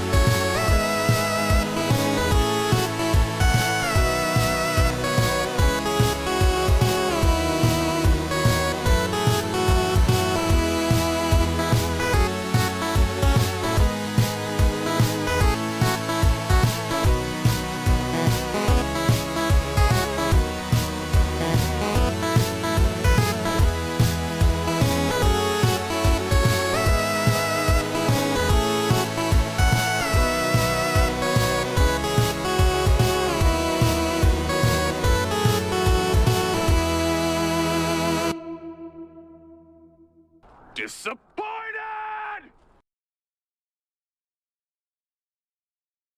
Disappointed!